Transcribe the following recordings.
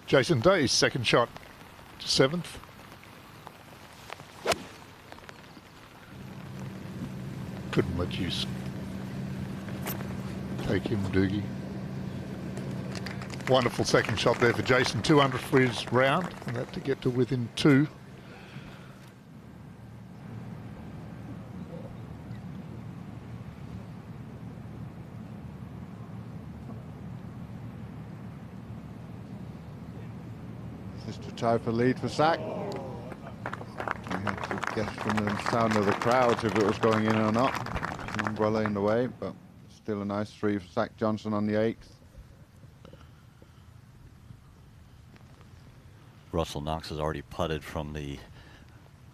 Jason Day's second shot to 7th. Couldn't let you take him, Doogie. Wonderful second shot there for Jason, 200 for his round, and that to get to within 2. Just to try for lead for Sack. You had to guess from the sound of the crowds if it was going in or not. An umbrella in the way, but still a nice 3 for Sack Johnson on the 8th. Russell Knox has already putted from the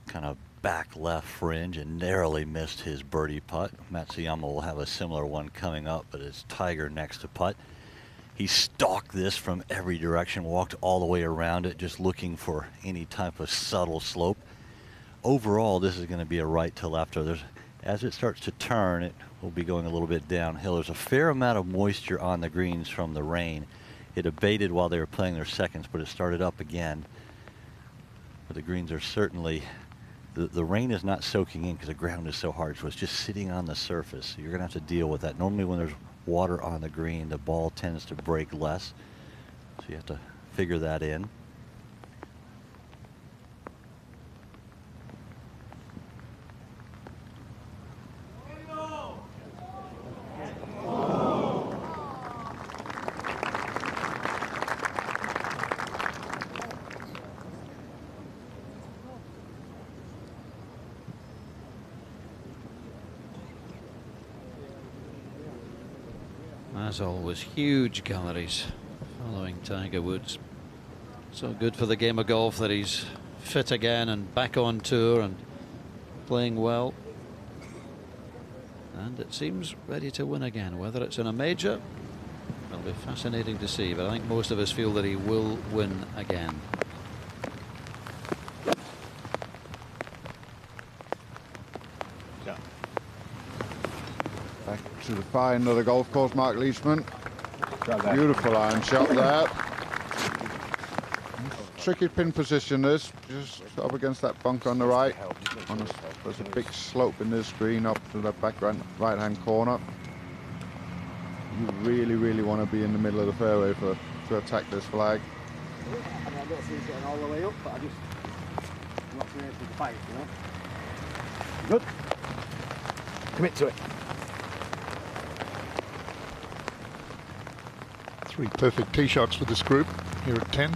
kind of back left fringe and narrowly missed his birdie putt. Matsuyama will have a similar one coming up, but it's Tiger next to putt. He stalked this from every direction, walked all the way around it, just looking for any type of subtle slope. Overall, this is going to be a right to left. As it starts to turn, it will be going a little bit downhill. There's a fair amount of moisture on the greens from the rain. It abated while they were playing their seconds, but it started up again. But the greens are certainly, the rain is not soaking in because the ground is so hard, so it's just sitting on the surface. So you're going to have to deal with that. Normally when there's water on the green, the ball tends to break less. So you have to figure that in. As always, huge galleries following Tiger Woods. So good for the game of golf that he's fit again and back on tour and playing well. And it seems ready to win again. Whether it's in a major, it'll be fascinating to see. But I think most of us feel that he will win again. Back to the far end of the golf course, Mark Leishman. Beautiful iron shot there. Tricky pin position this, just up against that bunker on the right. There's a big slope in this green up to the back right hand corner. You really, really want to be in the middle of the fairway to attack this flag. I mean, I don't see it getting all the way up, but I'm not ready to fight, you know. Good. Commit to it. 3 perfect tee shots for this group here at 10.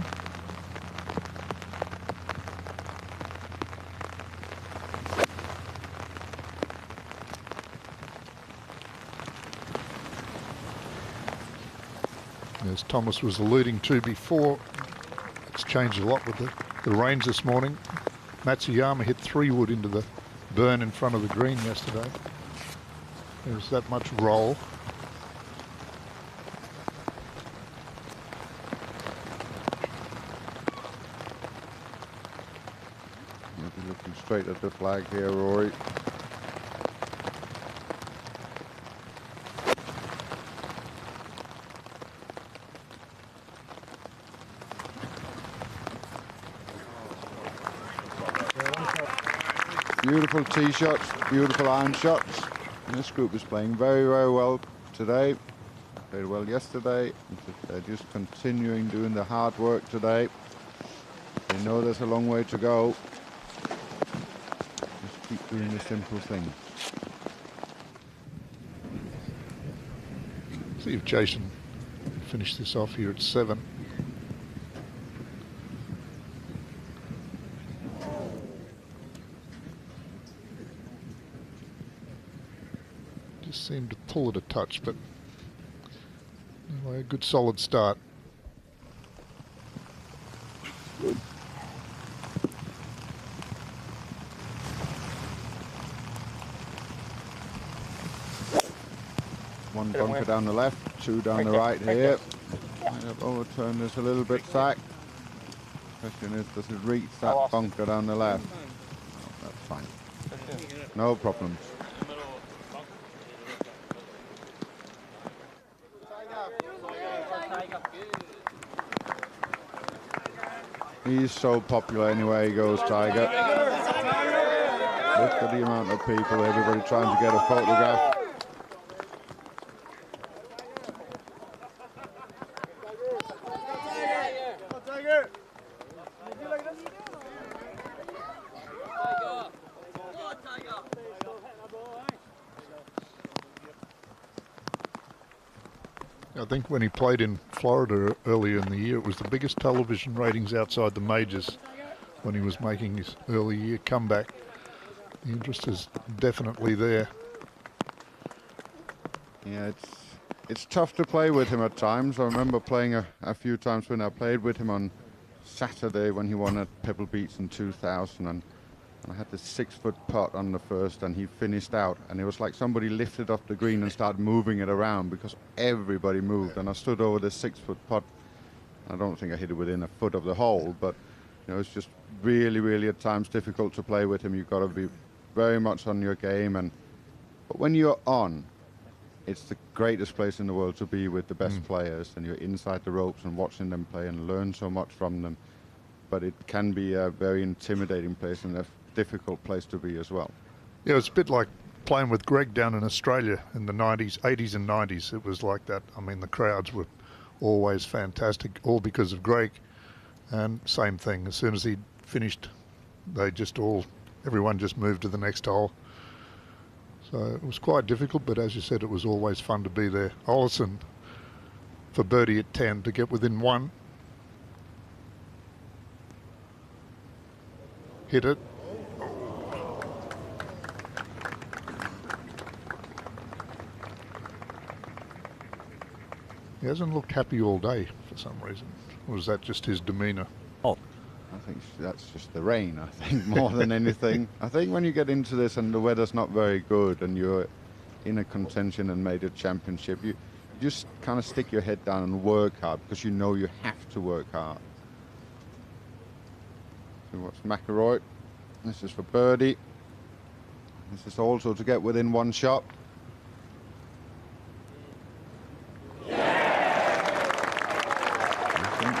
As Thomas was alluding to before, it's changed a lot with the rains this morning. Matsuyama hit 3-wood into the burn in front of the green yesterday. There was that much roll. You'll be looking straight at the flag here, Rory. Beautiful tee shots, beautiful iron shots. And this group is playing very, very well today. Played well yesterday. They're just continuing doing the hard work today. They know there's a long way to go. Just keep doing the simple things. See if Jason can finish this off here at 7. Just seemed to pull it a touch, but anyway, a good solid start. One bunker down the left, 2 down the right here. Might have overturned this a little bit, Sack. Question is, does it reach that bunker down the left? Oh, that's fine. No problems. He's so popular anywhere he goes, Tiger. Look at the amount of people, everybody trying to get a photograph. I think when he played in Florida earlier in the year, it was the biggest television ratings outside the majors when he was making his early year comeback. The interest is definitely there. Yeah, it's tough to play with him at times. I remember playing a few times when I played with him on Saturday when he won at Pebble Beach in 2000, and I had this 6-foot putt on the first, and he finished out, and it was like somebody lifted off the green and started moving it around because everybody moved, and I stood over this 6-foot putt. I don't think I hit it within a foot of the hole, but you know, it's just really, really at times difficult to play with him. You've got to be very much on your game, but when you're on, it's the greatest place in the world to be with the best players, and you're inside the ropes and watching them play and learn so much from them. But it can be a very intimidating place and a difficult place to be as well. Yeah, it's a bit like playing with Greg down in Australia in the 90s, 80s and 90s. It was like that. I mean, the crowds were always fantastic, all because of Greg. And same thing, as soon as he finished, everyone just moved to the next hole. So it was quite difficult, but as you said, it was always fun to be there. Ollison for birdie at 10 to get within 1. Hit it. He hasn't looked happy all day for some reason. Or was that just his demeanour? Oh, I think that's just the rain, I think, more than anything. I think when you get into this and the weather's not very good and you're in a contention and made a championship, you just kind of stick your head down and work hard because you know you have to work hard. So what's McIlroy? This is for birdie. This is also to get within 1 shot.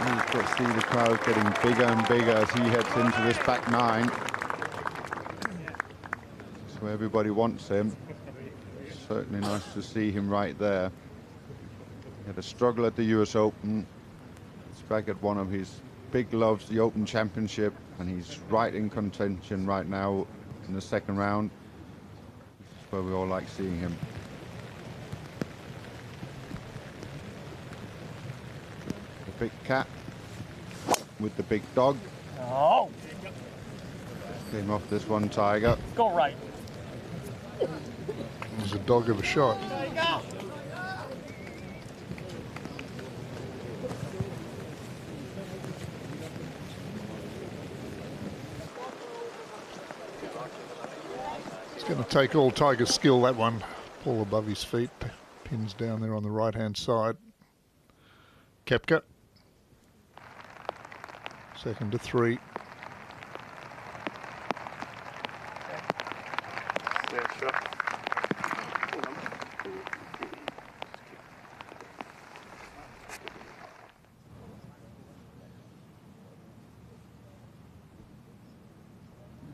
You can see the crowd getting bigger and bigger as he heads into this back 9. That's where everybody wants him. Certainly nice to see him right there. He had a struggle at the US Open. He's back at one of his big loves, the Open Championship, and he's right in contention right now in the 2nd round. This is where we all like seeing him. The big cat with the big dog. Oh, Came off this one, Tiger. go right. It was a dog of a shot. It's going to take all Tiger's skill, that one. Ball above his feet. Pins down there on the right-hand side. Koepka. 2nd to 3.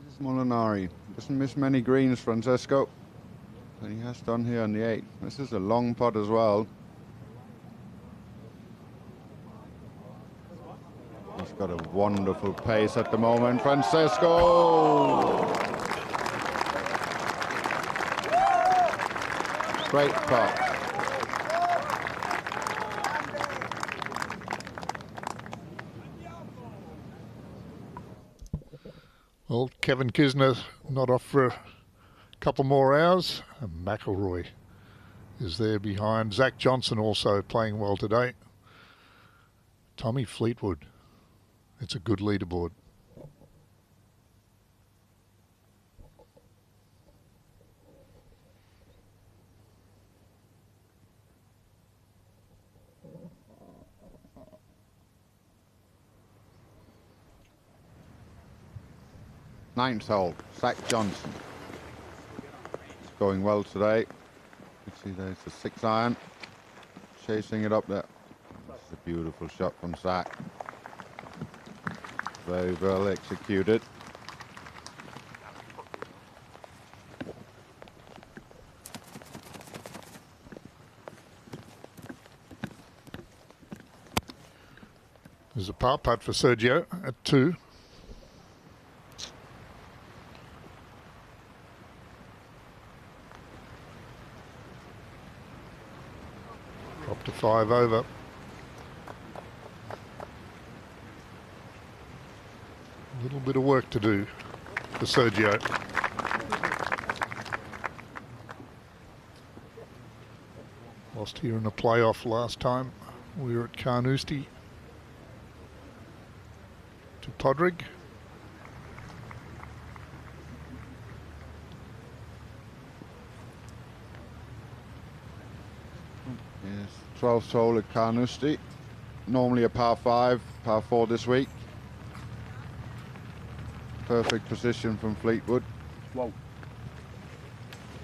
This is Molinari. Doesn't miss many greens, Francesco. But he has done here on the 8th. This is a long putt as well. He's got a wonderful pace at the moment, Francesco. Great putt. Well, Kevin Kisner not off for a couple more hours. And McIlroy is there behind. Zach Johnson also playing well today. Tommy Fleetwood. It's a good leaderboard. Ninth hole, Zach Johnson. It's going well today. You can see there's the 6-iron. Chasing it up there. This is a beautiful shot from Zach. Very well executed. There's a par putt for Sergio at 2. Drop to 5 over. A little bit of work to do for Sergio. Lost here in the playoff last time. We were at Carnoustie to Podrick. Yes, 12th hole at Carnoustie. Normally a par 5, par 4 this week. Perfect position from Fleetwood. Whoa.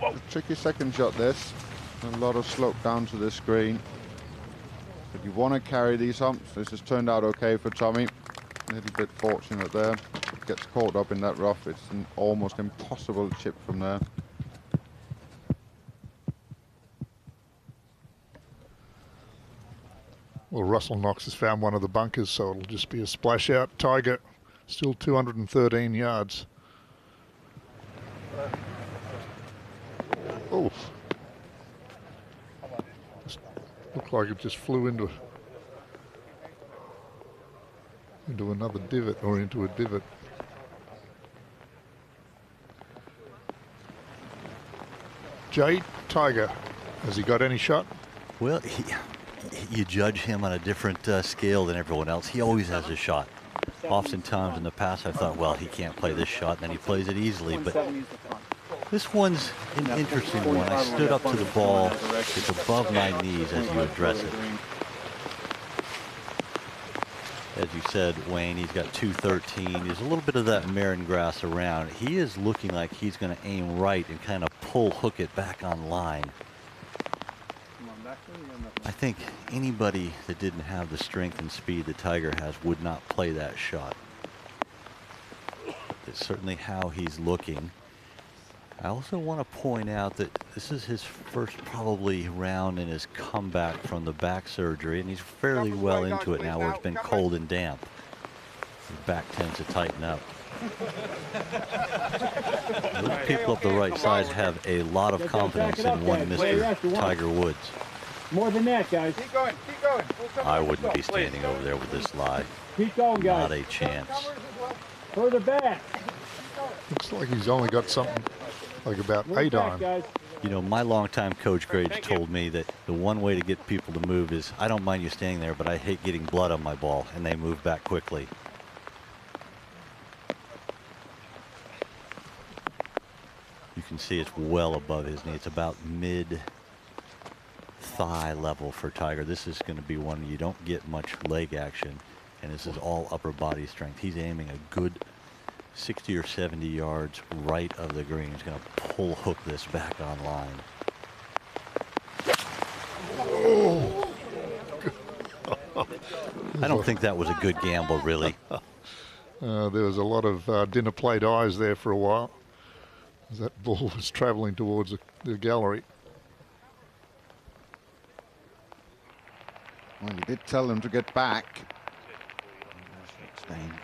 A tricky second shot this. A lot of slope down to this green. But you want to carry these humps. This has turned out okay for Tommy. A little bit fortunate there. Gets caught up in that rough. It's an almost impossible chip from there. Well, Russell Knox has found one of the bunkers, so it'll just be a splash out. Tiger still 213 yards. Oh, looked like it just flew into another divot, or into a divot. Jay, Tiger, has he got any shot? Well, you judge him on a different scale than everyone else. He always has a shot. Oftentimes in the past I thought, well, he can't play this shot, and then he plays it easily. But this one's an interesting one. I stood up to the ball. It's above my knees as you address it. As you said, Wayne, he's got 213. There's a little bit of that Marin grass around. He is looking like he's going to aim right and kind of hook it back on line. I think anybody that didn't have the strength and speed that Tiger has would not play that shot. It's certainly how he's looking. I also want to point out that this is his first probably round in his comeback from the back surgery, and he's fairly well into it now where it's been cold and damp. His back tends to tighten up. Those people up the right side have a lot of confidence in one Mr. Tiger Woods. More than that, guys. Keep going, keep going. I wouldn't be standing over there with this lie. Keep going, guys. Not a chance. Further back. Looks like he's only got something like about Move 8 back, on. guys. You know, my longtime coach Grades told me that the one way to get people to move is, I don't mind you staying there, but I hate getting blood on my ball, and they move back quickly. You can see it's well above his knee. It's about mid-thigh level for Tiger. This is going to be one you don't get much leg action, and this is all upper body strength. He's aiming a good 60 or 70 yards right of the green. He's going to pull hook this back on line. I don't think that was a good gamble, really. There was a lot of dinner plate eyes there for a while as that ball was traveling towards the gallery. Well, you did tell them to get back. It's dangerous.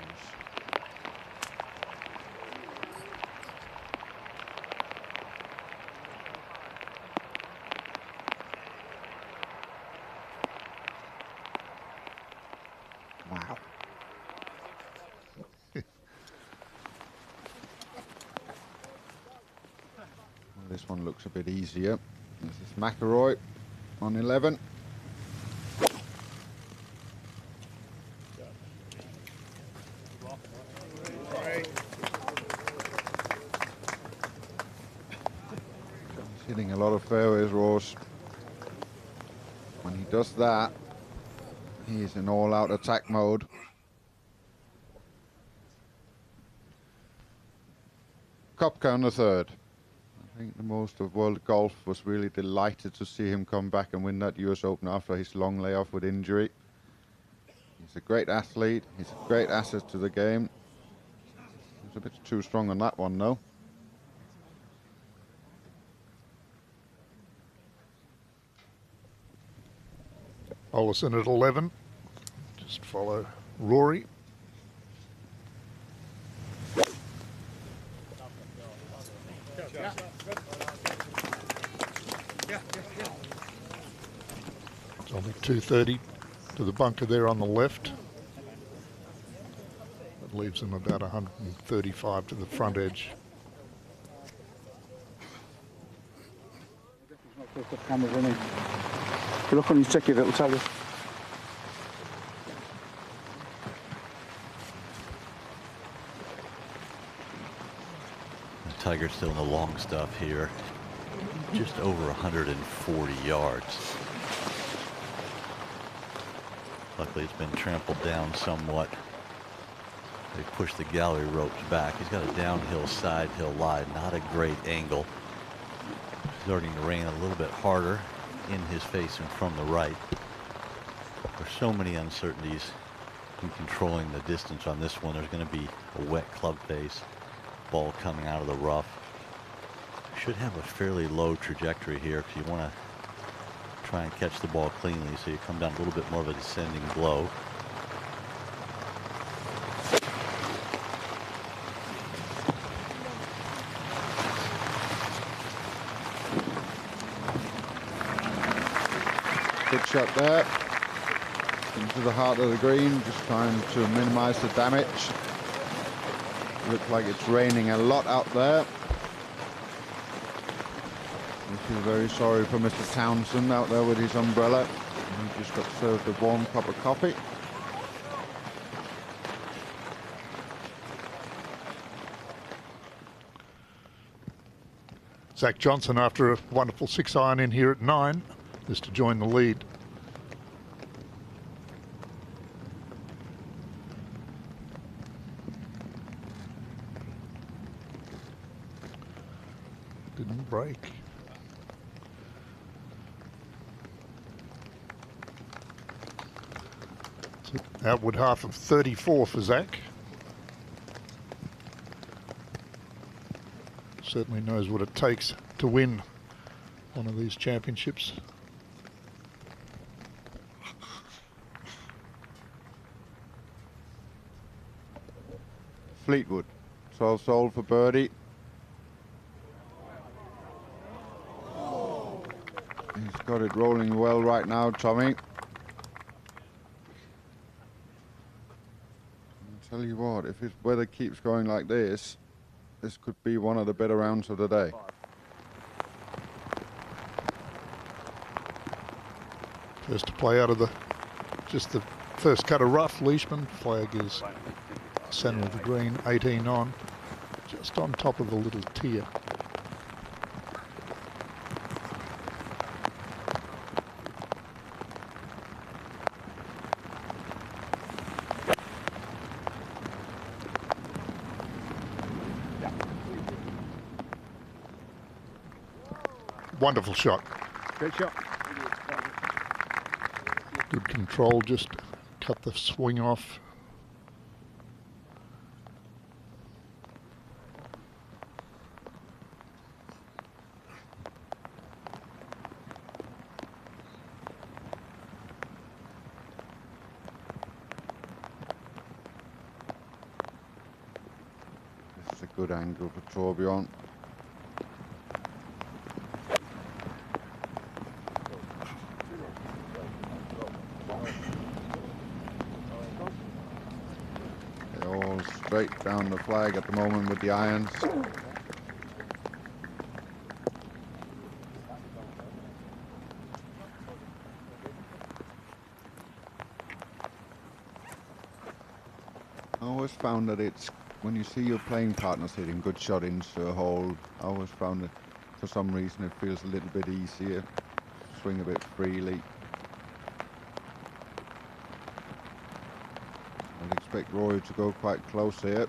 Wow. Well, this one looks a bit easier. This is McIlroy on 11. He's hitting a lot of fairways, Ross. When he does that, he's in all-out attack mode. Koepka on the third. I think the most of World Golf was really delighted to see him come back and win that US Open after his long layoff with injury. He's a great athlete. He's a great asset to the game. He's a bit too strong on that one, though. Olesen at 11. Just follow Rory. It's only 230 to the bunker there on the left. That leaves them about 135 to the front edge. If you look on your ticket, it'll tell you. The Tiger's still in the long stuff here. Just over 140 yards. Luckily, it's been trampled down somewhat. They pushed the gallery ropes back. He's got a downhill side hill lie, not a great angle. Starting to rain a little bit harder in his face and from the right. There's so many uncertainties in controlling the distance on this one. There's going to be a wet club face, ball coming out of the rough. Should have a fairly low trajectory here because you want to try and catch the ball cleanly, so you come down a little bit more of a descending blow. Good shot there. Into the heart of the green, just trying to minimize the damage. Looks like it's raining a lot out there. I feel very sorry for Mr. Townsend out there with his umbrella. He just got served a warm cup of coffee. Zach Johnson, after a wonderful 6-iron in here at 9, is to join the lead. Didn't break. So outward half of 34 for Zach. Certainly knows what it takes to win one of these championships. Fleetwood, 12 sold for birdie. He's got it rolling well right now, Tommy. I'll tell you what, if his weather keeps going like this could be one of the better rounds of the day. First to play out of just the first cut of rough. Leishman, flag is centre of the green, 18 on, just on top of a little tier. Wonderful shot. Great shot. Good control, just cut the swing off. This is a good angle for Torbjorn. Straight down the flag at the moment with the irons. I always found that it's when you see your playing partners hitting good shot into a hole, I always found that for some reason it feels a little bit easier, swing a bit freely. I'd expect Rory to go quite close here.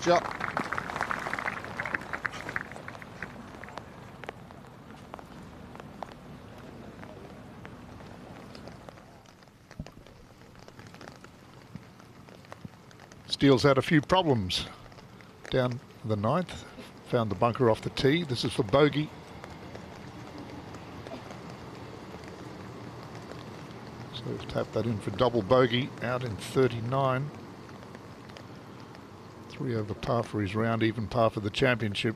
shot. Steele's had a few problems down the 9th. Found the bunker off the tee. This is for bogey. So we've tapped that in for double bogey out in 39. 3 over par for his round, even par for the championship.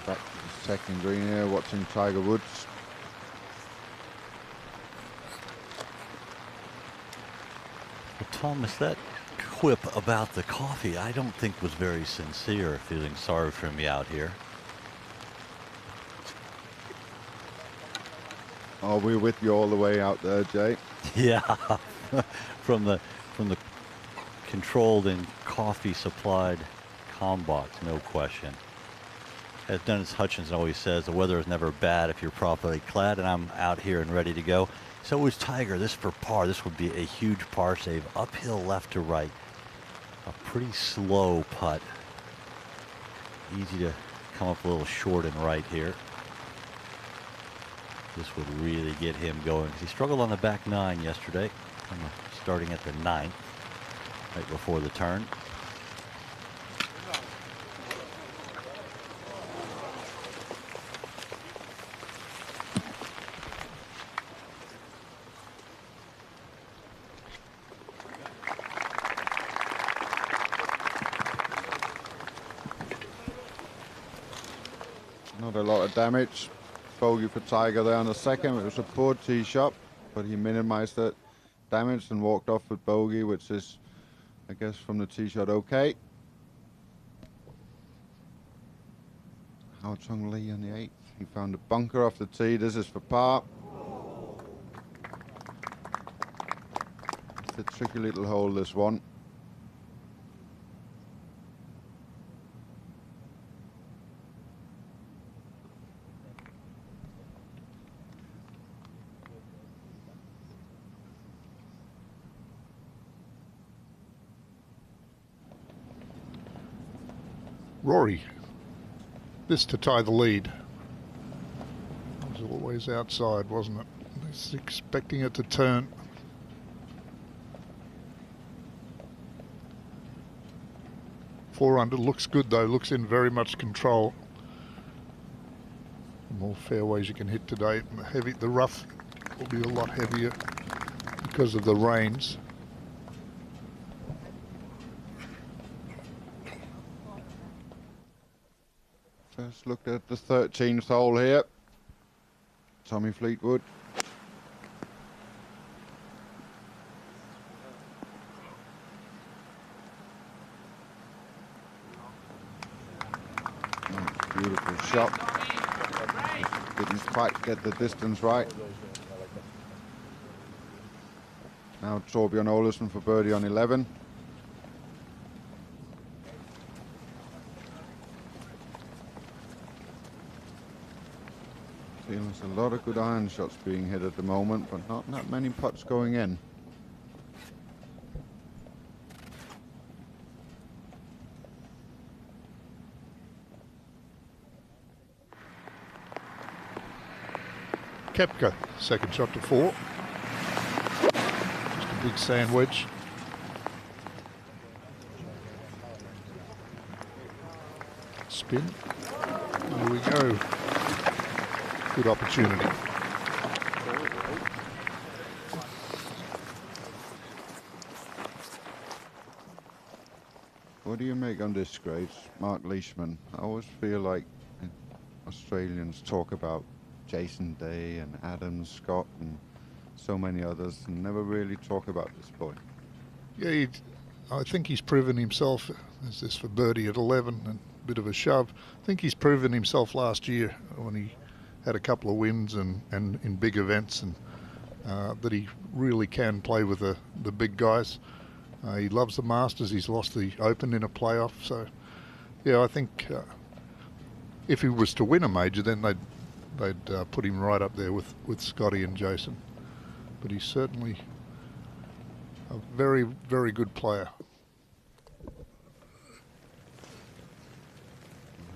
Back to the second green here, watching Tiger Woods. Well, Thomas, that quip about the coffee I don't think was very sincere, feeling sorry for me out here. Oh, we're with you all the way out there, Jay. Yeah, from the controlled and coffee supplied comm box, no question. As Dennis Hutchins always says, the weather is never bad if you're properly clad, and I'm out here and ready to go. So is Tiger. This for par. This would be a huge par save. Uphill left to right. A pretty slow putt. Easy to come up a little short and right here. This would really get him going, because he struggled on the back 9 yesterday, starting at the 9th, right before the turn. Not a lot of damage. Bogey for Tiger there on the second. It was a poor tee shot, but he minimized that damage and walked off with bogey, which is, I guess, from the tee shot okay. Hao Chung Lee on the 8th. He found a bunker off the tee. This is for par. It's a tricky little hole, this one. Rory, this to tie the lead. It was always outside, wasn't it? He's expecting it to turn. Four under, looks good though, looks in very much control. The more fairways you can hit today. The rough will be a lot heavier because of the rains. First look at the 13th hole here. Tommy Fleetwood. Oh, beautiful shot. Didn't quite get the distance right. Now Torbjörn Olesen for birdie on 11. There's a lot of good iron shots being hit at the moment, but not that many putts going in. Koepka, second shot to 4. Just a big sand wedge. Spin. There we go. Good opportunity. What do you make on this grade, Mark Leishman? I always feel like Australians talk about Jason Day and Adam Scott and so many others and never really talk about this boy. Yeah, I think he's proven himself. There's this for birdie at 11 and a bit of a shove. I think he's proven himself last year when he had a couple of wins and in big events, and that he really can play with the big guys. He loves the Masters. He's lost the Open in a playoff. So, yeah, I think if he was to win a major, then they'd they'd put him right up there with Scotty and Jason. But he's certainly a very, very good player.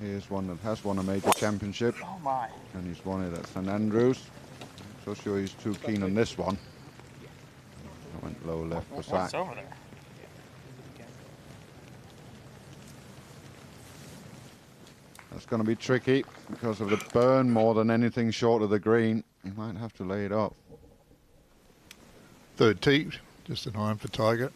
Here's one that has won a major championship. Oh my. And he's won it at St Andrews. So sure he's too keen on this one. I went low left for What's Zach. over there? That's going to be tricky because of the burn more than anything short of the green. He might have to lay it up. Third tee, just an iron for Tiger.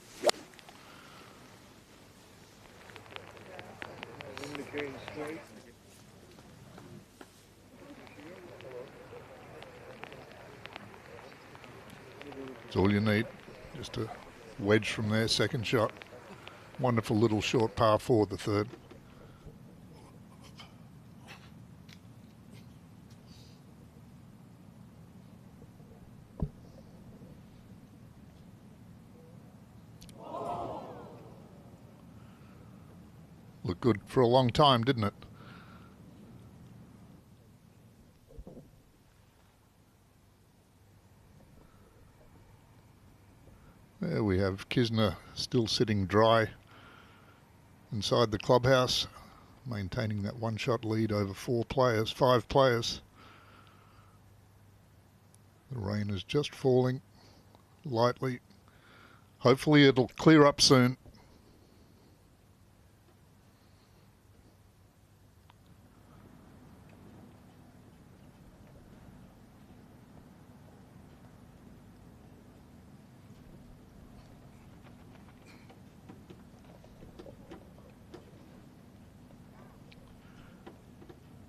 It's all you need. Just a wedge from there, second shot. Wonderful little short par 4, the third. Looked good for a long time, didn't it? There we have Kisner still sitting dry inside the clubhouse, maintaining that one-shot lead over 5 players. The rain is just falling lightly. Hopefully it'll clear up soon.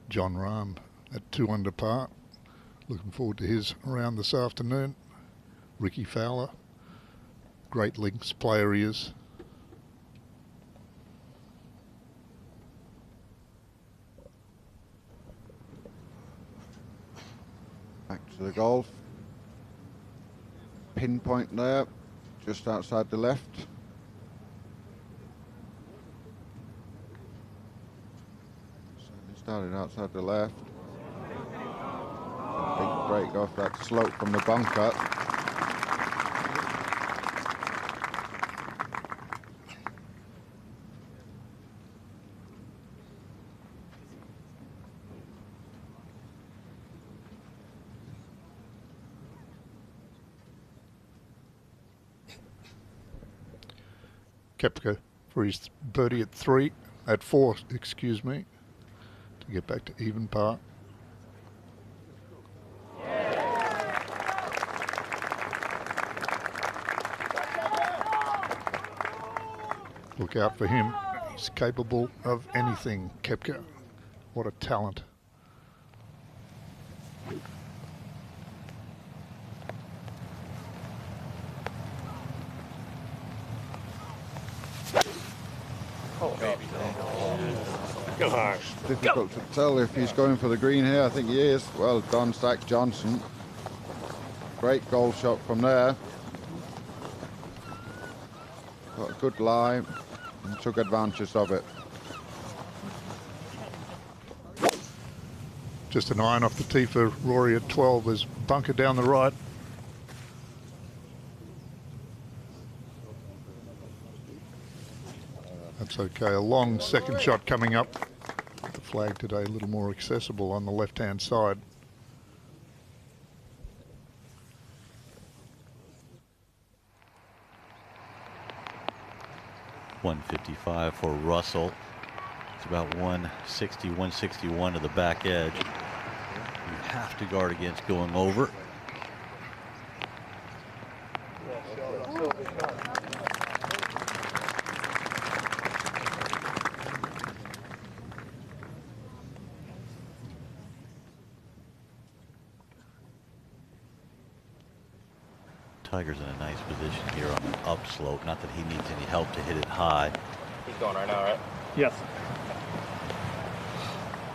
John Rahm at 2 under par. Looking forward to his round this afternoon. Ricky Fowler, great links player he is. Back to the golf. Pinpoint there, just outside the left. Started outside the left. Big break off that slope from the bunker. Koepka for his birdie at 4, excuse me, to get back to even par. Look out for him. He's capable of anything, Koepka. What a talent. Go hard. Difficult to tell if he's going for the green here. I think he is. Well done, Zach Johnson. Great golf shot from there. Got a good lie and took advantage of it. Just an iron off the tee for Rory at 12. There's bunker down the right. That's okay. A long second shot coming up. The flag today a little more accessible on the left-hand side. .155 for Russell. It's about 160, 161 to the back edge. You have to guard against going over. Tiger's in a nice position here on the upslope. Not that he needs any help to hit it high. He's going right now, right? Yes.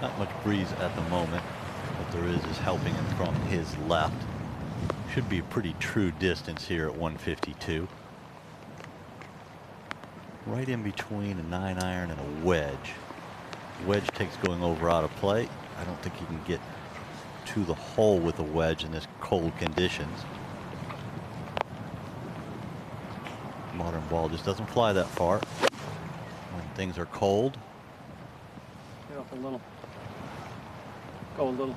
Not much breeze at the moment. What there is helping him from his left. Should be a pretty true distance here at 152. Right in between a 9-iron and a wedge. Wedge takes going over out of play. I don't think he can get too to the hole with the wedge in this cold conditions. Modern ball just doesn't fly that far when things are cold. Get up a little. Go a little.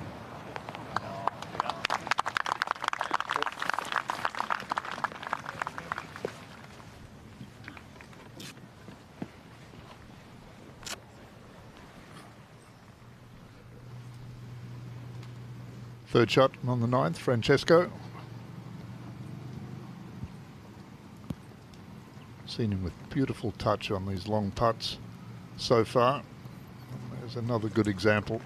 Third shot on the 9th, Francesco. Seen him with beautiful touch on these long putts so far. There's another good example.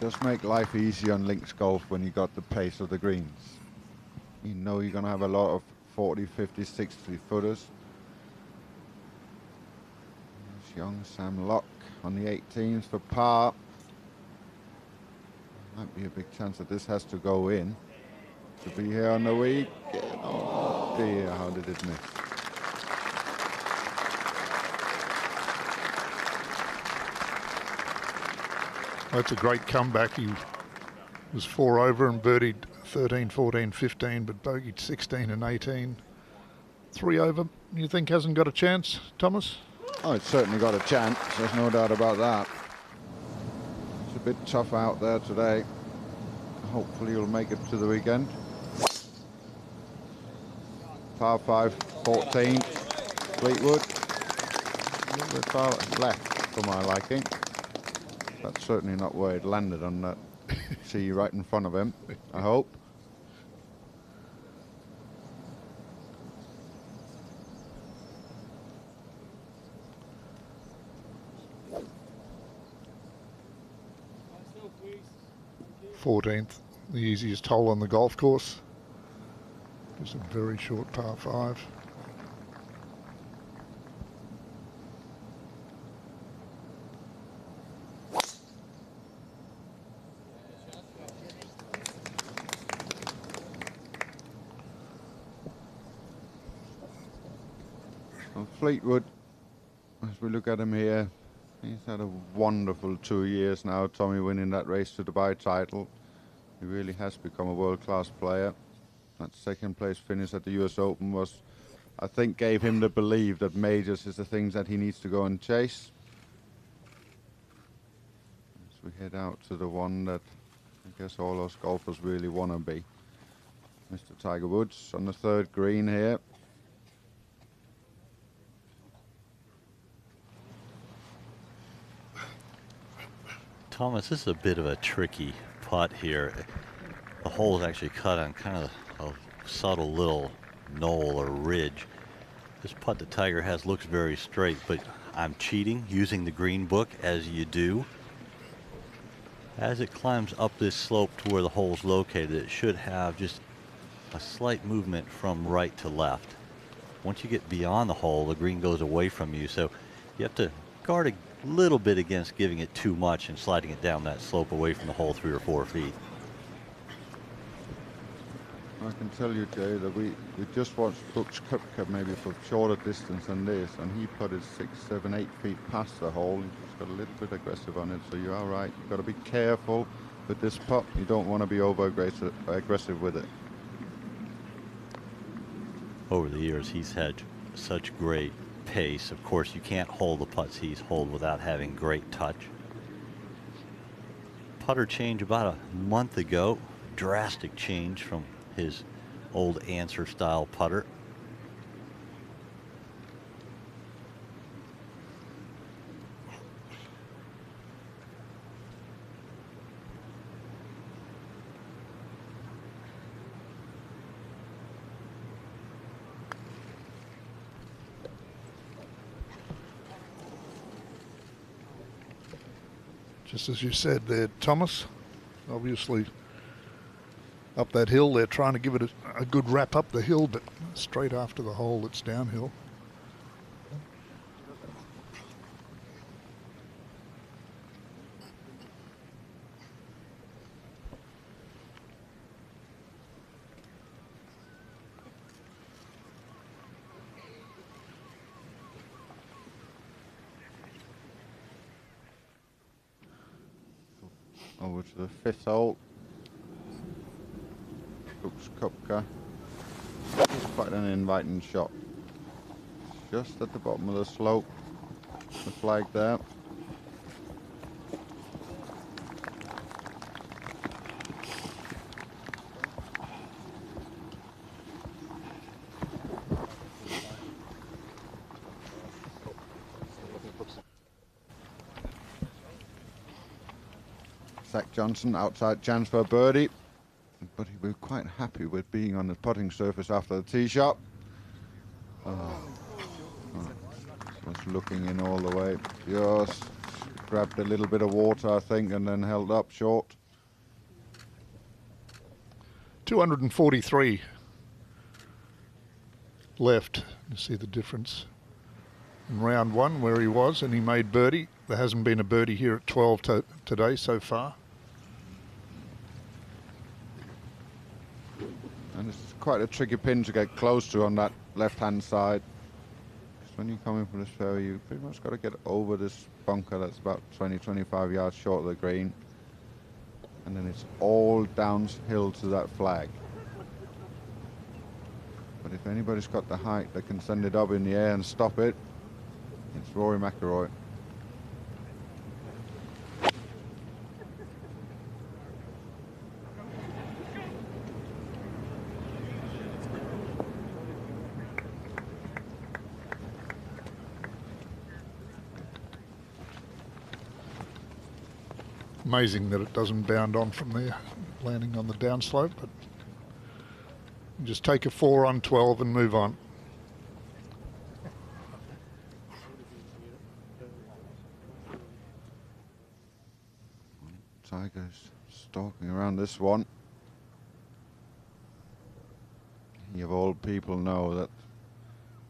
Just make life easy on links golf when you got the pace of the greens. You know you're going to have a lot of 40, 50, 60 footers. There's young Sam Locke on the 18s for par. Might be a big chance that this has to go in. To be here on the week. Oh dear, how did it miss? That's a great comeback. He was 4 over and birdied 13, 14, 15, but bogeyed 16 and 18. 3 over, you think hasn't got a chance, Thomas? Oh, it's certainly got a chance. There's no doubt about that. It's a bit tough out there today. Hopefully he'll make it to the weekend. Par 5, 14, Fleetwood. A little bit far left for my liking. That's certainly not where it landed on that tee right in front of him, I hope. .14th, the easiest hole on the golf course. Just a very short par 5. Well, Fleetwood, as we look at him here, he's had a wonderful 2 years now. Tommy winning that race to Dubai title. He really has become a world-class player. That second place finish at the US Open was, I think, gave him the belief that majors is the things that he needs to go and chase. As we head out to the one that I guess all us golfers really want to be. Mr. Tiger Woods on the 3rd green here. Thomas, this is a bit of a tricky putt here. The hole is actually cut on kind of a subtle little knoll or ridge. This putt that Tiger has looks very straight, but I'm cheating using the green book as you do. As it climbs up this slope to where the hole is located, it should have just a slight movement from right to left. Once you get beyond the hole, the green goes away from you, so you have to guard a little bit against giving it too much and sliding it down that slope away from the hole 3 or 4 feet. I can tell you, Jay, that we just watched Brooks Koepka maybe for shorter distance than this, and he putted 6, 7, 8 feet past the hole. He just got a little bit aggressive on it, so you are right. You've got to be careful with this putt. You don't want to be over-aggressive with it. Over the years, he's had such great pace. Of course, you can't hold the putts he's holed without having great touch. Putter change about a month ago. Drastic change from his old answer style putter. Just as you said there, Thomas, obviously up that hill, they're trying to give it a good wrap up the hill, but straight after the hole, it's downhill. Over to the 5th hole. Brooks Koepka. It's quite an inviting shot. Just at the bottom of the slope. The flag there. Zach Johnson, outside chance for a birdie, but he was quite happy with being on the putting surface after the tee shot. Was looking in all the way, just grabbed a little bit of water, I think, and then held up short. 243 left. You see the difference in round 1 where he was, and he made birdie. There hasn't been a birdie here at 12 today so far. And it's quite a tricky pin to get close to on that left-hand side. Because when you come in from this fairway, you pretty much got to get over this bunker that's about 20-25 yards short of the green. And then it's all downhill to that flag. But if anybody's got the height that can send it up in the air and stop it, it's Rory McIlroy. Amazing that it doesn't bound on from there, landing on the downslope, but just take a 4 on 12 and move on. Tiger's stalking around this one. You of all people know that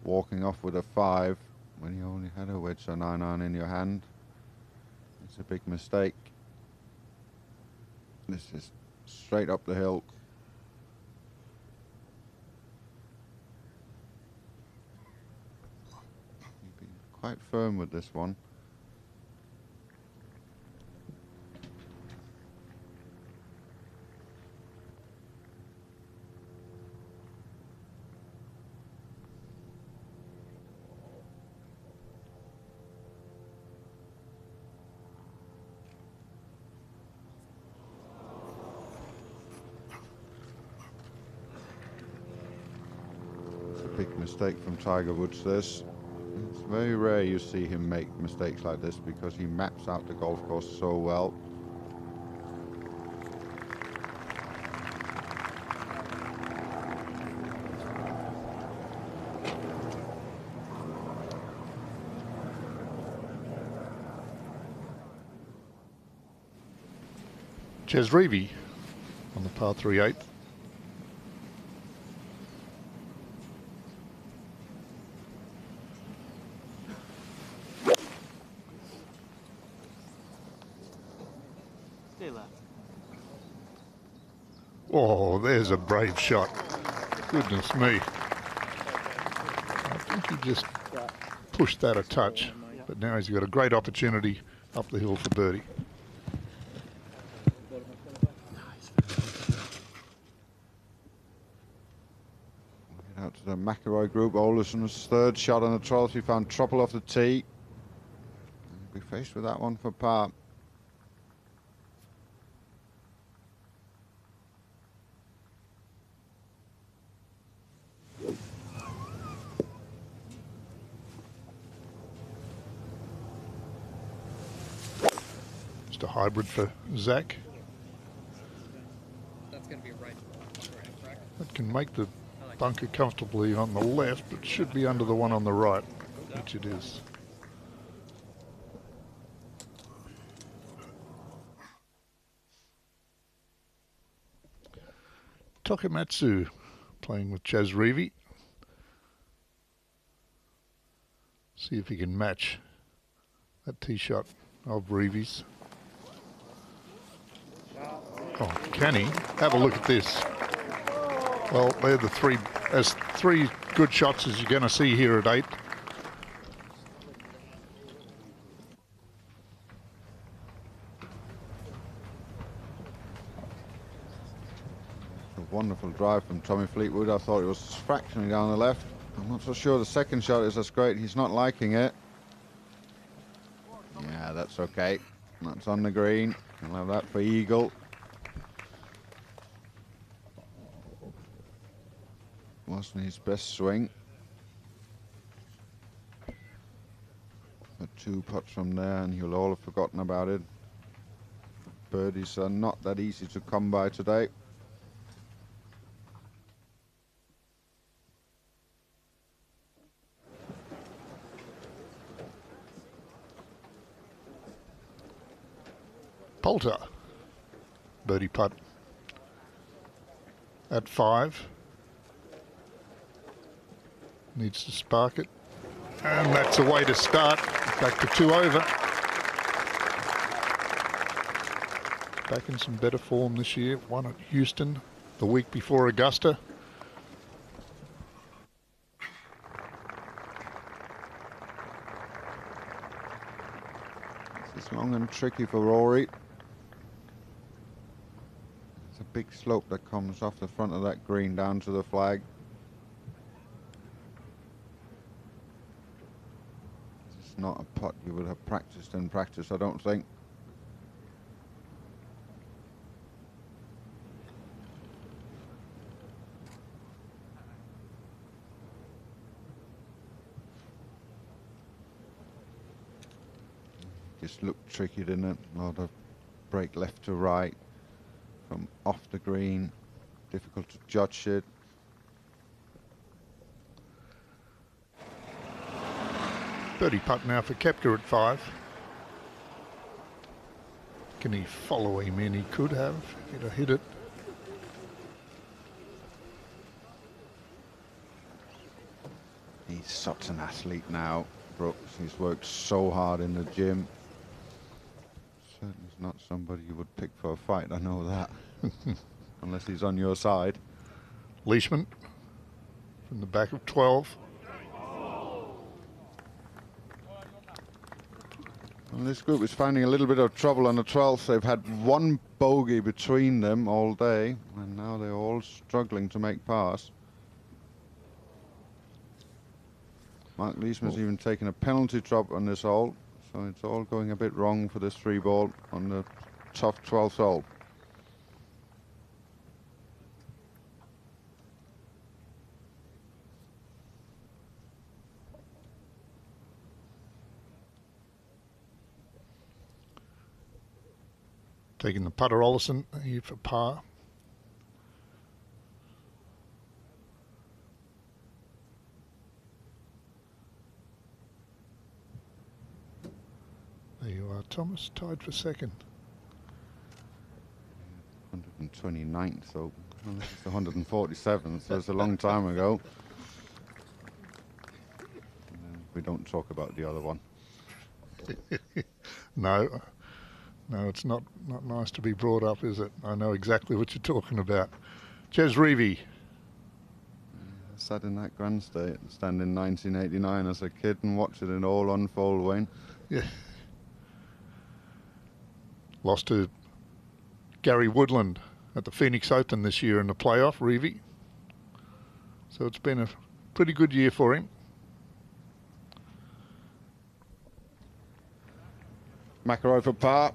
walking off with a 5 when you only had a wedge or 9-iron in your hand, it's a big mistake. This is straight up the hill. You've been quite firm with this one. Big mistake from Tiger Woods this. It's very rare you see him make mistakes like this because he maps out the golf course so well. Ches Reavie on the par 3/8. Oh, there's a brave shot. Goodness me. I think he just pushed that a touch, but now he's got a great opportunity up the hill for birdie. Out to the McIlroy group. Oleson's third shot on the 12th. He found trouble off the tee. He'll be faced with that one for par. Just a hybrid for Zach. That's going to be right. That can make the bunker comfortably on the left, but should be under the one on the right, which it is. Takamatsu playing with Ches Reavie. See if he can match that tee shot of Reavie's. Oh, can he? Have a look at this. Well, they're the three good shots as you're going to see here at 8. wonderful drive from Tommy Fleetwood. I thought it was fractionally down the left. I'm not so sure the second shot is as great. He's not liking it. Yeah, that's okay. That's on the green. We'll have that for eagle. Wasn't his best swing. But 2 putts from there and you'll all have forgotten about it. Birdies are not that easy to come by today. Poulter, birdie putt at 5. Needs to spark it. And that's a way to start. Back to 2 over. Back in some better form this year. Won at Houston the week before Augusta. This is long and tricky for Rory. It's a big slope that comes off the front of that green down to the flag. It's not a putt you would have practiced in practice, I don't think. Just looked tricky, didn't it? A lot of break left to right from off the green. Difficult to judge it. Birdie putt now for Koepka at 5. Can he follow him in? He could have. He'd have hit it. He's such an athlete now, Brooks. He's worked so hard in the gym. Certainly is not somebody you would pick for a fight, I know that. Unless he's on your side. Leishman from the back of 12. Well, this group is finding a little bit of trouble on the 12th. They've had 1 bogey between them all day, and now they're all struggling to make pars. Mark Leishman's even taken a penalty drop on this hole, so it's all going a bit wrong for this 3-ball on the tough 12th hole. Taking the putter, Ollison here for par. There you are, Thomas, tied for second. 129th, so well, this is the 147th, so it's a long time ago. We don't talk about the other one. No. No, it's not nice to be brought up, is it? I know exactly what you're talking about. Jez Reavie. I sat in that grandstand in 1989 as a kid and watched it all unfold, Wayne. Yeah. Lost to Gary Woodland at the Phoenix Open this year in the playoff, Reavie. So it's been a pretty good year for him. McIlroy for par.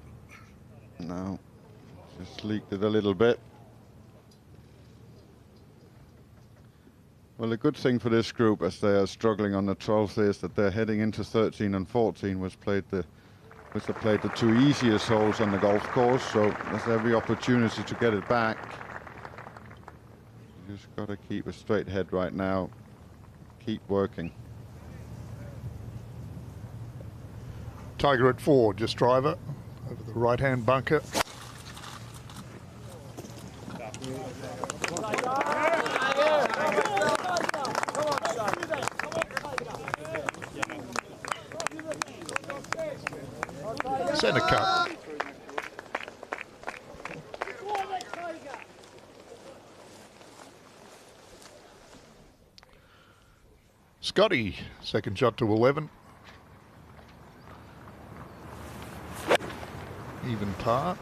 No, just leaked it a little bit. Well, the good thing for this group, as they are struggling on the 12th, is that they're heading into 13 and 14, which they played the 2 easiest holes on the golf course, so there's every opportunity to get it back. You just got to keep a straight head right now. Keep working. Tiger at 4, just driver over the right-hand bunker. Centre cut. Scotty, second shot to 11. Even par.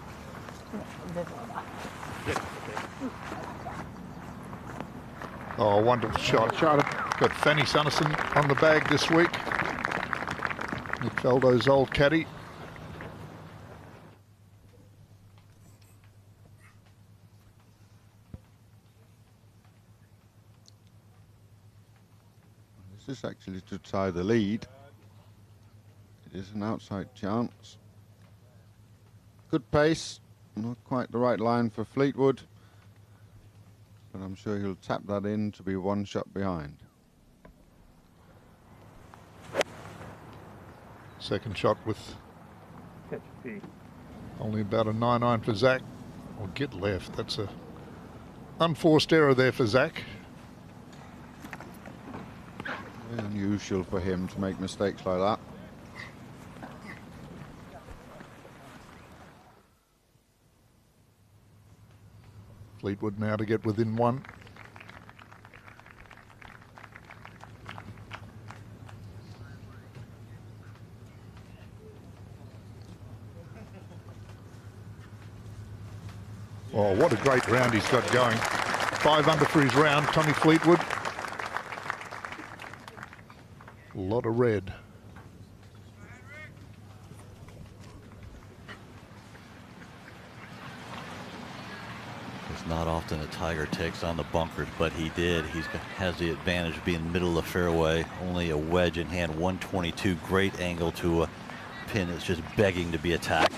Oh, wonderful shot. Got Fanny Sunnison on the bag this week. Nick Faldo's old caddy. This is actually to tie the lead. It is an outside chance. Good pace. Not quite the right line for Fleetwood. But I'm sure he'll tap that in to be one shot behind. Second shot with only about a 9-iron for Zach. Or get left. That's a unforced error there for Zach. Very unusual for him to make mistakes like that. Fleetwood now to get within one. Oh, what a great round he's got going. 5 under for his round, Tommy Fleetwood. A lot of red. It's not often a Tiger takes on the bunkers, but he did. He has the advantage of being middle of the fairway. Only a wedge in hand, 122. Great angle to a pin that's just begging to be attacked.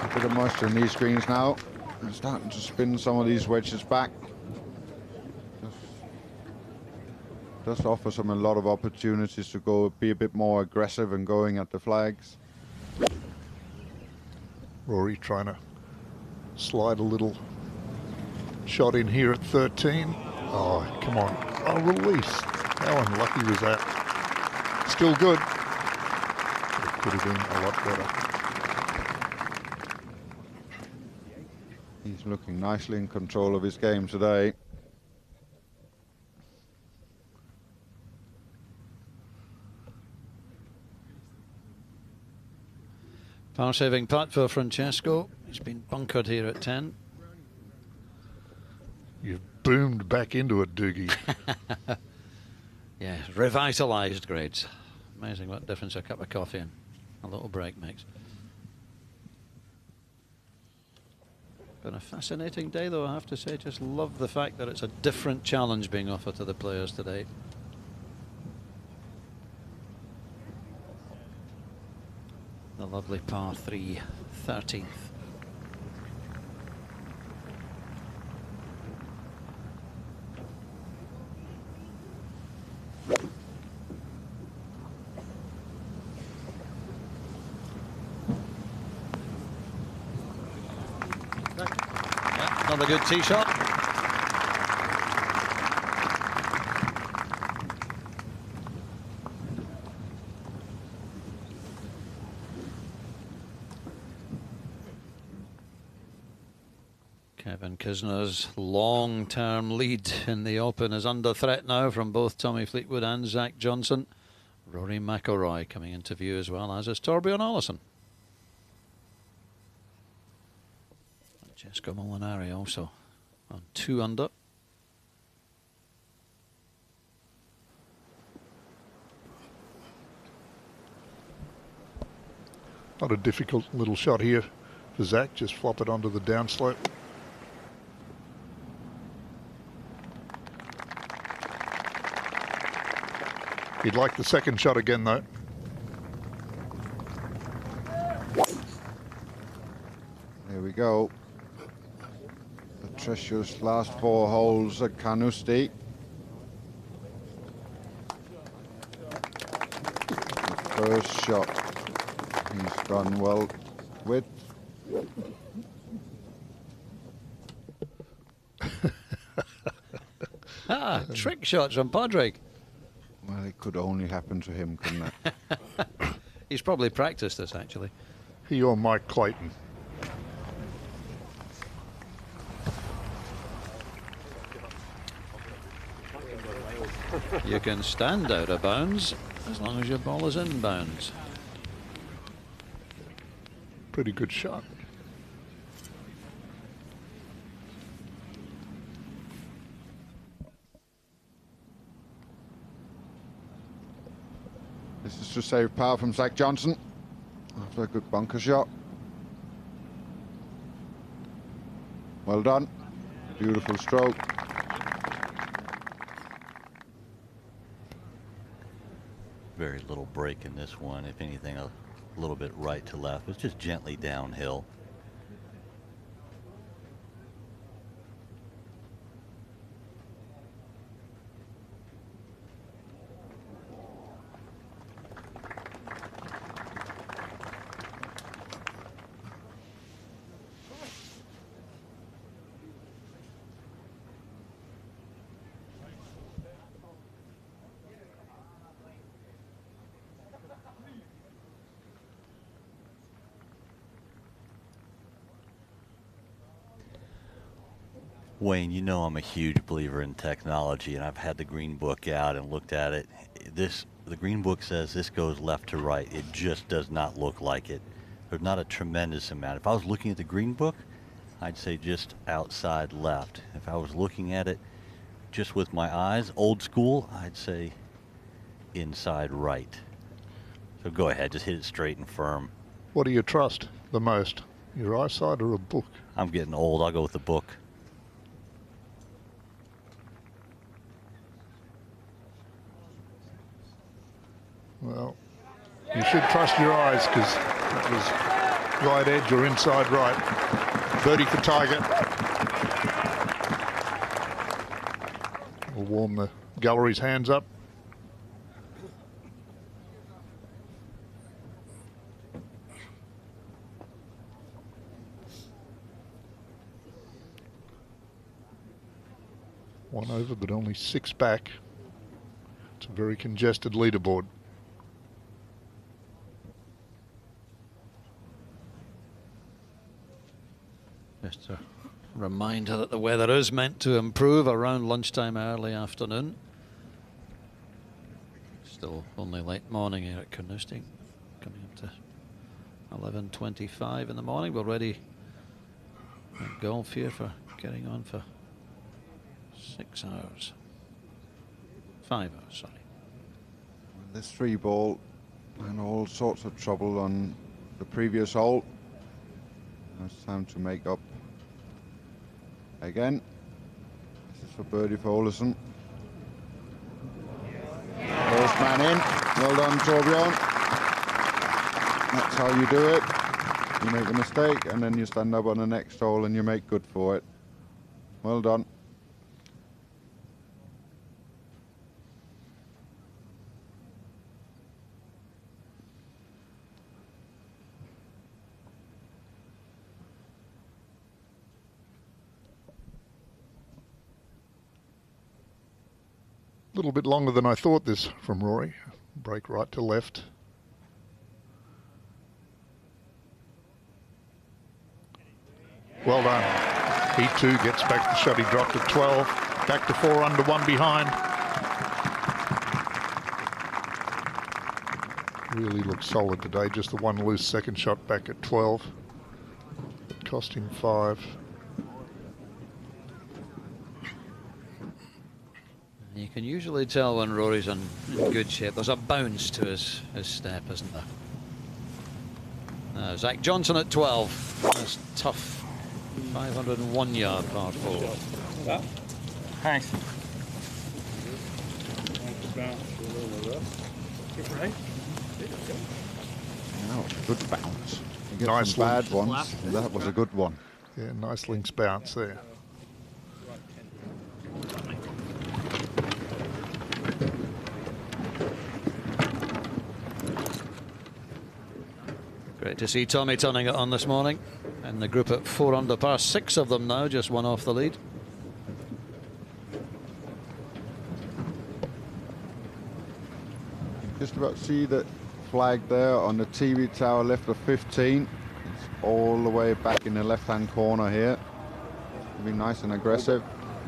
A bit of moisture in these greens now. I'm starting to spin some of these wedges back. Does offer some a lot of opportunities to go be a bit more aggressive and going at the flags. Rory trying to slide a little shot in here at 13. Oh, come on. Oh, release. How unlucky was that? Still good. It could have been a lot better. He's looking nicely in control of his game today. Par saving putt for Francesco. He's been bunkered here at 10. You've boomed back into it, Doogie. Yeah, revitalised grades. Amazing what difference a cup of coffee and a little break makes. Been a fascinating day though, I have to say. Just love the fact that it's a different challenge being offered to the players today. The lovely par 3, 13th. Yeah, another good tee shot. Kevin Kisner's long-term lead in the Open is under threat now from both Tommy Fleetwood and Zach Johnson. Rory McIlroy coming into view as well, as is Torbjorn Olesen. Francesco Molinari also on 2 under. Not a difficult little shot here for Zach. Just flop it onto the downslope. He'd like the second shot again, though. There we go. Patricia's last 4 holes at Carnoustie. The first shot he's done well with. Trick shots from Padraig. Well, it could only happen to him, couldn't it? He's probably practiced this, actually. He or Mike Clayton. You can stand out of bounds as long as your ball is in bounds. Pretty good shot. This is to save power from Zach Johnson after a good bunker shot. Well done. Beautiful stroke. Very little break in this one. If anything, a little bit right to left. It's just gently downhill. Wayne, you know I'm a huge believer in technology, and I've had the green book out and looked at it. The green book says this goes left to right. It just does not look like it. There's not a tremendous amount. If I was looking at the green book, I'd say just outside left. If I was looking at it just with my eyes, old school, I'd say inside right. So go ahead, just hit it straight and firm. What do you trust the most, your eyesight or a book? I'm getting old. I'll go with the book. Well, you should trust your eyes because that was right edge or inside right. Birdie for Tiger. We'll warm the gallery's hands up. One over, but only 6 back. It's a very congested leaderboard. Just a reminder that the weather is meant to improve around lunchtime, early afternoon. Still only late morning here at Carnoustie, coming up to 11:25 in the morning. We're ready at golf here for getting on for 6 hours. 5 hours, sorry. This 3 ball and all sorts of trouble on the previous hole. Now it's time to make up again. This is for birdie for Olesen. First man in. Well done, Torbjorn. That's how you do it. You make a mistake and then you stand up on the next hole and you make good for it. Well done. A little bit longer than I thought this from Rory. Break right to left. Well done. He too gets back the shot. He dropped at 12. Back to 4 under, 1 behind. Really looks solid today. Just the one loose second shot back at 12. It cost him 5. You can usually tell when Rory's in good shape. There's a bounce to his step, isn't there? Zach Johnson at 12. That's tough. 501 yard par 4. Thanks. Now it's a good bounce. You get Nice some bad one. ones. That was a good one. Yeah, nice links bounce there. Great to see Tommy turning it on this morning. And the group at 4 under par, 6 of them now, just 1 off the lead. Just about see the flag there on the TV tower left of 15. It's all the way back in the left-hand corner here. Be nice and aggressive.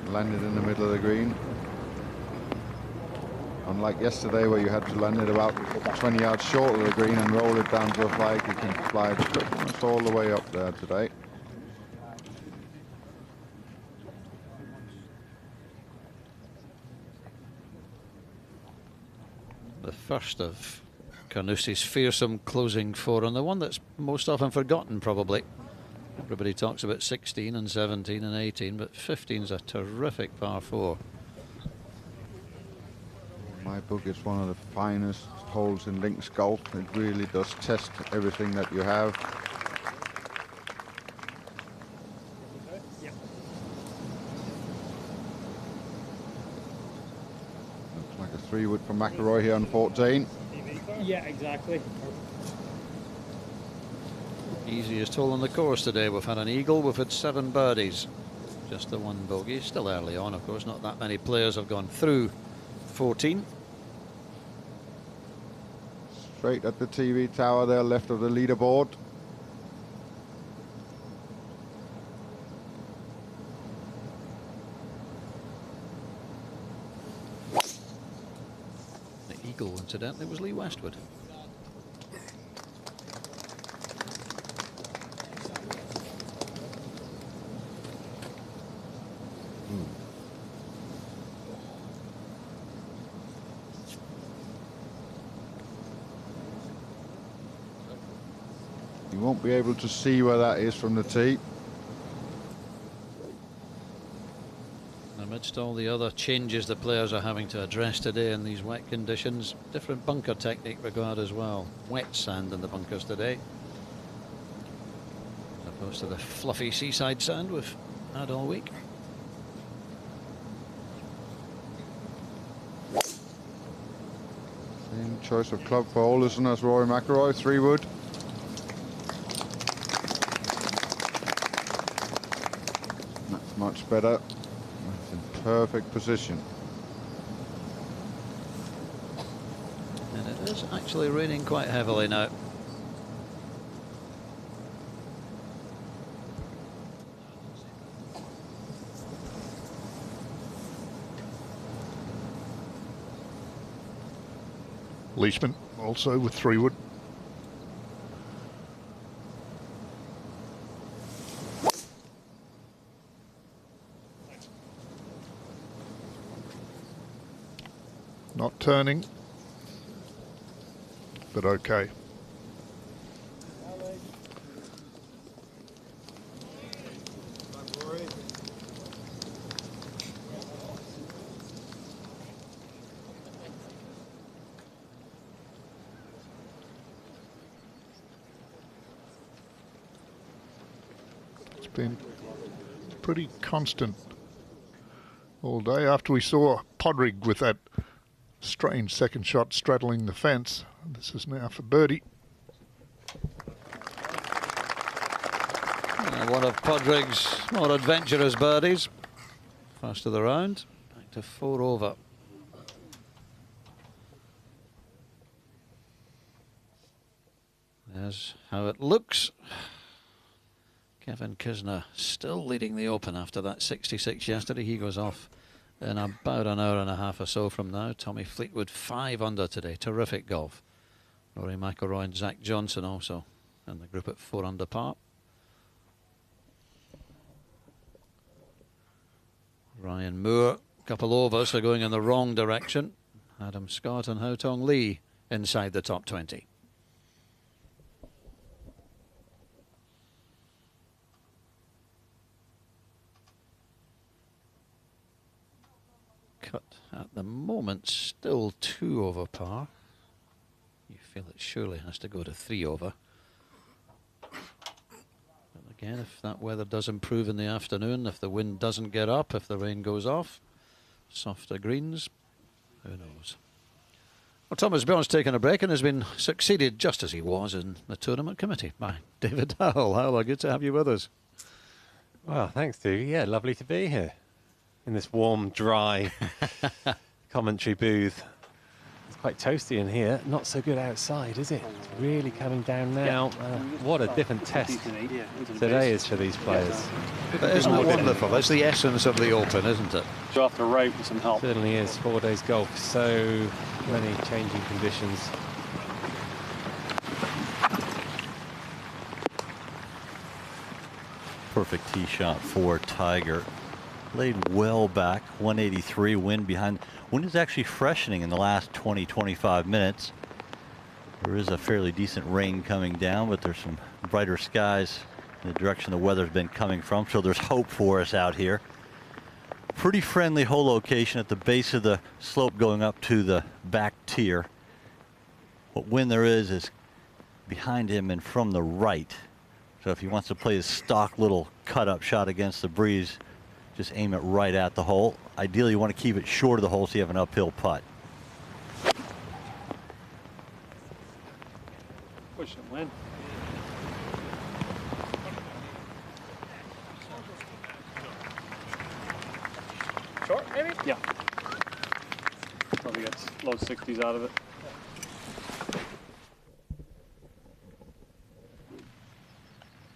Landed in the middle of the green. Unlike yesterday where you had to land it about 20 yards short of the green and roll it down to a flag, you can fly it pretty much all the way up there today. The first of Carnoustie's fearsome closing four, and the one that's most often forgotten probably. Everybody talks about 16 and 17 and 18, but 15's a terrific par 4. My book is one of the finest holes in links golf. It really does test everything that you have. Looks like a 3-wood for McIlroy here on 14. Yeah, exactly. Easiest hole on the course today. We've had an eagle, we've had 7 birdies. Just the 1 bogey. Still early on, of course. Not that many players have gone through 14. Straight at the TV tower there, left of the leaderboard. The eagle, incidentally, was Lee Westwood. You won't be able to see where that is from the tee. Amidst all the other changes the players are having to address today in these wet conditions, different bunker technique required as well. Wet sand in the bunkers today, as opposed to the fluffy seaside sand we've had all week. Same choice of club for Olesen as Rory McIlroy, 3-wood. That's much better. That's in perfect position. And it is actually raining quite heavily now. Leishman also with 3-wood. Not turning, but okay. It's been pretty constant all day after we saw Podrick with that strange second shot straddling the fence. This is now for birdie. One of Podrick's more adventurous birdies. First of the round, back to 4 over. There's how it looks. Kevin Kisner still leading the Open after that 66 yesterday. He goes off in about an hour and a half or so from now. Tommy Fleetwood 5 under today. Terrific golf. Rory McIlroy and Zach Johnson also in the group at 4 under par. Ryan Moore, a couple overs are going in the wrong direction. Adam Scott and Hao Tong Lee inside the top 20. Cut at the moment still 2 over par. You feel it surely has to go to 3 over. But again, if that weather does improve in the afternoon, if the wind doesn't get up, if the rain goes off, softer greens, who knows. Well, Thomas Bjorn's taken a break and has been succeeded, just as he was in the tournament committee, by David Howell. Howell, good to have you with us. Well, thanks, Stevie. Yeah, lovely to be here in this warm, dry commentary booth. It's quite toasty in here. Not so good outside, is it? It's really coming down now. What a different test today is for these players. But isn't it wonderful? That's the essence of the Open, isn't it? Go off the right with some help. Certainly is. 4 days golf, so many changing conditions. Perfect tee shot for Tiger. Laid well back, 183 wind behind. Wind is actually freshening in the last 20-25 minutes. There is a fairly decent rain coming down, but there's some brighter skies in the direction the weather's been coming from, so there's hope for us out here. Pretty friendly hole location at the base of the slope going up to the back tier. What wind there is behind him and from the right. So if he wants to play his stock little cut-up shot against the breeze, just aim it right at the hole. Ideally, you want to keep it short of the hole so you have an uphill putt. Push and win. Short, maybe? Yeah. Probably gets low 60s out of it.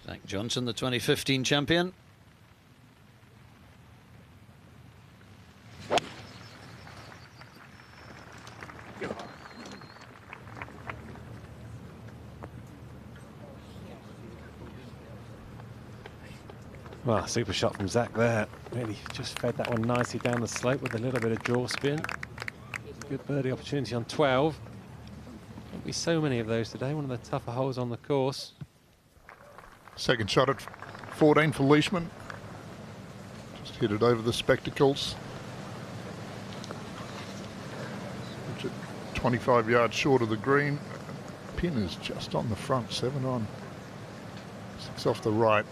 Zach Johnson, the 2015 champion. Well, super shot from Zach there. Really just fed that one nicely down the slope with a little bit of draw spin. Good birdie opportunity on 12. Won't be so many of those today. One of the tougher holes on the course. Second shot at 14 for Leishman. Just hit it over the spectacles. Which at 25 yards short of the green. Pin is just on the front, 7 on. 6 off the right.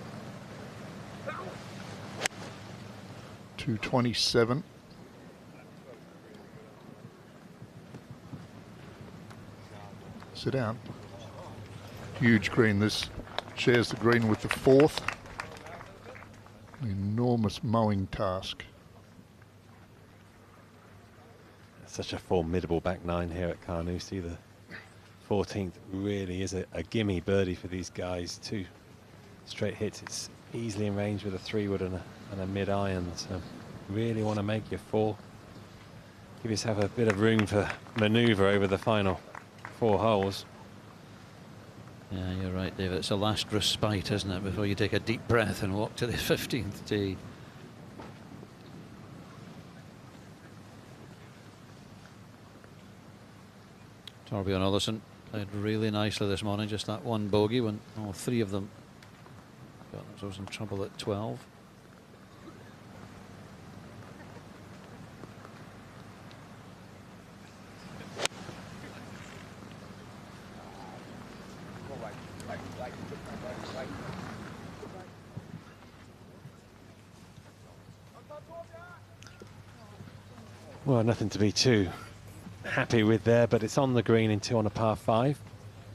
227. Sit down. Huge green. This shares the green with the 4th. An enormous mowing task. Such a formidable back 9 here at Carnoustie. The 14th really is a gimme birdie for these guys. 2 straight hits. It's easily in range with a 3-wood and a mid-iron. So really want to make your 4. Give yourself a bit of room for manoeuvre over the final 4 holes. Yeah, you're right, David. It's a last respite, isn't it, before you take a deep breath and walk to the 15th tee. Torbjorn Olesen played really nicely this morning. Just that one bogey when all 3 of them got themselves in trouble at 12. Well, nothing to be too happy with there, but it's on the green in 2 on a par 5.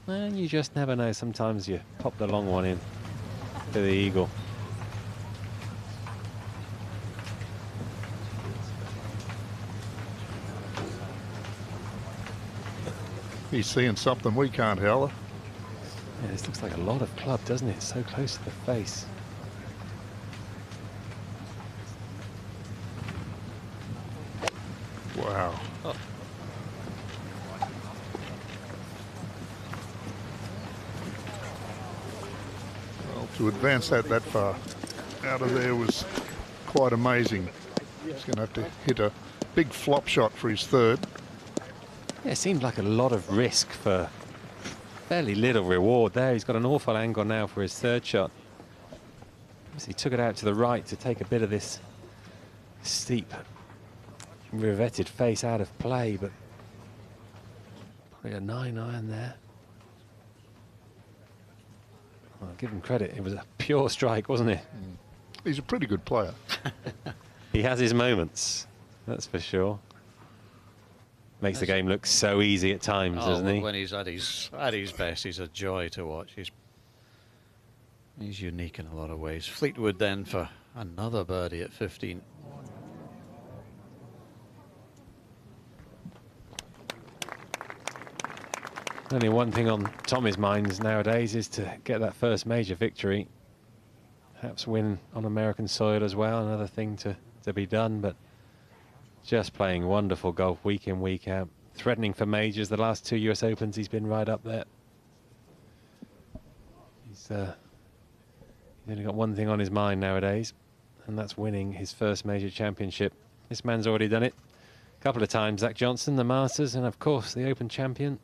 And you just never know. Sometimes you pop the long one in for the eagle. He's seeing something we can't, Howler. Yeah, this looks like a lot of club, doesn't it? It's so close to the face. Wow. Oh. Well, to advance that far out of there was quite amazing. He's going to have to hit a big flop shot for his 3rd. Yeah, it seemed like a lot of risk for fairly little reward there. He's got an awful angle now for his 3rd shot. He took it out to the right to take a bit of this steep revetted face out of play, but probably a 9-iron there. I'll give him credit. It was a pure strike, wasn't it? He's a pretty good player. He has his moments, that's for sure. Makes the game look so easy at times, doesn't he? When he's at his best, he's a joy to watch. He's unique in a lot of ways. Fleetwood then for another birdie at 15. Only one thing on Tommy's minds nowadays is to get that first major victory. Perhaps win on American soil as well, another thing to be done, but just playing wonderful golf week in, week out. Threatening for majors. The last 2 US Opens, he's been right up there. He's only got one thing on his mind nowadays, and that's winning his first major championship. This man's already done it a couple of times. Zach Johnson, the Masters, and of course the Open champion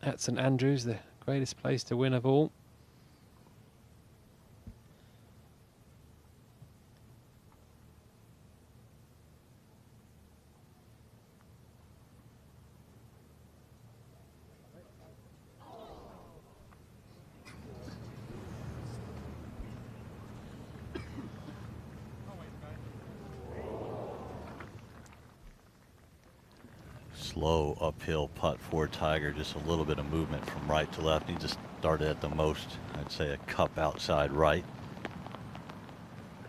at St Andrews, the greatest place to win of all. Slow uphill putt for Tiger, just a little bit of movement from right to left. He just started at the most, I'd say, a cup outside right.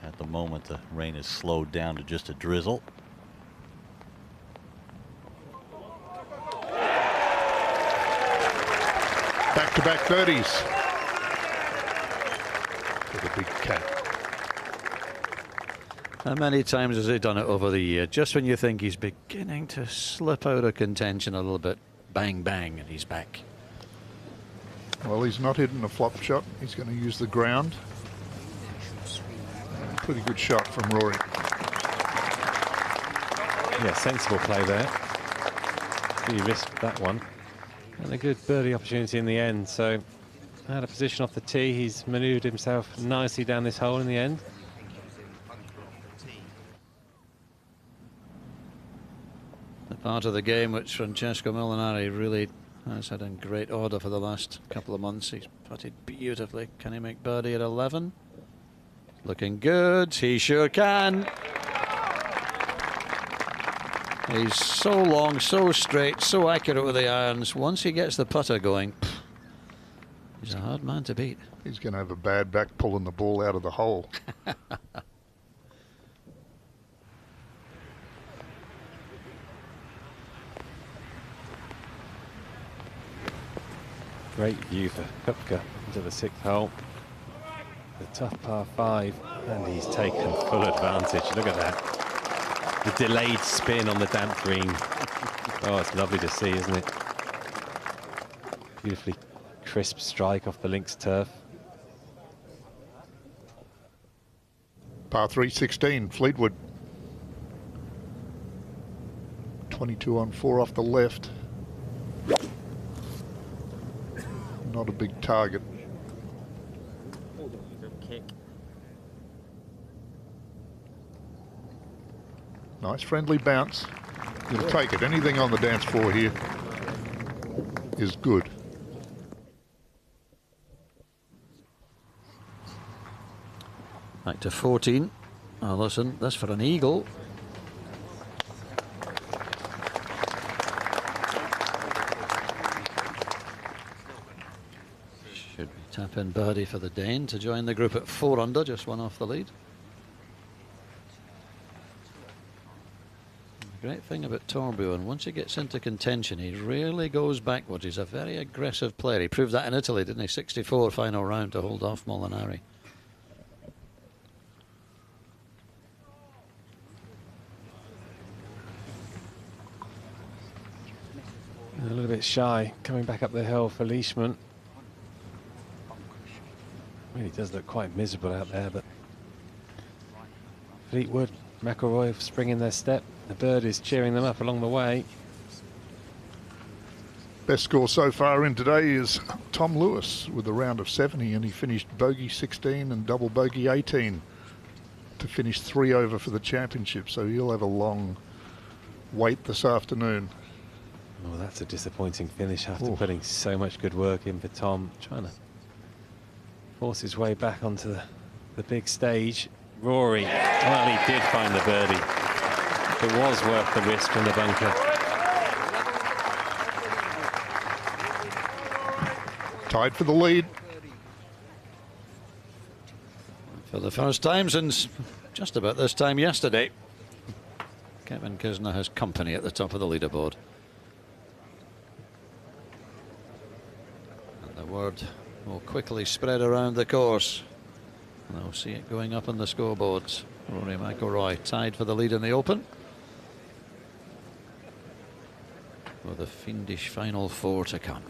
At the moment, the rain is slowed down to just a drizzle. Back-to-back birdies for the big cat. How many times has he done it over the year? Just when you think he's beginning to slip out of contention a little bit, bang, bang, and he's back. Well, he's not hitting a flop shot. He's going to use the ground. Pretty good shot from Rory. Yeah, sensible play there. He risked that one. And a good birdie opportunity in the end. So, out of position off the tee, he's manoeuvred himself nicely down this hole in the end. The part of the game which Francesco Molinari really has had in great order for the last couple of months. He's putted beautifully. Can he make birdie at 11? Looking good. He sure can. He's so long, so straight, so accurate with the irons. Once he gets the putter going, he's a hard man to beat. He's going to have a bad back pulling the ball out of the hole. Great view for Kupka into the 6th hole. The tough par 5, and he's taken full advantage. Look at that. The delayed spin on the damp green. Oh, it's lovely to see, isn't it? Beautifully crisp strike off the links turf. Par 3, 16, Fleetwood. 22 on 4 off the left. Not a big target. Nice friendly bounce. You'll take it. Anything on the dance floor here is good. Back to 14. Oh, listen, that's for an eagle. Should be tap in birdie for the Dane to join the group at 4 under, just one off the lead. The great thing about Torbjorn, once he gets into contention, he really goes backward. He's a very aggressive player. He proved that in Italy, didn't he? 64 final round to hold off Molinari. A little bit shy coming back up the hill for Leishman. Really does look quite miserable out there, but Fleetwood, McIlroy springing their step. The bird is cheering them up along the way. Best score so far in today is Tom Lewis with a round of 70, and he finished bogey 16 and double bogey 18 to finish 3 over for the championship. So he'll have a long wait this afternoon. Oh, that's a disappointing finish after putting so much good work in for Tom. Trying to force his way back onto the big stage. Rory, well, he did find the birdie. It was worth the risk from the bunker. Tied for the lead. For the first time since just about this time yesterday, Kevin Kisner has company at the top of the leaderboard. word will quickly spread around the course. They'll see it going up on the scoreboards. Rory McIlroy tied for the lead in the Open, with a fiendish final 4 to come.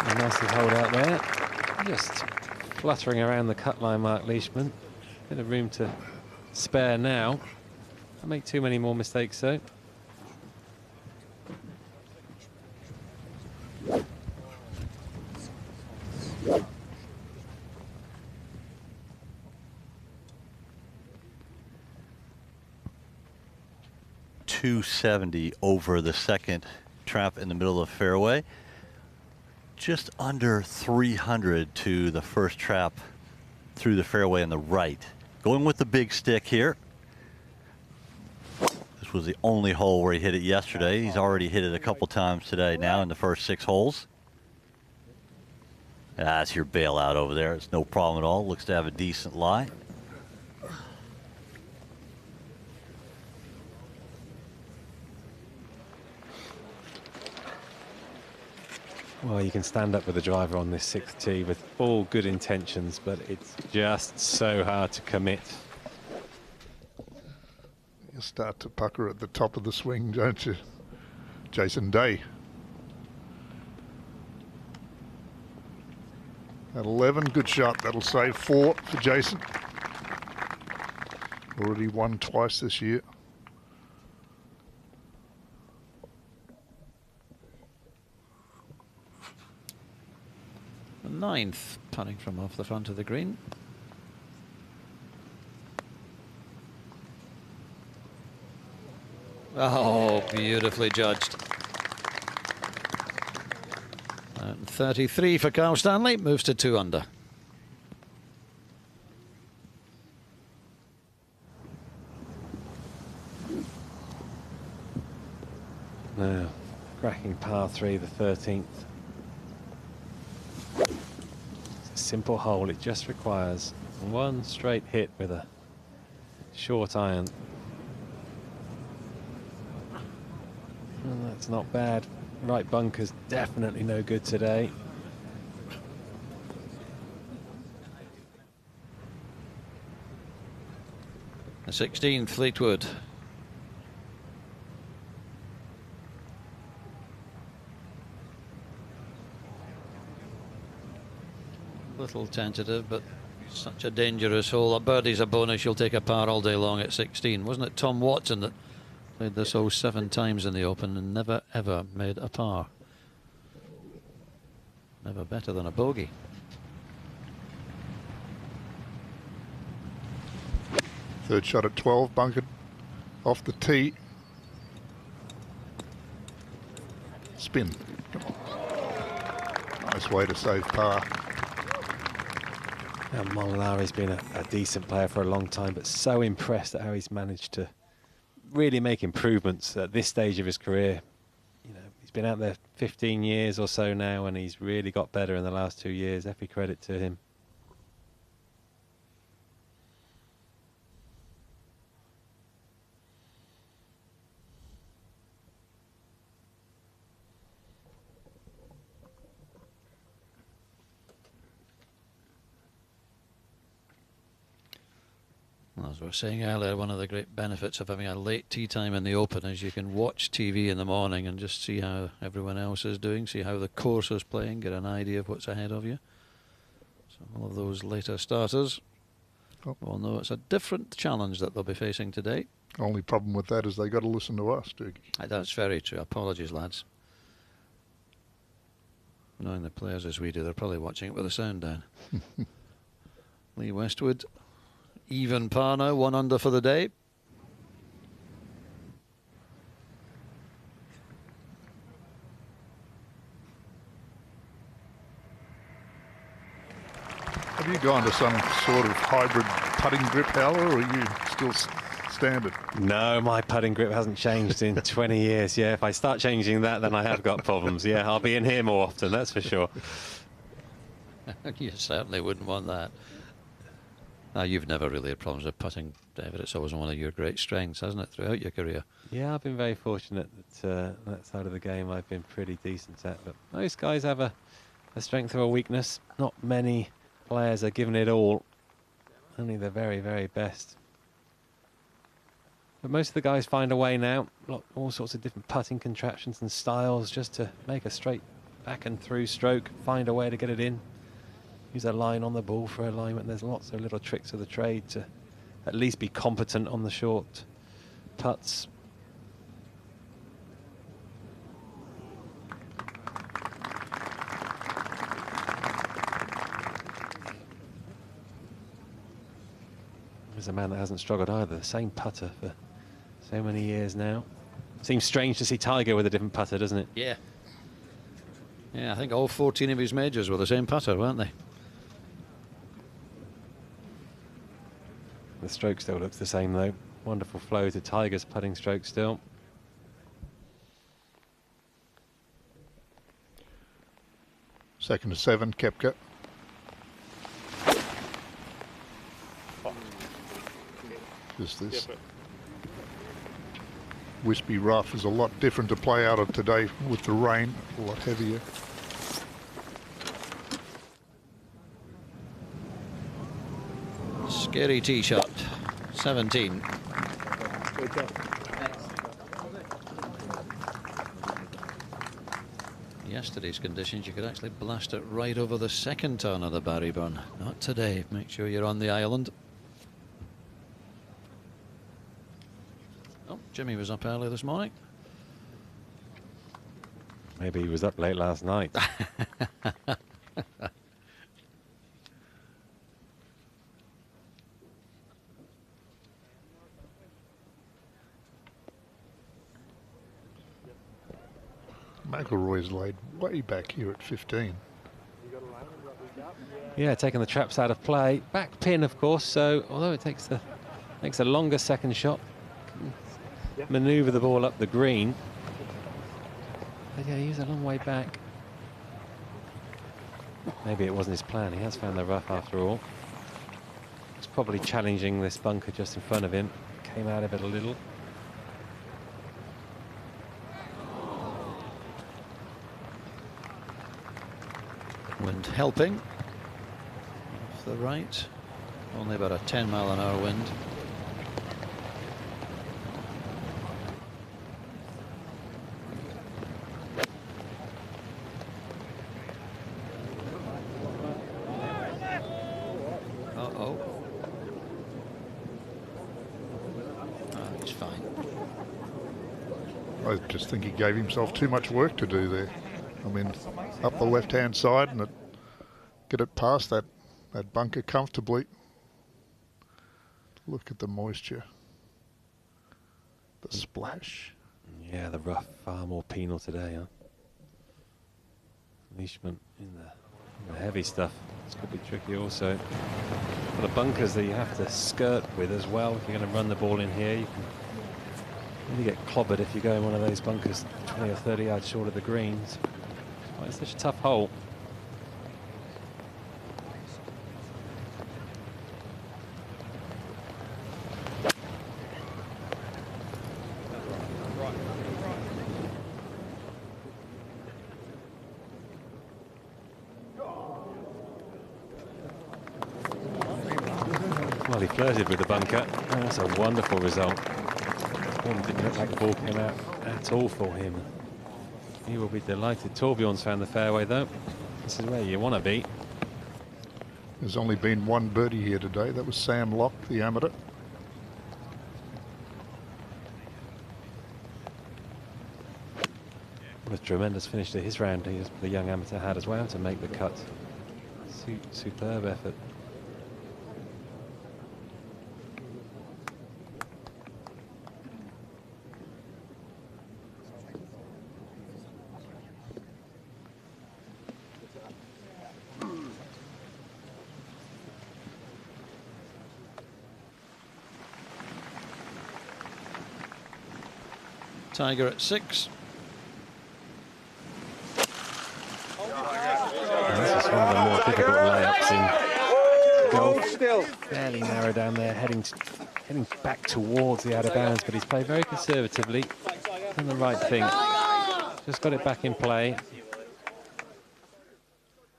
A nicely hold out there. Just fluttering around the cut line, Mark Leishman. Bit of room to spare now. Don't make too many more mistakes though. .270 over the second trap in the middle of the fairway. Just under 300 to the first trap through the fairway on the right. Going with the big stick here. This was the only hole where he hit it yesterday. He's already hit it a couple times today now in the first 6 holes. That's your bailout over there. It's no problem at all. Looks to have a decent lie. Well, you can stand up with the driver on this 6th tee with all good intentions, but it's just so hard to commit. You start to pucker at the top of the swing, don't you, Jason Day? At 11, good shot. That'll save 4 for Jason. Already won twice this year. The 9th, putting from off the front of the green. Oh, beautifully judged. And 33 for Carl Stanley, moves to 2 under. Now, cracking par 3, the 13th. It's a simple hole. It just requires one straight hit with a short iron. And that's not bad. Right bunker's definitely no good today. The 16th, Fleetwood. Little tentative, but such a dangerous hole. A birdie's a bonus. You'll take a par all day long at 16. Wasn't it Tom Watson that played this hole 7 times in the Open and never ever made a par? Never better than a bogey. Third shot at 12, bunkered off the tee. Spin. Nice way to save par. Now, Molinari's been a decent player for a long time, but so impressed at how he's managed to really make improvements at this stage of his career. You know, he's been out there 15 years or so now, and he's really got better in the last 2 years. Every credit to him. As we were saying earlier, one of the great benefits of having a late tee time in the Open is you can watch TV in the morning and just see how everyone else is doing, see how the course is playing, get an idea of what's ahead of you. So all of those later starters will know it's a different challenge that they'll be facing today. Only problem with that is they got to listen to us, Doogie. That's very true. Apologies, lads. Knowing the players as we do, they're probably watching it with the sound down. Lee Westwood. Even par now, 1 under for the day. Have you gone to some sort of hybrid putting grip, Hal, or are you still standard? No, my putting grip hasn't changed in 20 years. Yeah, if I start changing that, then I have got problems. Yeah, I'll be in here more often, that's for sure. You certainly wouldn't want that. Now, you've never really had problems with putting, David. It's always one of your great strengths, hasn't it, throughout your career? Yeah, I've been very fortunate that that side of the game I've been pretty decent at. But most guys have a strength or a weakness. Not many players are giving it all. Only the very, very best. But most of the guys find a way now. All sorts of different putting contraptions and styles just to make a straight back and through stroke. Find a way to get it in. Use a line on the ball for alignment. There's lots of little tricks of the trade to at least be competent on the short putts. There's a man that hasn't struggled either. The same putter for so many years now. Seems strange to see Tiger with a different putter, doesn't it? Yeah. Yeah, I think all 14 of his majors were the same putter, weren't they? The stroke still looks the same though. Wonderful flow to Tiger's putting stroke still. Second to 7, Koepka. Just this wispy rough is a lot different to play out of today with the rain, a lot heavier. Scary tee shot. 17. Yesterday's conditions, you could actually blast it right over the second turn of the Barry Burn. Not today. Make sure you're on the island. Oh, Jimmy was up early this morning. Maybe he was up late last night. McIlroy's laid way back here at 15. Yeah, taking the traps out of play. Back pin, of course, so although it takes a longer second shot, manoeuvre the ball up the green. But yeah, he's a long way back. Maybe it wasn't his plan. He has found the rough after all. He's probably challenging this bunker just in front of him. Came out of it a little. Wind helping. Off the right. Only about a 10-mile-an-hour wind. Uh-oh. Oh, he's fine. I just think he gave himself too much work to do there. I mean, up the left-hand side and get it past that bunker comfortably. Look at the moisture. The splash. Yeah, the rough far more penal today, huh? Leishman in the heavy stuff. This could be tricky also. For the bunkers that you have to skirt with as well. If you're going to run the ball in here, you can really get clobbered if you go in one of those bunkers 20 or 30 yards short of the greens. It's such a tough hole. Well, he flirted with the bunker. Oh, that's a wonderful result. It didn't look like the ball came out at all for him. He will be delighted. Torbjorn's found the fairway though. This is where you want to be. There's only been one birdie here today. That was Sam Locke, the amateur. What a tremendous finish to his round the young amateur had as well to make the cut. Superb effort. Tiger at 6. And this is one of the more difficult layups golf. Still. Fairly narrow down there, heading back towards the out of bounds, but he's played very conservatively. Done the right thing. Just got it back in play.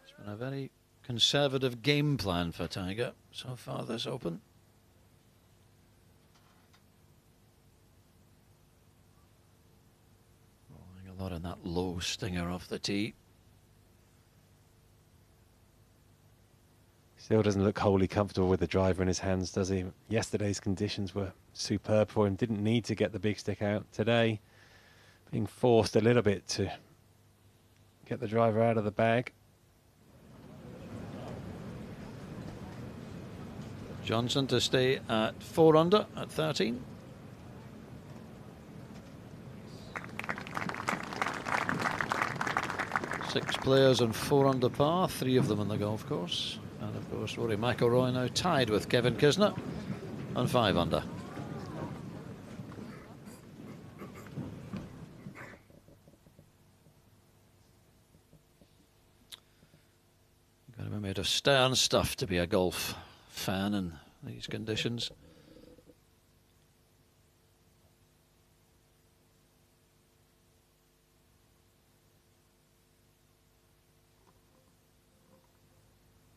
It's been a very conservative game plan for Tiger so far this Open. Rolling a lot in that low stinger off the tee. Still doesn't look wholly comfortable with the driver in his hands, does he? Yesterday's conditions were superb for him. Didn't need to get the big stick out. Today, being forced a little bit to get the driver out of the bag. Johnson to stay at 4 under at 13. Six players on 4 under par, 3 of them on the golf course. And of course, Rory McIlroy now tied with Kevin Kisner on 5 under. You've got to be made of stern stuff to be a golf fan in these conditions.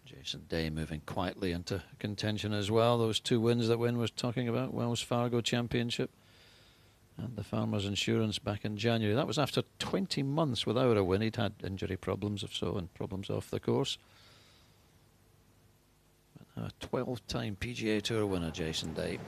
Jason Day moving quietly into contention as well. Those 2 wins that Wynne was talking about, Wells Fargo Championship and the Farmers Insurance back in January. That was after 20 months without a win. He'd had injury problems of so and problems off the course. A 12-time PGA Tour winner, Jason Day.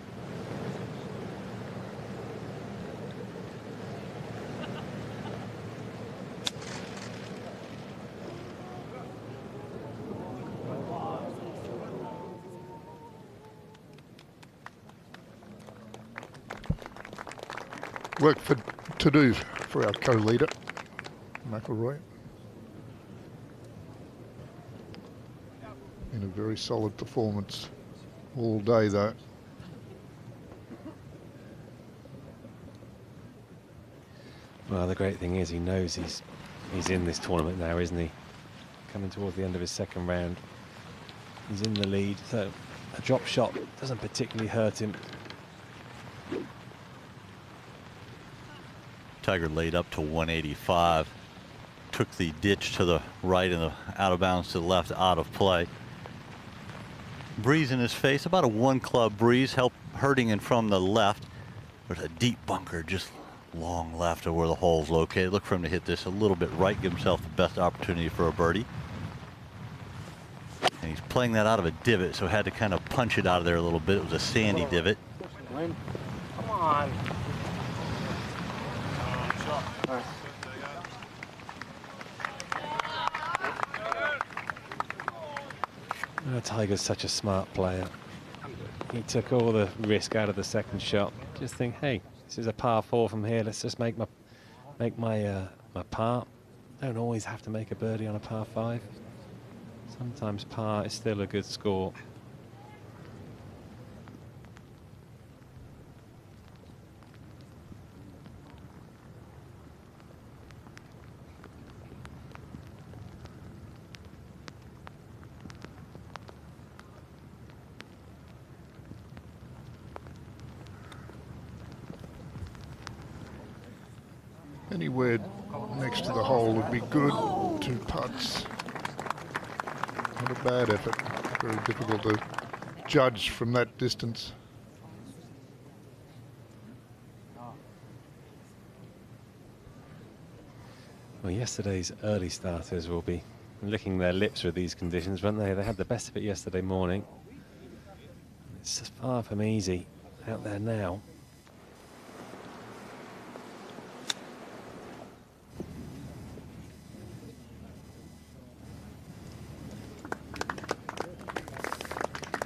Work to do for our co-leader, McIlroy. In a very solid performance all day, though. Well, the great thing is he knows he's in this tournament now, isn't he? Coming towards the end of his second round. He's in the lead, so a drop shot doesn't particularly hurt him. Tiger laid up to 185. Took the ditch to the right and the out of bounds to the left, out of play. Breeze in his face, about a 1 club breeze, hurting in from the left. There's a deep bunker just long left of where the hole's located. Look for him to hit this a little bit right, give himself the best opportunity for a birdie. And he's playing that out of a divot, so had to kind of punch it out of there a little bit. It was a sandy divot. Come on. Tiger's such a smart player. He took all the risk out of the second shot. Just think, hey, this is a par 4 from here. Let's just make my par. Don't always have to make a birdie on a par 5. Sometimes par is still a good score. Anywhere next to the hole would be good. 2 putts. Not a bad effort. Very difficult to judge from that distance. Well, yesterday's early starters will be licking their lips with these conditions, won't they? They had the best of it yesterday morning. It's just far from easy out there now.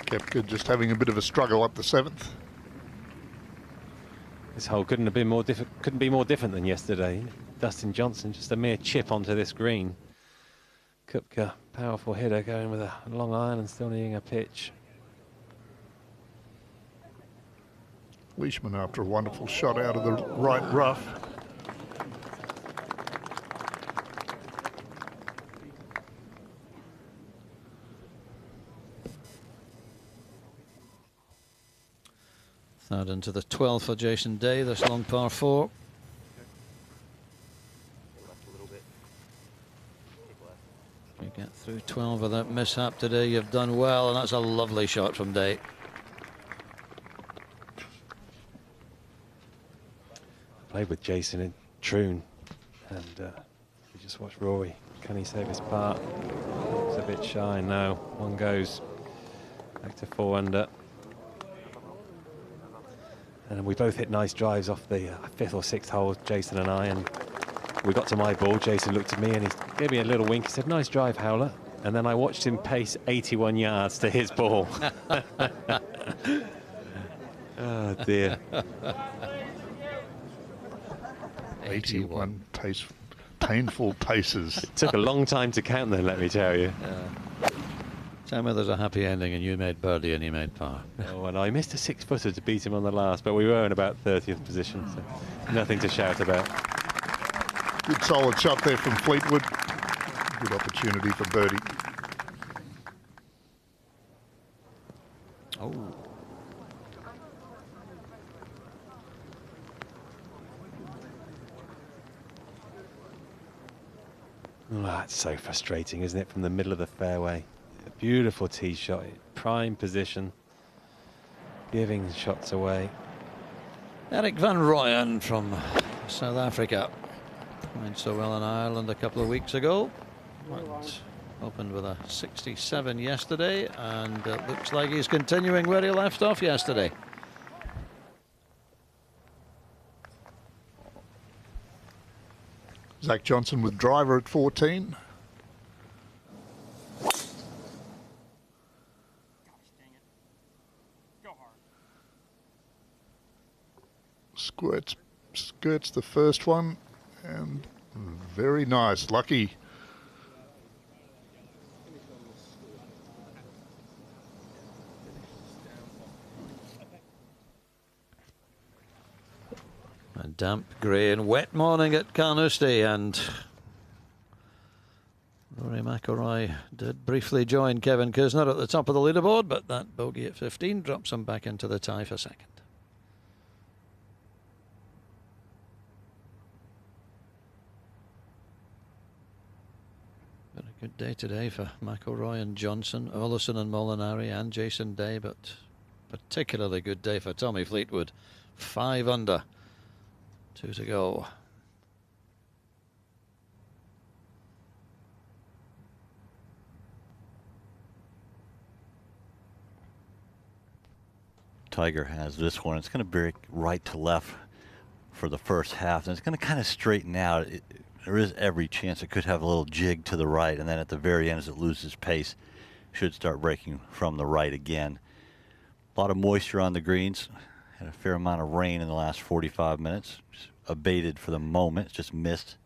Koepka just having a bit of a struggle up the 7th. This hole couldn't be more different than yesterday. Dustin Johnson, just a mere chip onto this green. Koepka, powerful hitter, going with a long iron and still needing a pitch. Leishman after a wonderful shot out of the right rough. That into the 12th for Jason Day, this long par 4. You get through 12 without mishap today, you've done well, and that's a lovely shot from Day. I played with Jason in Troon, and we just watched Rory. Can he save his part? It's a bit shy now. One goes back to 4 under. And we both hit nice drives off the 5th or 6th hole, Jason and I, and we got to my ball. Jason looked at me and he gave me a little wink. He said, "Nice drive, Howler." And then I watched him pace 81 yards to his ball. Oh, dear. 81 painful paces. It took a long time to count then, let me tell you. Tell me there's a happy ending and you made birdie and he made par. Oh, and I missed a 6-footer to beat him on the last, but we were in about 30th position, so nothing to shout about. Good solid shot there from Fleetwood. Good opportunity for birdie. Oh. Oh, that's so frustrating, isn't it? From the middle of the fairway. A beautiful tee shot, prime position, giving shots away. Eric van Rooyen from South Africa. Played so well in Ireland a couple of weeks ago. Opened with a 67 yesterday, and it looks like he's continuing where he left off yesterday. Zach Johnson with driver at 14. Skirts the first one, and very nice, lucky. A damp, grey and wet morning at Carnoustie, and Rory McIlroy did briefly join Kevin Kisner at the top of the leaderboard, but that bogey at 15 drops him back into the tie for second. Been a good day today for McIlroy and Johnson, Olesen and Molinari and Jason Day, but particularly good day for Tommy Fleetwood. 5 under. 2 to go. Tiger has this one. It's going to be right to left for the first half, and it's going to kind of straighten out. There is every chance it could have a little jig to the right, and then at the very end, as it loses pace, should start breaking from the right again. A lot of moisture on the greens. Had a fair amount of rain in the last 45 minutes. Just abated for the moment. It's just missed.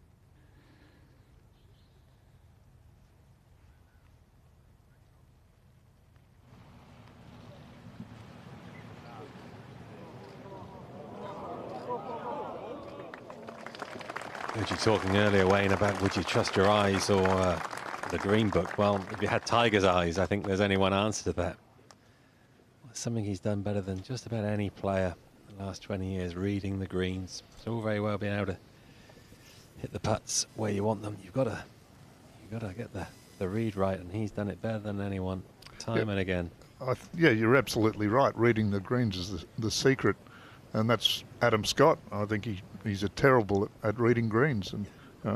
Heard you talking earlier, Wayne, about would you trust your eyes or the green book. Well, if you had Tiger's eyes, I think there's only one answer to that. Something he's done better than just about any player in the last 20 years, reading the greens. It's all very well being able to hit the putts where you want them. You've got to get the read right, and he's done it better than anyone, time and again. Yeah, you're absolutely right. Reading the greens is the secret, and that's Adam Scott. I think he's a terrible at reading greens, and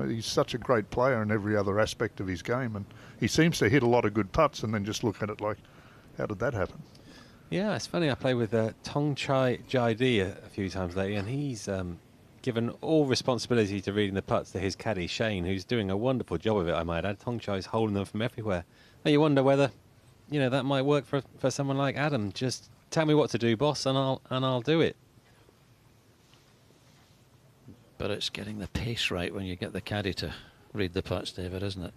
he's such a great player in every other aspect of his game, and he seems to hit a lot of good putts and then just look at it like, how did that happen? Yeah, it's funny. I played with Tong Chai Jaidi a few times lately, and he's given all responsibility to reading the putts to his caddy, Shane, who's doing a wonderful job of it, I might add. Tong Chai's holding them from everywhere. And you wonder whether, that might work for someone like Adam. Just tell me what to do, boss, and I'll do it. But it's getting the pace right when you get the caddy to read the putts, David, isn't it?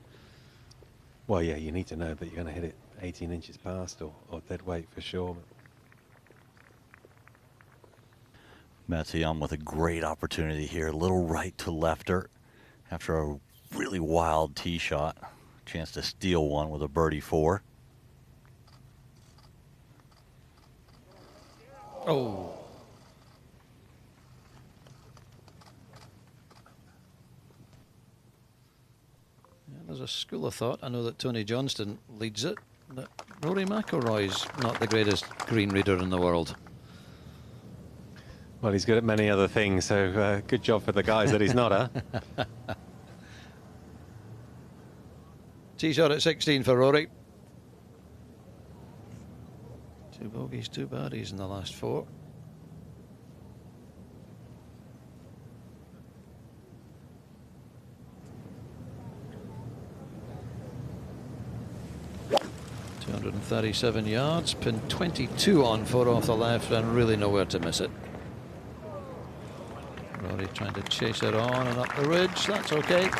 Well, yeah, you need to know that you're going to hit it 18 inches past or dead weight for sure. Matsuyama with a great opportunity here. A little right to lefter after a really wild tee shot. Chance to steal one with a birdie 4. Oh, There's a school of thought. I know that Tony Johnston leads it, but Rory McIlroy's not the greatest green reader in the world. Well, he's good at many other things, so good job for the guys that he's not, huh? Tee shot at 16 for Rory. 2 bogeys, 2 birdies in the last 4. .237 yards, pin 22 on, 4 off the left, and really nowhere to miss it. Rory trying to chase it on and up the ridge. That's okay.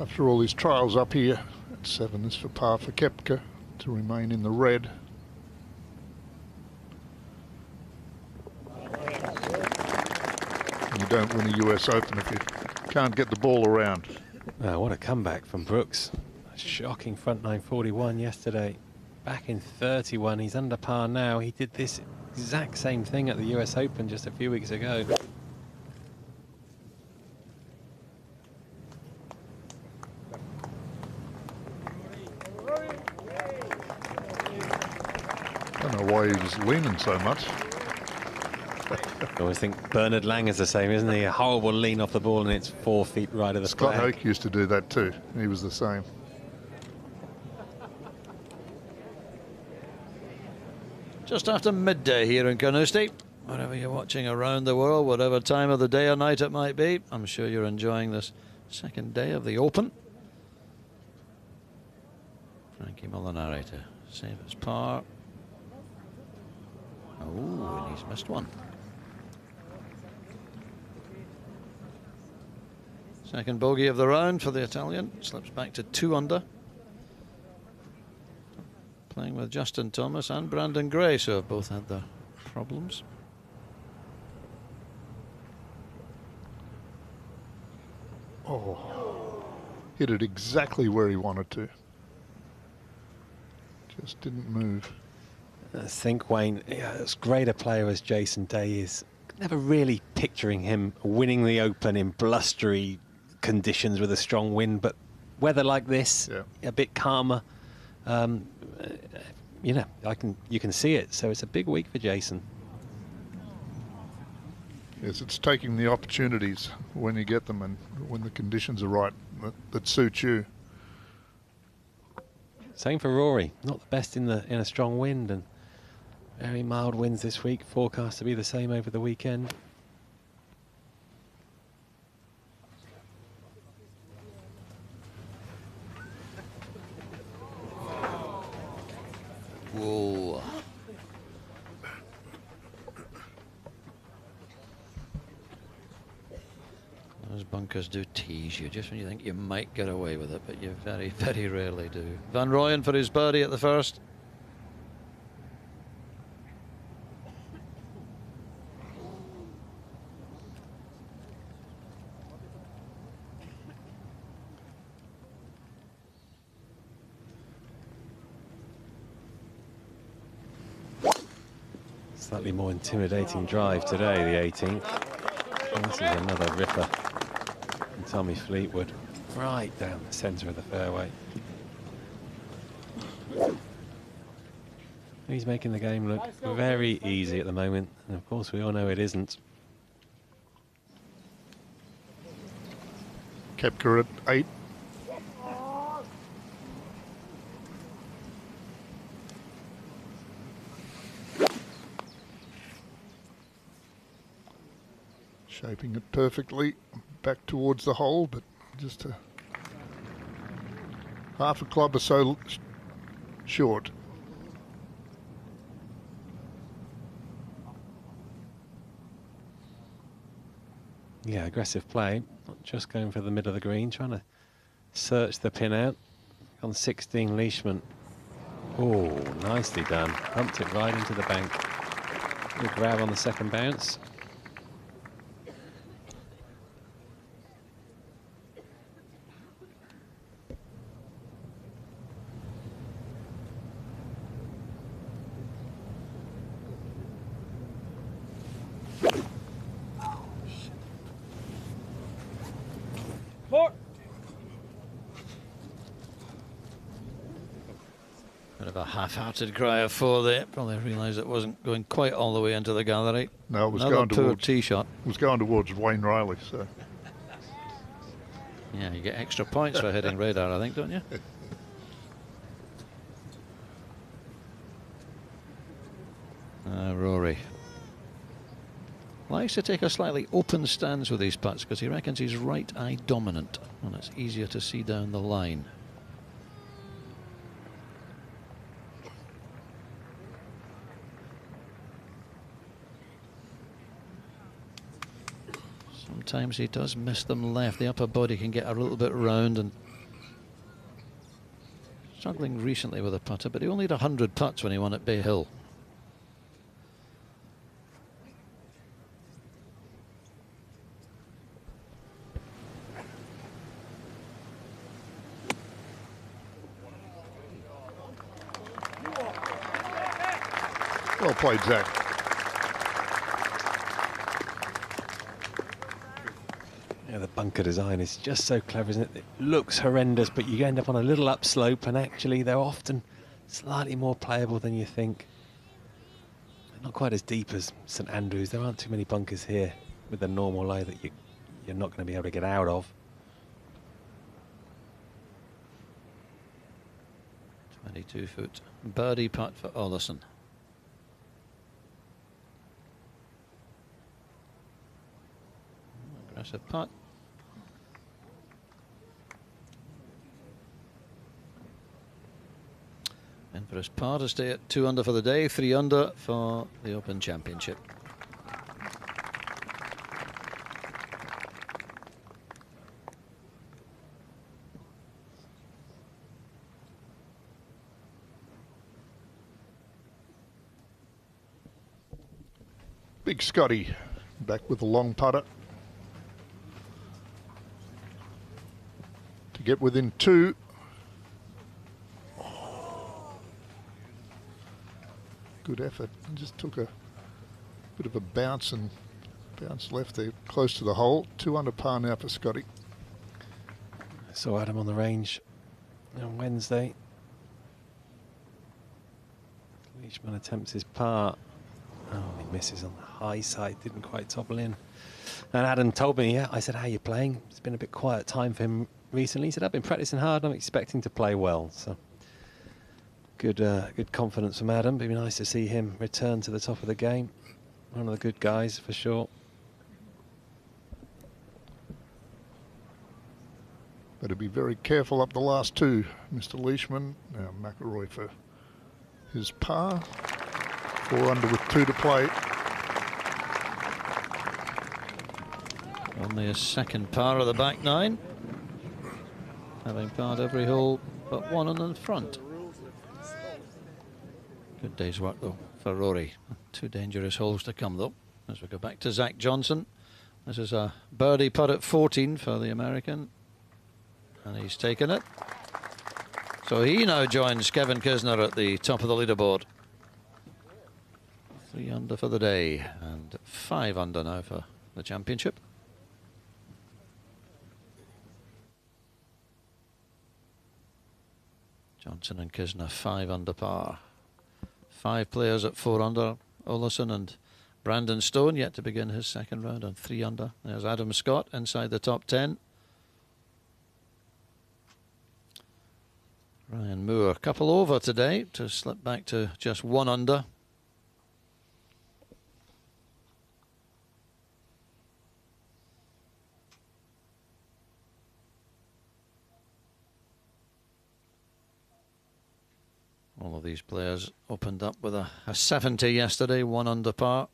After all these trials up here at 7, this for par for Koepka to remain in the red. You don't win a US Open if you can't get the ball around. What a comeback from Brooks. A shocking front 941 yesterday. Back in 31, he's under par now. He did this exact same thing at the US Open just a few weeks ago. I don't know why he was leaning so much. I always think Bernard Lang is the same, isn't he? A horrible lean off the ball and it's 4 feet right of the Scott flag. Hoke used to do that too. He was the same. Just after midday here in Carnoustie. Wherever you're watching around the world, whatever time of the day or night it might be, I'm sure you're enjoying this second day of the Open. Frankie Molinari to save his par. Oh, and he's missed one. Second bogey of the round for the Italian. Slips back to 2 under. Playing with Justin Thomas and Brandon Gray, so have both had their problems. Oh, hit it exactly where he wanted to. Just didn't move. I think, Wayne, as great a player as Jason Day is, never really picturing him winning the Open in blustery conditions with a strong wind, but weather like this, a bit calmer, you know, you can see it. So it's a big week for Jason. Yes, it's taking the opportunities when you get them and when the conditions are right that suit you. Same for Rory. Not the best in a strong wind, and very mild winds this week. Forecast to be the same over the weekend. Whoa. Those bunkers do tease you just when you think you might get away with it, but you very, very rarely do. Van Rooyen for his birdie at the first. Slightly more intimidating drive today, the 18th. And this is another ripper from Tommy Fleetwood, right down the centre of the fairway. He's making the game look very easy at the moment, and of course we all know it isn't. Koepka at 8. Shaping it perfectly back towards the hole, but just half a club or so short. Yeah, aggressive play, not just going for the middle of the green, trying to search the pin out. On 16, Leishman. Oh, nicely done. Pumped it right into the bank. Good grab on the second bounce. Bit of a half-hearted cry of 4 there. Probably realised it wasn't going quite all the way into the gallery. No, it was Another going poor towards tee shot. It was going towards Wayne Riley. So Yeah, you get extra points for hitting radar, I think, don't you? Rory likes to take a slightly open stance with these putts because he reckons he's right eye dominant and it's easier to see down the line. Sometimes he does miss them left. The upper body can get a little bit round, and struggling recently with a putter, but he only had 100 putts when he won at Bay Hill. well played, Zach. Yeah, the bunker design is just so clever, isn't it? It looks horrendous, but you end up on a little upslope, and actually they're often slightly more playable than you think. They're not quite as deep as St Andrews. There aren't too many bunkers here with a normal lay that you're not going to be able to get out of. 22-foot birdie putt for Olesen. Aggressive putt. And for his par to stay at 2 under for the day, 3 under for the Open Championship. Big Scotty back with a long putter to get within 2. Good effort. Just took a bit of a bounce and bounce left there, close to the hole. 2 under par now for Scotty. I saw Adam on the range on Wednesday. Leishman attempts his par. Oh, he misses on the high side, didn't quite topple in. And Adam told me, yeah, I said, how are you playing? It's been a bit quiet time for him recently. He said, I've been practicing hard, I'm expecting to play well. So good confidence from Adam. It'd be nice to see him return to the top of the game. One of the good guys for sure. Better be very careful up the last 2, Mr. Leishman. Now McIlroy for his par. 4 under with 2 to play. Only a second par of the back 9. Having parred every hole but 1 on the front. Good day's work though for Rory. 2 dangerous holes to come though. As we go back to Zach Johnson. This is a birdie putt at 14 for the American. And he's taken it. So he now joins Kevin Kisner at the top of the leaderboard. 3 under for the day and 5 under now for the championship. Johnson and Kisner 5 under par. 5 players at 4 under. Olesen and Brandon Stone yet to begin his second round on 3 under. There's Adam Scott inside the top 10. Ryan Moore, couple over today to slip back to just 1 under. All of these players opened up with a 70 yesterday, 1 under par.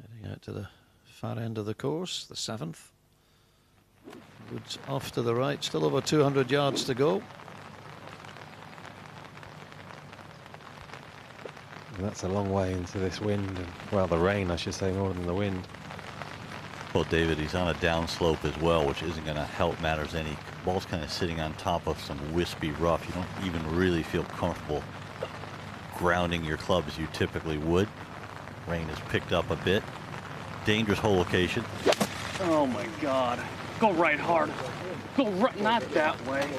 Heading out to the far end of the course, the 7th. Woods off to the right, still over 200 yards to go. And that's a long way into this wind, and, well, the rain, I should say, more than the wind. Well, David, he's on a downslope as well, which isn't going to help matters any. Ball's kind of sitting on top of some wispy rough. You don't even really feel comfortable grounding your club as you typically would. Rain has picked up a bit. Dangerous hole location. Oh my God. Go right hard. Go right, not that way.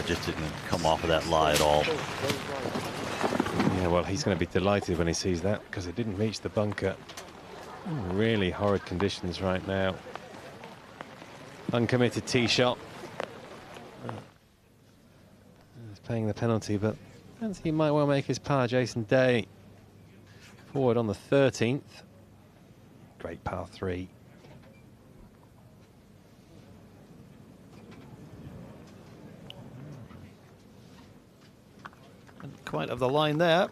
Just didn't come off of that lie at all. Yeah, well, he's going to be delighted when he sees that because it didn't reach the bunker. Really horrid conditions right now. Uncommitted tee shot. He's paying the penalty, but he might well make his par. Jason Day forward on the 13th. Great par 3. Didn't quite have the line there.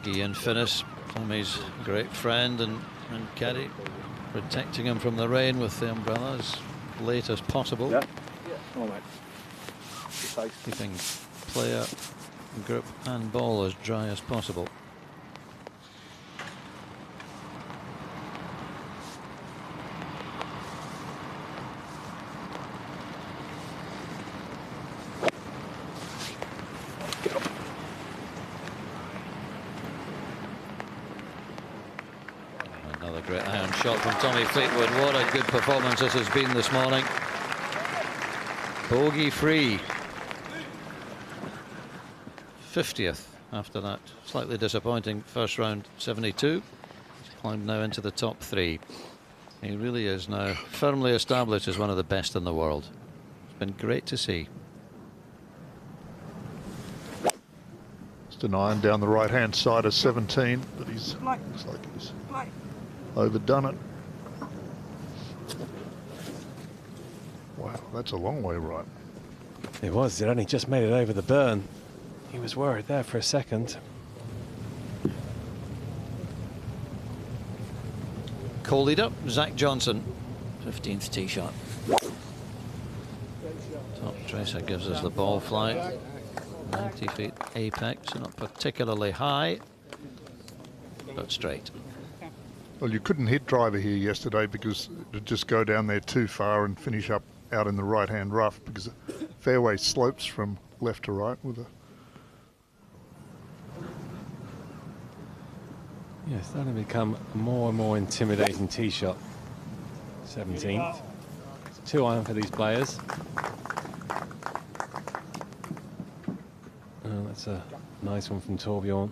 Ian Finnis, Tommy's great friend and caddy, protecting him from the rain with the umbrella as late as possible. Yeah. All right. Keeping player, grip and ball as dry as possible. Another great iron shot from Tommy Fleetwood. What a good performance this has been this morning. Bogey free. 50th after that slightly disappointing first round 72. He's climbed now into the top 3. He really is now firmly established as one of the best in the world. It's been great to see. Just an iron down the right hand side of 17, but he's looks like he's overdone it. Wow, that's a long way right. It was. It only just made it over the burn. He was worried there for a second. Co-leader Zach Johnson, 15th tee shot. Top tracer gives us the ball flight. 90 feet apex, not particularly high, but straight. Well, you couldn't hit driver here yesterday because it'd just go down there too far and finish up out in the right-hand rough because the fairway slopes from left to right with a... Yeah, it's starting to become a more and more intimidating tee shot. 17th. 2 iron for these players. Oh, that's a nice one from Torbjorn.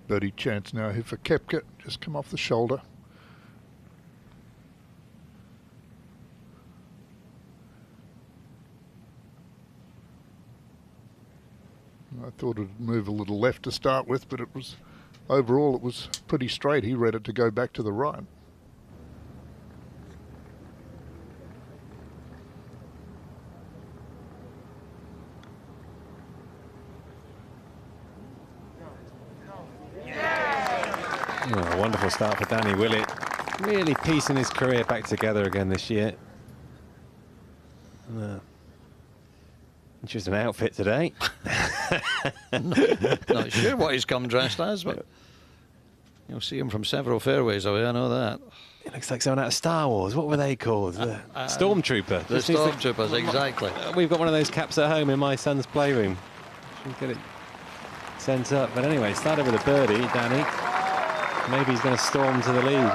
Birdie chance now here for Koepka, just come off the shoulder. I thought it'd move a little left to start with, but it was, overall it was pretty straight. He read it to go back to the right. Oh, a wonderful start for Danny Willett. Really piecing his career back together again this year. Interesting outfit today. Not sure what he's come dressed as, but you'll see him from several fairways away, I know that. It looks like someone out of Star Wars. What were they called? The Stormtrooper. The Stormtroopers, exactly. We've got one of those caps at home in my son's playroom. Should get it sent up. But anyway, started with a birdie, Danny. Maybe he's going to storm to the lead.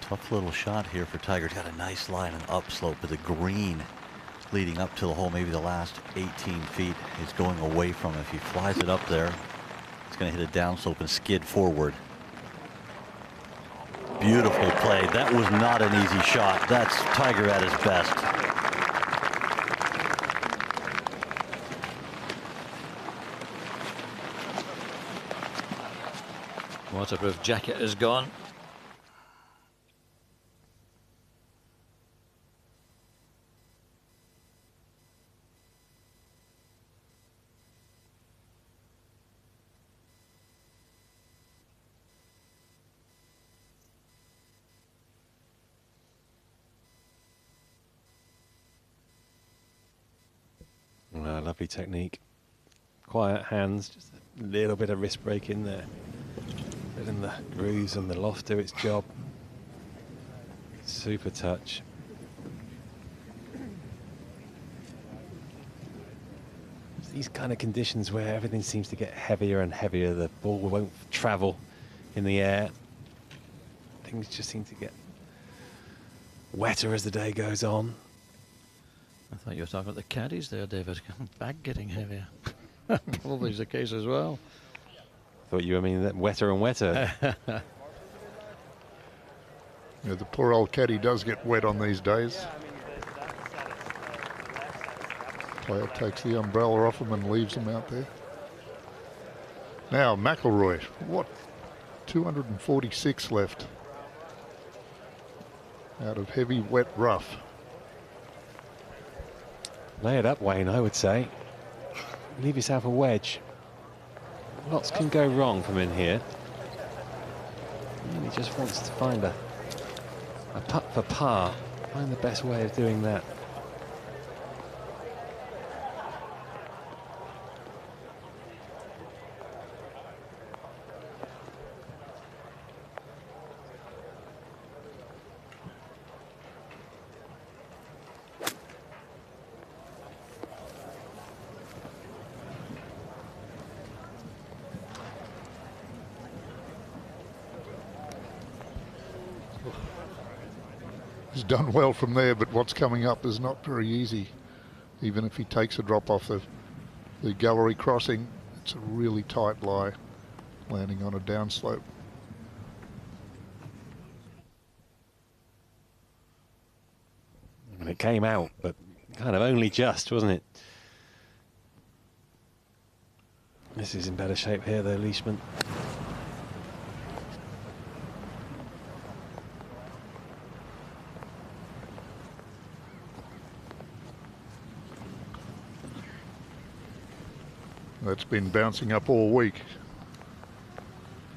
Tough little shot here for Tiger. He's got a nice line and upslope, but the green leading up to the hole, maybe the last 18 feet, is going away from him. If he flies it up there, it's going to hit a downslope and skid forward. Beautifully played. That was not an easy shot. That's Tiger at his best. Waterproof jacket is gone. Lovely technique. Quiet hands, just a little bit of wrist break in there. Letting the grooves and the loft do its job. Super touch. It's these kind of conditions where everything seems to get heavier and heavier. The ball won't travel in the air. Things just seem to get wetter as the day goes on. I thought you were talking about the caddies there, David. Bag getting heavier. Probably is the case as well. Thought you were meaning that wetter and wetter. Yeah, the poor old caddy does get wet on these days. Player takes the umbrella off him and leaves him out there. Now McIlroy, what? 246 left. Out of heavy, wet rough. Lay it up, Wayne, I would say. Leave yourself a wedge. Lots can go wrong from in here. And he just wants to find a putt for par. Find the best way of doing that. He's done well from there, but what's coming up is not very easy. Even if he takes a drop off the gallery crossing, it's a really tight lie, landing on a downslope. And it came out, but kind of only just, wasn't it? This is in better shape here, though, Leishman. That's been bouncing up all week.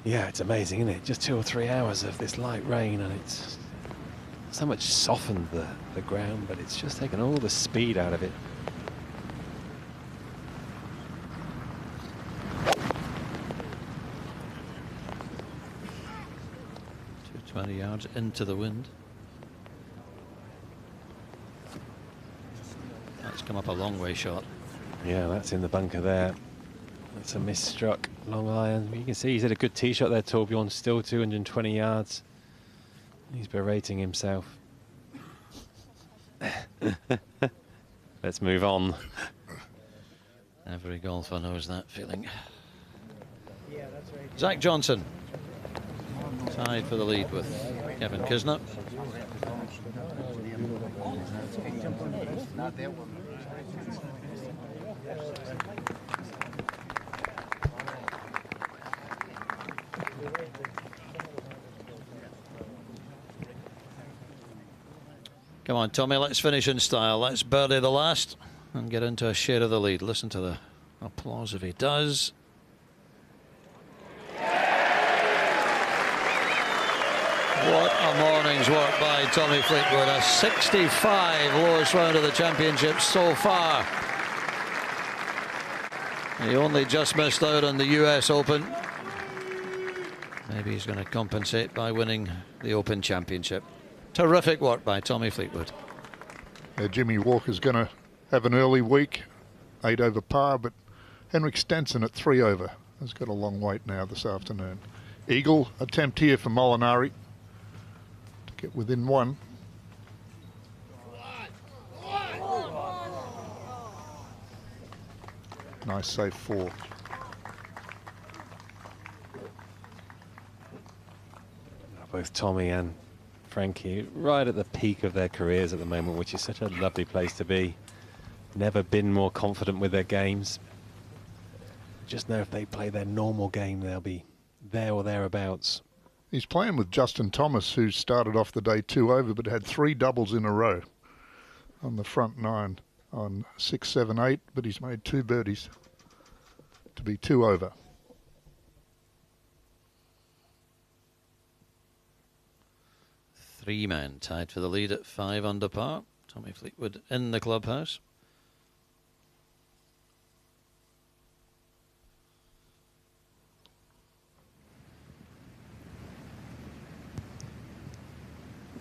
Yeah, it's amazing, isn't it? Just 2 or 3 hours of this light rain, and it's so much softened the ground, but it's just taken all the speed out of it. $20 yards into the wind. That's come up a long way short. Yeah, that's in the bunker there. That's a misstruck long iron. You can see he's had a good tee shot there, Torbjorn, still 220 yards. He's berating himself. Let's move on. Every golfer knows that feeling. Zach Johnson tied for the lead with Kevin Kisner. Come on, Tommy, let's finish in style. Let's birdie the last and get into a share of the lead. Listen to the applause if he does. What a morning's work by Tommy Fleetwood. A 65, lowest round of the championship so far. He only just missed out on the US Open. Maybe he's going to compensate by winning the Open Championship. Terrific work by Tommy Fleetwood. Jimmy Walker's going to have an early week, 8 over par, but Henrik Stenson at 3 over has got a long wait now this afternoon. Eagle attempt here for Molinari to get within 1. Nice safe 4. Both Tommy and Frankie right at the peak of their careers at the moment, which is such a lovely place to be. Never been more confident with their games. Just know if they play their normal game, they'll be there or thereabouts. He's playing with Justin Thomas, who started off the day 2 over, but had 3 doubles in a row on the front 9 on 6, 7, 8, but he's made 2 birdies to be 2 over. Three men tied for the lead at 5 under par. Tommy Fleetwood in the clubhouse.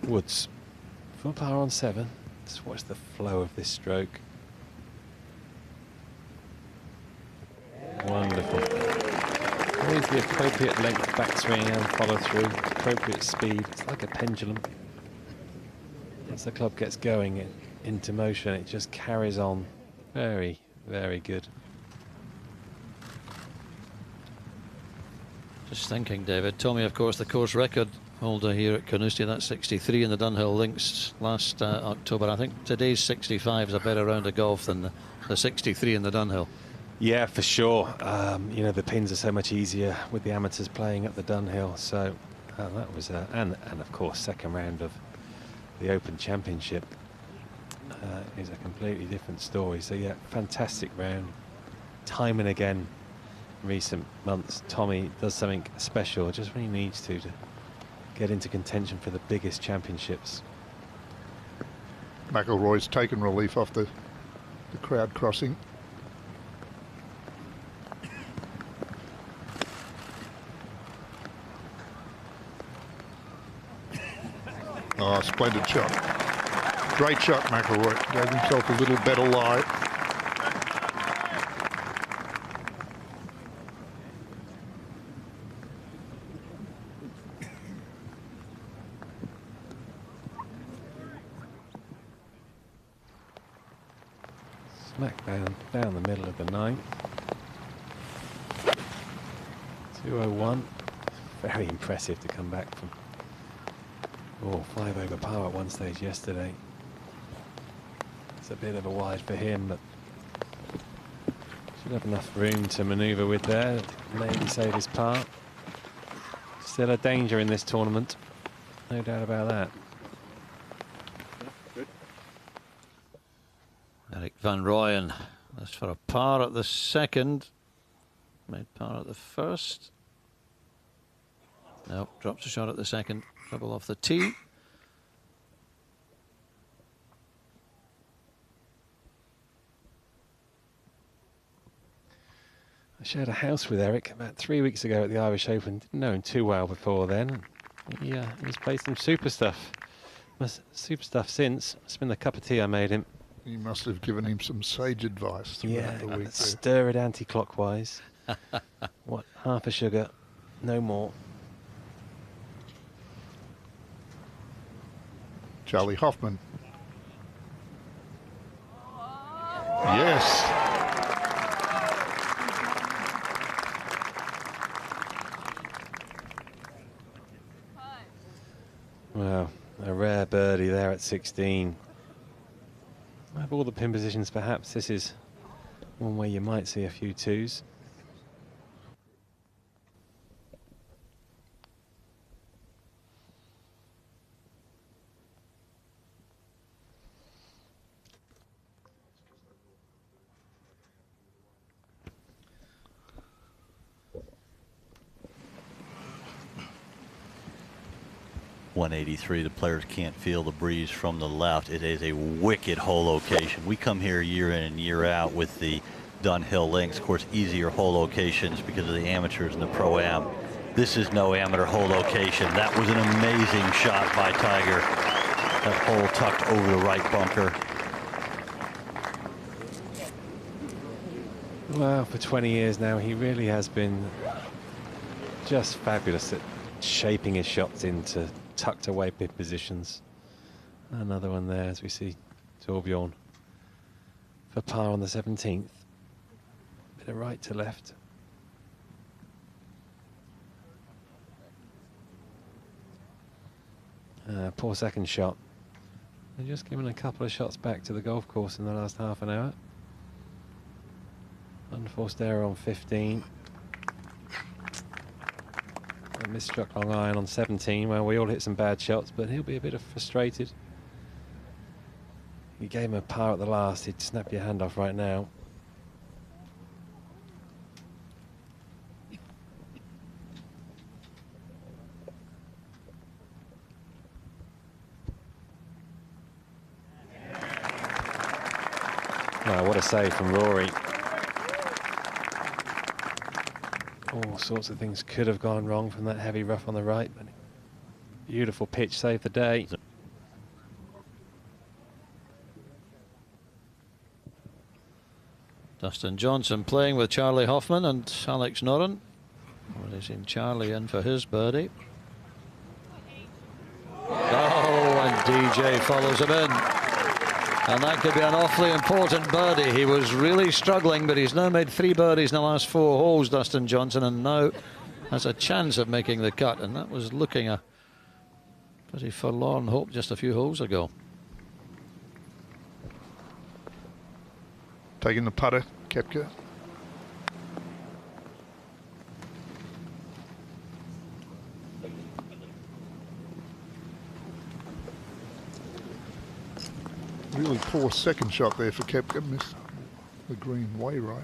Woods for par on 7. Just watch the flow of this stroke. Wonderful. Always the appropriate length backswing and follow through, appropriate speed. It's like a pendulum. Once the club gets going into motion, it just carries on. Very, very good. Just thinking, David. Tommy, of course, the course record holder here at Carnoustie. That's 63 in the Dunhill Links last October. I think today's 65 is a better round of golf than the 63 in the Dunhill. Yeah, for sure. You know, the pins are so much easier with the amateurs playing at the Dunhill. So that was, and of course, second round of the Open Championship is a completely different story. So yeah, fantastic round. Time and again, in recent months, Tommy does something special just when he needs to get into contention for the biggest championships. McIlroy's taken relief off the crowd crossing. Oh, splendid shot. Great shot, McIlroy. Gave himself a little better lie. Smack down the middle of the 9th. 201. Very impressive to come back from 5 over par at one stage yesterday. It's a bit of a wide for him, but should have enough room to manoeuvre with there. Maybe save his par. Still a danger in this tournament, no doubt about that. Eric Van Rooyen, that's for a par at the second. Made par at the first. No, drops a shot at the second. Trouble off the tee. I shared a house with Eric about 3 weeks ago at the Irish Open. Didn't know him too well before then. He's played some super stuff. Super stuff since. It's been the cup of tea I made him. You must have given him some sage advice throughout the week. Stir it anti-clockwise. What, half a sugar, no more. Charlie Hoffman. Yes. Well, a rare birdie there at 16. Of all the pin positions, perhaps this is one where you might see a few twos. .183, the players can't feel the breeze from the left. It is a wicked hole location. We come here year in and year out with the Dunhill Links, of course, easier hole locations because of the amateurs and the Pro-Am. This is no amateur hole location. That was an amazing shot by Tiger. That hole tucked over the right bunker. Well, for 20 years now, he really has been just fabulous at shaping his shots into tucked away pin positions. Another one there as we see Torbjorn for par on the 17th. Bit of right to left. Poor second shot. They're just given a couple of shots back to the golf course in the last half an hour. Unforced error on 15. A misstruck long iron on 17. Well, we all hit some bad shots, but he'll be a bit frustrated. You gave him a par at the last, he'd snap your hand off right now. Wow, what a save from Rory. All sorts of things could have gone wrong from that heavy rough on the right, but beautiful pitch saved the day. Dustin Johnson playing with Charlie Hoffman and Alex Noren. Already seen Charlie in for his birdie. Oh, and DJ follows him in. And that could be an awfully important birdie. He was really struggling, but he's now made 3 birdies in the last 4 holes, Dustin Johnson, and now has a chance of making the cut. And that was looking a pretty forlorn hope just a few holes ago. Taking the putter, Koepka. Really poor second shot there for Koepka. Missed the green way right.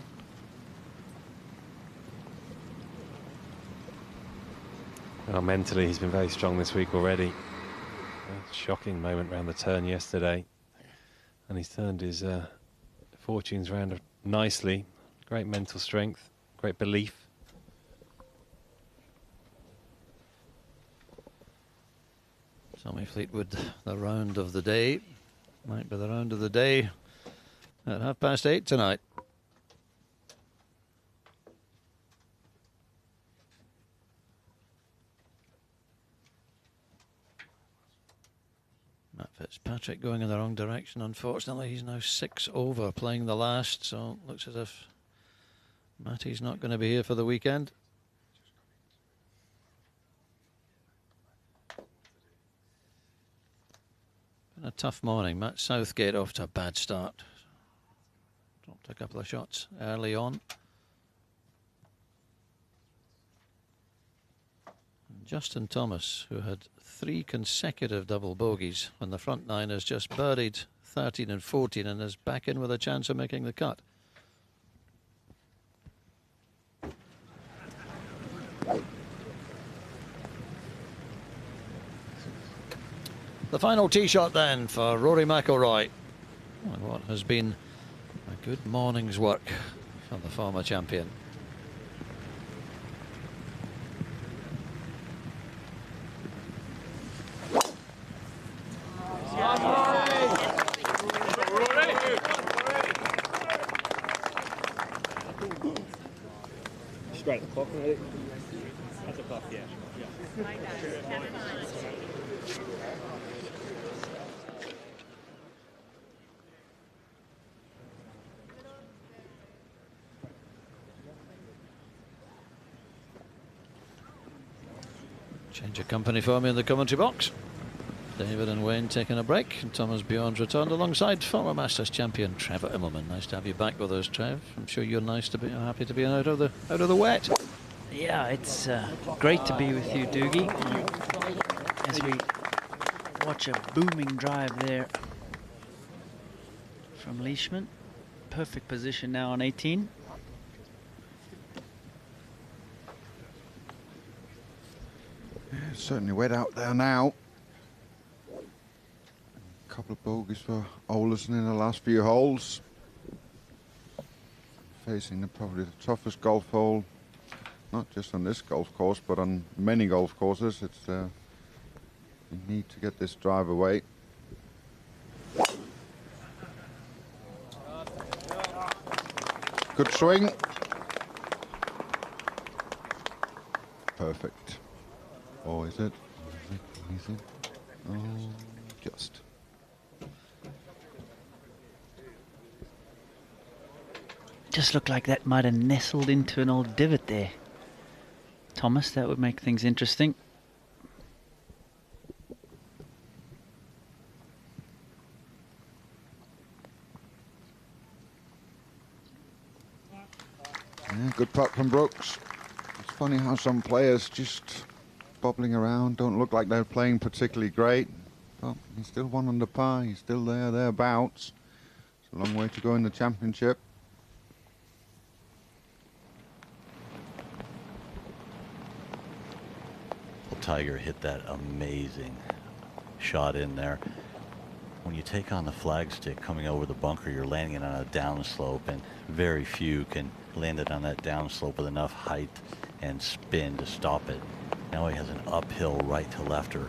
Well, mentally, he's been very strong this week already. A shocking moment around the turn yesterday, and he's turned his fortunes around nicely. Great mental strength, great belief. Tommy Fleetwood, the round of the day. Might be the round of the day at 8:30 tonight. Matt Fitzpatrick going in the wrong direction. Unfortunately, he's now 6 over playing the last, so it looks as if Matty's not going to be here for the weekend. Been a tough morning. Matt Southgate off to a bad start. Dropped a couple of shots early on. And Justin Thomas, who had 3 consecutive double bogeys when the front 9, has just birdied 13 and 14 and is back in with a chance of making the cut. The final tee shot then for Rory McIlroy. And what has been a good morning's work for the former champion. Straight at the clock, isn't it? That's a clock, yeah. Change of company for me in the commentary box. David and Wayne taking a break, and Thomas Bjorn's returned alongside former Masters champion Trevor Immelman. Nice to have you back with us, Trev. I'm sure you're happy to be out of the wet. Yeah, it's great to be with you, Doogie, as we watch a booming drive there from Leishman. Perfect position now on 18. Yeah, it's certainly wet out there now. A couple of bogeys for Olesen in the last few holes. Facing probably the toughest golf hole, not just on this golf course, but on many golf courses. It's you need to get this drive away. Good swing. Perfect. Oh, is it? Is it? Oh, just. Just looked like that might have nestled into an old divot there. Thomas, that would make things interesting. Yeah, good putt from Brooks. It's funny how some players just bobbling around don't look like they're playing particularly great. But he's still 1 under par. He's still thereabouts. It's a long way to go in the championship. Tiger hit that amazing shot in there. When you take on the flagstick coming over the bunker, you're landing it on a downslope, and very few can land it on that downslope with enough height and spin to stop it. Now he has an uphill right to lefter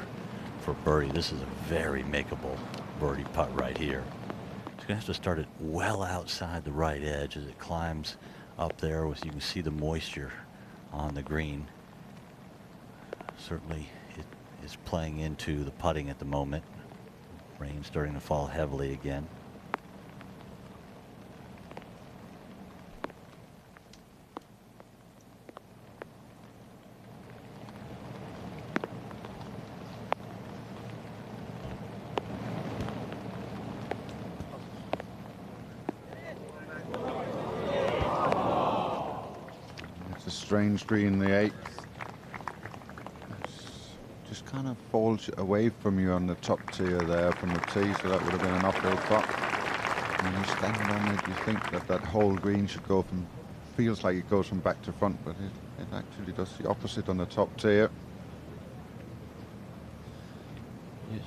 for birdie. This is a very makeable birdie putt right here. It's going to have to start it well outside the right edge as it climbs up there. With, you can see the moisture on the green. Certainly it is playing into the putting at the moment. Rain starting to fall heavily again. Strange green, the 8th. Just kind of falls away from you on the top tier there from the tee, so that would have been an uphill putt. When you stand on it, you think that that whole green should go from, feels like it goes from back to front, but it actually does the opposite on the top tier. Yes.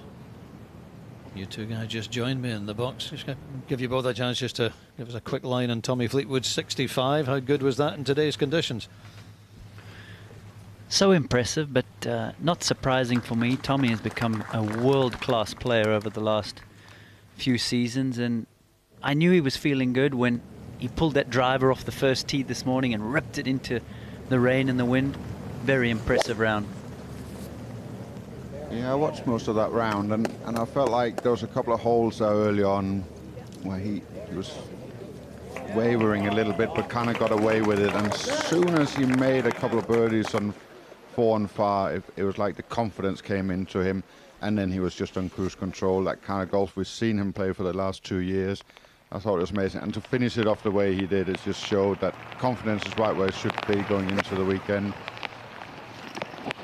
You two guys just joined me in the box. Just gonna give you both a chance just to give us a quick line on Tommy Fleetwood's 65. How good was that in today's conditions? So impressive, but not surprising for me. Tommy has become a world-class player over the last few seasons, and I knew he was feeling good when he pulled that driver off the first tee this morning and ripped it into the rain and the wind. Very impressive round. Yeah, I watched most of that round, and I felt like there was a couple of holes there early on where he was wavering a little bit, but kind of got away with it. And as soon as he made a couple of birdies on 4 and 5, it was like the confidence came into him, and then he was just on cruise control. That kind of golf we've seen him play for the last 2 years. I thought it was amazing, and to finish it off the way he did, it just showed that confidence is right where it should be going into the weekend.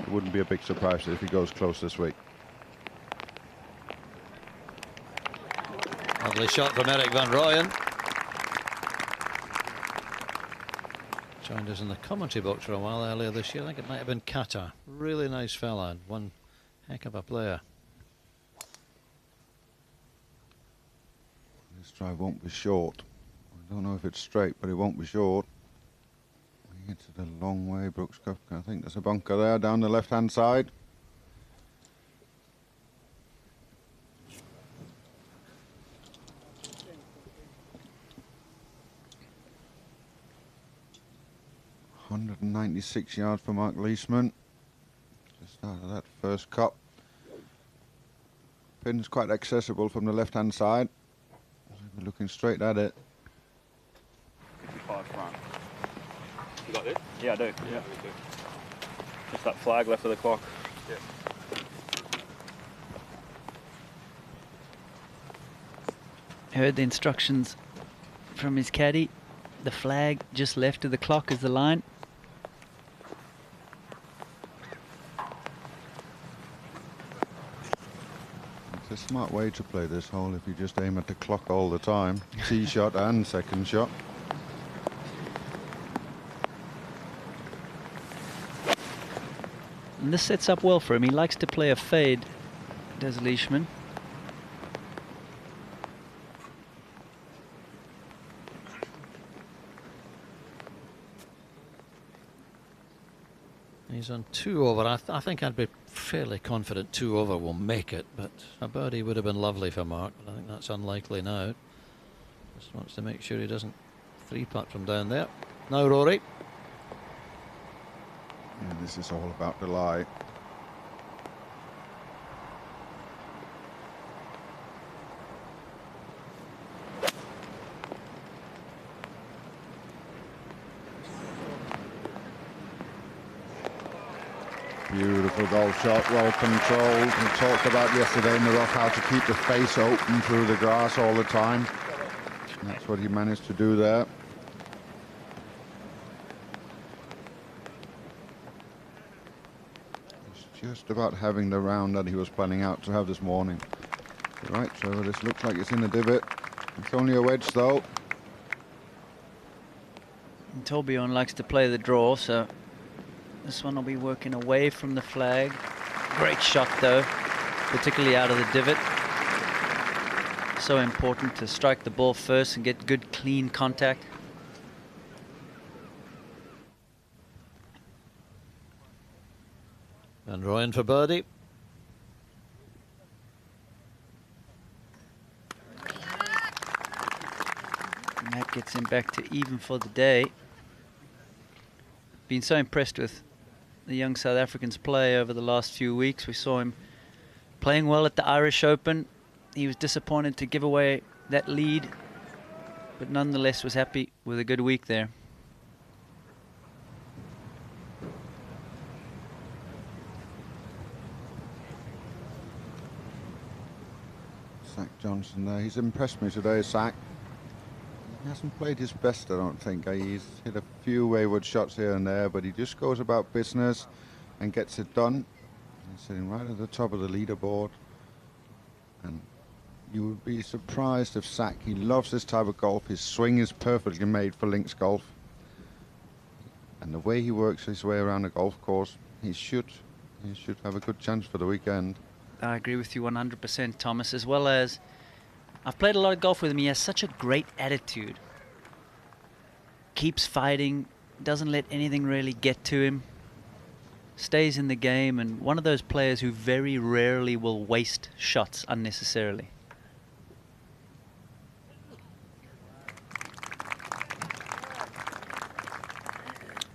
It wouldn't be a big surprise if he goes close this week. Lovely shot from Eric van Rooyen. Joined us in the commentary box for a while earlier this year. I think it might have been Qatar. Really nice fella and one heck of a player. This drive won't be short. I don't know if it's straight, but it won't be short. We get to the long way, Brooks Koepka. I think there's a bunker there down the left-hand side. ...196 yards for Mark Leishman. Just out of that first cup. Pin's quite accessible from the left-hand side. We're looking straight at it. 55 front. You got it? Yeah, I do. Yeah. Just that flag left of the clock. Yeah. Heard the instructions from his caddy. The flag just left of the clock is the line. It's a smart way to play this hole if you just aim at the clock all the time. Tee shot and second shot. And this sets up well for him. He likes to play a fade, does Leishman. He's on 2 over. I think I'd be fairly confident 2 over will make it, but a birdie would have been lovely for Mark, but I think that's unlikely now. Just wants to make sure he doesn't 3-putt from down there. Now Rory. Yeah, this is all about the lie. Beautiful golf shot, well controlled. We talked about yesterday in the rough how to keep the face open through the grass all the time. And that's what he managed to do there. He's just about having the round that he was planning out to have this morning. You're right, Trevor, this looks like it's in the divot. It's only a wedge though. And Torbjorn likes to play the draw, so this one will be working away from the flag. Great shot though, particularly out of the divot. So important to strike the ball first and get good clean contact. And Ryan for birdie. Gets him back to even for the day. Been so impressed with the young South Africans play over the last few weeks. We saw him playing well at the Irish Open. He was disappointed to give away that lead, but nonetheless was happy with a good week there. Zach Johnson there. He's impressed me today, Zach. He hasn't played his best, I don't think. He's hit a few wayward shots here and there, but he just goes about business and gets it done. He's sitting right at the top of the leaderboard. And you would be surprised if Zach, he loves this type of golf. His swing is perfectly made for links golf. And the way he works his way around the golf course, he should have a good chance for the weekend. I agree with you 100%, Thomas, as well as I've played a lot of golf with him. He has such a great attitude. Keeps fighting, doesn't let anything really get to him. Stays in the game, and one of those players who very rarely will waste shots unnecessarily.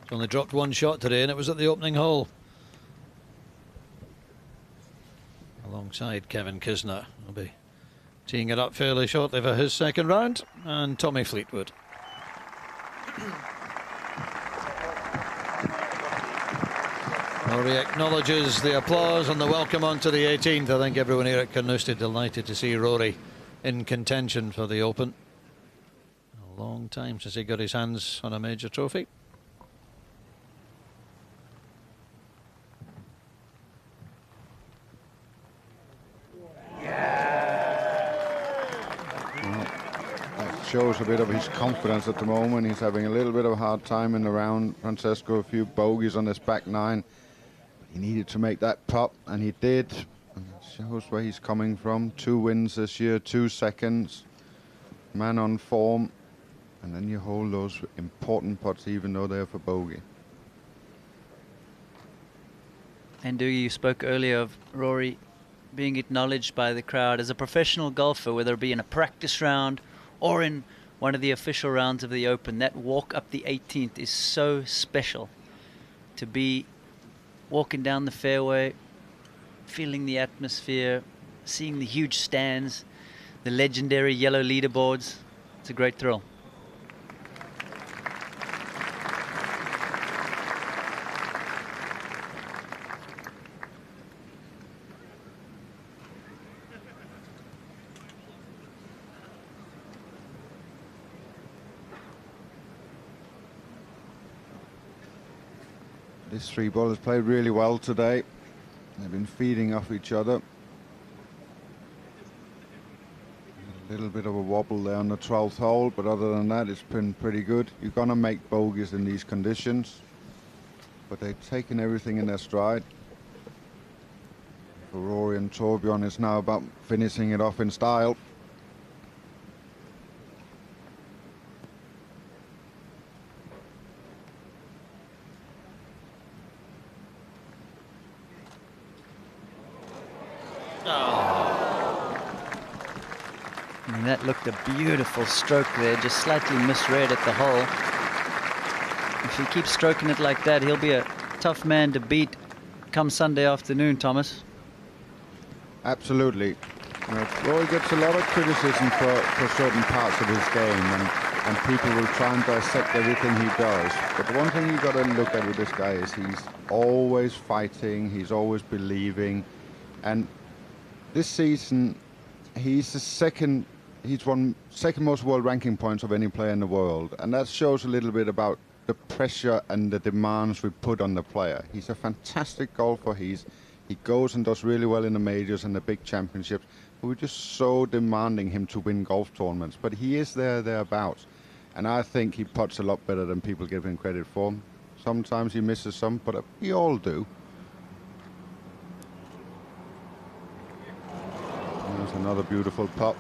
He's only dropped one shot today, and it was at the opening hole. Alongside Kevin Kisner. He'll be teeing it up fairly shortly for his second round, and Tommy Fleetwood. Rory acknowledges the applause and the welcome onto the 18th. I think everyone here at Carnoustie delighted to see Rory in contention for the Open. A long time since he got his hands on a major trophy. Shows a bit of his confidence at the moment. He's having a little bit of a hard time in the round. Francesco, a few bogeys on this back nine. He needed to make that putt, and he did. And it shows where he's coming from. 2 wins this year, 2 seconds. Man on form. And then you hold those important putts even though they're for bogey. And Dougie, you spoke earlier of Rory being acknowledged by the crowd as a professional golfer, whether it be in a practice round or in one of the official rounds of the Open. That walk up the 18th is so special. To be walking down the fairway, feeling the atmosphere, seeing the huge stands, the legendary yellow leaderboards. It's a great thrill. These 3 bowlers played really well today. They've been feeding off each other. A little bit of a wobble there on the 12th hole, but other than that, it's been pretty good. You're going to make bogeys in these conditions, but they've taken everything in their stride. For Rory and Torbjorn, it's now about finishing it off in style. That looked a beautiful stroke there, just slightly misread at the hole. If he keeps stroking it like that, he'll be a tough man to beat come Sunday afternoon, Thomas. Absolutely. Rory gets a lot of criticism for certain parts of his game, and people will try and dissect everything he does. But the one thing you've got to look at with this guy is he's always fighting, he's always believing. And this season, he's won second most world ranking points of any player in the world, and that shows a little bit about the pressure and the demands we put on the player. He's a fantastic golfer. He goes and does really well in the majors and the big championships. We're just so demanding him to win golf tournaments, but he is thereabouts, and I think he putts a lot better than people give him credit for. Sometimes he misses some, but we all do. There's another beautiful putt.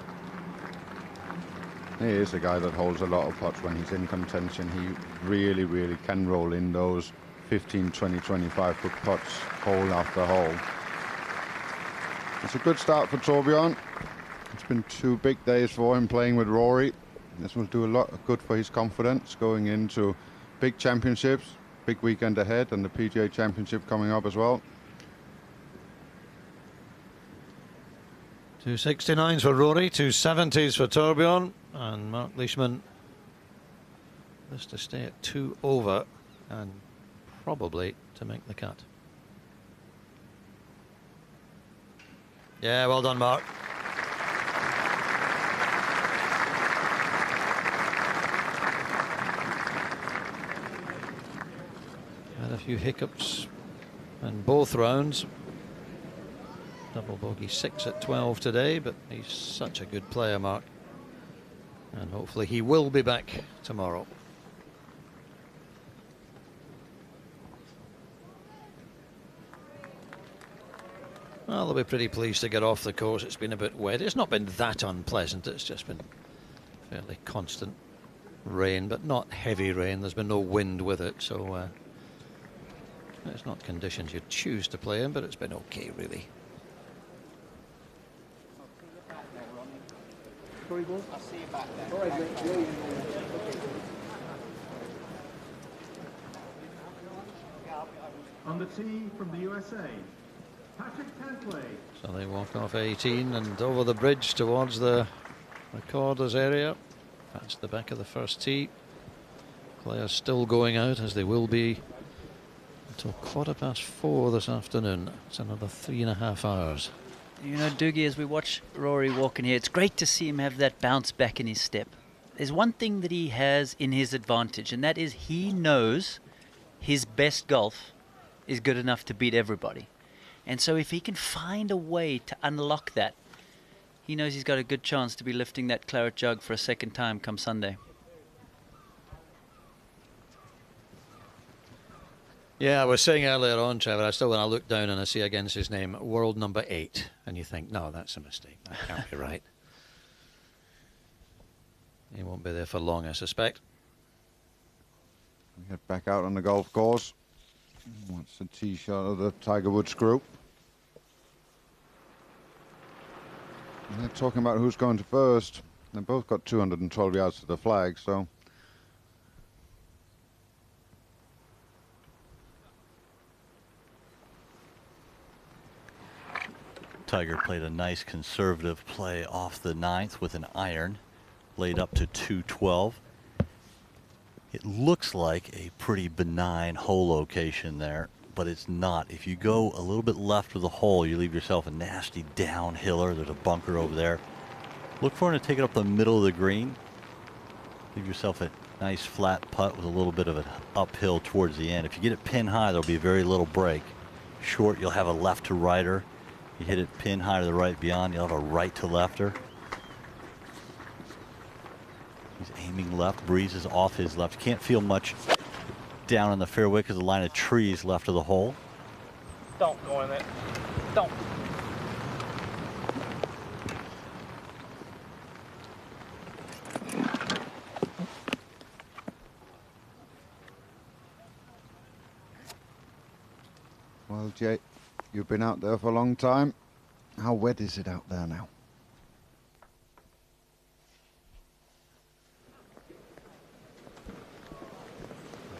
He is a guy that holds a lot of putts when he's in contention. He really, really can roll in those 15, 20, 25 foot putts hole after hole. It's a good start for Torbjorn. It's been 2 big days for him playing with Rory. This will do a lot of good for his confidence going into big championships, big weekend ahead, and the PGA Championship coming up as well. 269s for Rory, 270s for Torbjorn, and Mark Leishman this to stay at 2 over and probably to make the cut. Yeah, well done, Mark. Had a few hiccups in both rounds. Double bogey 6 at 12 today, but he's such a good player, Mark. And hopefully he will be back tomorrow. Well, they'll be pretty pleased to get off the course. It's been a bit wet. It's not been that unpleasant. It's just been fairly constant rain, but not heavy rain. There's been no wind with it, so it's not conditions you choose to play in, but it's been okay, really. I'll see you back there. On the tee from the USA, Patrick Tantley. So they walk off 18 and over the bridge towards the recorders area. That's the back of the first tee. Players still going out, as they will be until 4:15 this afternoon. It's another 3.5 hours. You know, Doogie, as we watch Rory walking here, it's great to see him have that bounce back in his step. There's one thing that he has in his advantage, and that is he knows his best golf is good enough to beat everybody. And so if he can find a way to unlock that, he knows he's got a good chance to be lifting that claret jug for a second time come Sunday. Yeah, I was saying earlier on, Trevor, when I look down and I see against his name, world number 8, and you think, no, that's a mistake. That can't be right. He won't be there for long, I suspect. We get back out on the golf course. What's the tee shot of the Tiger Woods group? And they're talking about who's going to first. They've both got 212 yards to the flag, so... Tiger played a nice conservative play off the 9th with an iron, laid up to 212. It looks like a pretty benign hole location there, but it's not. If you go a little bit left of the hole, you leave yourself a nasty downhiller. There's a bunker over there. Look for him to take it up the middle of the green. Leave yourself a nice flat putt with a little bit of an uphill towards the end. If you get it pin high, there'll be very little break. Short, you'll have a left to righter. You hit it pin high to the right beyond, you'll have a right to lefter. He's aiming left, breezes off his left. Can't feel much down in the fairway because the line of trees left of the hole. Don't go in there. Don't. Well, Jay, you've been out there for a long time. How wet is it out there now?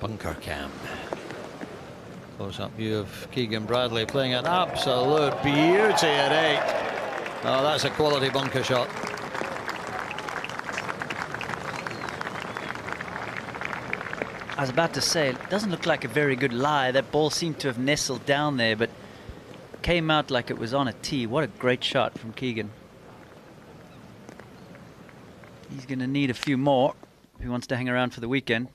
Bunker cam. Close-up view of Keegan Bradley playing an absolute beauty at 8. Oh, that's a quality bunker shot. I was about to say, it doesn't look like a very good lie. That ball seemed to have nestled down there, but came out like it was on a tee. What a great shot from Keegan. He's going to need a few more if he wants to hang around for the weekend.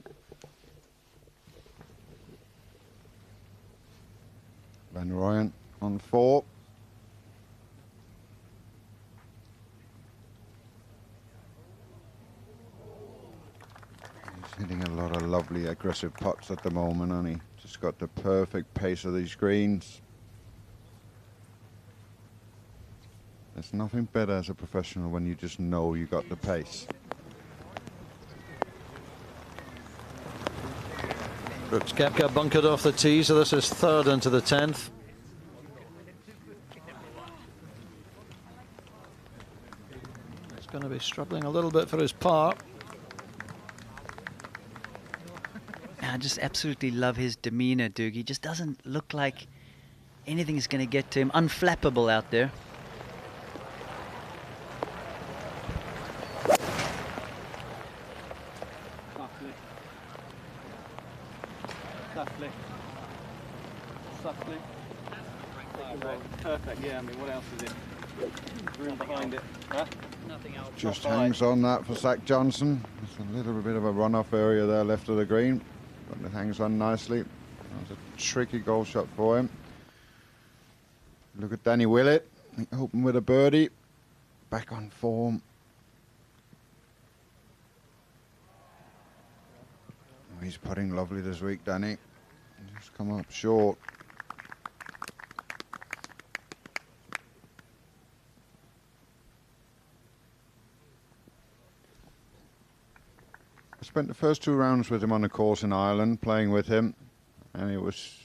Van Rooyen on 4. He's hitting a lot of lovely aggressive putts at the moment, and he just got the perfect pace of these greens. There's nothing better as a professional when you just know you got the pace. Brooks Koepka bunkered off the tee, so this is 3rd into the 10th. He's going to be struggling a little bit for his par. I just absolutely love his demeanor, Doug. He just doesn't look like anything is going to get to him. Unflappable out there. Softly. Softly. Softly. Perfect, yeah, I mean, what else is it? Room behind it. Huh? Nothing else. Just hangs on that for Zach Johnson. There's a little bit of a runoff area there left of the green, but it hangs on nicely. That was a tricky goal shot for him. Look at Danny Willett, open with a birdie, back on form. Oh, he's putting lovely this week, Danny. Just come up short. I spent the first 2 rounds with him on the course in Ireland, playing with him, and it was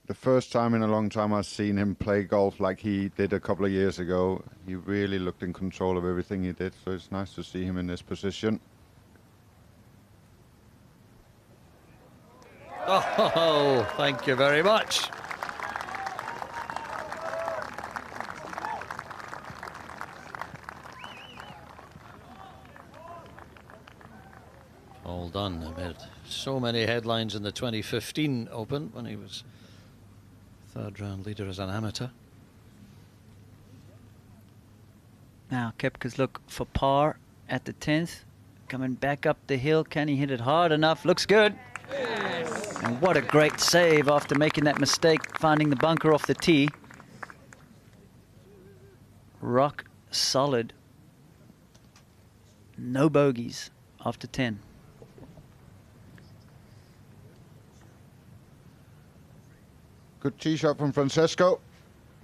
the first time in a long time I've seen him play golf like he did a couple of years ago. He really looked in control of everything he did, so it's nice to see him in this position. Oh, thank you very much. All done. I made so many headlines in the 2015 Open when he was 3rd round leader as an amateur. Now Koepka's look for par at the 10th. Coming back up the hill. Can he hit it hard enough? Looks good. Yes. And what a great save after making that mistake, finding the bunker off the tee. Rock solid. No bogeys after 10. Good tee shot from Francesco.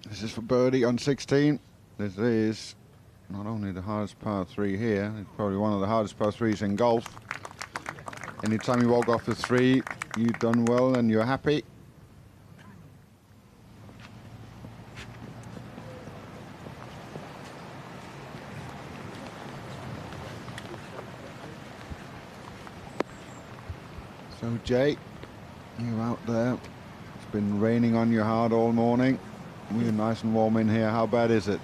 This is for birdie on 16. This is not only the hardest par 3 here, it's probably one of the hardest par 3s in golf. Anytime you walk off the 3, you've done well and you're happy. So Jay, you out there. It's been raining on you hard all morning. We're nice and warm in here. How bad is it?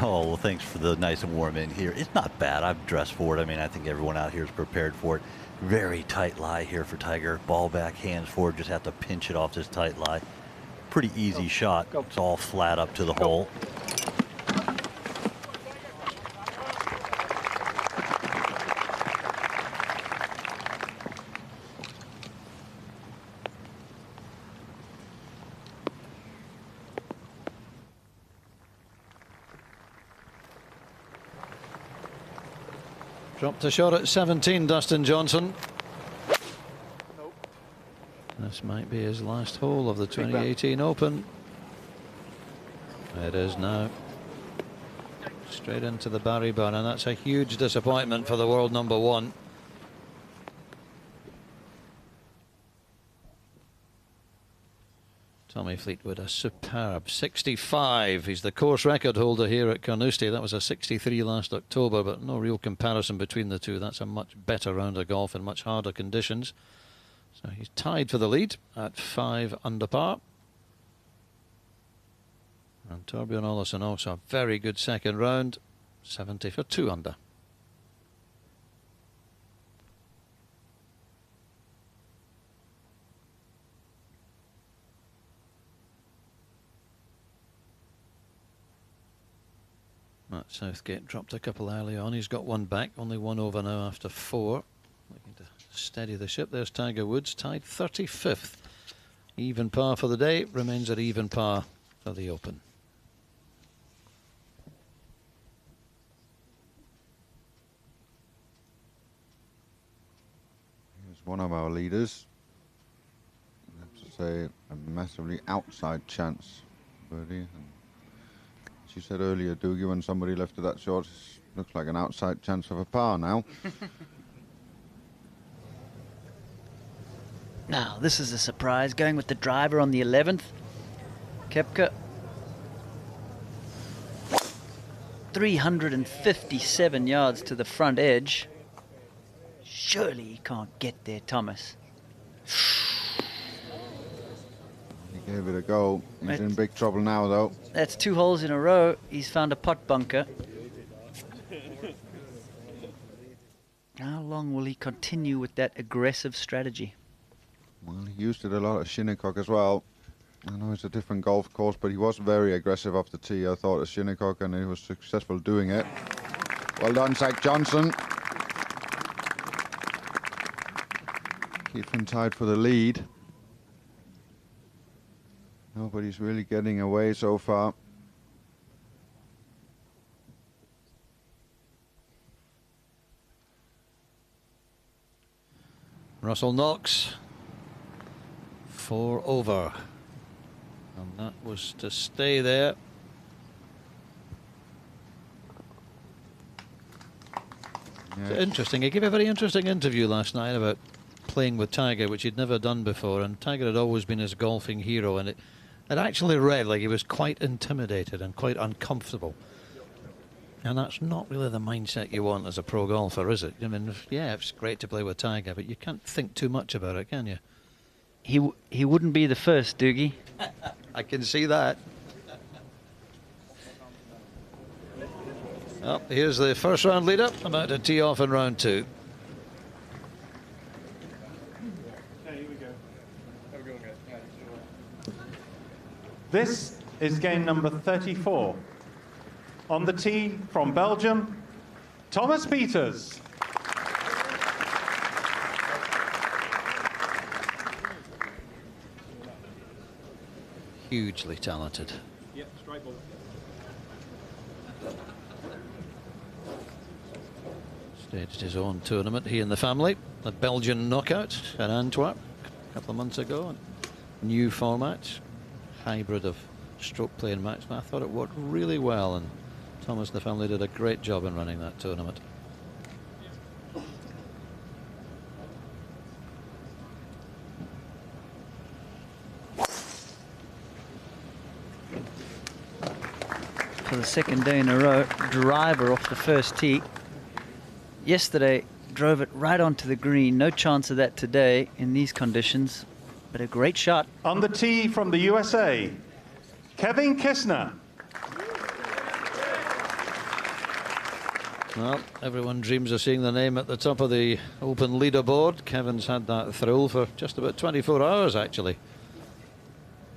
Oh, well, thanks for the nice and warm in here. It's not bad. I've dressed for it. I mean, I think everyone out here is prepared for it. Very tight lie here for Tiger. Ball back, hands forward. Just have to pinch it off this tight lie. Pretty easy shot. It's all flat up to the hole. Dropped a shot at 17, Dustin Johnson. This might be his last hole of the 2018 Open. It is now. Straight into the Barry Burn, and that's a huge disappointment for the world number 1. Tommy Fleetwood, a superb 65. He's the course record holder here at Carnoustie. That was a 63 last October, but no real comparison between the two. That's a much better round of golf in much harder conditions. So he's tied for the lead at 5 under par. And Torbjorn Olesen also a very good second round, 70 for 2 under. Matt Southgate dropped a couple early on. He's got one back, only one over now after 4. Looking to steady the ship. There's Tiger Woods, tied 35th. Even par for the day, remains at even par for the Open. Here's one of our leaders. Let's say a massively outside chance, Birdie. She said earlier, Doogie, when somebody left it that short, it looks like an outside chance of a par now. Now, this is a surprise, going with the driver on the 11th. Koepka. 357 yards to the front edge. Surely he can't get there, Thomas. Gave it a go. He's in big trouble now, though. That's 2 holes in a row. He's found a pot bunker. How long will he continue with that aggressive strategy? Well, he used it a lot at Shinnecock as well. I know it's a different golf course, but he was very aggressive off the tee, I thought, at Shinnecock, and he was successful doing it. Well done, Zach Johnson. Keeps him tied for the lead. Nobody's really getting away so far. Russell Knox, 4 over. And that was to stay there. Yeah. Interesting. He gave a very interesting interview last night about playing with Tiger, which he'd never done before. And Tiger had always been his golfing hero. And it actually read like he was quite intimidated and quite uncomfortable. And that's not really the mindset you want as a pro golfer, is it? I mean, yeah, it's great to play with Tiger, but you can't think too much about it, can you? He wouldn't be the first, Doogie. I can see that. Well, here's the first round leader, about to tee off in round 2. This is game number 34. On the tee from Belgium, Thomas Pieters. Hugely talented. Yep, straight ball. Staged his own tournament, he and the family. The Belgian knockout at Antwerp a couple of months ago. New format, hybrid of stroke play and match. I thought it worked really well, and Thomas and the family did a great job in running that tournament. For the second day in a row, driver off the first tee. Yesterday, drove it right onto the green. No chance of that today in these conditions, but a great shot. On the tee from the USA, Kevin Kistner. Well, everyone dreams of seeing the name at the top of the Open leaderboard. Kevin's had that thrill for just about 24 hours, actually.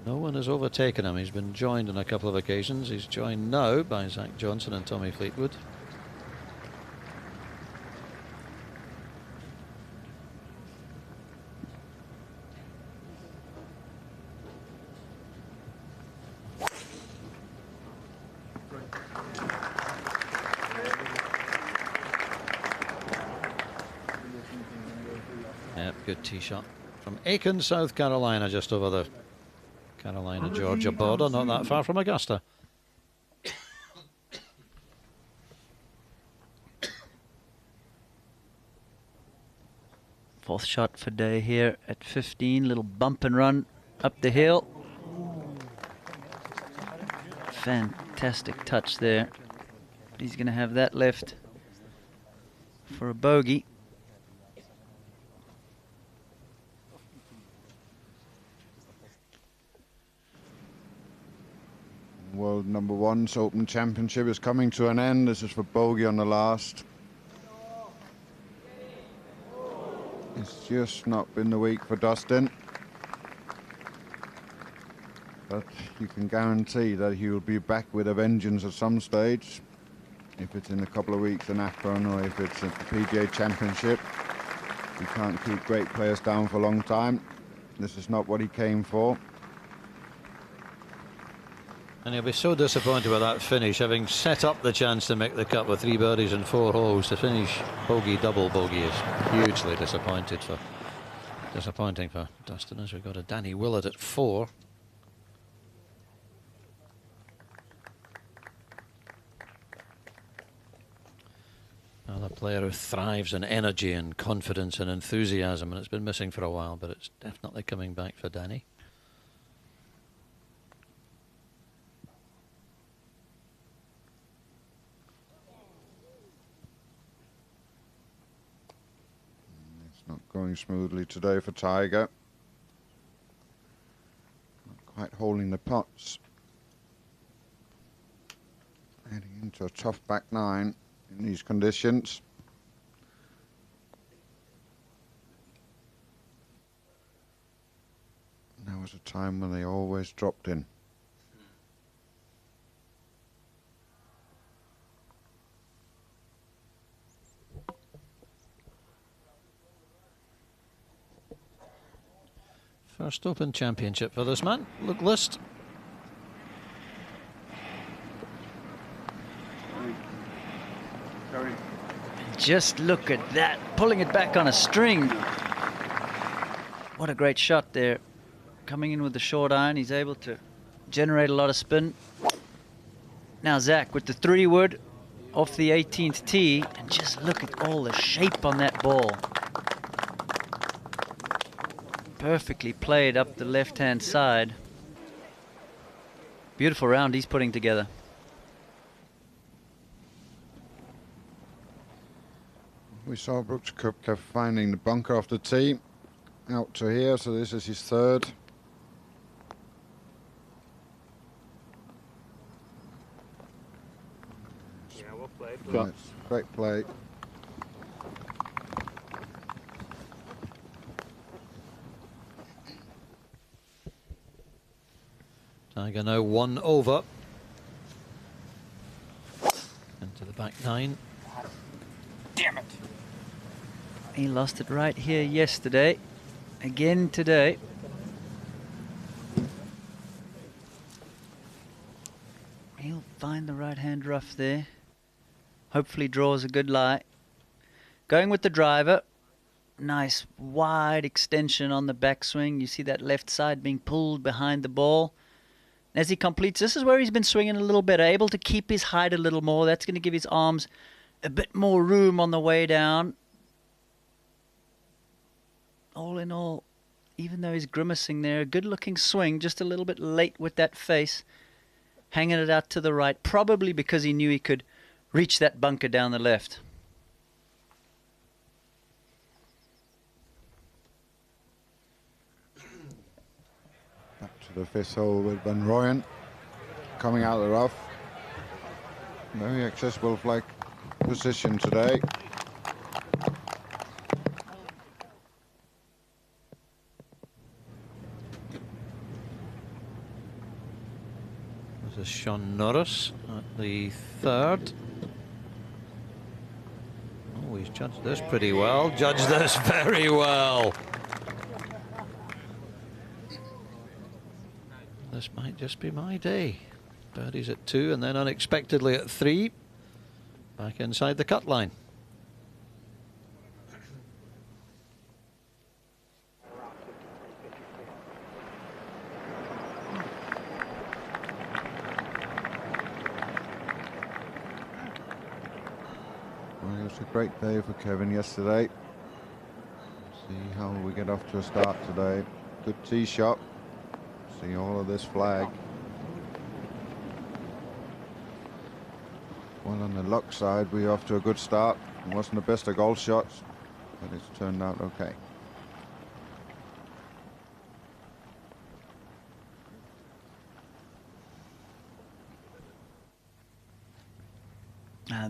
No one has overtaken him. He's been joined on a couple of occasions. He's joined now by Zach Johnson and Tommy Fleetwood. Yep, good tee shot from Aiken, South Carolina, just over the Carolina-Georgia border, not that far from Augusta. Fourth shot for day here at 15. Little bump and run up the hill. Fantastic touch there. He's going to have that left for a bogey. World #1's Open Championship is coming to an end. This is for bogey on the last. It's just not been the week for Dustin. But you can guarantee that he will be back with a vengeance at some stage. If it's in a couple of weeks in Akron or if it's at the PGA Championship. You can't keep great players down for a long time. This is not what he came for. And he'll be so disappointed with that finish, having set up the chance to make the cut with 3 birdies and 4 holes. To finish bogey, double bogey is hugely disappointing for Dustin, as we've got a Danny Willett at 4. Another player who thrives in energy and confidence and enthusiasm, and it's been missing for a while, but it's definitely coming back for Danny. Not going smoothly today for Tiger. Not quite holding the putts. Heading into a tough back 9 in these conditions. There was a time when they always dropped in. First Open Championship for this man. Look list. Just look at that, pulling it back on a string. What a great shot there. Coming in with the short iron, he's able to generate a lot of spin. Now Zach with the 3-wood off the 18th tee, and just look at all the shape on that ball. Perfectly played up the left-hand side. Beautiful round he's putting together. We saw Brooks Koepka finding the bunker off the tee out to here, so this is his 3rd. Yeah, well played. Right, great play. Tiger now 1 over. Into the back 9. Damn it! He lost it right here yesterday. Again today. He'll find the right-hand rough there. Hopefully draws a good lie. Going with the driver. Nice wide extension on the backswing. You see that left side being pulled behind the ball. As he completes, this is where he's been swinging a little better, able to keep his height a little more. That's going to give his arms a bit more room on the way down. All in all, even though he's grimacing there, a good-looking swing, just a little bit late with that face. Hanging it out to the right, probably because he knew he could reach that bunker down the left. Back to the 5th hole with Van Rooyen coming out of the rough. Very accessible flag position today. This is Sean Norris at the 3rd. Oh, he's judged this pretty well. Judged this very well. This might just be my day. Birdie's at 2 and then unexpectedly at 3. Back inside the cut line. Well, it was a great day for Kevin yesterday. See how we get off to a start today. Good tee shot. See all of this flag. Well, on the luck side, we're off to a good start. It wasn't the best of golf shots, but it's turned out okay.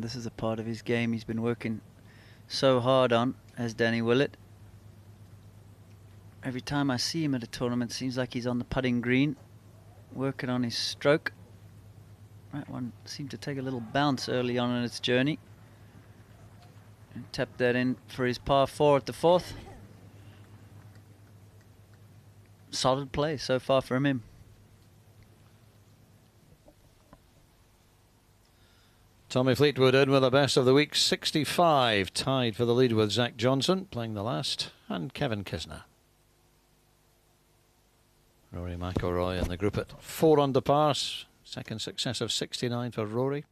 This is a part of his game he's been working so hard on, as Danny Willett. Every time I see him at a tournament, seems like he's on the putting green, working on his stroke. That one seemed to take a little bounce early on in its journey. And tapped that in for his par 4 at the 4th. Solid play so far from him. Tommy Fleetwood in with the best of the week, 65, tied for the lead with Zach Johnson, playing the last, and Kevin Kisner. Rory McIlroy in the group at 4 under par, second successive 69 for Rory.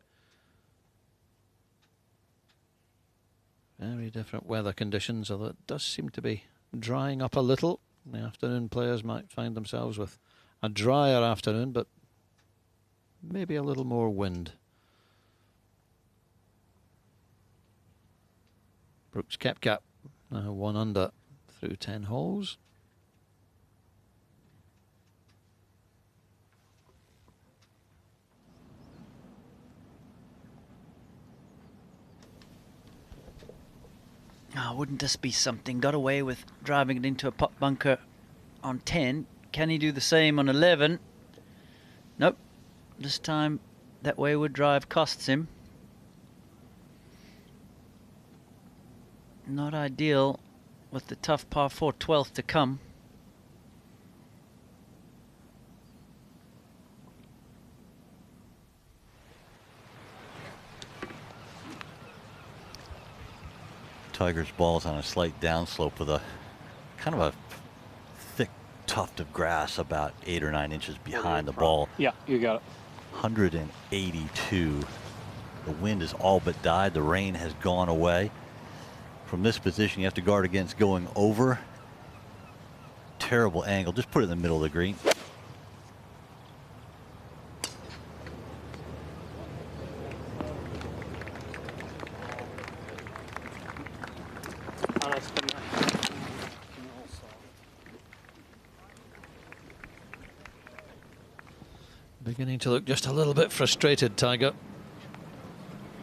Very different weather conditions, although it does seem to be drying up a little. In the afternoon, players might find themselves with a drier afternoon, but maybe a little more wind. Brooks Koepka now 1 under through 10 holes. Oh, wouldn't this be something? Got away with driving it into a pot bunker on 10. Can he do the same on 11? Nope. This time that wayward drive costs him. Not ideal with the tough par 4 12th to come. Tiger's ball's on a slight downslope with a kind of a thick tuft of grass about 8 or 9 inches behind the ball. Yeah, you got it. 182. The wind has all but died. The rain has gone away. From this position, you have to guard against going over. Terrible angle. Just put it in the middle of the green. Beginning to look just a little bit frustrated, Tiger.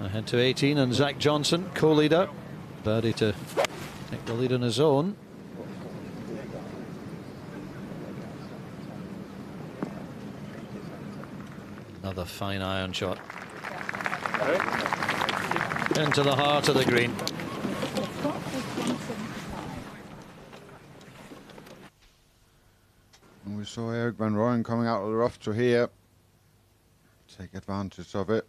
Ahead to 18, and Zach Johnson, co-leader. Birdie to take the lead on his own. Another fine iron shot. Into the heart of the green. And we saw Eric Van Rooyen coming out of the rough to here. Take advantage of it.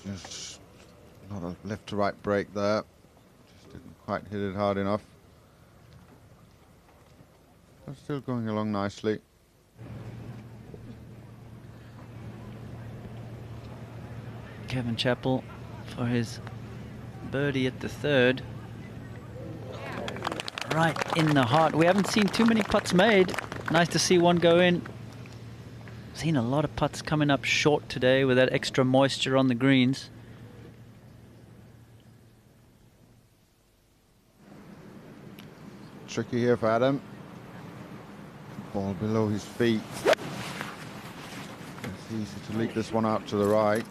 Just not a left to right break there. Just didn't quite hit it hard enough. But still going along nicely. Kevin Chappell for his birdie at the 3rd. Right in the heart. We haven't seen too many putts made. Nice to see one go in. Seen a lot of putts coming up short today with that extra moisture on the greens. Tricky here for Adam. Ball below his feet. It's easy to leak this one out to the right.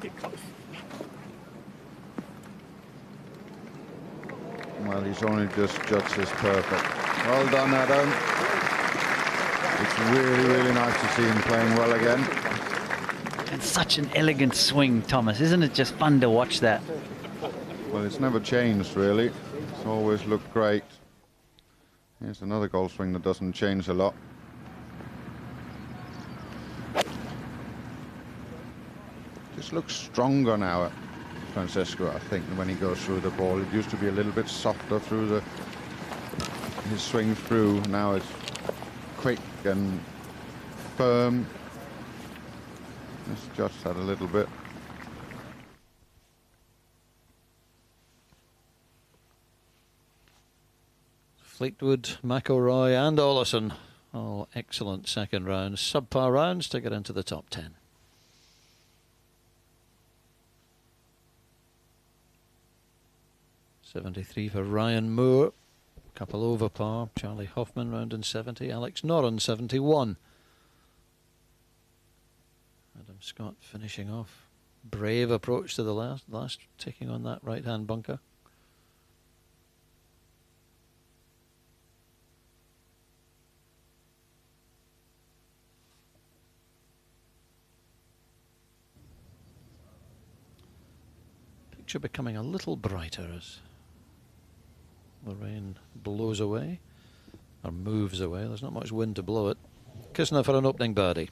Well, he's only just judged this perfect. Well done, Adam. It's really, really nice to see him playing well again. And such an elegant swing, Thomas. Isn't it just fun to watch that? Well, it's never changed, really. It's always looked great. Here's another golf swing that doesn't change a lot. Just looks stronger now, Francesco, I think, when he goes through the ball. It used to be a little bit softer through his swing through. Now it's quick and firm. Let's adjust that a little bit. Fleetwood, McIlroy and Olesen, all excellent second rounds. Subpar rounds to get into the top 10. .73 for Ryan Moore. Couple over par. Charlie Hoffman round in 70. Alex Noren 71. Adam Scott finishing off. Brave approach to the last taking on that right hand bunker. Picture becoming a little brighter as the rain blows away, or moves away. There's not much wind to blow it. Kisner for an opening birdie.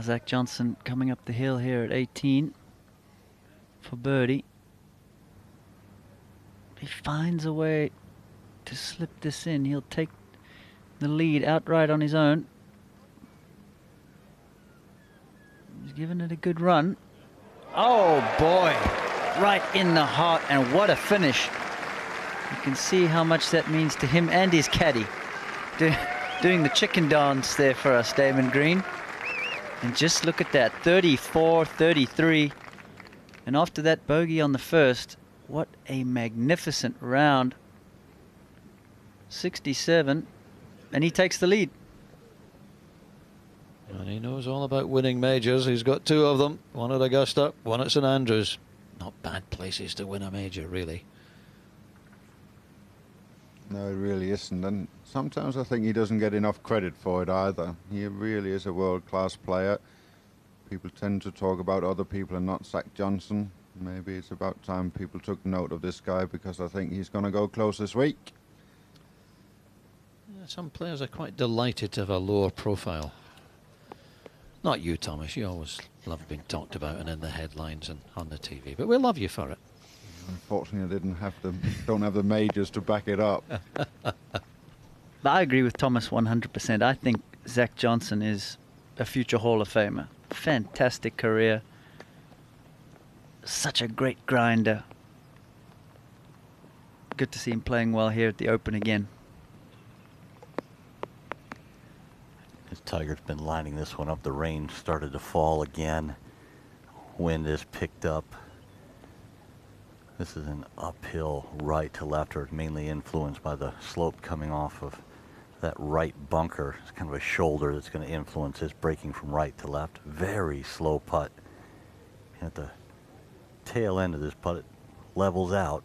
Zach Johnson coming up the hill here at 18 for birdie. He finds a way to slip this in. He'll take the lead outright on his own. He's giving it a good run. Oh boy, right in the heart, and what a finish. You can see how much that means to him and his caddy. Doing the chicken dance there for us, Damon Green. And just look at that, 34, 33. And after that bogey on the first, what a magnificent round. 67, and he takes the lead. And he knows all about winning majors. He's got 2 of them, one at Augusta, one at St Andrews. Not bad places to win a major, really. No, it really isn't. And sometimes I think he doesn't get enough credit for it either. He really is a world-class player. People tend to talk about other people and not Zach Johnson. Maybe it's about time people took note of this guy, because I think he's going to go close this week. Yeah, some players are quite delighted to have a lower profile. Not you, Thomas. You always love being talked about and in the headlines and on the TV, but we love you for it. Unfortunately, don't have the majors to back it up. But I agree with Thomas 100%. I think Zach Johnson is a future Hall of Famer. Fantastic career. Such a great grinder. Good to see him playing well here at the Open again. As Tiger's been lining this one up, the rain started to fall again. Wind is picked up. This is an uphill right to left, or mainly influenced by the slope coming off of that right bunker. It's kind of a shoulder that's going to influence his breaking from right to left. Very slow putt. And at the tail end of this putt, it levels out.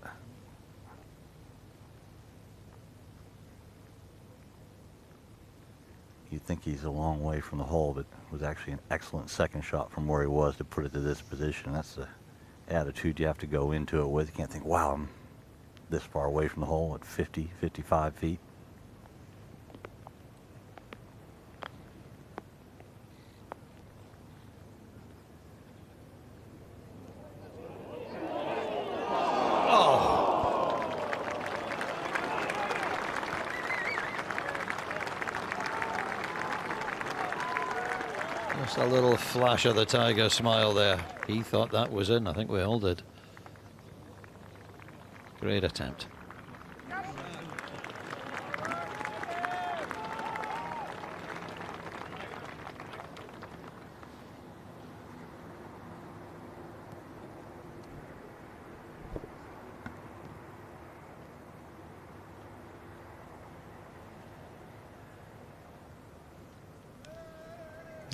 You'd think he's a long way from the hole, but it was actually an excellent second shot from where he was to put it to this position. That's the attitude you have to go into it with. You can't think, wow, I'm this far away from the hole at 50, 55 feet. Just a little flash of the Tiger smile there. He thought that was in. I think we all did. Great attempt.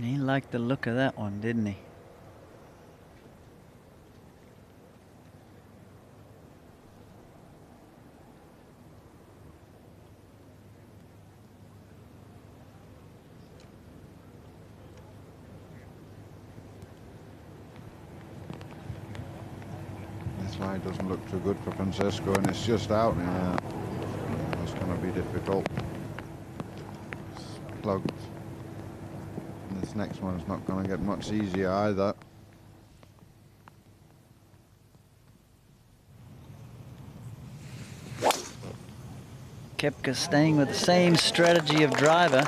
He liked the look of that one, didn't he? This line doesn't look too good for Francesco, and it's just out now. It's going to be difficult. It's plugged. And this next one's not going to get much easier either. Koepka staying with the same strategy of driver.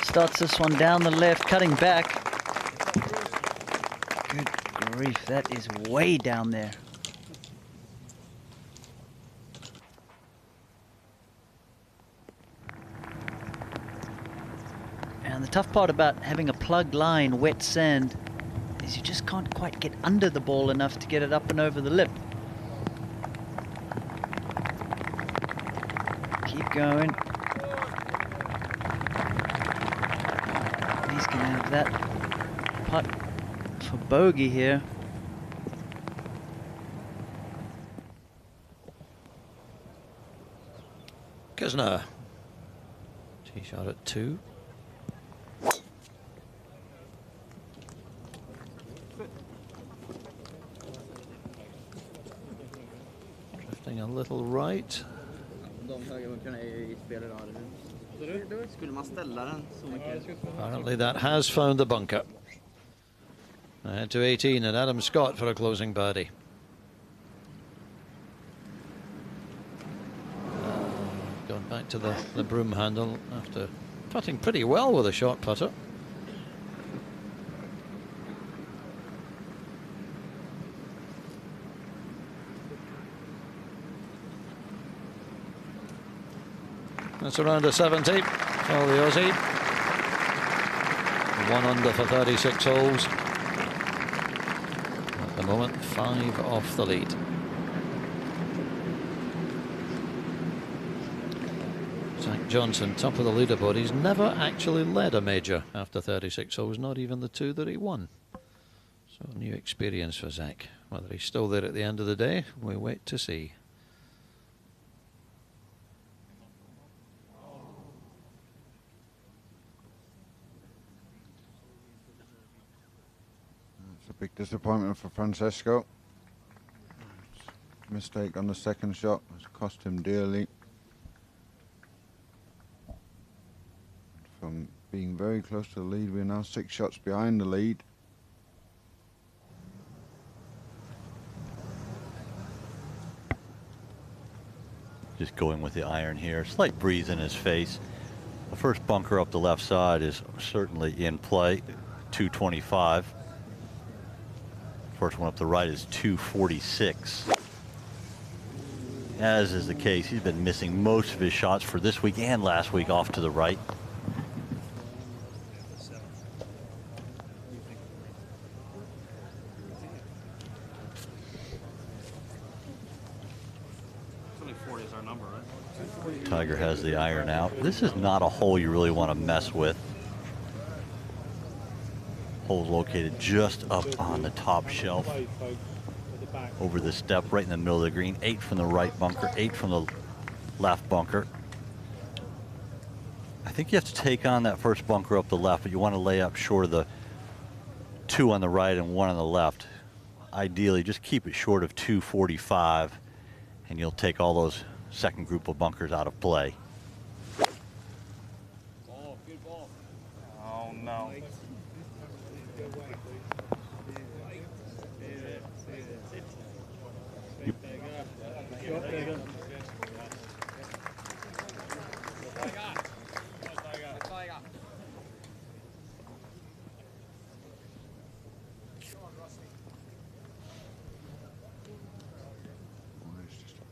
Starts this one down the left, cutting back. Good grief, that is way down there. And the tough part about having a plugged line, wet sand, is you just can't quite get under the ball enough to get it up and over the lip. Keep going. He's going to have that putt for bogey here. Kisner. Tee shot at 2. Drifting a little right. Apparently that has found the bunker. Ahead to 18 and Adam Scott for a closing birdie. Gone back to the broom handle after putting pretty well with a short putter. That's around a 70 for the Aussie. 1 under for 36 holes. At the moment, 5 off the lead. Zach Johnson, top of the leaderboard. He's never actually led a major after 36 holes, not even the 2 that he won. So new experience for Zach. Whether he's still there at the end of the day, we wait to see. It's a big disappointment for Francesco. Mistake on the second shot has cost him dearly. From being very close to the lead, we're now 6 shots behind the lead. Just going with the iron here. Slight breeze in his face. The first bunker up the left side is certainly in play. 225. First one up the right is 246. As is the case, he's been missing most of his shots for this week and last week off to the right. Tiger has the iron out. This is not a hole you really want to mess with. Hole located just up on the top shelf over the step right in the middle of the green. 8 from the right bunker, 8 from the left bunker. I think you have to take on that first bunker up the left, but you want to lay up short of the 2 on the right and 1 on the left. Ideally, just keep it short of 245, and you'll take all those second group of bunkers out of play. Good ball. Oh no.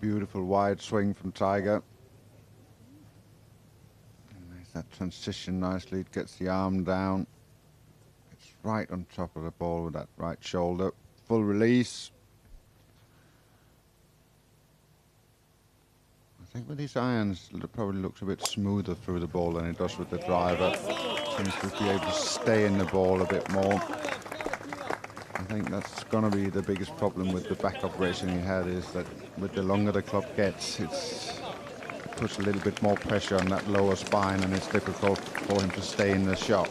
Beautiful wide swing from Tiger. And there's that transition nicely. It gets the arm down. It's right on top of the ball with that right shoulder. Full release. I think with these irons, it probably looks a bit smoother through the ball than it does with the driver. Seems to be able to stay in the ball a bit more. I think that's going to be the biggest problem with the back operation he had, is that with the longer the club gets, it puts a little bit more pressure on that lower spine, and it's difficult for him to stay in the shot.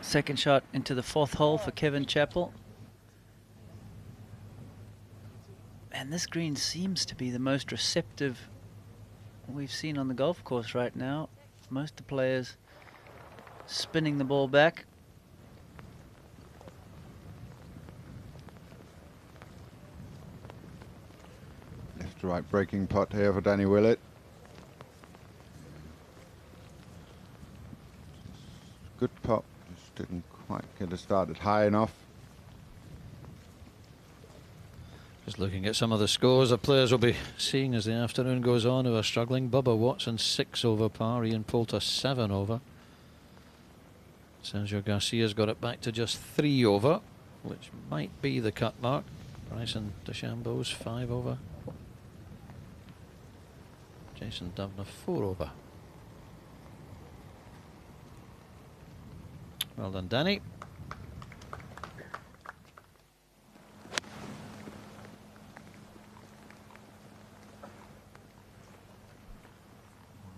Second shot into the 4th hole for Kevin Chappell. And this green seems to be the most receptive we've seen on the golf course right now. Most of the players spinning the ball back. Left to right breaking putt here for Danny Willett. Good putt, just didn't quite get it started high enough. Just looking at some of the scores the players will be seeing as the afternoon goes on who are struggling. Bubba Watson 6 over par, Ian Poulter 7 over. Sergio Garcia's got it back to just 3 over, which might be the cut mark. Bryson DeChambeau's 5 over. Jason Dovner 4 over. Well done, Danny.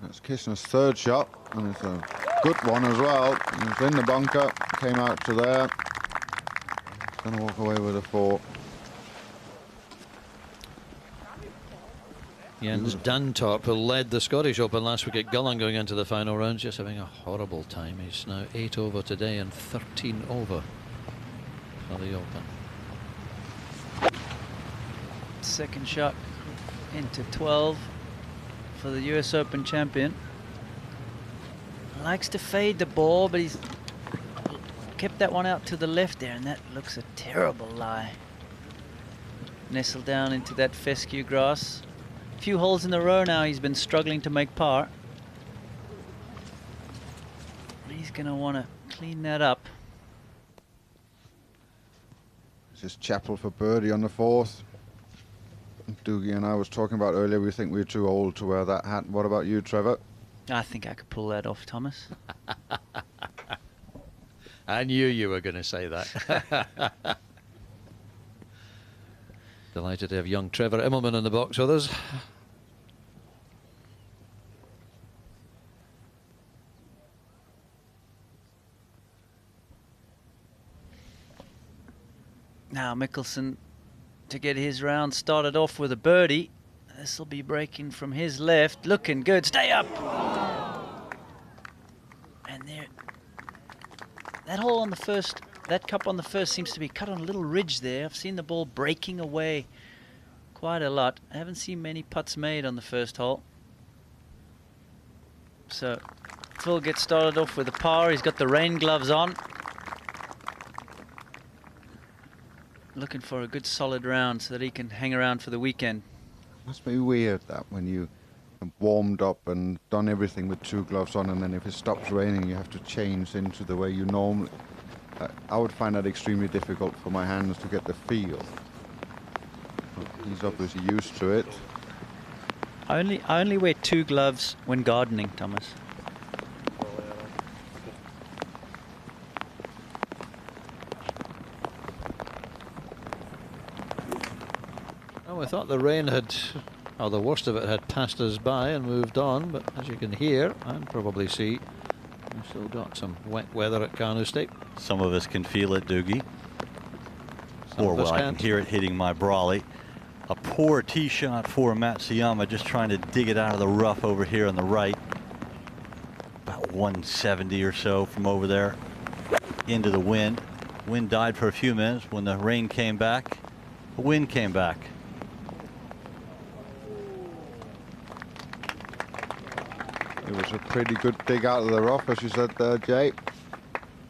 That's Kisner's 3rd shot, and it's a good one as well. It's in the bunker, came out to there. He's going to walk away with a 4. Jens Dantorp, who led the Scottish Open last week at Gullen going into the final round, just having a horrible time. He's now 8 over today and 13 over for the Open. Second shot into 12 for the US Open champion. Likes to fade the ball, but he's kept that one out to the left there, and that looks a terrible lie. nestle down into that fescue grass. A few holes in a row now he's been struggling to make par. He's going to want to clean that up. This is Chappell for birdie on the 4th. Doogie and I was talking about earlier, we think we're too old to wear that hat. What about you, Trevor? I think I could pull that off, Thomas. I knew you were going to say that. Delighted to have young Trevor Immelman in the box with us. Now Mickelson to get his round started off with a birdie. This will be breaking from his left. Looking good. Stay up. And there, that hole on the first, that cup on the first seems to be cut on a little ridge there. I've seen the ball breaking away quite a lot. I haven't seen many putts made on the first hole. So Phil gets started off with a par. He's got the rain gloves on. Looking for a good solid round so that he can hang around for the weekend. Must be weird that when you have warmed up and done everything with 2 gloves on, and then if it stops raining you have to change into the way you normally. I would find that extremely difficult for my hands to get the feel. But he's obviously used to it. I only wear 2 gloves when gardening, Thomas. Oh, I thought the rain had, or the worst of it had passed us by and moved on, but as you can hear and probably see, we've still got some wet weather at Carnoustie. Some of us can feel it, Doogie. Some Or of us well, I can can't. hear it hitting my brolly. A poor tee shot for Matsuyama, just trying to dig it out of the rough over here on the right. About 170 or so from over there into the wind. Wind died for a few minutes. When the rain came back, the wind came back. It was a pretty good dig out of the rough, as you said there, Jay.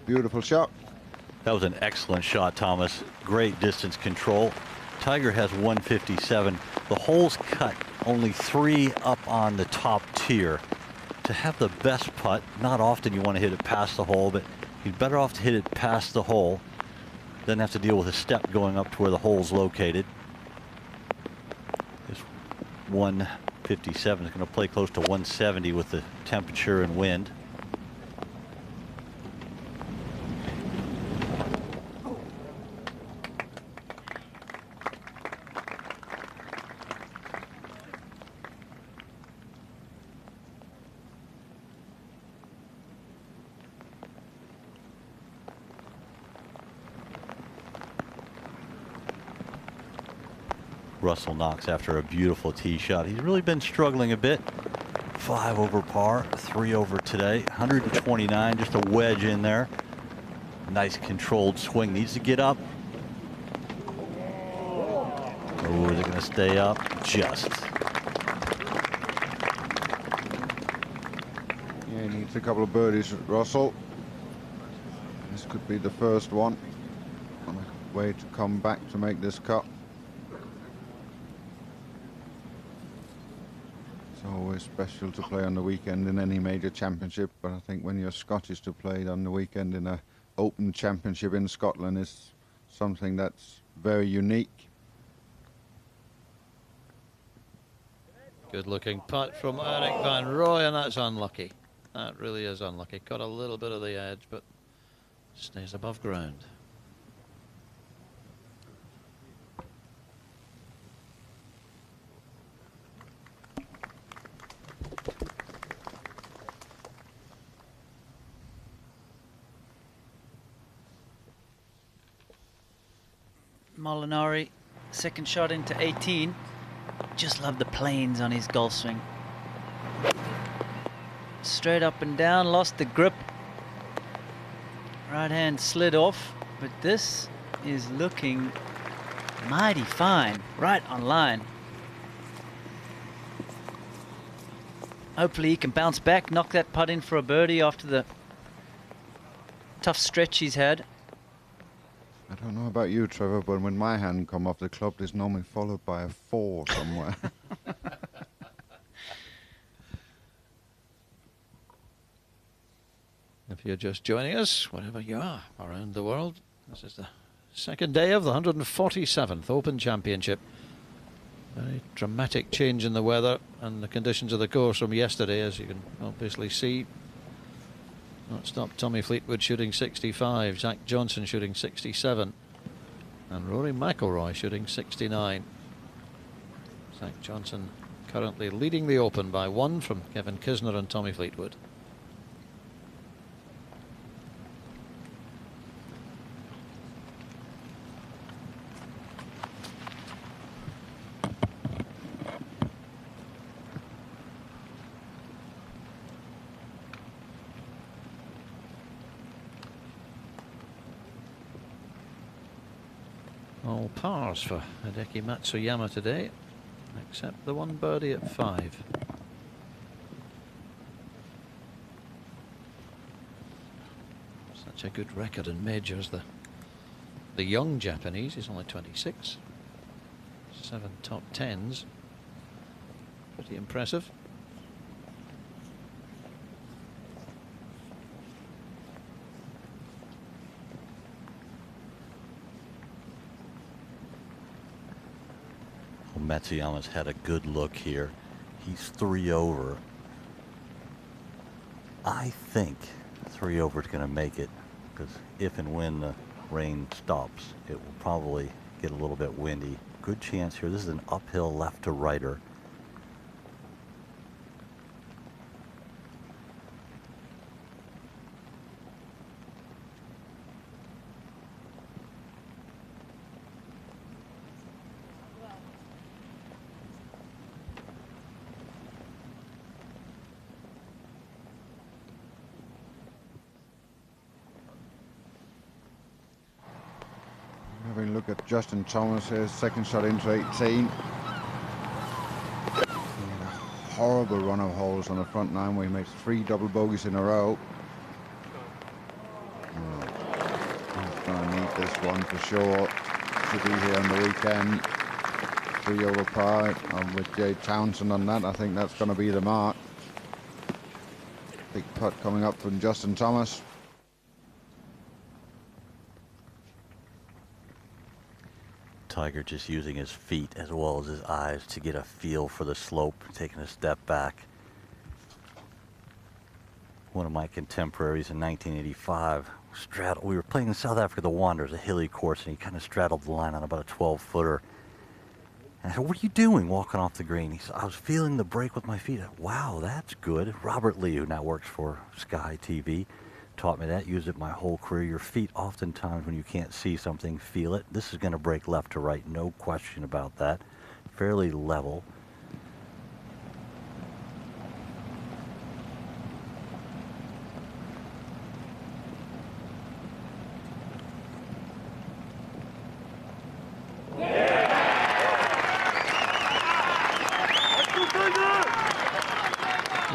Beautiful shot. That was an excellent shot, Thomas. Great distance control. Tiger has 157. The holes cut only 3 up on the top tier. To have the best putt, not often you want to hit it past the hole, but you're better off to hit it past the hole than have to deal with a step going up to where the hole's located. This 157 is going to play close to 170 with the temperature and wind. Russell Knox after a beautiful tee shot. He's really been struggling a bit. 5 over par, 3 over today. 129, just a wedge in there. Nice controlled swing. Needs to get up. Oh, is it going to stay up? Just. Yeah, he needs a couple of birdies, Russell. This could be the first one. On a way to come back to make this cut. It's always special to play on the weekend in any major championship, but I think when you're Scottish, to play on the weekend in a Open Championship in Scotland is something that's very unique. Good looking putt from Eric Van Rooyen, and that's unlucky. That really is unlucky. Got a little bit of the edge, but stays above ground. Molinari, second shot into 18. Just love the planes on his golf swing. Straight up and down, lost the grip. Right hand slid off, but this is looking mighty fine, right on line. Hopefully he can bounce back, knock that putt in for a birdie after the tough stretch he's had. I don't know about you, Trevor, but when my hand come off the club, there's normally followed by a 4 somewhere. If you're just joining us, wherever you are around the world, this is the second day of the 147th Open Championship. Very dramatic change in the weather and the conditions of the course from yesterday, as you can obviously see. Not stopped Tommy Fleetwood shooting 65, Zach Johnson shooting 67, and Rory McIlroy shooting 69. Zach Johnson currently leading the Open by 1 from Kevin Kisner and Tommy Fleetwood. All pars for Hideki Matsuyama today, except the one birdie at 5. Such a good record in majors. The young Japanese, he's only 26. 7 top 10s. Pretty impressive. Matsuyama's had a good look here. He's 3 over. I think 3 over is going to make it, because if and when the rain stops, it will probably get a little bit windy. Good chance here. This is an uphill left to righter. Having a look at Justin Thomas here, second shot into 18. He had a horrible run of holes on the front 9 where he makes 3 double bogeys in a row. He's going to need this one for sure. Should be here on the weekend. 3 over par, and with Jay Townsend on that, I think that's going to be the mark. Big putt coming up from Justin Thomas. Tiger just using his feet as well as his eyes to get a feel for the slope, taking a step back. One of my contemporaries in 1985 we were playing in South Africa, the Wanderers, a hilly course, and he kind of straddled the line on about a 12-footer. And I said, "What are you doing walking off the green?" He said, "I was feeling the break with my feet." I said, "Wow, that's good." Robert Lee, who now works for Sky TV, taught me that. Used it my whole career. Your feet, oftentimes when you can't see something, feel it. This is going to break left to right, no question about that. Fairly level.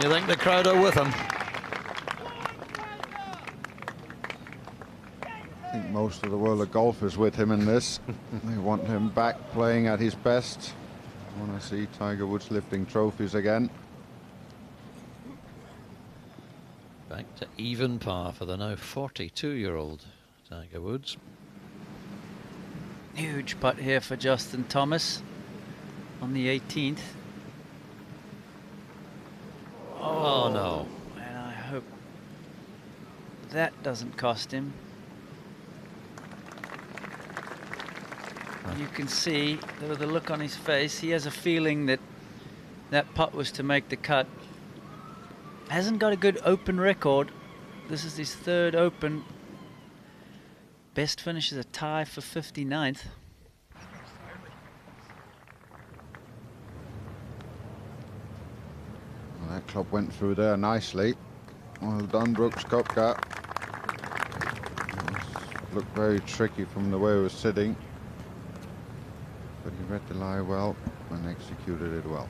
You think the crowd are with him? I think most of the world of golf is with him in this. They want him back playing at his best. I want to see Tiger Woods lifting trophies again. Back to even par for the now 42-year-old Tiger Woods. Huge putt here for Justin Thomas on the 18th. Oh no. And I hope that doesn't cost him. You can see with the look on his face, he has a feeling that that putt was to make the cut. Hasn't got a good Open record. This is his 3rd Open. Best finish is a tie for 59th. Well, that club went through there nicely. Well done, Brooks Koepka. Looked very tricky from the way it was sitting, but he read the lie well and executed it well.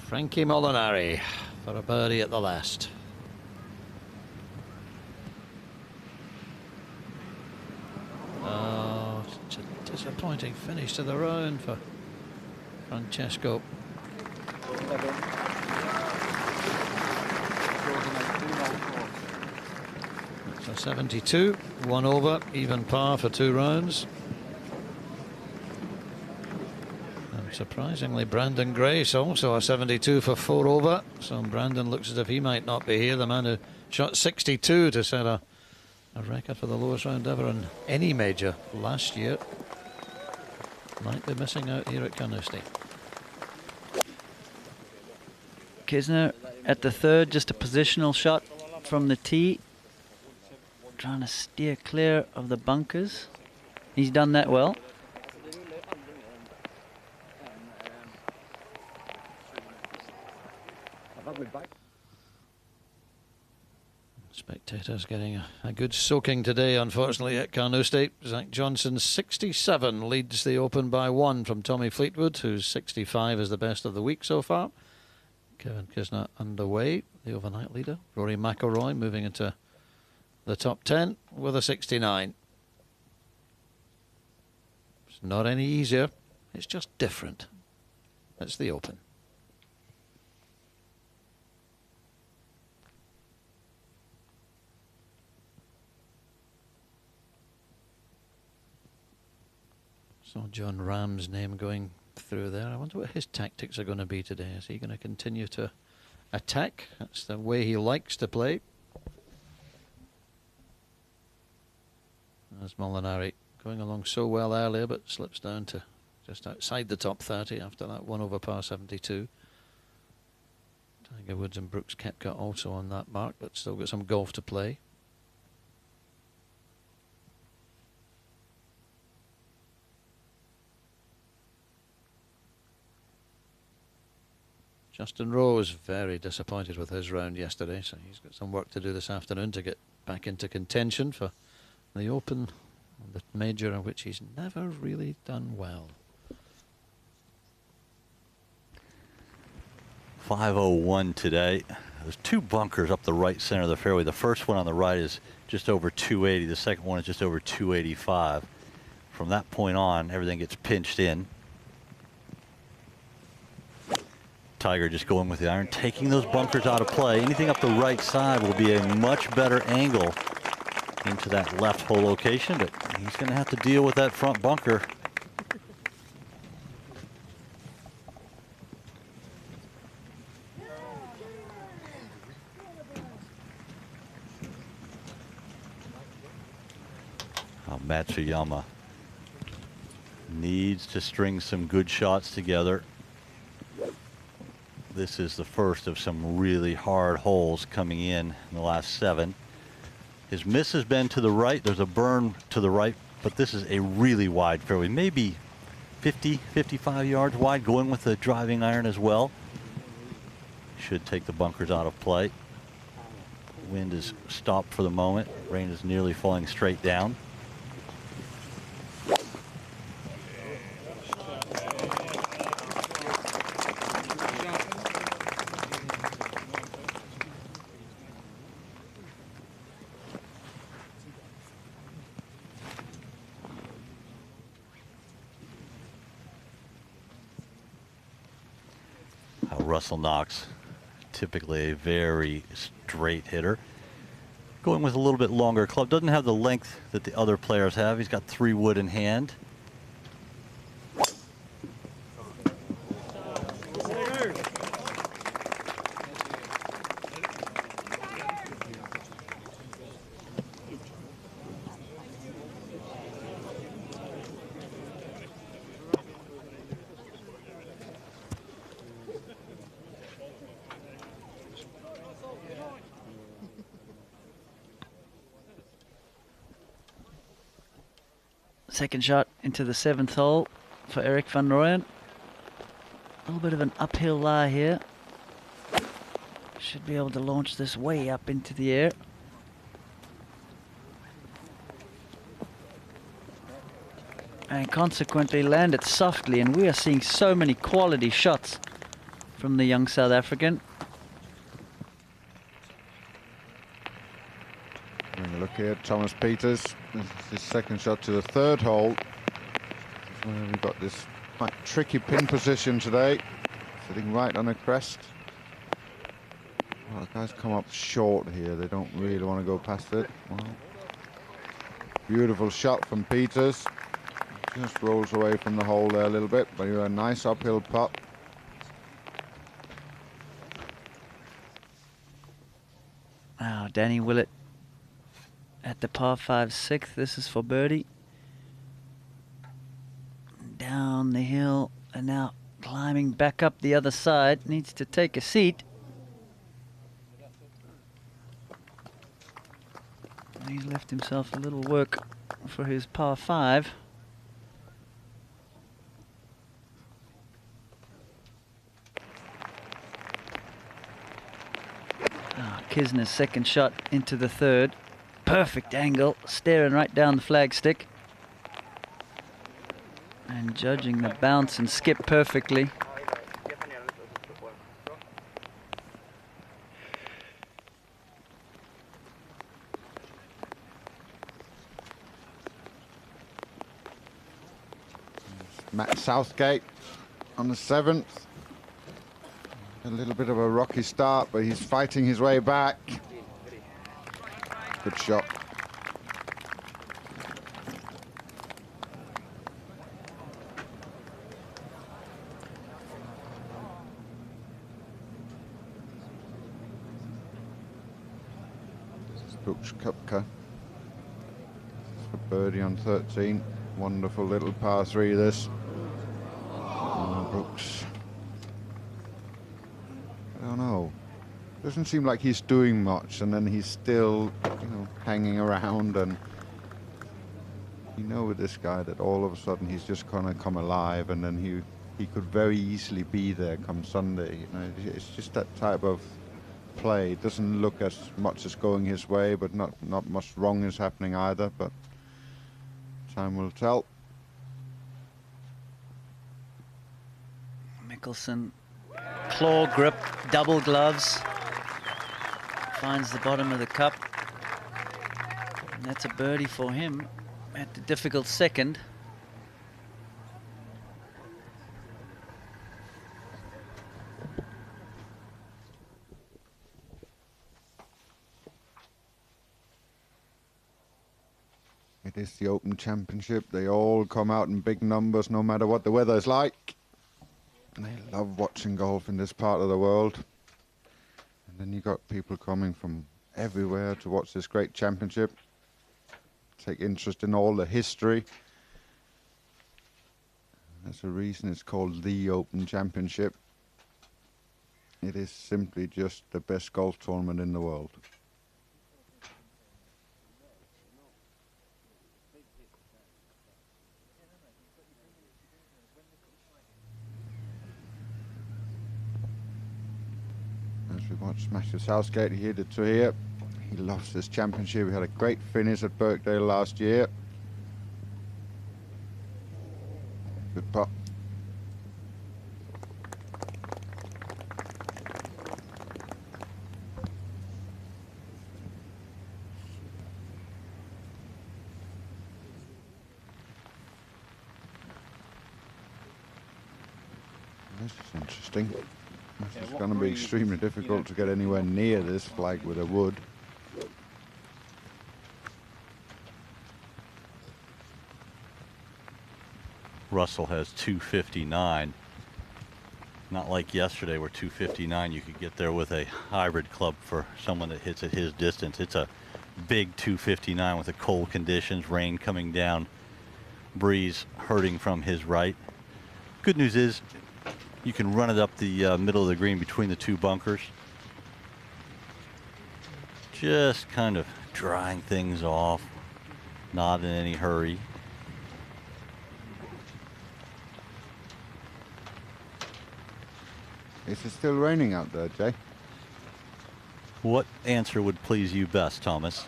Frankie Molinari for a birdie at the last. Disappointing finish to the round for Francesco. So 72, 1 over, even par for 2 rounds. And surprisingly, Brandon Grace also a 72 for 4 over. So Brandon looks as if he might not be here. The man who shot 62 to set a record for the lowest round ever in any major last year might be missing out here at Carnoustie. Kisner at the third, just a positional shot from the tee, trying to steer clear of the bunkers. He's done that well. Spectators getting a good soaking today, unfortunately, at Carnoustie. Zach Johnson, 67, leads the Open by 1 from Tommy Fleetwood, whose 65 is the best of the week so far. Kevin Kisner underway, the overnight leader. Rory McIlroy moving into the top 10 with a 69. It's not any easier, it's just different. It's the Open. So John Rahm's name going through there. I wonder what his tactics are going to be today. Is he going to continue to attack? That's the way he likes to play. As Molinari going along so well earlier, but slips down to just outside the top 30 after that 1 over par 72. Tiger Woods and Brooks Koepka also on that mark, but still got some golf to play. Justin Rose very disappointed with his round yesterday, so he's got some work to do this afternoon to get back into contention for the Open, the major in which he's never really done well. 501 today. There's 2 bunkers up the right center of the fairway. The first one on the right is just over 280. The second one is just over 285. From that point on, everything gets pinched in. Tiger just going with the iron, taking those bunkers out of play. Anything up the right side will be a much better angle into that left hole location, but he's going to have to deal with that front bunker. Matsuyama needs to string some good shots together. This is the first of some really hard holes coming in the last 7. His miss has been to the right. There's a burn to the right, but this is a really wide fairway, maybe 50, 55 yards wide, going with the driving iron as well. Should take the bunkers out of play. Wind is stopped for the moment. Rain is nearly falling straight down. Russell Knox, typically a very straight hitter, going with a little bit longer club. Doesn't have the length that the other players have. He's got 3 wood in hand. Second shot into the 7th hole for Erik van Rooyen. A little bit of an uphill lie here. Should be able to launch this way up into the air. And consequently land it softly, and we are seeing so many quality shots from the young South African. Look here, Thomas Pieters. This is his second shot to the 3rd hole. We've got this quite tricky pin position today, sitting right on a crest. Well, the guys come up short here. They don't really want to go past it. Well, beautiful shot from Peters. Just rolls away from the hole there a little bit, but you're a nice uphill putt. Now, Danny Willett at the par 5 6th. This is for birdie. Down the hill and now climbing back up the other side. Needs to take a seat. He's left himself a little work for his par 5. Kisner's second shot into the third. Perfect angle, staring right down the flagstick. And judging the bounce and skip perfectly. Matt Southgate on the 7th. A little bit of a rocky start, but he's fighting his way back. Good shot. This is Brooks Koepka for birdie on 13. Wonderful little par 3 this. Brooks. I don't know. Doesn't seem like he's doing much, and then he's still, you know, hanging around. And you know, with this guy, that all of a sudden he's just gonna come alive, and then he could very easily be there come Sunday. You know, it's just that type of play. It doesn't look as much as going his way, but not much wrong is happening either. But time will tell. Mickelson, claw grip, double gloves. Finds the bottom of the cup. And that's a birdie for him at the difficult second. It is the Open Championship. They all come out in big numbers no matter what the weather is like. And they love watching golf in this part of the world. And then you got people coming from everywhere to watch this great championship. Take interest in all the history. That's a reason it's called the Open Championship. It is simply just the best golf tournament in the world. As we watch Matthew Southgate here to here, he loves this championship. He had a great finish at Birkdale last year. Good putt. This is interesting. It's going to be extremely difficult to get anywhere near this flag with a wood. Russell has 259. Not like yesterday where 259 you could get there with a hybrid club for someone that hits at his distance. It's a big 259 with the cold conditions, rain coming down, breeze hurting from his right. Good news is you can run it up the middle of the green between the two bunkers. Just kind of drying things off, not in any hurry. Is it still raining out there, Jay? What answer would please you best, Thomas?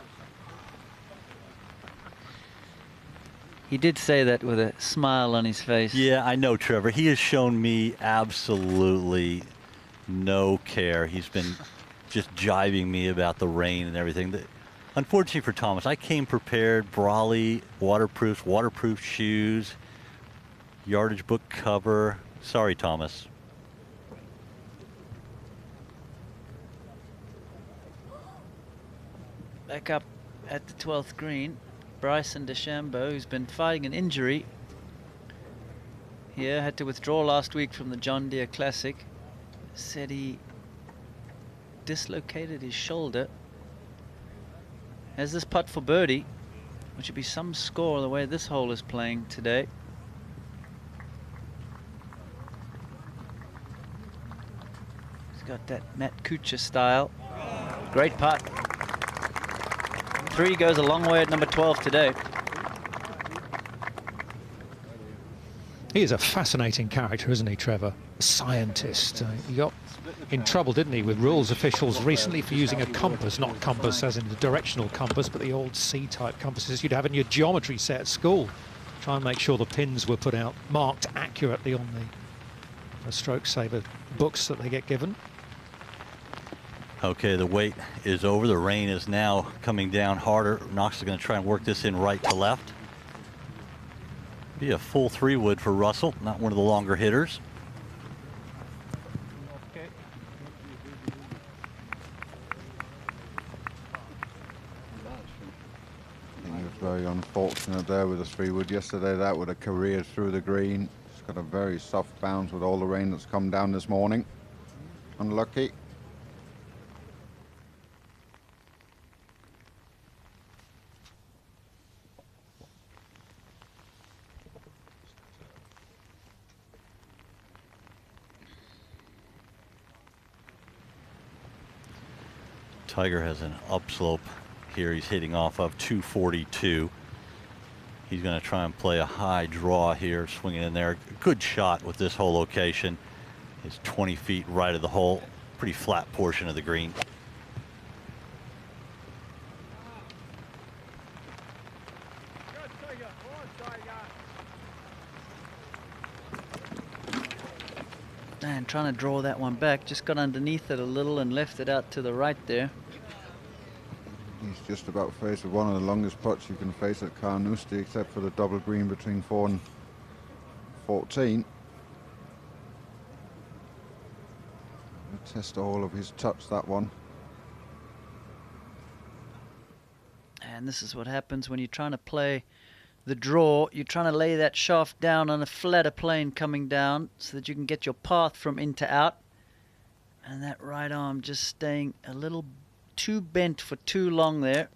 He did say that with a smile on his face. Yeah, I know, Trevor. He has shown me absolutely no care. He's been just jibing me about the rain and everything. Unfortunately for Thomas, I came prepared. Brawley, waterproof shoes. Yardage book cover. Sorry, Thomas. Back up at the 12th green, Bryson DeChambeau, who's been fighting an injury here, had to withdraw last week from the John Deere Classic. Said he dislocated his shoulder. Has this putt for birdie, which would be some score the way this hole is playing today. He's got that Matt Kuchar style. Great putt. 3 goes a long way at number 12 today. He is a fascinating character, isn't he, Trevor? A scientist. He got in trouble, didn't he, with rules officials recently for using a compass, not compass as in the directional compass, but the old C-type compasses you'd have in your geometry set at school. Try and make sure the pins were put out, marked accurately on the stroke saver books that they get given. Okay, the wait is over. The rain is now coming down harder. Knox is going to try and work this in right to left. Be a full 3-wood for Russell, not one of the longer hitters. He was very unfortunate there with the 3-wood yesterday. That would have careered through the green. It's got a very soft bounce with all the rain that's come down this morning. Unlucky. Tiger has an upslope here. He's hitting off of 242. He's going to try and play a high draw here, swinging in there. Good shot with this whole location. It's 20 feet right of the hole. Pretty flat portion of the green. And trying to draw that one back, just got underneath it a little and left it out to the right there. He's just about faced with one of the longest putts you can face at Carnoustie, except for the double green between 4 and 14. We'll test all of his touch, that one. And this is what happens when you're trying to play the draw. You're trying to lay that shaft down on a flatter plane coming down so that you can get your path from in to out. And that right arm just staying a little too bent for too long there.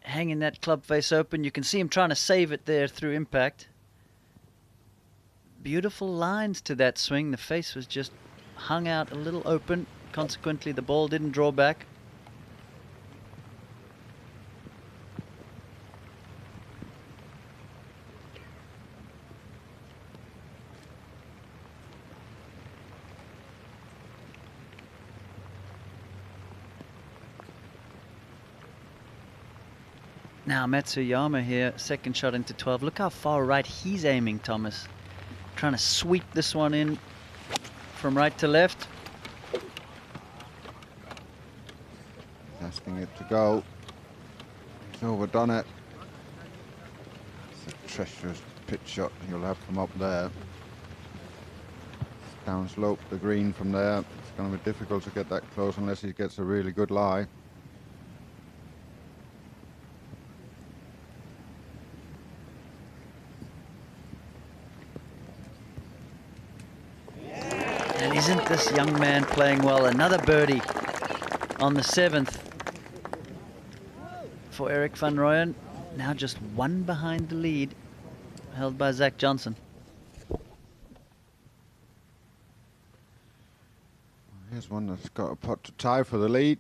Hanging that club face open. You can see him trying to save it there through impact. Beautiful lines to that swing. The face was just hung out a little open. Consequently, the ball didn't draw back. Now Matsuyama here, second shot into 12. Look how far right he's aiming, Thomas. Trying to sweep this one in from right to left. Asking it to go. He's overdone it. It's a treacherous pitch shot you'll have from up there. Downslope the green from there. It's going to be difficult to get that close unless he gets a really good lie. And isn't this young man playing well? Another birdie on the 7th for Eric van Rooyen. Now just one behind the lead, held by Zach Johnson. Here's one that's got a putt to tie for the lead.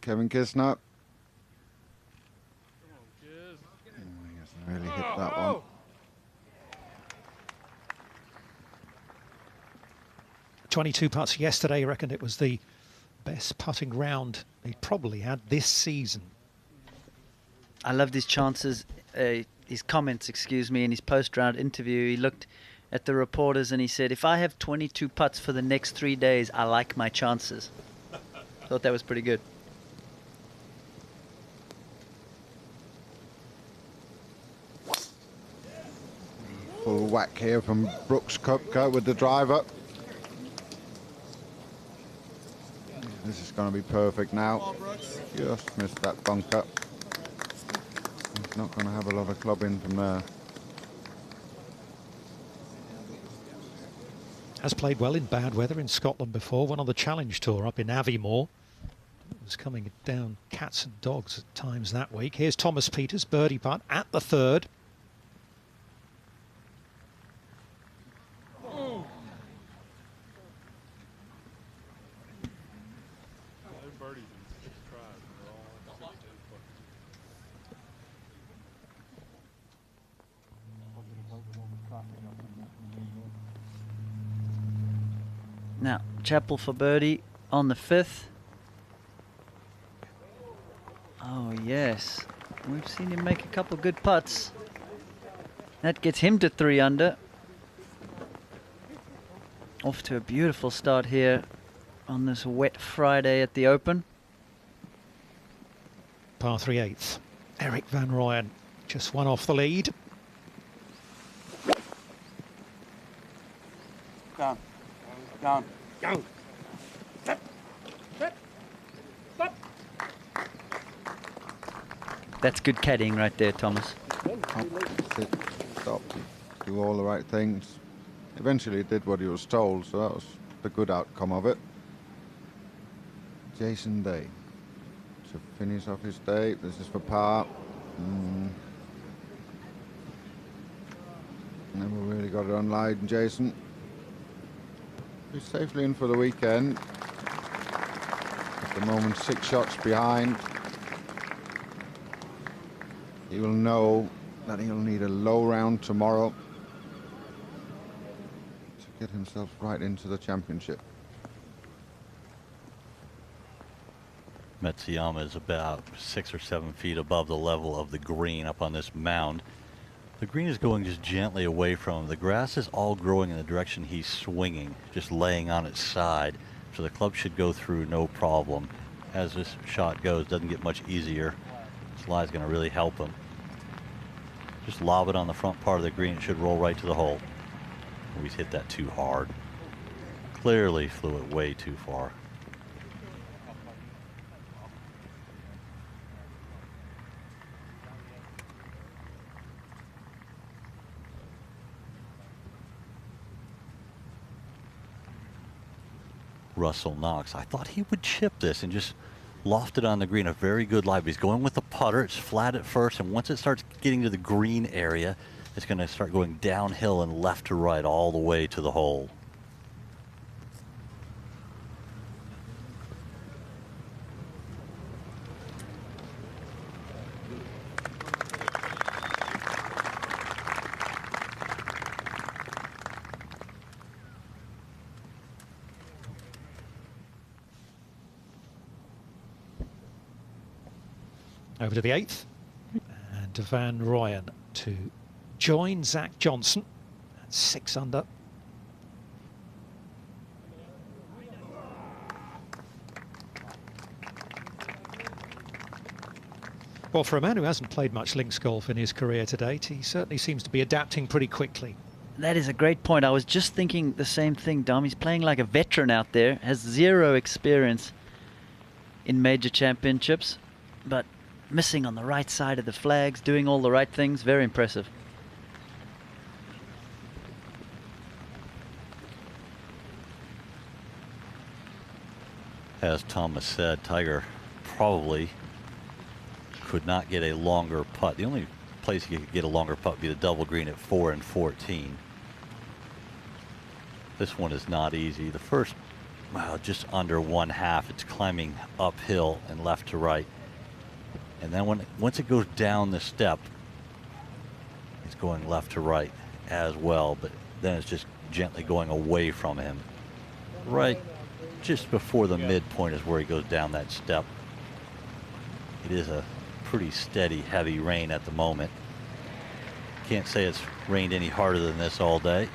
Kevin Kisner. He hasn't really hit that one. 22 putts yesterday. He reckoned it was the best putting round he probably had this season. I loved his chances, his comments, excuse me, in his post-round interview. He looked at the reporters and he said, if I have 22 putts for the next 3 days, I like my chances. Thought that was pretty good. Full whack here from Brooks Koepka with the driver. This is going to be perfect now. Just missed that bunker. He's not going to have a lot of clubbing from there. Has played well in bad weather in Scotland before. Won on the Challenge Tour up in Aviemore. Was coming down cats and dogs at times that week. Here's Thomas Pieters, birdie putt at the third. Now, Chappell for birdie on the 5th. Oh, yes. We've seen him make a couple good putts. That gets him to 3 under. Off to a beautiful start here on this wet Friday at the Open. Par 3 8th. Eric Van Rooyen just one off the lead. Down. Down. Down. That's good caddying right there, Thomas. Sit, stop, do all the right things. Eventually he did what he was told, so that was the good outcome of it. Jason Day to finish off his day. This is for par. Never really got it on line, Jason. He's safely in for the weekend. At the moment, 6 shots behind. He will know that he'll need a low round tomorrow to get himself right into the championship. Matsuyama is about 6 or 7 feet above the level of the green up on this mound. The green is going just gently away from him. The grass is all growing in the direction he's swinging, just laying on its side. So the club should go through no problem. As this shot goes, doesn't get much easier. This lie is going to really help him. Just lob it on the front part of the green. It should roll right to the hole. Oh, he's hit that too hard. Clearly flew it way too far. Russell Knox, I thought he would chip this and just loft it on the green. A very good lie, but he's going with the putter. It's flat at first, and once it starts getting to the green area, it's going to start going downhill and left to right all the way to the hole. Over to the 8th, and Van Rooyen to join Zach Johnson at 6 under. Well, for a man who hasn't played much links golf in his career to date, he certainly seems to be adapting pretty quickly. That is a great point. I was just thinking the same thing, Dom. He's playing like a veteran out there, has 0 experience in major championships, but missing on the right side of the flags, doing all the right things. Very impressive. As Thomas said, Tiger probably could not get a longer putt. The only place he could get a longer putt would be the double green at 4 and 14. This one is not easy. The first, well, just under 1/2. It's climbing uphill and left to right. And then once it goes down the step, it's going left to right as well, but then it's just gently going away from him. Right just before the midpoint is where he goes down that step. It is a pretty steady, heavy rain at the moment. Can't say it's rained any harder than this all day.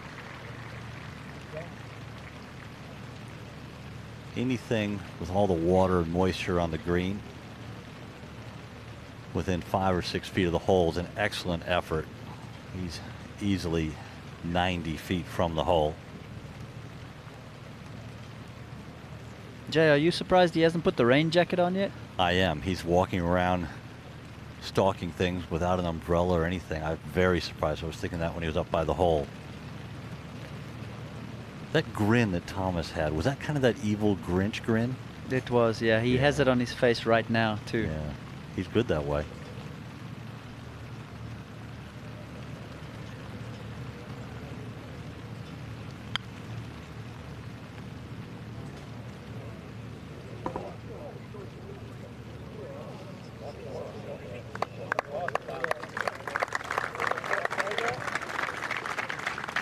Anything with all the water and moisture on the green within 5 or 6 feet of the hole is an excellent effort. He's easily 90 feet from the hole. Jay, are you surprised he hasn't put the rain jacket on yet? I am. He's walking around stalking things without an umbrella or anything. I'm very surprised. I was thinking that when he was up by the hole. That grin that Thomas had, was that kind of that evil Grinch grin? It was, yeah. He has it on his face right now, too. Yeah, he's good that way.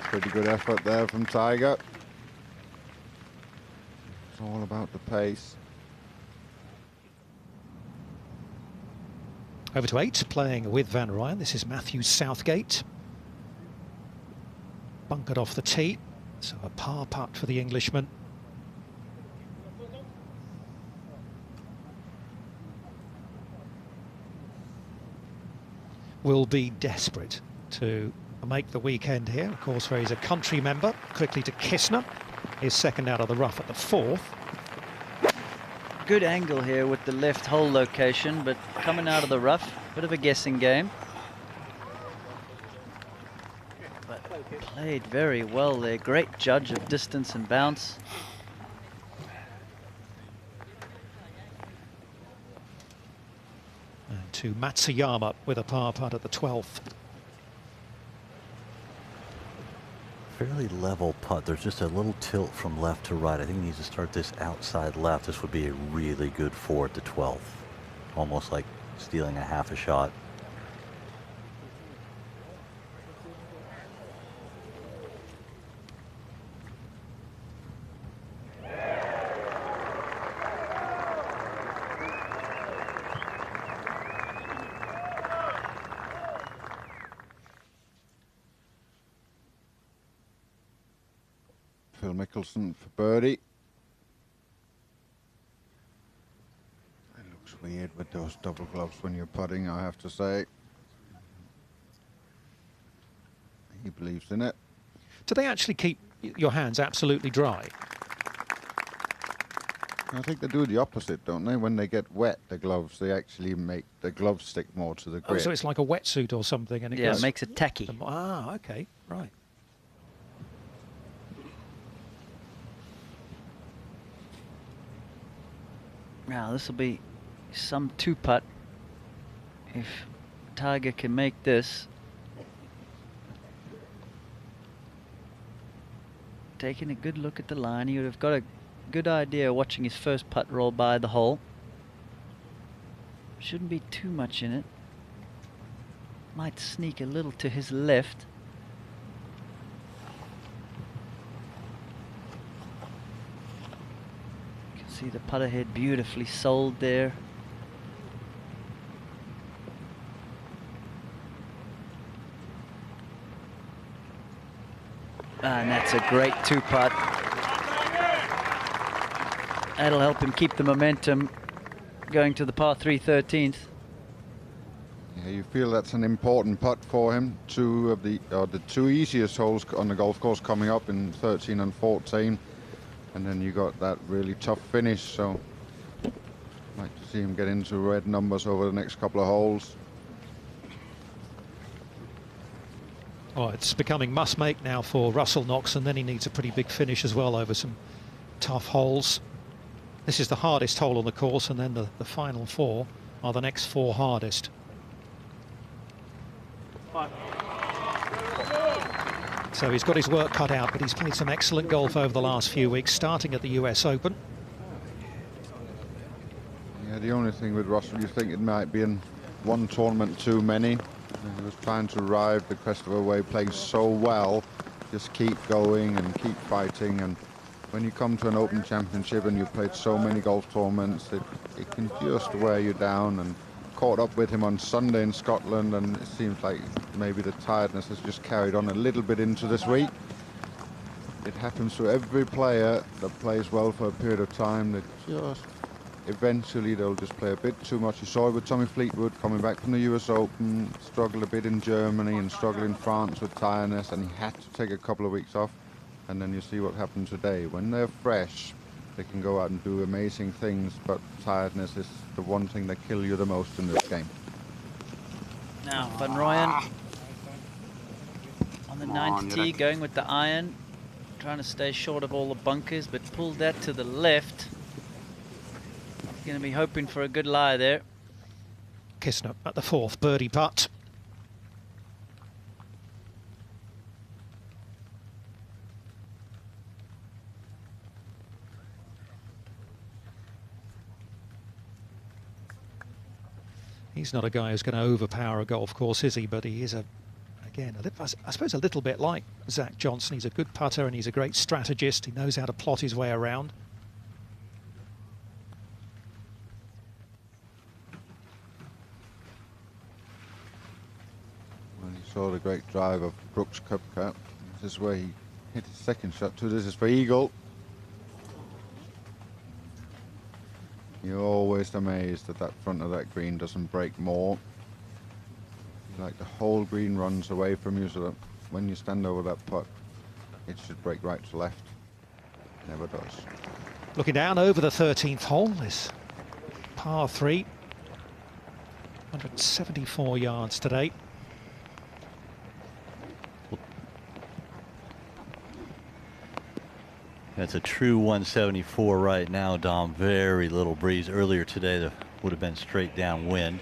Pretty good effort there from Tiger. It's all about the pace. Over to 8, playing with Van Ryan. This is Matthew Southgate. Bunkered off the tee, so a par putt for the Englishman. Will be desperate to make the weekend here, of course, where he's a country member. Quickly to Kistner, his second out of the rough at the 4th. Good angle here with the left hole location, but coming out of the rough, bit of a guessing game. But played very well there. Great judge of distance and bounce. And to Matsuyama with a par putt at the 12th. Fairly level putt. There's just a little tilt from left to right. I think he needs to start this outside left. This would be a really good 4 at the 12th. Almost like stealing a half a shot. Phil Mickelson for birdie. It looks weird with those double gloves when you're putting, I have to say. He believes in it. Do they actually keep your hands absolutely dry? I think they do the opposite, don't they? When they get wet, the gloves, they actually make the gloves stick more to the grip. Oh, so it's like a wetsuit or something, and Yeah, it makes it tacky. Ah, okay, right. Now this will be some 2-putt if Tiger can make this. Taking a good look at the line, he would have got a good idea watching his first putt roll by the hole. Shouldn't be too much in it. Might sneak a little to his left. See the putter head beautifully sold there. And that's a great 2-putt. That'll help him keep the momentum going to the par 3 13th. Yeah, you feel that's an important putt for him. Two of the two easiest holes on the golf course coming up in 13 and 14. And then you got that really tough finish, so I'd like to see him get into red numbers over the next couple of holes. Oh, it's becoming must-make now for Russell Knox, and then he needs a pretty big finish as well over some tough holes. This is the hardest hole on the course, and then the final 4 are the next 4 hardest. So he's got his work cut out, but he's played some excellent golf over the last few weeks, starting at the US Open. Yeah, the only thing with Russell, you think it might be in one tournament too many. He was trying to ride the crest of a wave, playing so well. Just keep going and keep fighting. And when you come to an Open Championship and you've played so many golf tournaments, it can just wear you down. And caught up with him on Sunday in Scotland, and it seems like maybe the tiredness has just carried on a little bit into this week. It happens to every player that plays well for a period of time. They just eventually they'll just play a bit too much. You saw it with Tommy Fleetwood coming back from the US Open, struggled a bit in Germany and struggled in France with tiredness, and he had to take a couple of weeks off. And then you see what happened today. When they're fresh, they can go out and do amazing things, but tiredness is the one thing that kills you the most in this game. Now Van Rooyen on the 9th tee, going with the iron, trying to stay short of all the bunkers, but pulled that to the left. He's going to be hoping for a good lie there. Kistner at the 4th birdie putt. He's not a guy who's going to overpower a golf course, is he? But he is, again, I suppose a little bit like Zach Johnson. He's a good putter and he's a great strategist. He knows how to plot his way around. Well, you saw the great drive of Brooks Koepka. This is where he hit his second shot too. This is for eagle. You're always amazed that that front of that green doesn't break more. Like the whole green runs away from you, so that when you stand over that putt, it should break right to left. Never does. Looking down over the 13th hole, this par 3. 174 yards today. That's a true 174 right now, Dom. Very little breeze. Earlier today, there would have been straight down wind.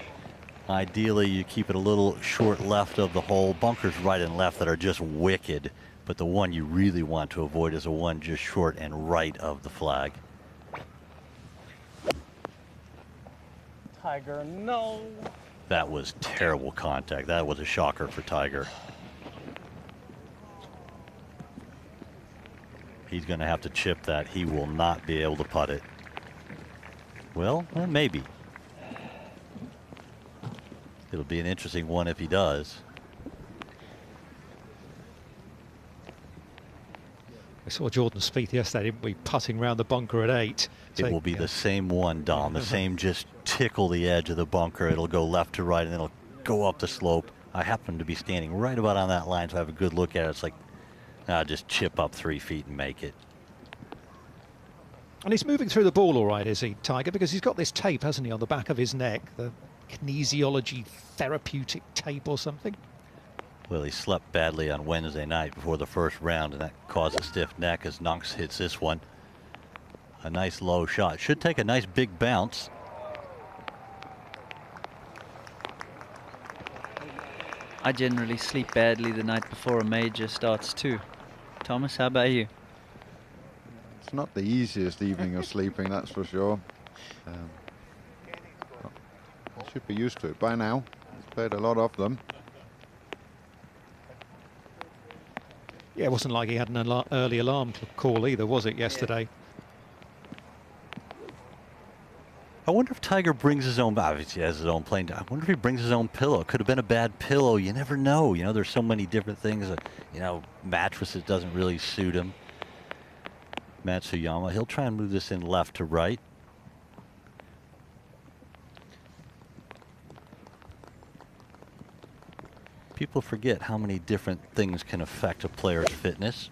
Ideally, you keep it a little short left of the hole. Bunkers right and left that are just wicked. But the one you really want to avoid is the one just short and right of the flag. Tiger, no. That was terrible contact. That was a shocker for Tiger. He's going to have to chip that. He will not be able to putt it. Well, maybe. It'll be an interesting one if he does. I saw Jordan Spieth yesterday, didn't we, putting round the bunker at 8. It will be the same one, Dom. The same, just tickle the edge of the bunker. It'll go left to right, and then it'll go up the slope. I happen to be standing right about on that line, so I have a good look at it. It's like, just chip up 3 feet and make it. And he's moving through the ball all right, is he, Tiger? Because he's got this tape, hasn't he, on the back of his neck, the kinesiology therapeutic tape or something. Well, he slept badly on Wednesday night before the first round, and that caused a stiff neck as Nunks hits this one. A nice low shot. Should take a nice big bounce. I generally sleep badly the night before a major starts too. Thomas, how about you? It's not the easiest evening of sleeping, that's for sure. I should be used to it by now. He's played a lot of them. Yeah, it wasn't like he had an early alarm call either, was it, yesterday? I wonder if Tiger brings his own, obviously he has his own plane. I wonder if he brings his own pillow. Could have been a bad pillow. You never know. You know, there's so many different things. Mattresses doesn't really suit him. Matsuyama, he'll try and move this in left to right. People forget how many different things can affect a player's fitness.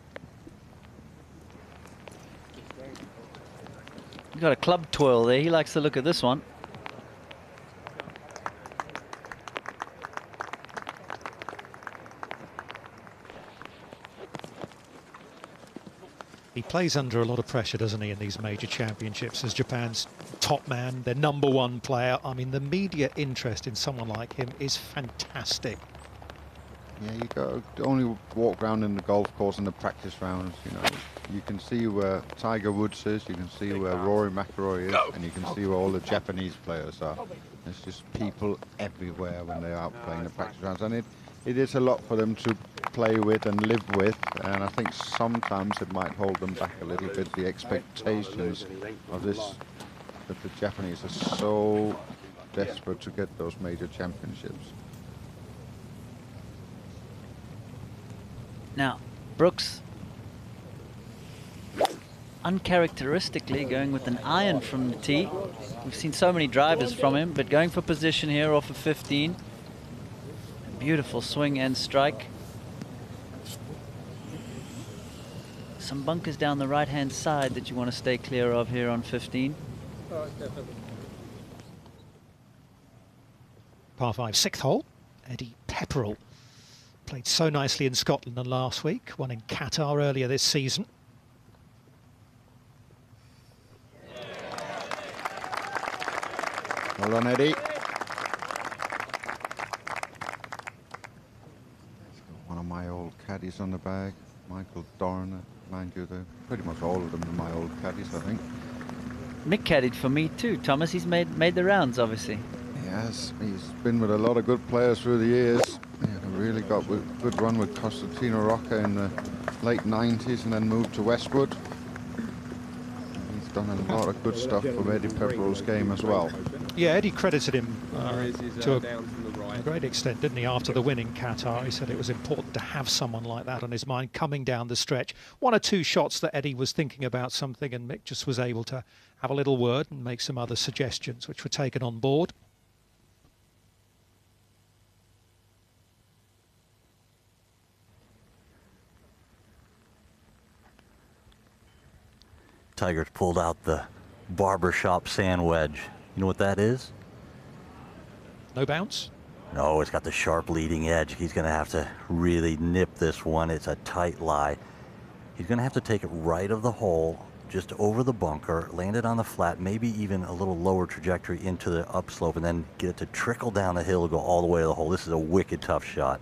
You got a club twirl there. He likes to look at this one. He plays under a lot of pressure, doesn't he, in these major championships as Japan's top man, their #1 player. I mean, the media interest in someone like him is fantastic. Yeah, you got to only walk around in the golf course in the practice rounds. You know, you can see where Tiger Woods is, you can see where Rory McIlroy is, and you can see where all the Japanese players are. There's just people everywhere when they're out playing the practice rounds, and it is a lot for them to play with and live with, and I think sometimes it might hold them back a little bit. The expectations of this, that the Japanese are so desperate to get those major championships. Now, Brooks uncharacteristically going with an iron from the tee. We've seen so many drivers from him, but going for position here off of 15. A beautiful swing and strike. Some bunkers down the right-hand side that you want to stay clear of here on 15. Par 5, 6th hole. Eddie Pepperell played so nicely in Scotland last week, won in Qatar earlier this season. Well done, Eddie. One of my old caddies on the bag, Michael Dorner. Mind you, they're pretty much all of them are my old caddies, I think. Mick caddied for me too, Thomas. He's made the rounds, obviously. Yes, he's been with a lot of good players through the years. He had a really good run with Costantino Rocca in the late 90s and then moved to Westwood. He's done a lot of good stuff from Eddie Pepperell's game as well. Yeah, Eddie credited him to a great extent, didn't he, after the win in Qatar. He said it was important to have someone like that on his mind coming down the stretch. One or two shots that Eddie was thinking about something and Mick just was able to have a little word and make some other suggestions which were taken on board. Tiger's pulled out the barbershop sand wedge. You know what that is? No bounce? No, it's got the sharp leading edge. He's going to have to really nip this one. It's a tight lie. He's going to have to take it right of the hole, just over the bunker, land it on the flat, maybe even a little lower trajectory into the upslope, and then get it to trickle down the hill, go all the way to the hole. This is a wicked tough shot.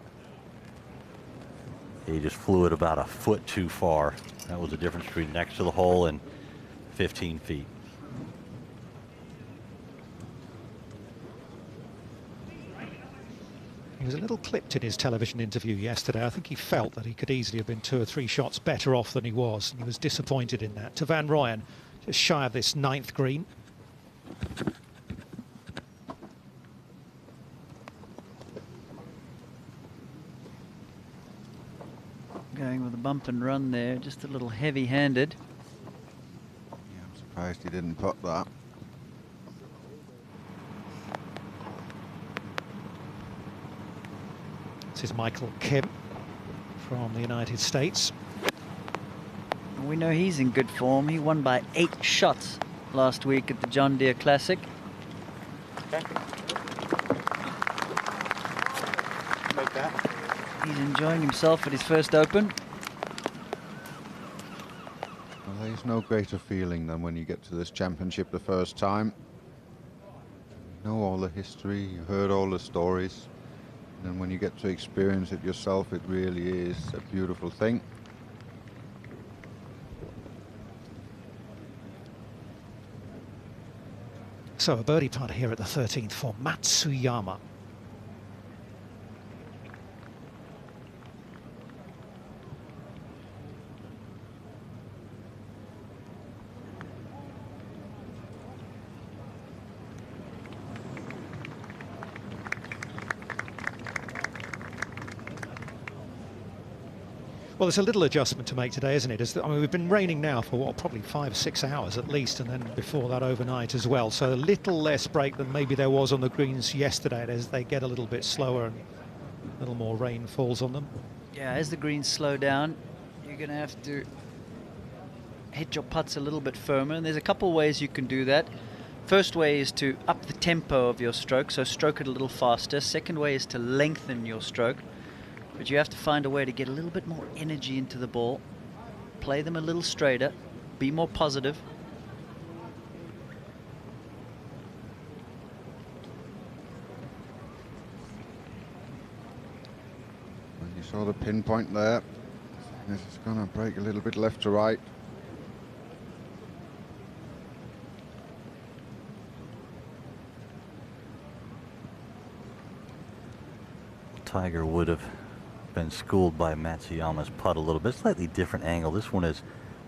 He just flew it about a foot too far. That was the difference between next to the hole and 15 feet. He was a little clipped in his television interview yesterday. I think he felt that he could easily have been 2 or 3 shots better off than he was, and he was disappointed in that. To Van Rooyen, just shy of this 9th green. Going with a bump and run there, just a little heavy-handed. Yeah, I'm surprised he didn't putt that. This is Michael Kim from the United States. We know he's in good form. He won by 8 shots last week at the John Deere Classic. Okay. Make that. He's enjoying himself at his first Open. Well, there's no greater feeling than when you get to this championship the first time. You know all the history, you heard all the stories. And when you get to experience it yourself, it really is a beautiful thing. So a birdie putt here at the 13th for Matsuyama. Well, it's a little adjustment to make today, isn't it? I mean, we've been raining now for, what, probably 5 or 6 hours at least, and then before that overnight as well. So a little less break than maybe there was on the greens yesterday as they get a little bit slower and a little more rain falls on them. Yeah, as the greens slow down, you're going to have to hit your putts a little bit firmer, and there's a couple ways you can do that. First way is to up the tempo of your stroke, so stroke it a little faster. Second way is to lengthen your stroke. But you have to find a way to get a little bit more energy into the ball, play them a little straighter, be more positive. Well, you saw the pinpoint there. This is going to break a little bit left to right. Tiger would have been schooled by Matsuyama's putt a little bit. Slightly different angle. This one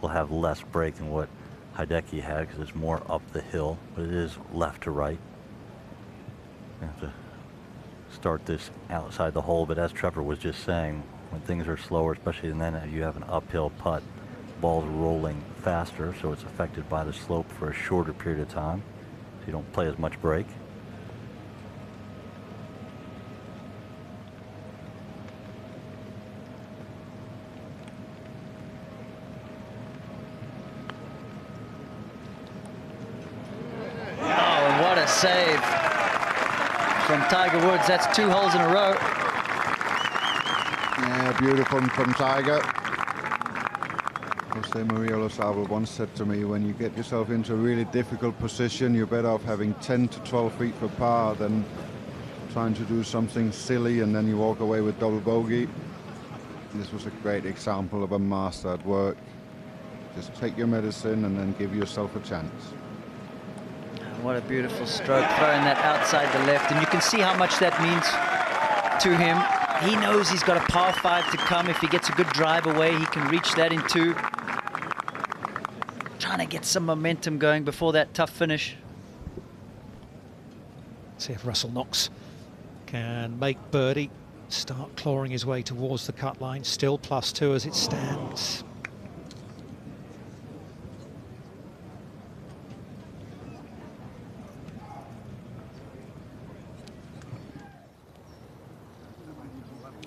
will have less break than what Hideki had because it's more up the hill, but it is left to right. You have to start this outside the hole, but as Trevor was just saying, when things are slower, especially and then you have an uphill putt, ball's rolling faster, so it's affected by the slope for a shorter period of time, so you don't play as much break. Oh, what a save from Tiger Woods. That's 2 holes in a row. Yeah, beautiful from Tiger. Jose Maria Lozada once said to me, when you get yourself into a really difficult position, you're better off having 10 to 12 feet for par than trying to do something silly and then you walk away with double bogey. This was a great example of a master at work. Just take your medicine and then give yourself a chance. What a beautiful stroke, throwing that outside the left, and you can see how much that means to him. He knows he's got a par 5 to come. If he gets a good drive away, he can reach that in 2. Trying to get some momentum going before that tough finish. See if Russell Knox can make birdie, start clawing his way towards the cut line. Still +2 as it stands.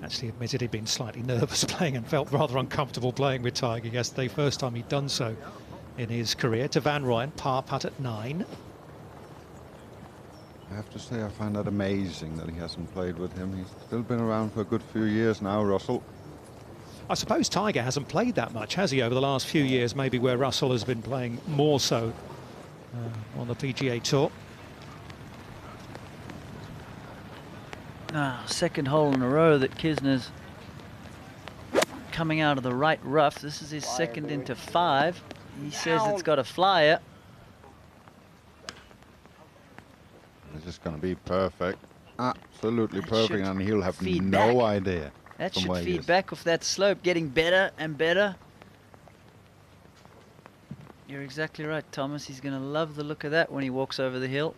Actually admitted he'd been slightly nervous playing and felt rather uncomfortable playing with Tiger yesterday. First time he'd done so in his career. To Van Rooyen, par putt at 9. I have to say I find that amazing that he hasn't played with him. He's still been around for a good few years now, Russell. I suppose Tiger hasn't played that much, has he, over the last few years, maybe where Russell has been playing more so on the PGA Tour. Second hole in a row that Kisner's coming out of the right rough. This is his second into 5. He says it's got a flyer. This is going to be perfect. Absolutely perfect, and he'll have feed no back. idea. That from should where he feed is. back off that slope, getting better and better. You're exactly right, Thomas. He's going to love the look of that when he walks over the hill.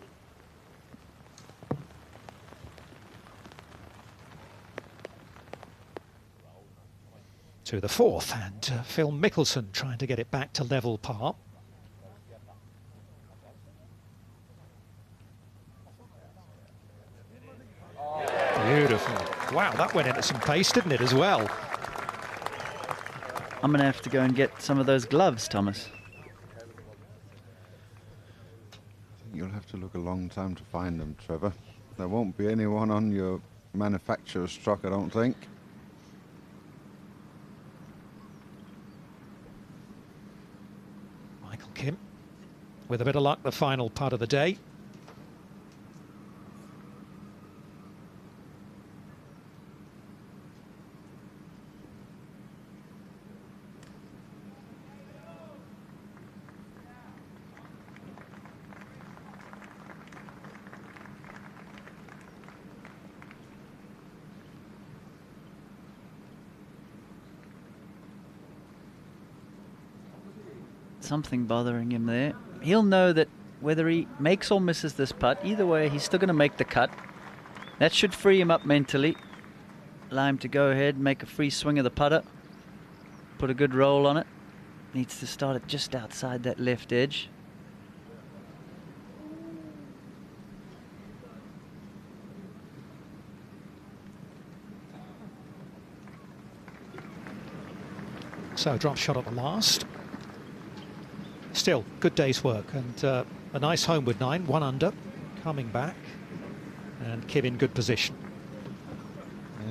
To the 4th, and Phil Mickelson trying to get it back to level par. Beautiful. Wow, that went into some pace, didn't it, as well? I'm going to have to go and get some of those gloves, Thomas. You'll have to look a long time to find them, Trevor. There won't be anyone on your manufacturer's truck, I don't think. Michael Kim, with a bit of luck, the final putt of the day. Something bothering him there. He'll know that whether he makes or misses this putt, either way, he's still going to make the cut. That should free him up mentally. Allow him to go ahead, make a free swing of the putter. Put a good roll on it. Needs to start it just outside that left edge. So drop shot at the last. Still, good day's work, and a nice homeward 9, 1 under, coming back, and Kim in good position.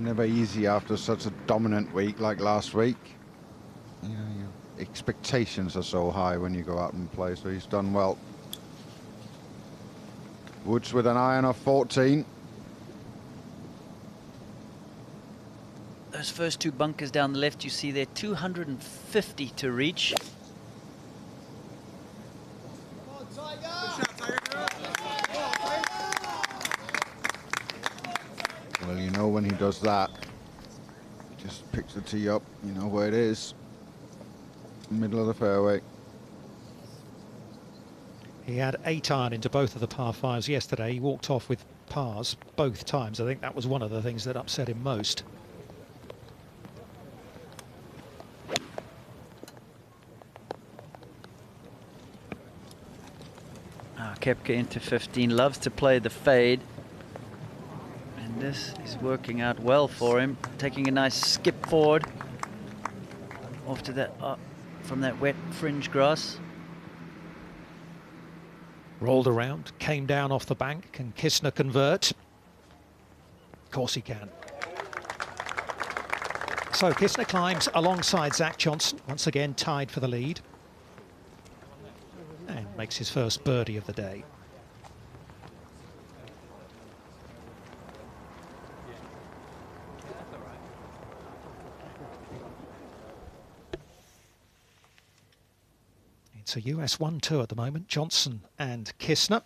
Never easy after such a dominant week like last week. You know, your expectations are so high when you go out and play, so he's done well. Woods with an iron of 14. Those first 2 bunkers down the left, you see there, 250 to reach. Well, you know when he does that, he just picks the tee up, you know where it is, middle of the fairway. He had 8 iron into both of the par 5s yesterday. He walked off with pars both times. I think that was one of the things that upset him most. Koepka into 15. Loves to play the fade. And this is working out well for him. Taking a nice skip forward. Off to that, from that wet fringe grass. Rolled around, came down off the bank. Can Kistner convert? Of course he can. So Kistner climbs alongside Zach Johnson, once again tied for the lead. And makes his first birdie of the day. It's a US 1-2 at the moment, Johnson and Kistner.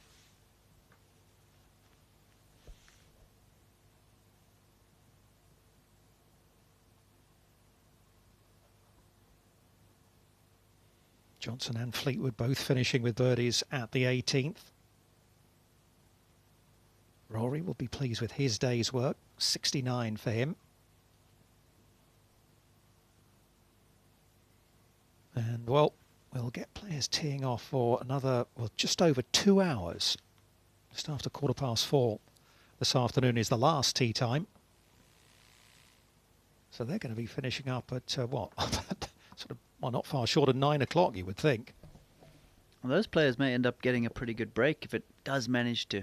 Johnson and Fleetwood both finishing with birdies at the 18th. Rory will be pleased with his day's work, 69 for him. And, well, we'll get players teeing off for another, well, just over 2 hours. Just after 4:15 this afternoon is the last tee time. So they're going to be finishing up at, what, sort of, well, not far short of 9 o'clock, you would think. Well, those players may end up getting a pretty good break. If it does manage to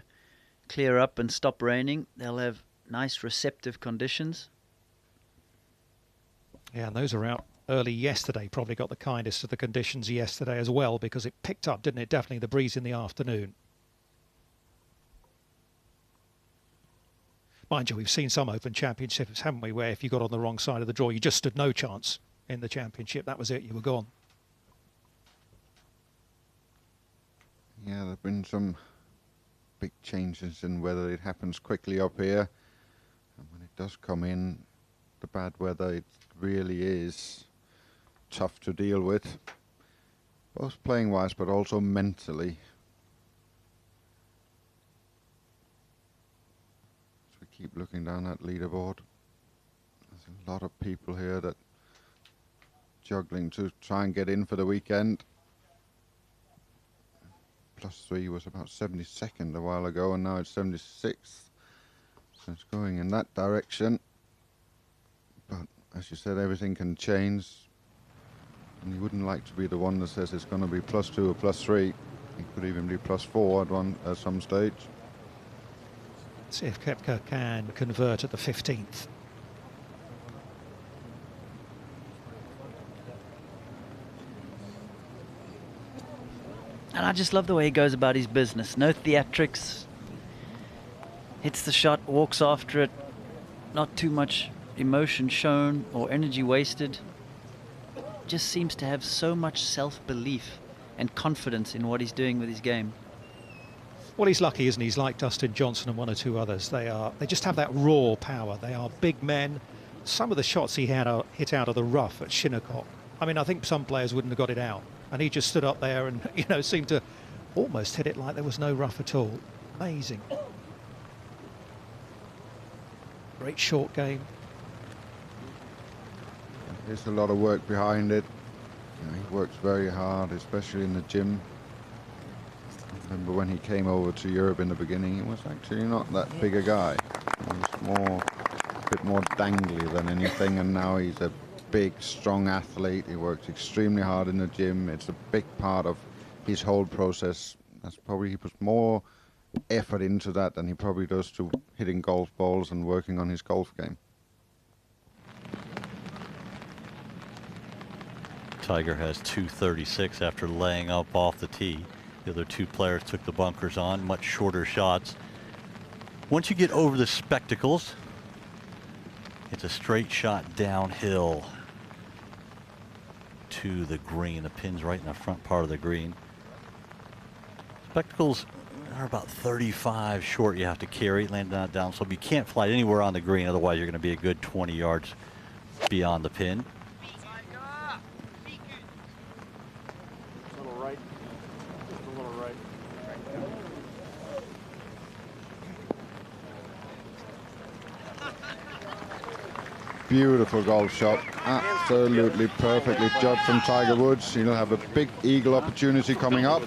clear up and stop raining, they'll have nice receptive conditions. Yeah, and those are out early yesterday. Probably got the kindest of the conditions yesterday as well, because it picked up, didn't it? Definitely the breeze in the afternoon. Mind you, we've seen some Open Championships, haven't we, where if you got on the wrong side of the draw, you just stood no chance in the championship. That was it, you were gone. Yeah, there have been some big changes in weather. It happens quickly up here. And when it does come in, the bad weather, it really is tough to deal with. Both playing-wise, but also mentally. As we keep looking down that leaderboard, there's a lot of people here that juggling to try and get in for the weekend. +3 was about 72nd a while ago, and now it's 76th. So it's going in that direction. But as you said, everything can change. And you wouldn't like to be the one that says it's going to be +2 or +3. It could even be +4 at some stage. Let's see if Koepka can convert at the 15th. And I just love the way he goes about his business. No theatrics. Hits the shot, walks after it. Not too much emotion shown or energy wasted. Just seems to have so much self-belief and confidence in what he's doing with his game. Well, he's lucky, isn't he? He's like Dustin Johnson and one or two others. They just have that raw power. They are big men. Some of the shots he had hit out of the rough at Shinnecock. I mean, I think some players wouldn't have got it out. And he just stood up there and, you know, seemed to almost hit it like there was no rough at all. Amazing. Great short game. There's a lot of work behind it. You know, he works very hard, especially in the gym. I remember when he came over to Europe in the beginning, he was actually not that big a guy. He was a bit more dangly than anything, and now he's a big, strong athlete. He works extremely hard in the gym. It's a big part of his whole process. That's probably, he puts more effort into that than he probably does to hitting golf balls and working on his golf game. Tiger has 236 after laying up off the tee. The other two players took the bunkers on, much shorter shots. Once you get over the spectacles, it's a straight shot downhill to the green. The pin's right in the front part of the green. Spectacles are about 35 short you have to carry, land that down slope. You can't fly anywhere on the green, otherwise you're going to be a good 20 yards beyond the pin. Beautiful golf shot, absolutely perfectly judged from Tiger Woods. He'll have a big eagle opportunity coming up.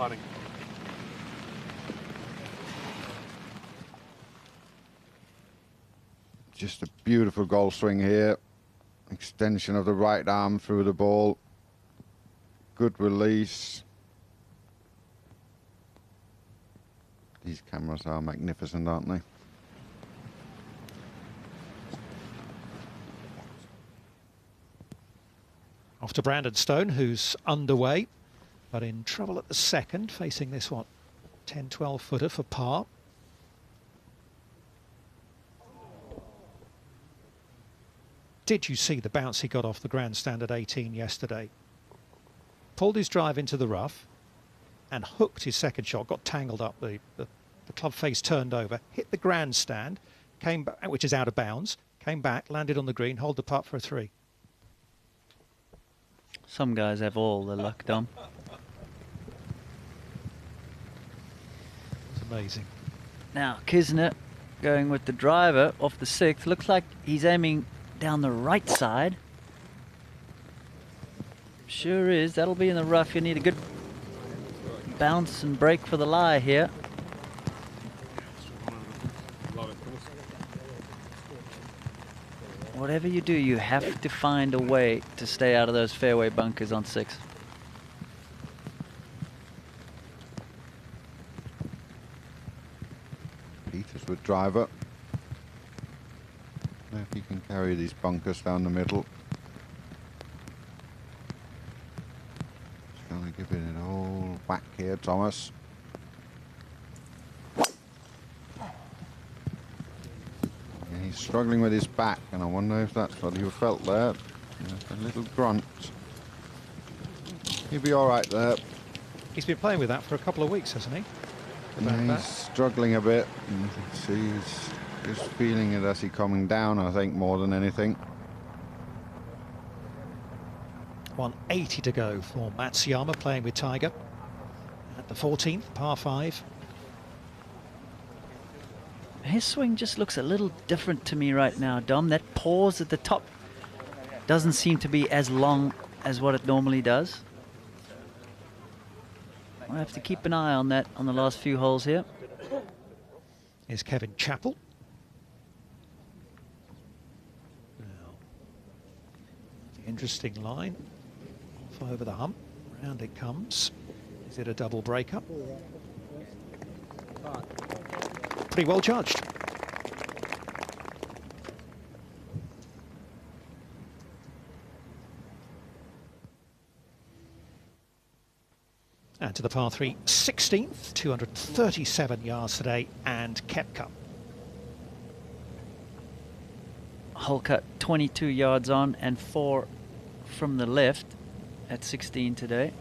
putting. Just a beautiful golf swing here. Extension of the right arm through the ball. Good release. These cameras are magnificent, aren't they? Off to Brandon Stone, who's underway, but in trouble at the second, facing this, what, 10-12 footer for par. Did you see the bounce he got off the grandstand at 18 yesterday? Pulled his drive into the rough and hooked his second shot, got tangled up, the club face turned over, hit the grandstand, came back, which is out of bounds, came back, landed on the green, hold the putt for a 3. Some guys have all the luck, Dom. It's amazing. Now, Kisner going with the driver off the 6th. Looks like he's aiming down the right side. Sure is. That'll be in the rough. You need a good bounce and break for the lie here. Whatever you do, you have to find a way to stay out of those fairway bunkers on 6. Peters with driver. If he can carry these bunkers down the middle. Just gonna give it an old whack here, Thomas. Yeah, he's struggling with his back, and I wonder if that's what you felt there. Just a little grunt. He'll be all right there. He's been playing with that for a couple of weeks, hasn't he? Yeah, he's struggling a bit. You can see he's just feeling it as he's coming down, I think, more than anything. 180 to go for Matsuyama playing with Tiger at the 14th, par 5. His swing just looks a little different to me right now, Dom. That pause at the top doesn't seem to be as long as what it normally does. I'll have to keep an eye on that on the last few holes here. Here's Kevin Chappell. Interesting line. Off over the hump. Round it comes. Is it a double breakup? Pretty well judged. And to the par 3, 16th, 237 yards today, and Koepka. Hole cut 22 yards on and 4 from the left at 16 today.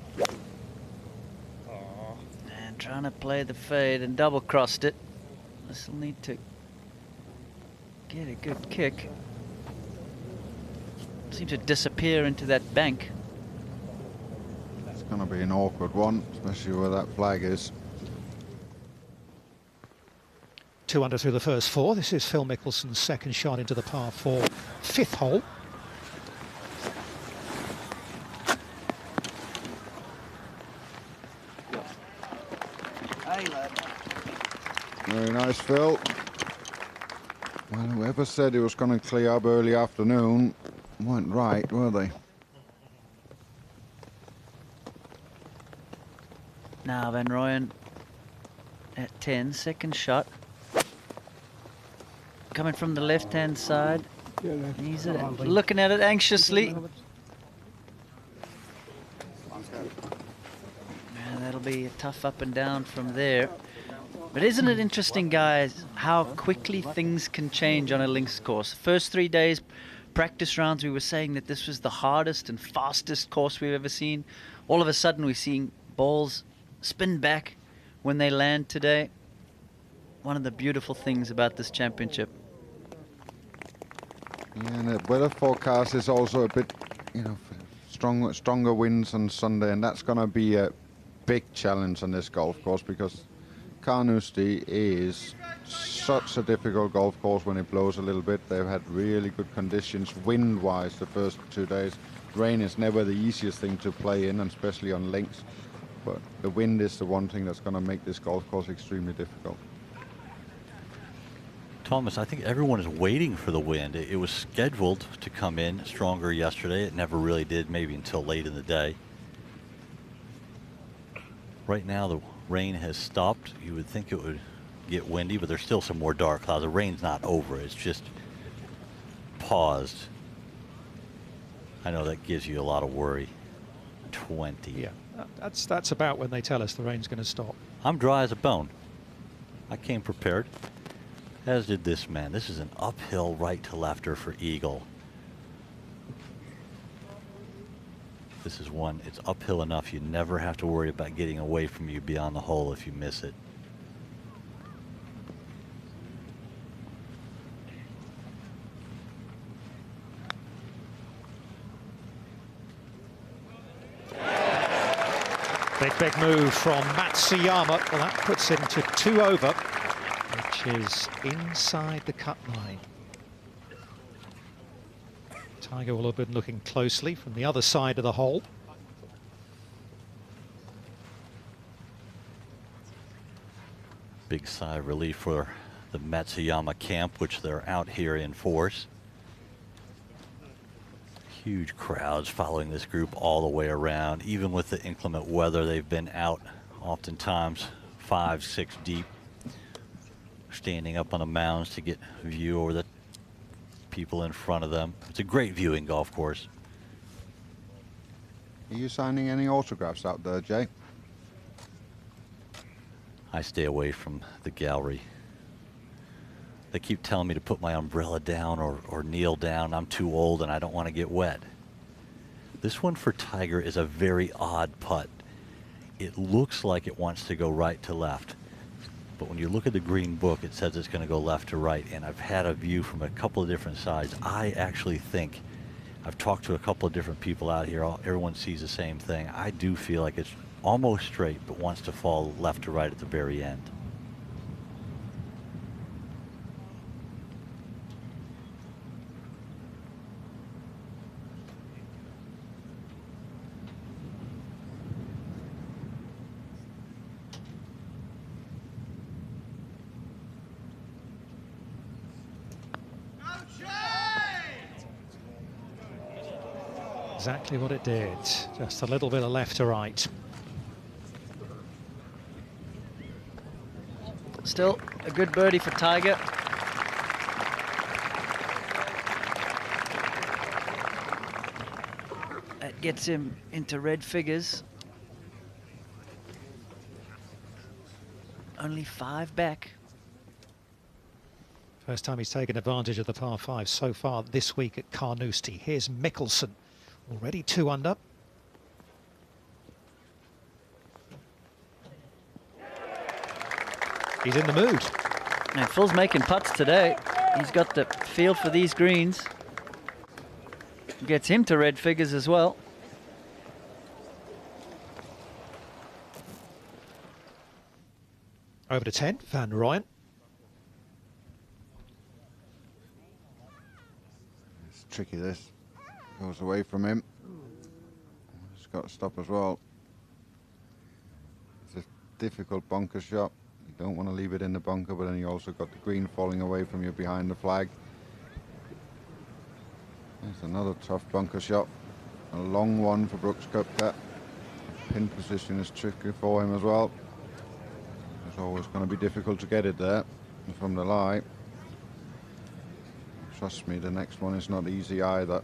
And trying to play the fade and double crossed it. This will need to get a good kick. Seems to disappear into that bank. It's going to be an awkward one, especially where that flag is. 2 under through the first 4. This is Phil Mickelson's second shot into the par 4, 5th hole. Very nice, Phil. Well, whoever said it was going to clear up early afternoon weren't right, were they? Now Van Rooyen at 10, second shot. Coming from the left-hand side. He's looking at it anxiously. Yeah, that'll be a tough up and down from there. But isn't it interesting, guys, how quickly things can change on a links course? First 3 days, practice rounds, we were saying that this was the hardest and fastest course we've ever seen. All of a sudden, we're seeing balls spin back when they land today. One of the beautiful things about this championship. Yeah, and the weather forecast is also a bit, you know, stronger winds on Sunday, and that's going to be a big challenge on this golf course because Carnoustie is such a difficult golf course when it blows a little bit. They've had really good conditions wind-wise the first 2 days. Rain is never the easiest thing to play in, and especially on links. but the wind is the one thing that's going to make this golf course extremely difficult. Thomas, I think everyone is waiting for the wind. It was scheduled to come in stronger yesterday. It never really did, maybe until late in the day. Right now, the rain has stopped. You would think it would get windy, but there's still some more dark clouds. The rain's not over. It's just paused. I know that gives you a lot of worry. 20. Yeah, that's about when they tell us the rain's going to stop. I'm dry as a bone. I came prepared, as did this man. This is an uphill right to lefter for eagle. This is one, it's uphill enough you never have to worry about getting away from you beyond the hole if you miss it. Big move from Matsuyama. Well, that puts him to 2 over, which is inside the cut line. Tiger will have been looking closely from the other side of the hole. Big sigh of relief for the Matsuyama camp, which they're out here in force. Huge crowds following this group all the way around. Even with the inclement weather, they've been out oftentimes 5, 6 deep, standing up on the mounds to get a view over the people in front of them. It's a great viewing golf course. Are you signing any autographs out there, Jay? I stay away from the gallery. They keep telling me to put my umbrella down or kneel down. I'm too old and I don't want to get wet. This one for Tiger is a very odd putt. It looks like it wants to go right to left, but when you look at the green book, it says it's going to go left to right, and I've had a view from a couple of different sides. I actually think, I've talked to a couple of different people out here, everyone sees the same thing. I do feel like it's almost straight, but wants to fall left to right at the very end. Exactly what it did. Just a little bit of left to right. Still a good birdie for Tiger. That gets him into red figures. Only 5 back. First time he's taken advantage of the par 5 so far this week at Carnoustie. Here's Mickelson, already 2 under. He's in the mood. Now Phil's making putts today. He's got the feel for these greens. Gets him to red figures as well. Over to 10, Van Rooyen. It's tricky, this. Goes away from him. He's got to stop as well. It's a difficult bunker shot. You don't want to leave it in the bunker, but then you also got the green falling away from you behind the flag. There's another tough bunker shot. A long one for Brooks Koepka. Pin position is tricky for him as well. It's always going to be difficult to get it there from the lie. Trust me, the next one is not easy either.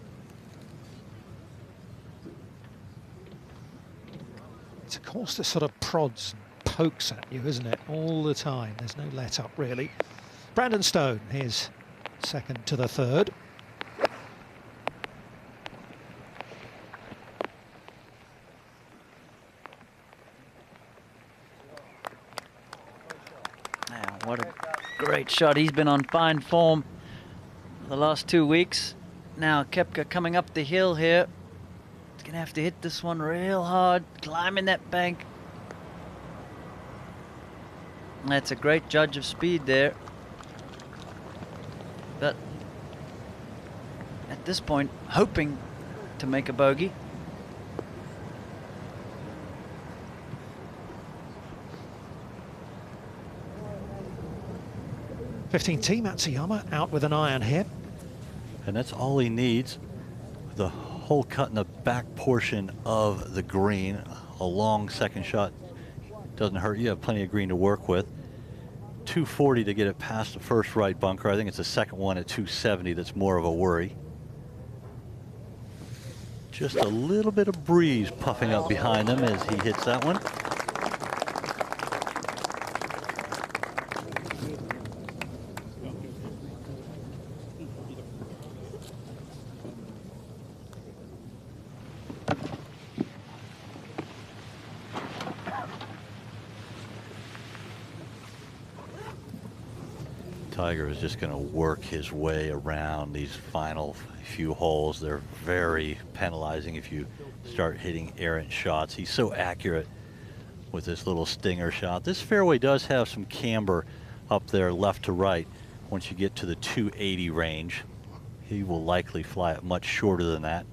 It's a course that sort of prods and pokes at you, isn't it? All the time. There's no let up, really. Brandon Stone, his second to the third. Now, what a great shot. He's been on fine form the last 2 weeks. Now Koepka coming up the hill here. He's gonna have to hit this one real hard, climbing that bank. That's a great judge of speed there. But at this point, hoping to make a bogey. 15T Matsuyama out with an iron here. And that's all he needs. The hole cut in the back portion of the green. A long second shot doesn't hurt. You have plenty of green to work with. 240 to get it past the first right bunker. I think it's the second one at 270 that's more of a worry. Just a little bit of breeze puffing up behind him as he hits that one. Tiger is just going to work his way around these final few holes. They're very penalizing if you start hitting errant shots. He's so accurate with this little stinger shot. This fairway does have some camber up there left to right. Once you get to the 280 range, he will likely fly it much shorter than that.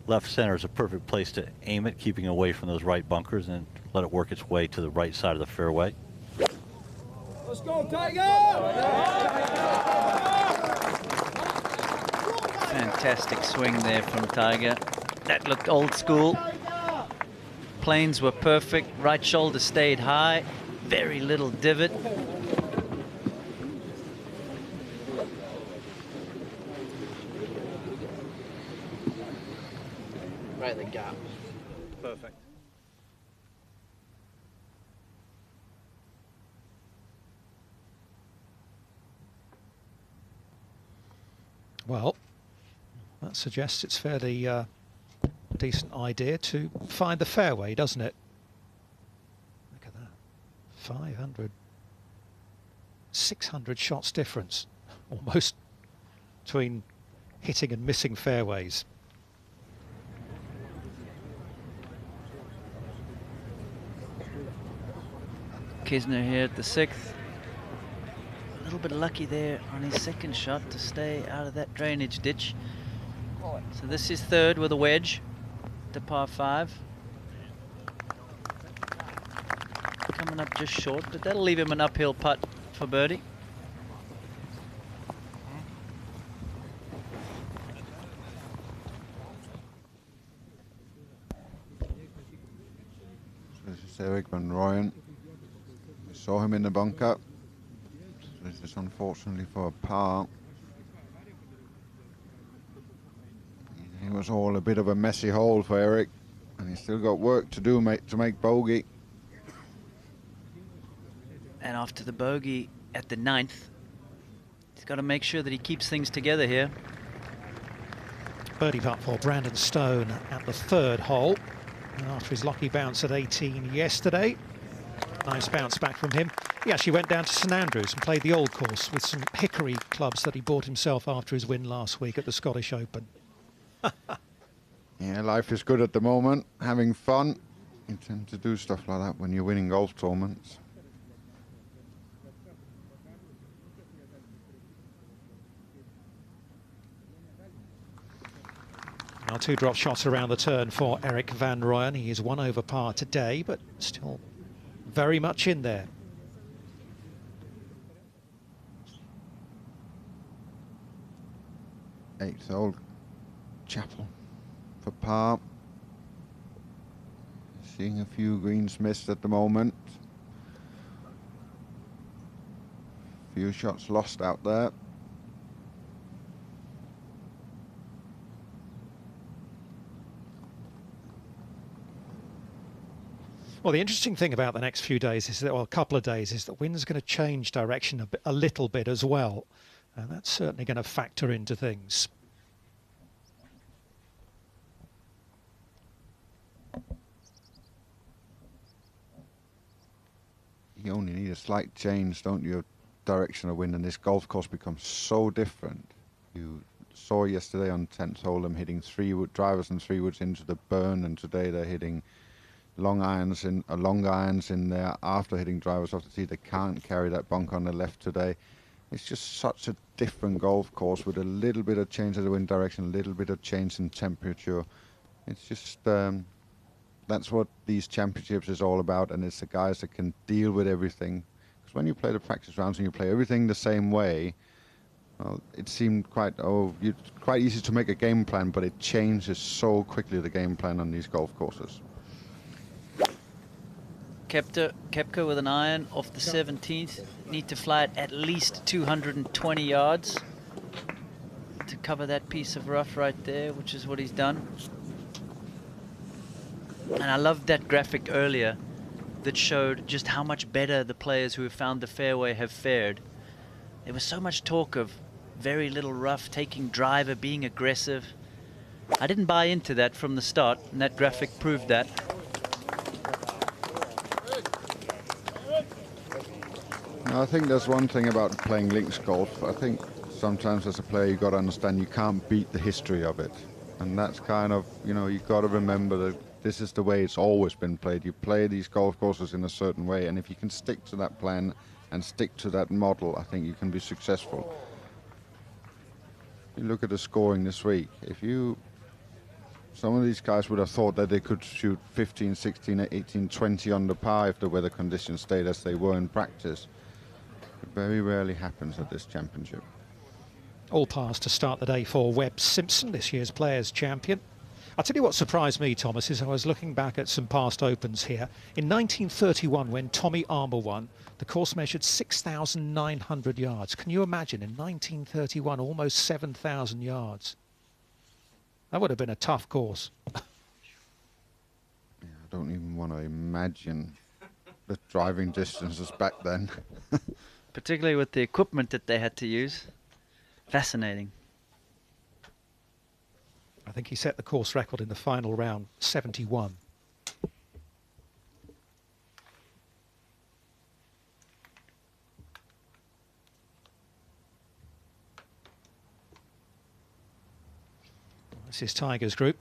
Left center is a perfect place to aim it, keeping away from those right bunkers, and let it work its way to the right side of the fairway. Let's go, Tiger! Fantastic swing there from Tiger. That looked old school. Planes were perfect. Right shoulder stayed high. Very little divot. Right the gap. Perfect. Well, that suggests it's fairly decent idea to find the fairway, doesn't it? Look at that. 500, 600 shots difference, almost, between hitting and missing fairways. Kisner here at the 6th. A little bit lucky there on his second shot to stay out of that drainage ditch. So this is third with a wedge to par 5. Coming up just short, but that'll leave him an uphill putt for birdie. This is Eric Van Rooyen. We saw him in the bunker. This is unfortunately for a par. It was all a bit of a messy hole for Eric, and he's still got work to do to make bogey. And after the bogey at the 9th, he's got to make sure that he keeps things together here. Birdie putt for Brandon Stone at the 3rd hole. And after his lucky bounce at 18 yesterday, nice bounce back from him. He actually went down to St Andrews and played the old course with some hickory clubs that he bought himself after his win last week at the Scottish Open. Yeah, life is good at the moment, having fun. You tend to do stuff like that when you're winning golf tournaments. Now 2 drop shots around the turn for Eric Van Rooyen. He is 1 over par today, but still very much in there. Eighth hole, Chapel for par. Seeing a few greens missed at the moment. Few shots lost out there. Well, the interesting thing about the next few days is that, well, a couple of days, is that wind's going to change direction a little bit as well. And that's certainly going to factor into things. You only need a slight change, don't you, of direction of wind, and this golf course becomes so different. You saw yesterday on 10th hole them hitting 3-wood drivers and 3-woods into the burn, and today they're hitting long irons in there after hitting drivers off the tee. They can't carry that bunk on the left today. It's just such a different golf course with a little bit of change of the wind direction, a little bit of change in temperature. It's just that's what these championships is all about, and it's the guys that can deal with everything. Because when you play the practice rounds and you play everything the same way, well, it seemed quite easy to make a game plan, but it changes so quickly, the game plan on these golf courses. Koepka with an iron off the 17th. Need to fly it at least 220 yards to cover that piece of rough right there, which is what he's done. And I loved that graphic earlier that showed just how much better the players who have found the fairway have fared. There was so much talk of very little rough, taking driver, being aggressive. I didn't buy into that from the start, and that graphic proved that. I think there's one thing about playing links golf. I think sometimes as a player you've got to understand you can't beat the history of it. And that's kind of, you know, you've got to remember that this is the way it's always been played. You play these golf courses in a certain way, and if you can stick to that plan and stick to that model, I think you can be successful. You look at the scoring this week. Some of these guys would have thought that they could shoot 15, 16, 18, 20 under par if the weather conditions stayed as they were in practice. It very rarely happens at this championship. All pars to start the day for Webb Simpson, this year's Players' Champion. I'll tell you what surprised me, Thomas, is I was looking back at some past Opens here. In 1931, when Tommy Armour won, the course measured 6,900 yards. Can you imagine, in 1931, almost 7,000 yards? That would have been a tough course. Yeah, I don't even want to imagine the driving distances back then. Particularly with the equipment that they had to use. Fascinating. I think he set the course record in the final round, 71. This is Tiger's group.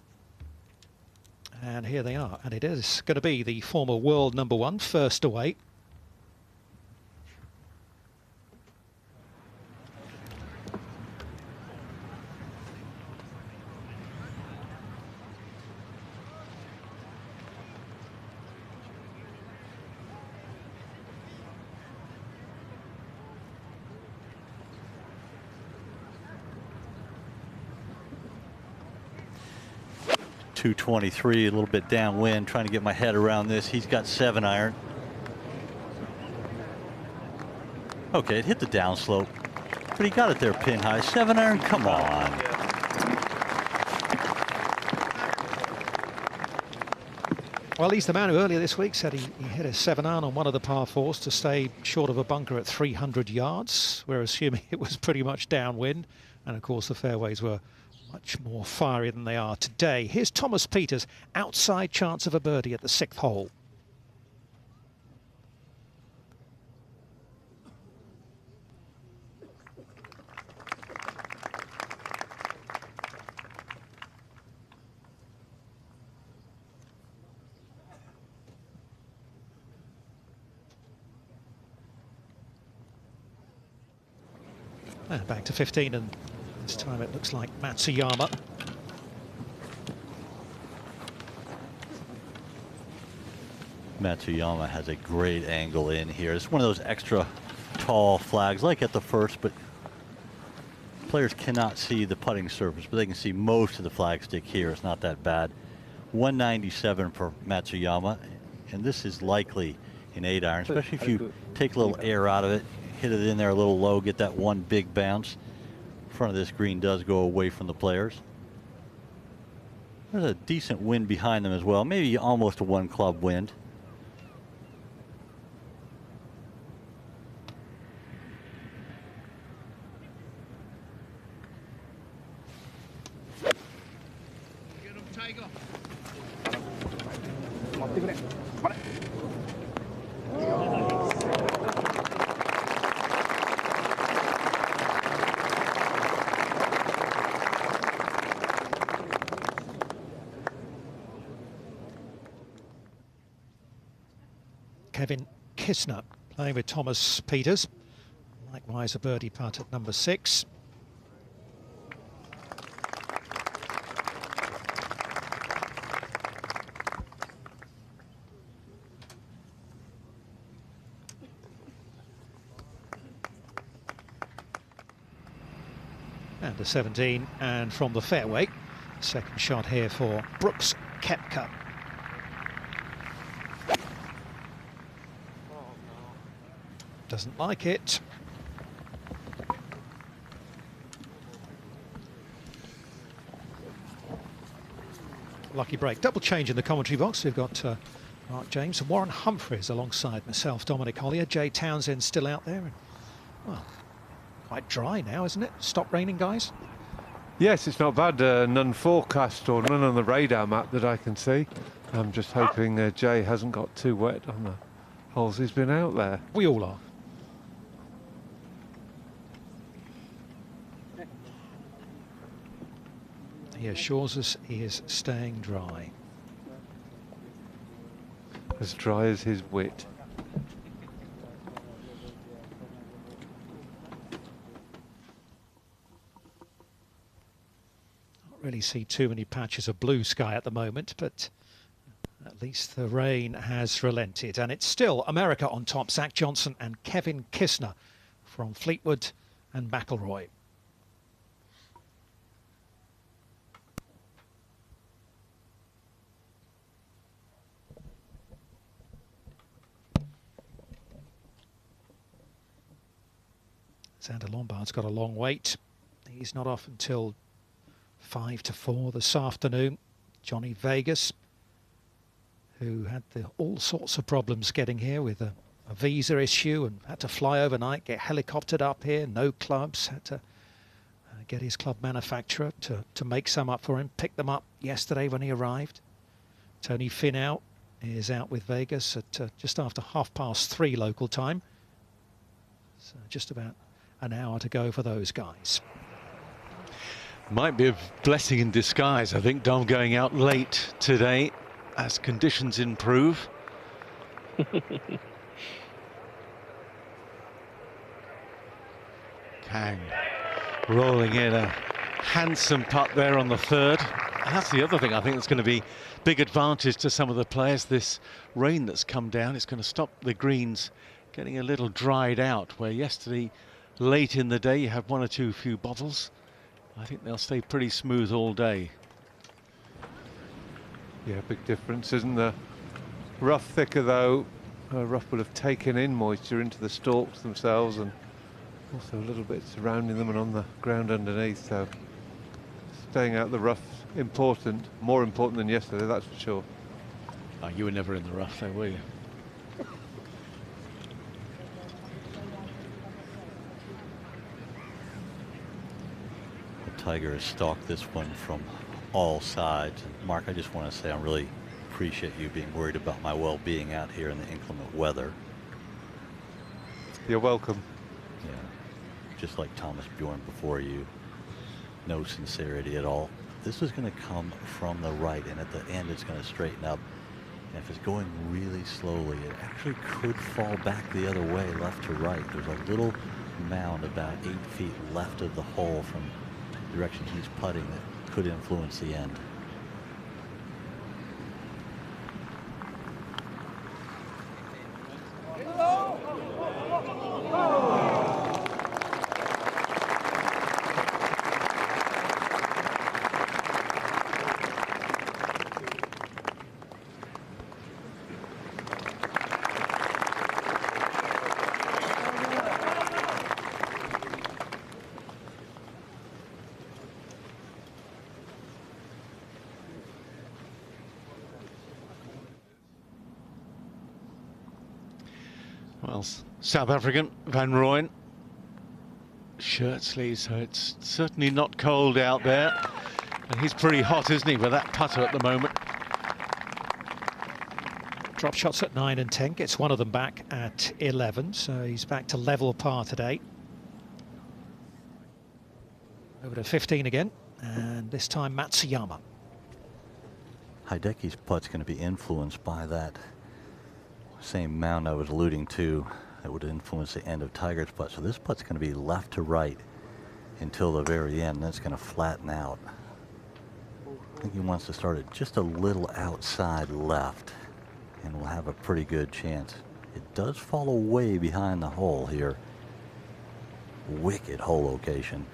And here they are. And it is going to be the former world #1, first away. .223, a little bit downwind, trying to get my head around this. He's got 7-iron. Okay, it hit the downslope, but he got it there pin high. 7-iron, come on. Well, he's the man who earlier this week said he hit a 7-iron on one of the par 4s to stay short of a bunker at 300 yards. We're assuming it was pretty much downwind. And of course, the fairways were much more fiery than they are today. Here's Thomas Pieters, outside chance of a birdie at the 6th hole. And back to 15, and this time it looks like Matsuyama. Matsuyama has a great angle in here. It's one of those extra tall flags, like at the first, but players cannot see the putting surface, but they can see most of the flagstick here. It's not that bad. 197 for Matsuyama, and this is likely an 8-iron, especially if you take a little air out of it, hit it in there a little low, get that one big bounce. Front of this green does go away from the players. There's a decent wind behind them as well, maybe almost a 1-club wind. Kevin Kisner playing with Thomas Pieters. Likewise a birdie putt at number 6. And a 17, and from the fairway, second shot here for Brooks Koepka. Doesn't like it. Lucky break. Double change in the commentary box. We've got Mark James and Warren Humphreys alongside myself, Dominic Hollier. Jay Townsend still out there. And, well, quite dry now, isn't it? Stop raining, guys? Yes, it's not bad. None forecast or none on the radar map that I can see. I'm just hoping Jay hasn't got too wet on the holes he's been out there. We all are. He assures us he is staying dry. As dry as his wit. Not really see too many patches of blue sky at the moment, but at least the rain has relented. And it's still America on top. Zach Johnson and Kevin Kisner from Fleetwood and McIlroy. Xander Lombard's got a long wait. He's not off until 5 to 4 this afternoon. Johnny Vegas, who had all sorts of problems getting here with a visa issue and had to fly overnight, get helicoptered up here, no clubs, had to get his club manufacturer to make some up for him, pick them up yesterday when he arrived. Tony Finau is out with Vegas at just after 3:30 local time. So just about an hour to go for those guys. Might be a blessing in disguise, I think, Dom, going out late today as conditions improve. Kang rolling in a handsome putt there on the third. And that's the other thing I think that's going to be big advantage to some of the players. This rain that's come down is going to stop the greens getting a little dried out, where yesterday late in the day you had one or two few bobbles. I think they'll stay pretty smooth all day. Yeah, big difference, isn't there? Rough thicker though. Rough will have taken in moisture into the stalks themselves and also a little bit surrounding them and on the ground underneath. So staying out the rough important, more important than yesterday, that's for sure. Oh, you were never in the rough though, were you? Tiger has stalked this one from all sides. And Mark, I just want to say I really appreciate you being worried about my well-being out here in the inclement weather. You're welcome. Yeah, just like Thomas Bjorn before you. No sincerity at all. This is going to come from the right, and at the end it's going to straighten up. And if it's going really slowly, it actually could fall back the other way, left to right. There's a little mound about 8 feet left of the hole from the direction he's putting that could influence the end. Well, South African, Van Rooyen. Shirt sleeves, so it's certainly not cold out there. And he's pretty hot, isn't he, with that putter at the moment. Drop shots at 9 and 10, gets one of them back at 11, so he's back to level par today. Over to 15 again, and this time Matsuyama. Hideki's putt's going to be influenced by that same mound I was alluding to that would influence the end of Tiger's putt. So this putt's going to be left to right until the very end, and that's going to flatten out. I think he wants to start it just a little outside left, and we'll have a pretty good chance. It does fall away behind the hole here. Wicked hole location.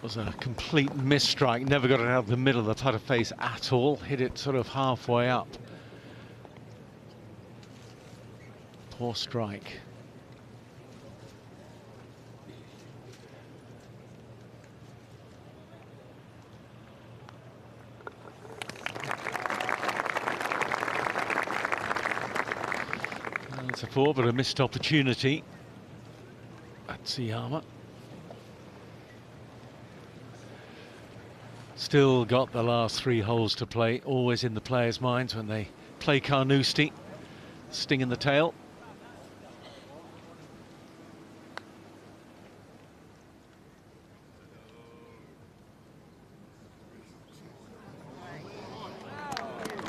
Was a complete misstrike. Never got it out of the middle of the putter face at all. Hit it sort of halfway up. Poor strike. It's a 4, but a missed opportunity. Matsuyama. Still got the last 3 holes to play, always in the players' minds when they play Carnoustie. Sting in the tail.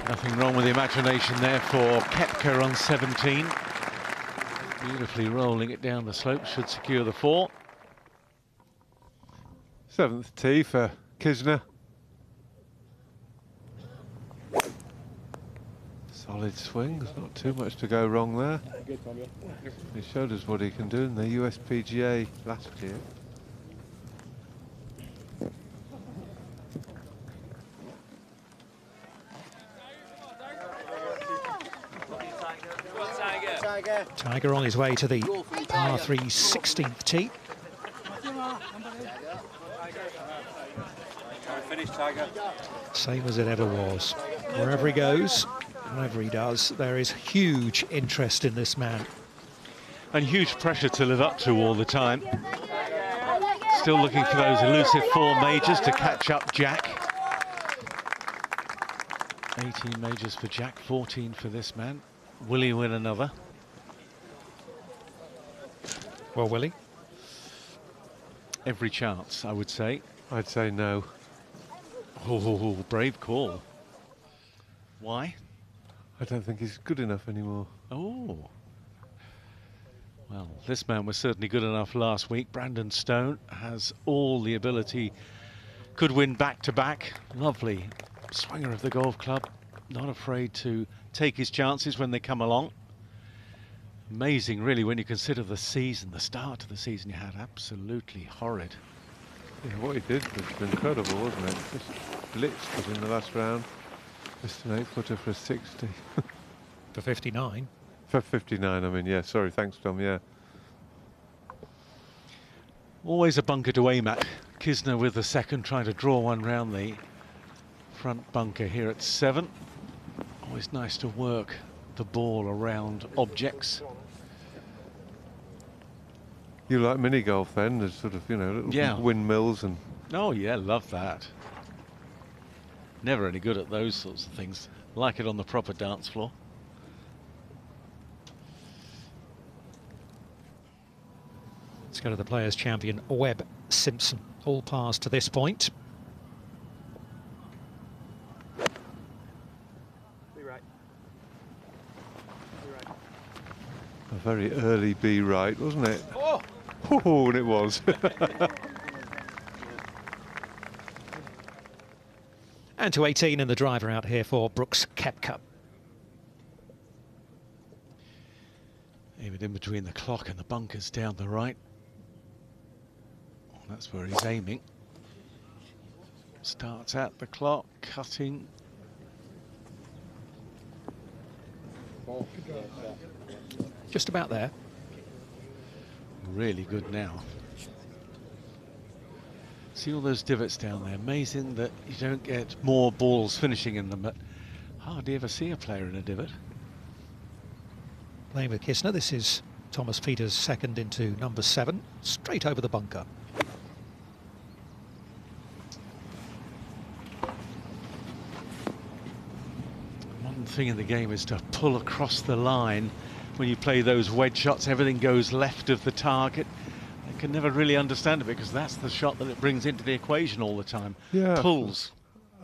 Nothing wrong with the imagination there for Koepka on 17. Beautifully rolling it down the slope, should secure the 4. 7th tee for Kisner. Solid swing, there's not too much to go wrong there. He showed us what he can do in the USPGA last year. Tiger on his way to the par 3 16th tee. Same as it ever was. Wherever he goes, whatever he does, there is huge interest in this man. And huge pressure to live up to all the time. Still looking for those elusive 4 majors to catch up Jack. 18 majors for Jack, 14 for this man. Will he win another? Well, will he? Every chance, I would say. I'd say no. Oh, brave call. Why? I don't think he's good enough anymore. Oh. Well, this man was certainly good enough last week. Brandon Stone has all the ability. Could win back-to-back. Lovely swinger of the golf club. Not afraid to take his chances when they come along. Amazing, really, when you consider the season, the start of the season you had. Absolutely horrid. Yeah, what he did was incredible, wasn't it? Just blitzed it in the last round. Just an 8-footer for a 60. For 59. For 59, I mean, yeah. Sorry, thanks, Tom, yeah. Always a bunker to aim at. Kisner with the second, trying to draw one round the front bunker here at 7. Always nice to work the ball around objects. You like mini golf then? There's sort of, you know, little windmills and... Oh yeah, love that. Never any good at those sorts of things. Like it on the proper dance floor. Let's go to the Players' Champion, Webb Simpson. All pars to this point. A very early B right, wasn't it? Oh, and it was. And to 18 in the driver out here for Brooks Koepka. Even in between the clock and the bunkers down the right. That's where he's aiming. Starts at the clock, cutting. Just about there. Really good now. See all those divots down there. Amazing that you don't get more balls finishing in them, but hardly ever see a player in a divot. Playing with Kisner, this is Thomas Peters' second into number 7, straight over the bunker. One thing in the game is to pull across the line. When you play those wedge shots, everything goes left of the target. I can never really understand it because that's the shot that it brings into the equation all the time. Yeah, pulls.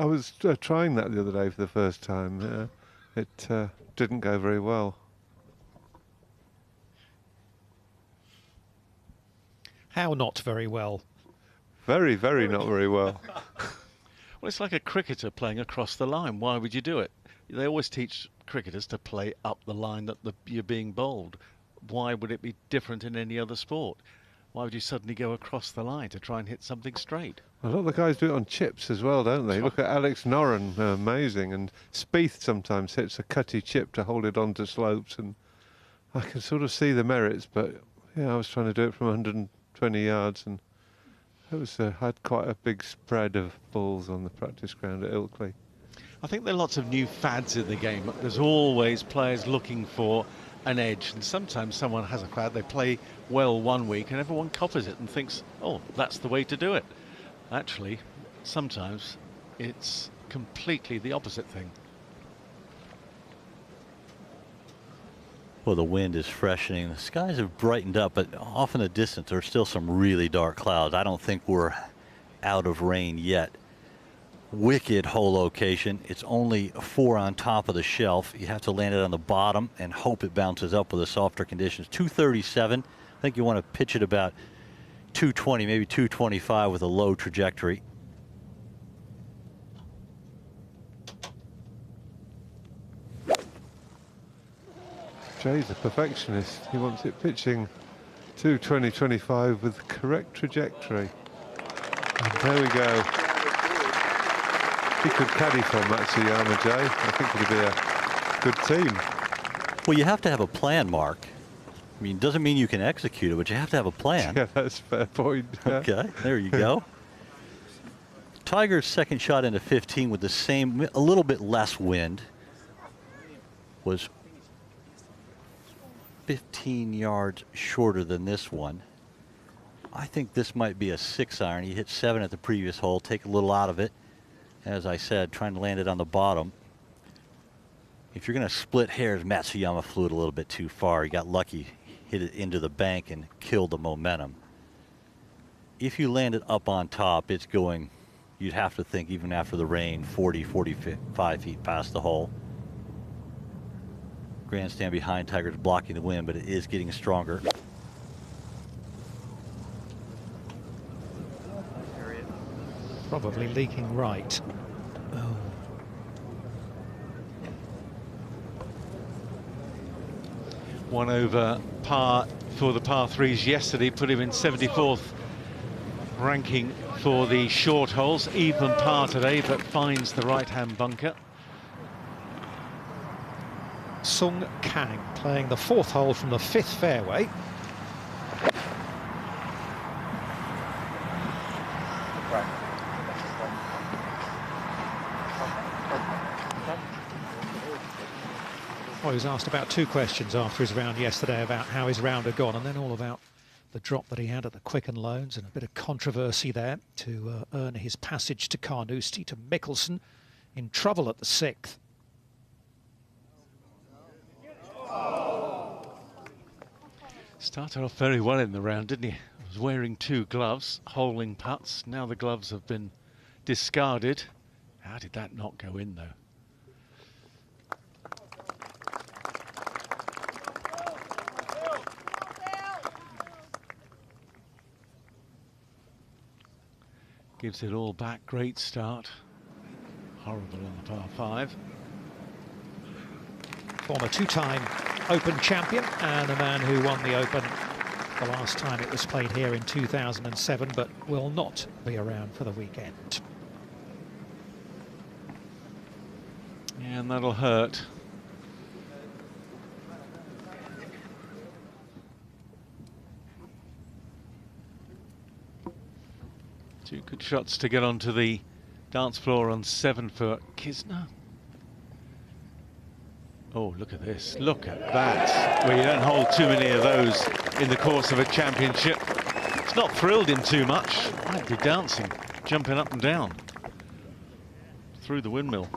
I was trying that the other day for the first time. It didn't go very well. How not very well? Very, very not very well. Well, it's like a cricketer playing across the line. Why would you do it? They always teach cricketers to play up the line that you're being bowled. Why would it be different in any other sport? why would you suddenly go across the line to try and hit something straight? A lot of the guys do it on chips as well, don't they? Look at Alex Noren, amazing. And Spieth sometimes hits a cutty chip to hold it onto slopes. And I can sort of see the merits, but yeah, I was trying to do it from 120 yards and it was had quite a big spread of balls on the practice ground at Ilkley. I think there are lots of new fads in the game. There's always players looking for an edge, and sometimes someone has a fad, they play well one week and everyone copies it and thinks, oh, that's the way to do it. Actually, sometimes it's completely the opposite thing. Well, the wind is freshening. The skies have brightened up, but off in the distance there are still some really dark clouds. I don't think we're out of rain yet. Wicked hole location. It's only 4 on top of the shelf. You have to land it on the bottom and hope it bounces up with the softer conditions. 237. I think you want to pitch it about 220, maybe 225 with a low trajectory. Jay's a perfectionist. He wants it pitching 220-25 with the correct trajectory. And there we go. He could caddy for Matsuyama, Jay. I think it'd be a good team. Well, you have to have a plan, Mark. I mean, it doesn't mean you can execute it, but you have to have a plan. Yeah, that's a fair point. Yeah. Okay, there you go. Tiger's second shot into 15 with the same, a little bit less wind, was 15 yards shorter than this one. I think this might be a 6-iron. He hit 7 at the previous hole, take a little out of it. As I said, trying to land it on the bottom. If you're going to split hairs, Matsuyama flew it a little bit too far. He got lucky, hit it into the bank and killed the momentum. If you land it up on top, it's going, you'd have to think, even after the rain, 40, 45 feet past the hole. Grandstand behind Tiger's blocking the wind, but it is getting stronger. Probably leaking right. Oh. One over par for the par threes yesterday, put him in 74th ranking for the short holes. Even par today, but finds the right-hand bunker. Sung Kang playing the 4th hole from the 5th fairway. Well, he was asked about 2 questions after his round yesterday about how his round had gone, and then all about the drop that he had at the Quicken Loans and a bit of controversy there to earn his passage to Carnoustie, to Mickelson, in trouble at the 6th. Started off very well in the round, didn't he? Was wearing 2 gloves, holing putts. Now the gloves have been discarded. How did that not go in, though? Gives it all back. Great start. Horrible on the par 5. Former 2-time Open champion and a man who won the Open the last time it was played here in 2007, but will not be around for the weekend. Yeah, and that'll hurt. Two good shots to get onto the dance floor on 7 for Kisner. Oh, look at this. Look at that. Well, you don't hold too many of those in the course of a championship. It's not thrilled him too much. Might be dancing, jumping up and down through the windmill.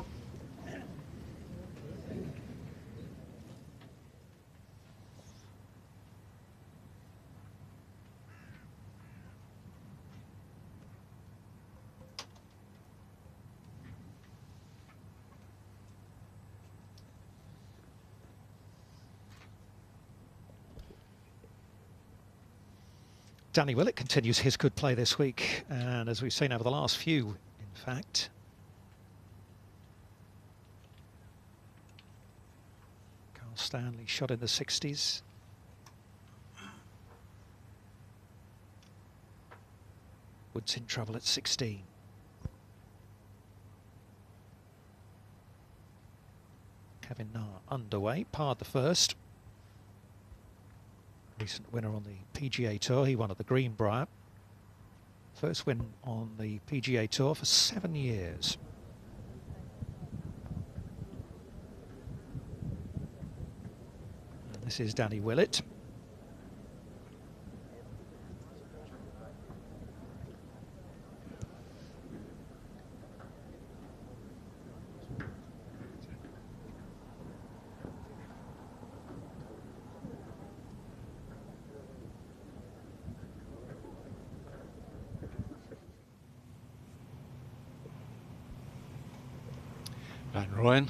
Danny Willett continues his good play this week, and as we've seen over the last few, in fact. Carl Stanley shot in the 60s. Woods in trouble at 16. Kevin Na underway, parred the first. Recent winner on the PGA Tour, he won at the Greenbrier. First win on the PGA Tour for 7 years. And this is Danny Willett. Van Rooyen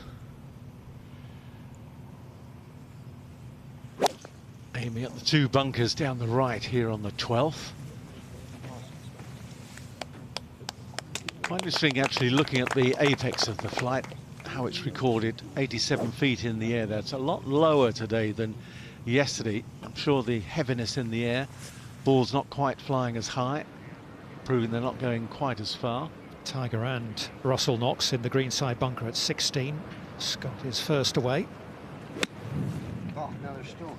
aiming at the two bunkers down the right here on the 12th. Quite interesting actually looking at the apex of the flight, how it's recorded, 87 feet in the air. That's a lot lower today than yesterday. I'm sure the heaviness in the air, ball's not quite flying as high, proving they're not going quite as far. Tiger and Russell Knox in the greenside bunker at 16. Scott is first away. Oh, now there's still.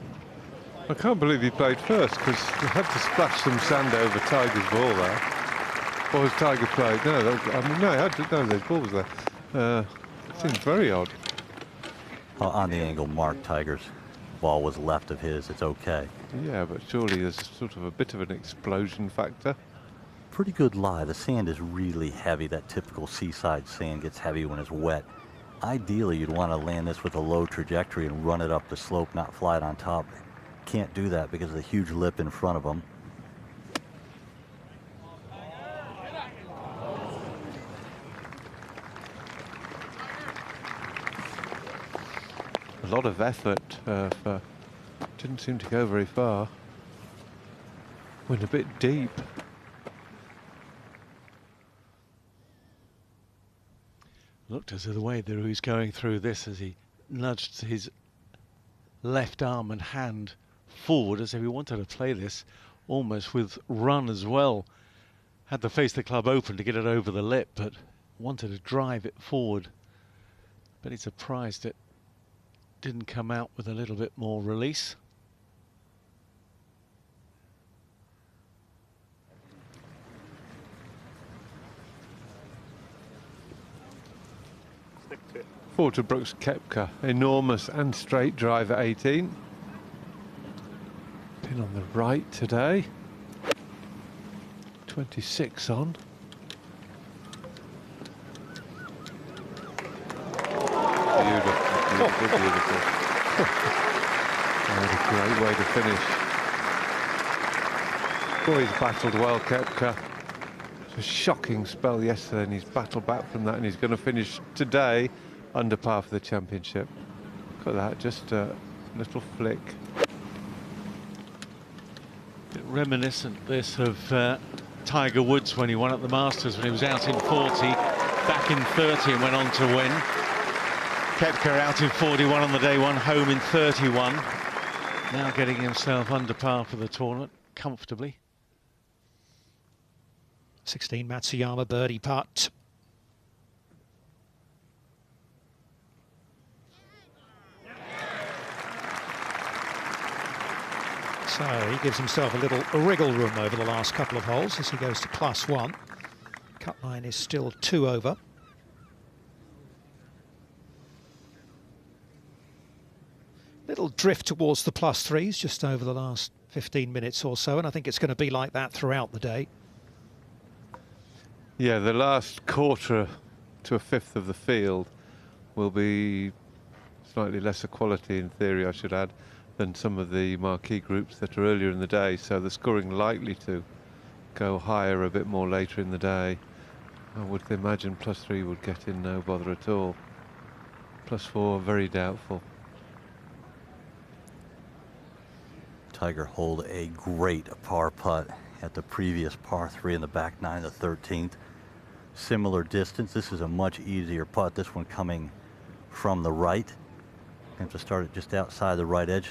I can't believe he played first because he had to splash some sand over Tiger's ball there. Or has Tiger played? No, I mean, no, he had to, no, the ball was there. It seems very odd. On the angle mark, Tiger's ball was left of his. It's okay. Yeah, but surely there's sort of a bit of an explosion factor. Pretty good lie. The sand is really heavy. That typical seaside sand gets heavy when it's wet. Ideally, you'd want to land this with a low trajectory and run it up the slope, not fly it on top. Can't do that because of the huge lip in front of them. A lot of effort didn't seem to go very far. Went a bit deep. Looked as if the way that he was going through this as he nudged his left arm and hand forward as if he wanted to play this almost with run as well. Had to face the club open to get it over the lip, but wanted to drive it forward. But he's surprised it didn't come out with a little bit more release. Forward to Brooks Koepka, enormous and straight drive at 18. Pin on the right today. 26 on. Beautiful, beautiful, beautiful. What a great way to finish. Boy, he's battled well, Koepka. It was a shocking spell yesterday and he's battled back from that and he's going to finish today under par for the championship. Look at that, just a little flick. Bit reminiscent this of Tiger Woods when he won at the Masters, when he was out in 40, back in 30 and went on to win. Koepka out in 41 on the day one, home in 31. Now getting himself under par for the tournament comfortably. 16, Matsuyama birdie putt. So he gives himself a little wriggle room over the last couple of holes as he goes to +1. Cut line is still 2 over. Little drift towards the +3s just over the last 15 minutes or so, and I think it's going to be like that throughout the day. Yeah, the last quarter to a fifth of the field will be slightly lesser quality in theory, I should add, than some of the marquee groups that are earlier in the day, so the scoring likely to go higher a bit more later in the day. I would imagine +3 would get in no bother at all. +4, very doubtful. Tiger holed a great par putt at the previous par 3 in the back 9, the 13th. Similar distance. This is a much easier putt. This one coming from the right. You have to start it just outside the right edge.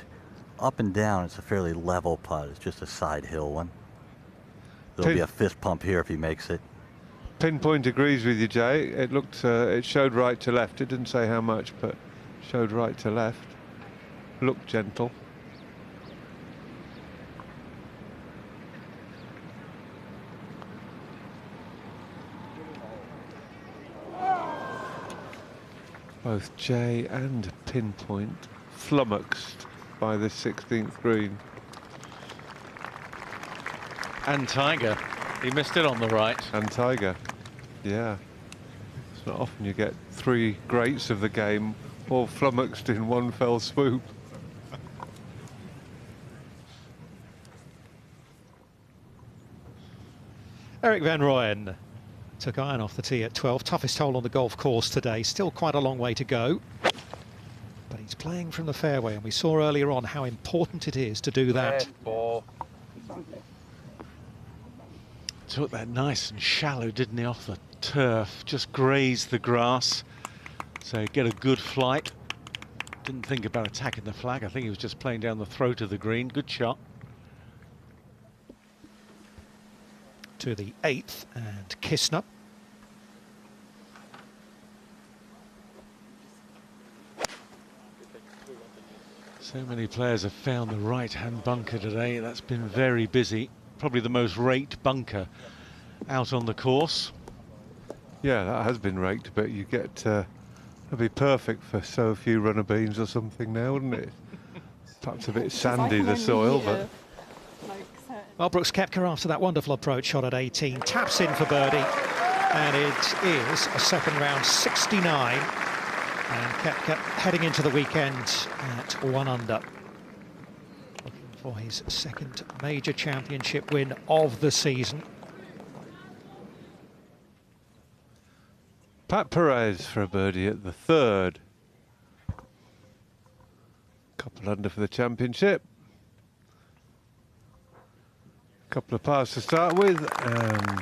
Up and down, it's a fairly level putt. It's just a side hill one. There'll be a fist pump here if he makes it. Pinpoint agrees with you, Jay. It looked, it showed right to left. It didn't say how much, but showed right to left. Looked gentle. Both Jay and Pinpoint flummoxed by this 16th green. And Tiger, he missed it on the right. And Tiger, yeah. It's not often you get three greats of the game all flummoxed in one fell swoop. Eric Van Rooyen took iron off the tee at 12. Toughest hole on the golf course today. Still quite a long way to go. But he's playing from the fairway, and we saw earlier on how important it is to do that. Took that nice and shallow, didn't he, off the turf. Just grazed the grass. So get a good flight. Didn't think about attacking the flag. I think he was just playing down the throat of the green. Good shot. To the 8th and Kistner. So many players have found the right-hand bunker today. That's been very busy. Probably the most raked bunker out on the course. Yeah, that has been raked, but you get, that'd be perfect for so few runner beans or something now, wouldn't it? Perhaps a bit sandy, the soil, but... Well, Brooks Koepka, after that wonderful approach shot at 18, taps in for birdie, and it is a second round 69, and Koepka heading into the weekend at 1 under. Looking for his second major championship win of the season. Pat Perez for a birdie at the 3rd. Couple under for the championship. Couple of pars to start with, and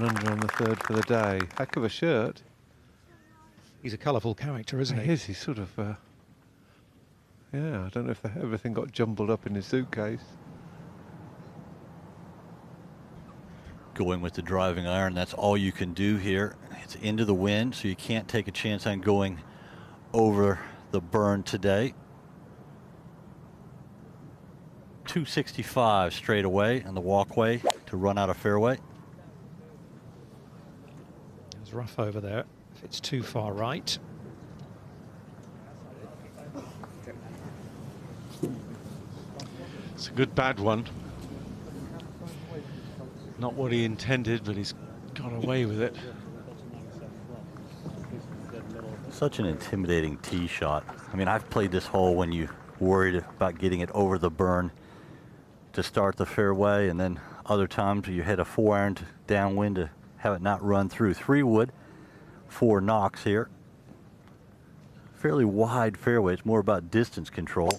1 under on the 3rd for the day. Heck of a shirt. He's a colourful character, isn't he? He is. He's sort of, yeah, I don't know if everything got jumbled up in his suitcase. Going with the driving iron, that's all you can do here. It's into the wind, so you can't take a chance on going over the burn today. 265 straight away on the walkway to run out of fairway. It's rough over there if it's too far right. It's a good bad one. Not what he intended, but he's got away with it. Such an intimidating tee shot. I mean, I've played this hole when you worried about getting it over the burn to start the fairway, and then other times you hit a 4-iron downwind to have it not run through. 3 wood, 4 knocks here. Fairly wide fairway. It's more about distance control.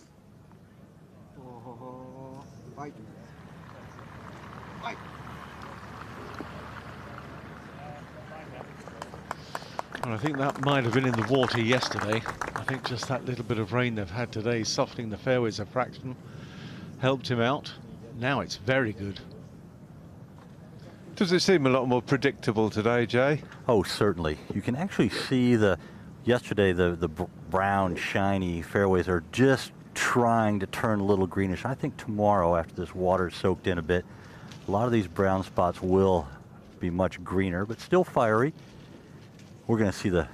Well, I think that might have been in the water yesterday. I think just that little bit of rain they've had today, softening the fairways a fraction, helped him out. Now it's very good. Does it seem a lot more predictable today, Jay? Oh, certainly. You can actually see yesterday the brown, shiny fairways are just trying to turn a little greenish. I think tomorrow, after this water soaked in a bit, a lot of these brown spots will be much greener, but still fiery. We're going to see the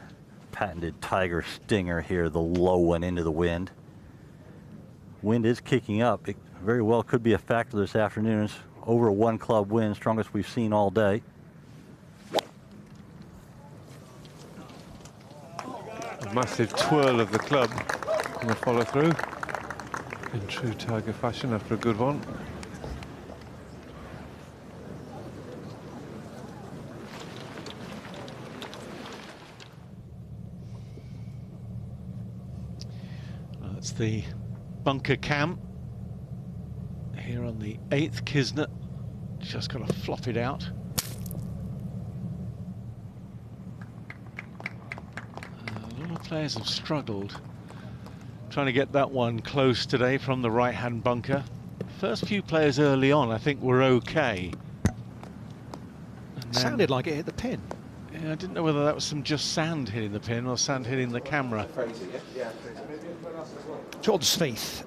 patented Tiger stinger here, the low one into the wind. Wind is kicking up. It very well could be a factor this afternoon. It's over a 1 club wind, strongest we've seen all day. A massive twirl of the club and the follow through in true Tiger fashion after a good one. That's the bunker cam here on the 8th. Kisner just got to flop it out. A lot of players have struggled trying to get that one close today from the right-hand bunker. first few players early on, I think, were okay. And Sounded like it hit the pin. Yeah, I didn't know whether that was some just sand hitting the pin or sand hitting the camera. Jordan Spieth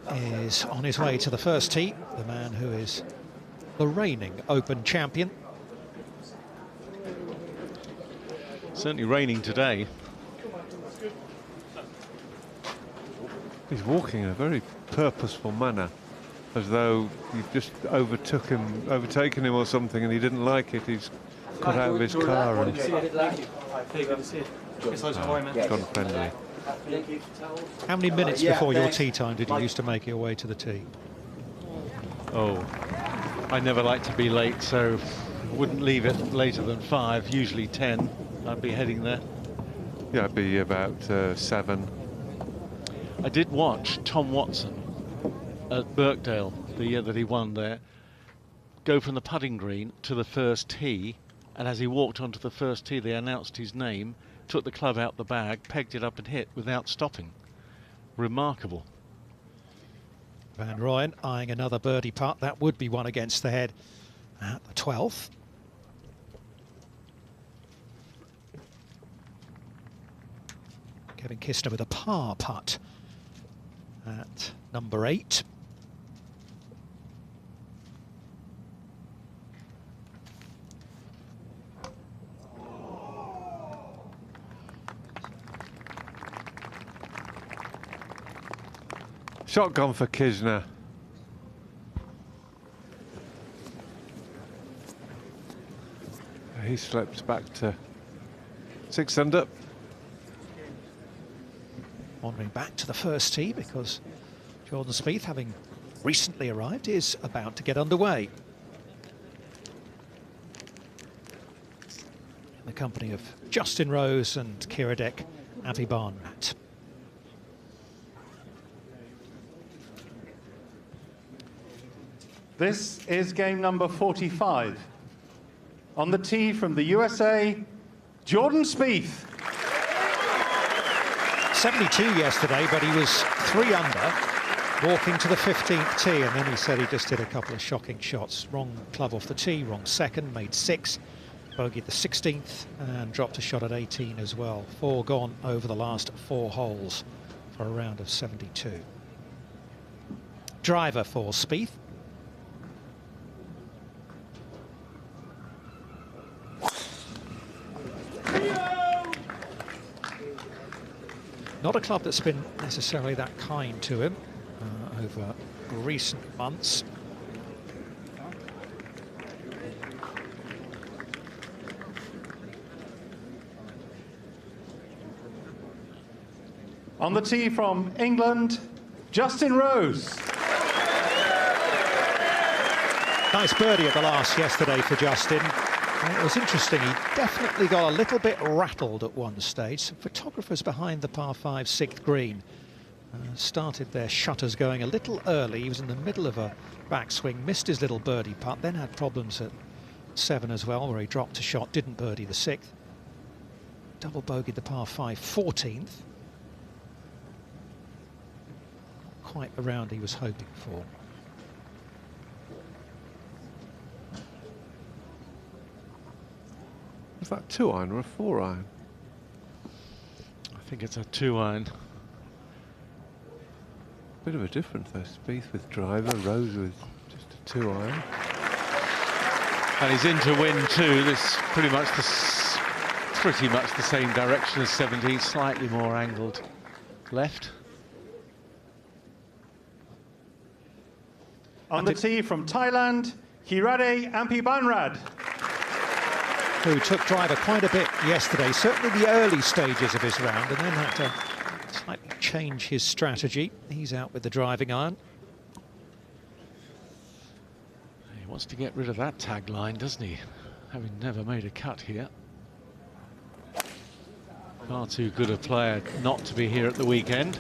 is on his way to the first tee, the man who is the reigning Open champion. Certainly raining today. He's walking in a very purposeful manner, as though you've just overtaken him or something, and he didn't like it. He's got out of his car and gone friendly. How many minutes before your tee time did you used to make your way to the tee? Oh, I never like to be late, so I wouldn't leave it later than 5, usually 10. I'd be heading there. Yeah, it'd be about 7. I did watch Tom Watson at Birkdale the year that he won there go from the putting green to the first tee, and as he walked onto the first tee they announced his name, took the club out the bag, pegged it up and hit without stopping. Remarkable. Van Rooyen eyeing another birdie putt. That would be one against the head at the 12th. Kevin Kistner with a par putt at number 8. Shotgun for Kisner. He slips back to 6 under. Wandering back to the first tee because Jordan Spieth, having recently arrived, is about to get underway. In the company of Justin Rose and Kiradech Apibarnrat. This is game number 45. On the tee from the USA, Jordan Spieth. 72 yesterday, but he was 3 under, walking to the 15th tee, and then he said he just did a couple of shocking shots. Wrong club off the tee, wrong second, made 6, bogeyed the 16th, and dropped a shot at 18 as well. 4 gone over the last 4 holes for a round of 72. Driver for Spieth. Not a club that's been necessarily that kind to him over recent months. On the tee from England, Justin Rose. Nice birdie at the last yesterday for Justin. It was interesting, he definitely got a little bit rattled at one stage. Some photographers behind the par 5 6th green started their shutters going a little early. He was in the middle of a backswing, missed his little birdie putt, then had problems at 7 as well, where he dropped a shot, didn't birdie the 6th. Double bogeyed the par 5 14th. Quite the round he was hoping for. Is that 2-iron or a 4-iron? I think it's a 2-iron. Bit of a difference there. Spieth with driver, Rose with just a 2-iron. And he's in to win too. This pretty much the same direction as 17, slightly more angled left. On the tee from Thailand, Kiradech Apibarnrat. Who took driver quite a bit yesterday, certainly the early stages of his round, and then had to slightly change his strategy. He's out with the driving iron. He wants to get rid of that tagline, doesn't he? Having never made a cut here. Far too good a player not to be here at the weekend.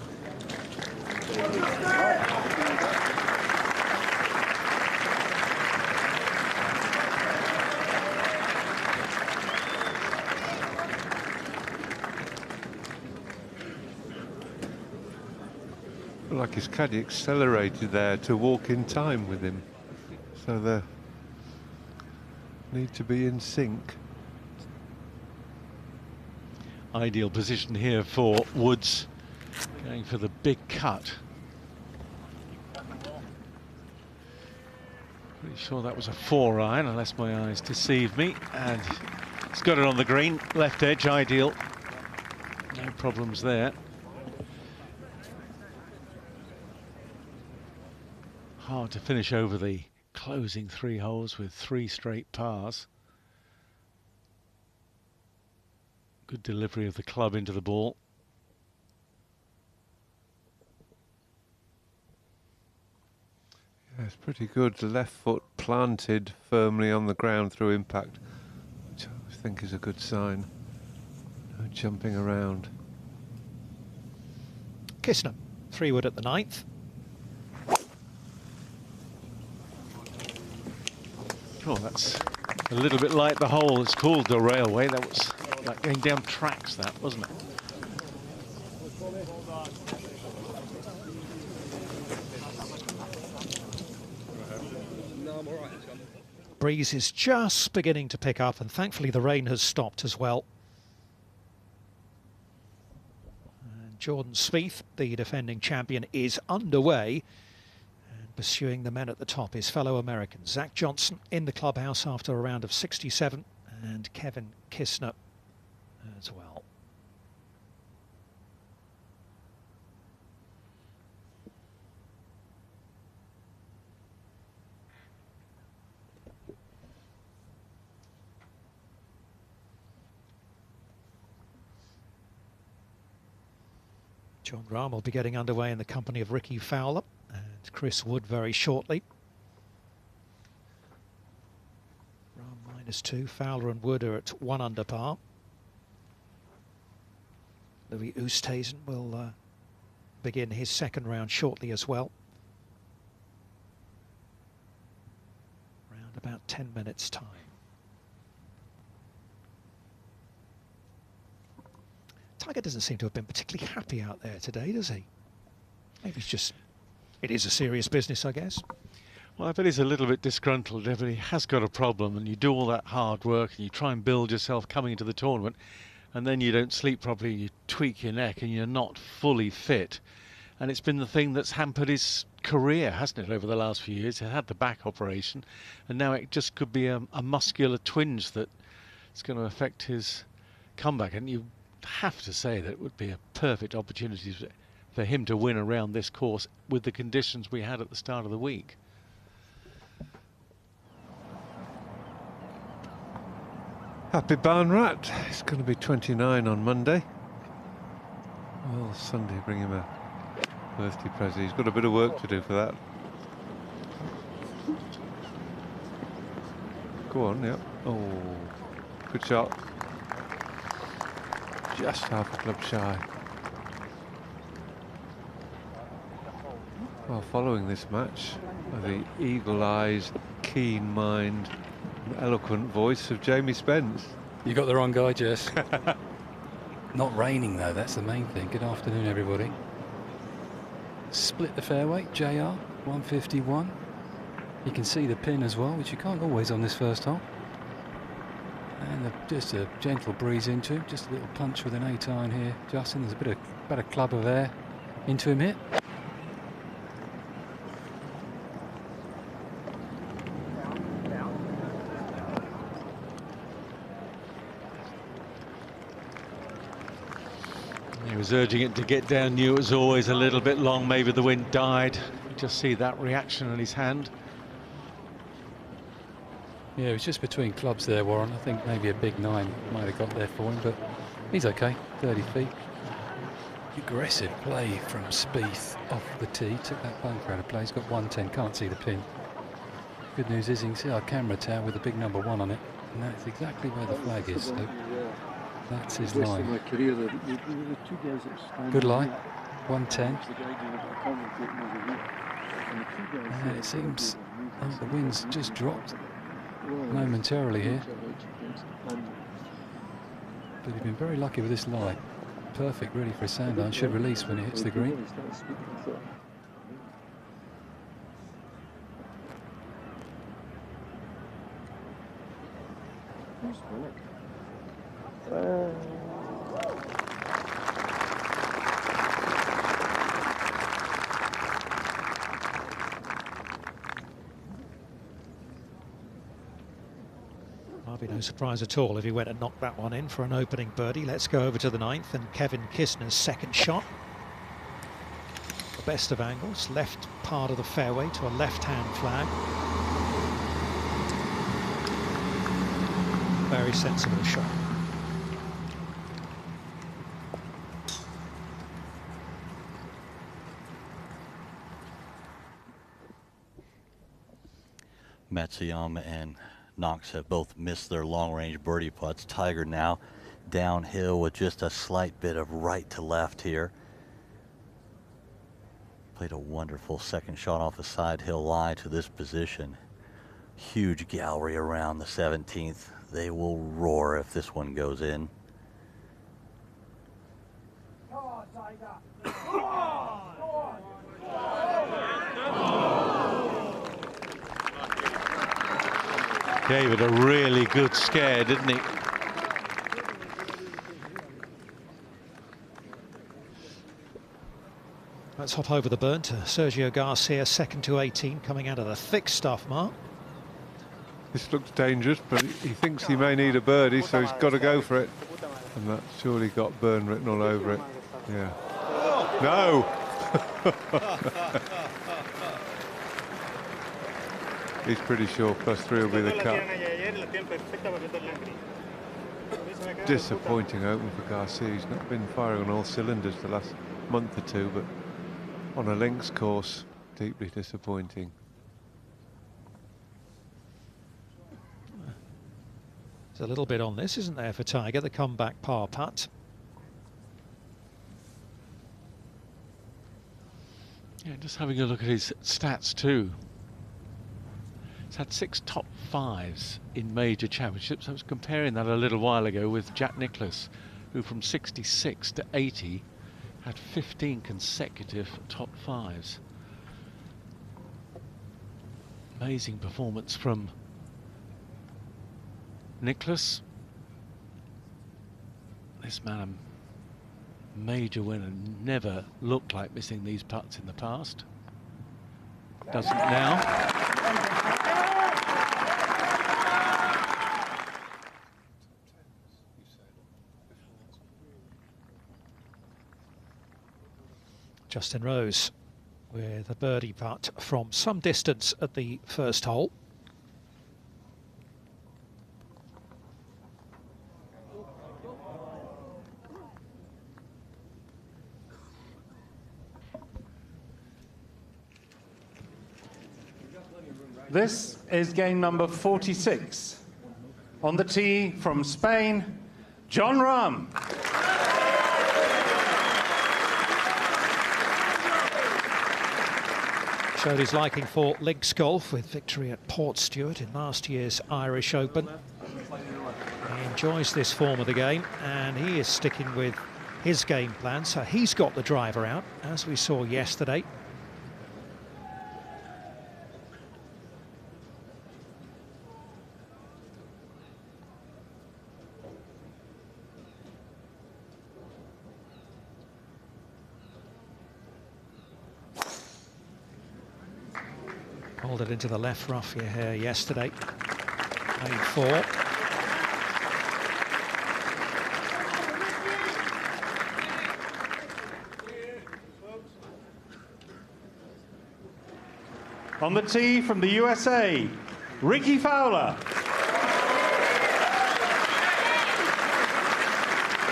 feel like his caddy accelerated there to walk in time with him. So they need to be in sync. Ideal position here for Woods, going for the big cut. Pretty sure that was a 4-iron, unless my eyes deceive me. And he's got it on the green, left edge, ideal. No problems there. Hard to finish over the closing 3 holes with 3 straight pars. Good delivery of the club into the ball. Yeah, it's pretty good. The left foot planted firmly on the ground through impact, which I think is a good sign. No jumping around. Kistner, 3-wood at the 9th. Oh, that's a little bit like the hole it's called the railway. That was like going down tracks, that, wasn't it? Breeze is just beginning to pick up, and thankfully the rain has stopped as well. And Jordan Spieth, the defending champion, is underway. Pursuing the men at the top, his fellow American Zach Johnson in the clubhouse after a round of 67, and Kevin Kistner as well. John Rahm will be getting underway in the company of Ricky Fowler and Chris Wood very shortly. Rahm -2, Fowler and Wood are at 1 under par. Louis Oosthuizen will begin his second round shortly as well. Around about 10 minutes time. Tiger doesn't seem to have been particularly happy out there today, does he? Maybe it's just, it is a serious business, I guess. Well, I bet he's a little bit disgruntled, but he has got a problem, and you do all that hard work and you try and build yourself coming into the tournament, and then you don't sleep properly, you tweak your neck and you're not fully fit. And it's been the thing that's hampered his career, hasn't it, over the last few years? He had the back operation, and now it just could be a muscular twinge that is going to affect his comeback. And you have to say that it would be a perfect opportunity for him to win around this course with the conditions we had at the start of the week. Happy Barn Rat. It's going to be 29 on Monday. Well, Sunday bring him a birthday present. He's got a bit of work to do for that. Go on, yep. Oh, good shot. Just half a club shy. Well, following this match, the eagle eyes, keen mind, and eloquent voice of Jamie Spence. You got the wrong guy, Jess. Not raining though, that's the main thing. Good afternoon, everybody. Split the fairway, JR, 151. You can see the pin as well, which you can't always on this first hole. And just a gentle breeze into him, just a little punch with an 8-iron here. Justin, there's a bit of club of air into him here. He was urging it to get down, knew it was always a little bit long, maybe the wind died. Just see that reaction on his hand. Yeah, it was just between clubs there, Warren. I think maybe a big 9 might have got there for him, but he's okay. 30 feet. Aggressive play from Spieth off the tee. Took that bunker out of play. He's got 110. Can't see the pin. Good news is you can see our camera tower with the big number 1 on it, and that's exactly where the flag is. So that's his line. Good lie. 110. And it seems the wind's just dropped momentarily here, but he's been very lucky with this lie. Perfect really for a sand iron, should release when it hits the green. Might be no surprise at all if he went and knocked that one in for an opening birdie. Let's go over to the 9th and Kevin Kisner's second shot. The best of angles, left part of the fairway to a left-hand flag. Very sensible shot. Matsuyama and Knox have both missed their long-range birdie putts. Tiger now downhill with just a slight bit of right to left here. Played a wonderful second shot off the side hill line to this position. Huge gallery around the 17th. They will roar if this one goes in. Gave it a really good scare, didn't he? Let's hop over the burn to Sergio Garcia, 2nd to 18, coming out of the thick stuff, Mark. This looks dangerous, but he thinks he may need a birdie, so he's got to go for it. And that's surely got burn written all over it. Yeah. No! He's pretty sure +3 will be the cut. Disappointing open for Garcia. He's not been firing on all cylinders the last month or two, but on a links course, deeply disappointing. There's a little bit on this, isn't there, for Tiger, the comeback par putt. Yeah, just having a look at his stats too. He's had 6 top 5s in major championships. I was comparing that a little while ago with Jack Nicklaus, who from 66 to 80 had 15 consecutive top 5s. Amazing performance from Nicklaus. This man, a major winner, never looked like missing these putts in the past. Doesn't now. Justin Rose with a birdie putt from some distance at the first hole. This is game number 46. On the tee from Spain, Jon Rahm. Showed his liking for links golf with victory at Portstewart in last year's Irish Open. He enjoys this form of the game and he is sticking with his game plan, so he's got the driver out, as we saw yesterday. Pulled it into the left rough here yesterday. Made 4. On the tee from the USA, Ricky Fowler.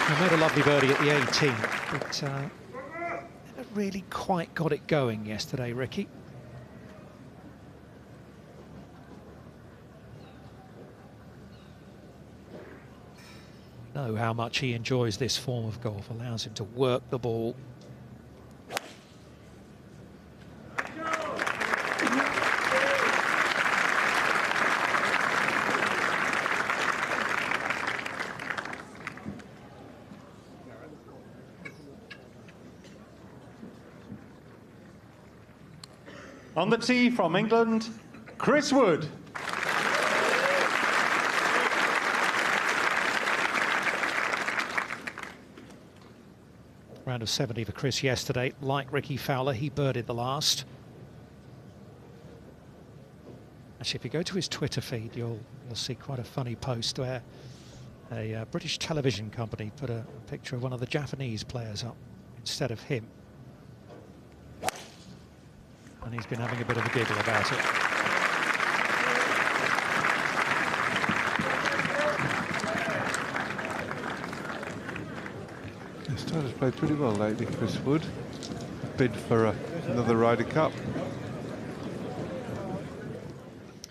He made a lovely birdie at the 18th, but never really quite got it going yesterday, Ricky. Know how much he enjoys this form of golf, allows him to work the ball. On the tee from England, Chris Wood. Round of 70 for Chris yesterday. Like Ricky Fowler, he birdied the last. Actually, if you go to his Twitter feed, you'll see quite a funny post where a British television company put a picture of one of the Japanese players up instead of him. And he's been having a bit of a giggle about it. He started to play pretty well lately, Chris Wood. Bid for another Ryder Cup.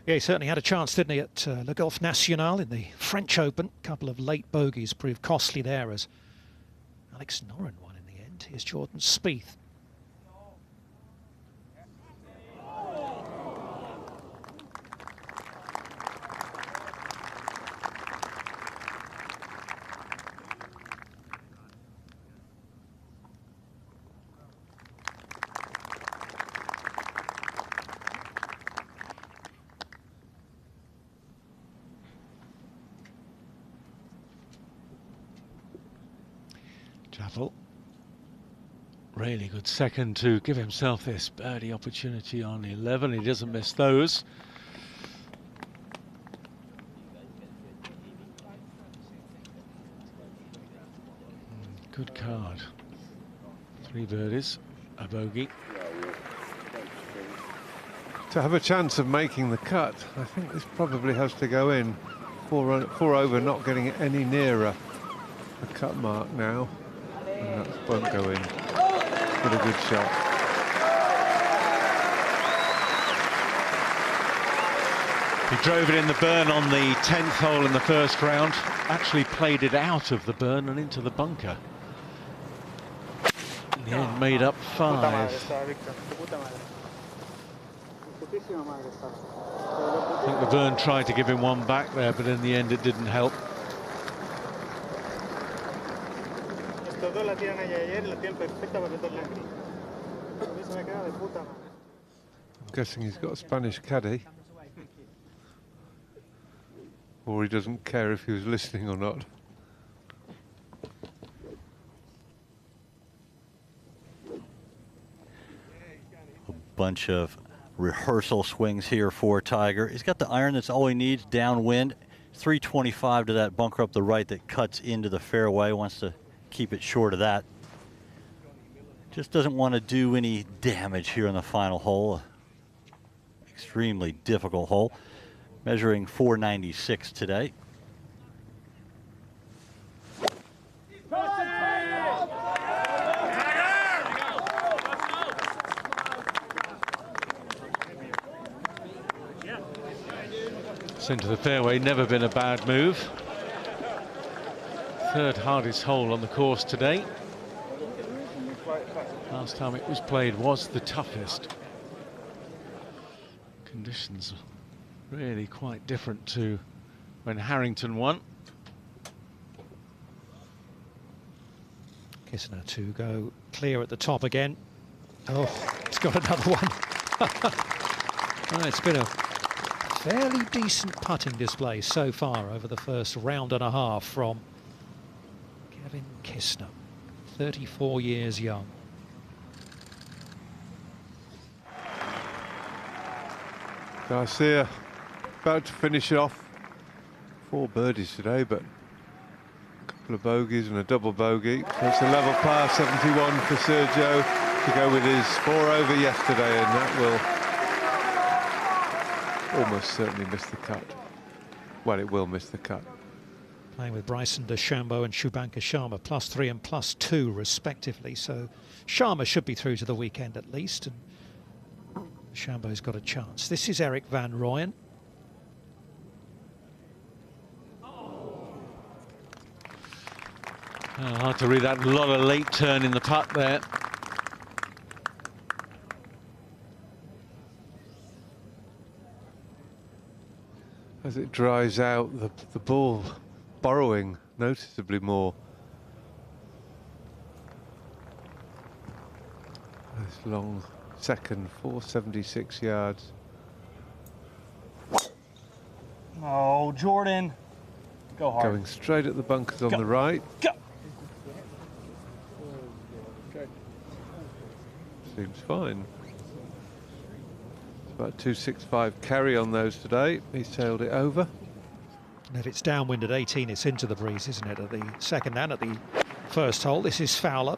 Yeah, he certainly had a chance, didn't he, at Le Golf National in the French Open. A couple of late bogeys proved costly there as Alex Noren won in the end. Here's Jordan Spieth. Travel. Really good second to give himself this birdie opportunity on 11. He doesn't miss those. Good card. 3 birdies, a bogey. To have a chance of making the cut, I think this probably has to go in. 4 over, not getting it any nearer the cut mark now. And that won't go in. What a good shot. He drove it in the burn on the 10th hole in the first round. Actually played it out of the burn and into the bunker. In the end, made up 5. I think the burn tried to give him one back there, but in the end it didn't help. I'm guessing he's got a Spanish caddy. Or he doesn't care if he was listening or not. A bunch of rehearsal swings here for Tiger. He's got the iron that's all he needs downwind. 325 to that bunker up the right that cuts into the fairway. Wants to keep it short of that. Just doesn't want to do any damage here in the final hole. Extremely difficult hole. Measuring 496 today. Into the fairway, never been a bad move. 3rd hardest hole on the course today. Last time it was played was the toughest. Conditions really quite different to when Harrington won. Kissner to go clear at the top again. Oh, it's got another one. Oh, it's been a fairly decent putting display so far over the first round and a half from Kevin Kissner, 34 years young. Garcia about to finish off. 4 birdies today, but a couple of bogeys and a double bogey. So it's a level par 71 for Sergio to go with his 4 over yesterday, and that will almost certainly miss the cut. Well, it will miss the cut. Playing with Bryson DeChambeau and Shubhankar Sharma, +3 and +2 respectively. So Sharma should be through to the weekend at least, and DeChambeau's got a chance. This is Eric Van Rooyen. Hard to read that. A lot of late turn in the putt there. As it dries out, the ball borrowing noticeably more. This long second, 476 yards. Oh, Jordan. Go hard. Going straight at the bunkers on the right. Go. seems fine. It's about 265 carry on those today. He's sailed it over. And if it's downwind at 18, it's into the breeze, isn't it? At the second and at the first hole. This is Fowler.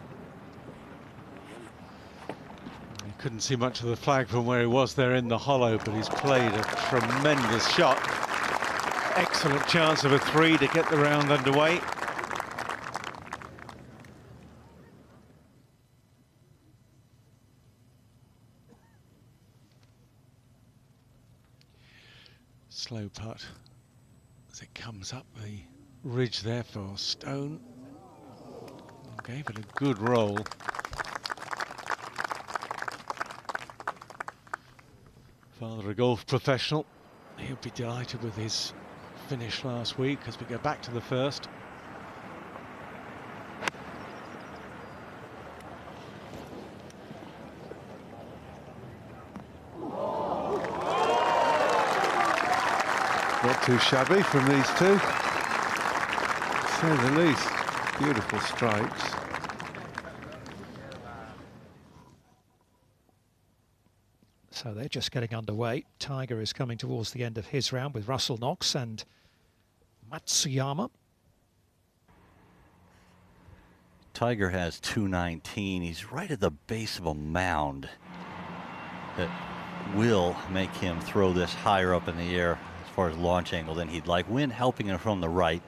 You couldn't see much of the flag from where he was there in the hollow, but he's played a tremendous shot. Excellent chance of a 3 to get the round underway. Slow putt as it comes up the ridge there for Stone. Gave it a good roll. Father, a golf professional. He'll be delighted with his finish last week as we go back to the first. Not too shabby from these two, to say the least. Beautiful stripes. So they're just getting underway. Tiger is coming towards the end of his round with Russell Knox and Matsuyama. Tiger has 219. He's right at the base of a mound that will make him throw this higher up in the air as far as launch angle than he'd like. Wind helping him from the right.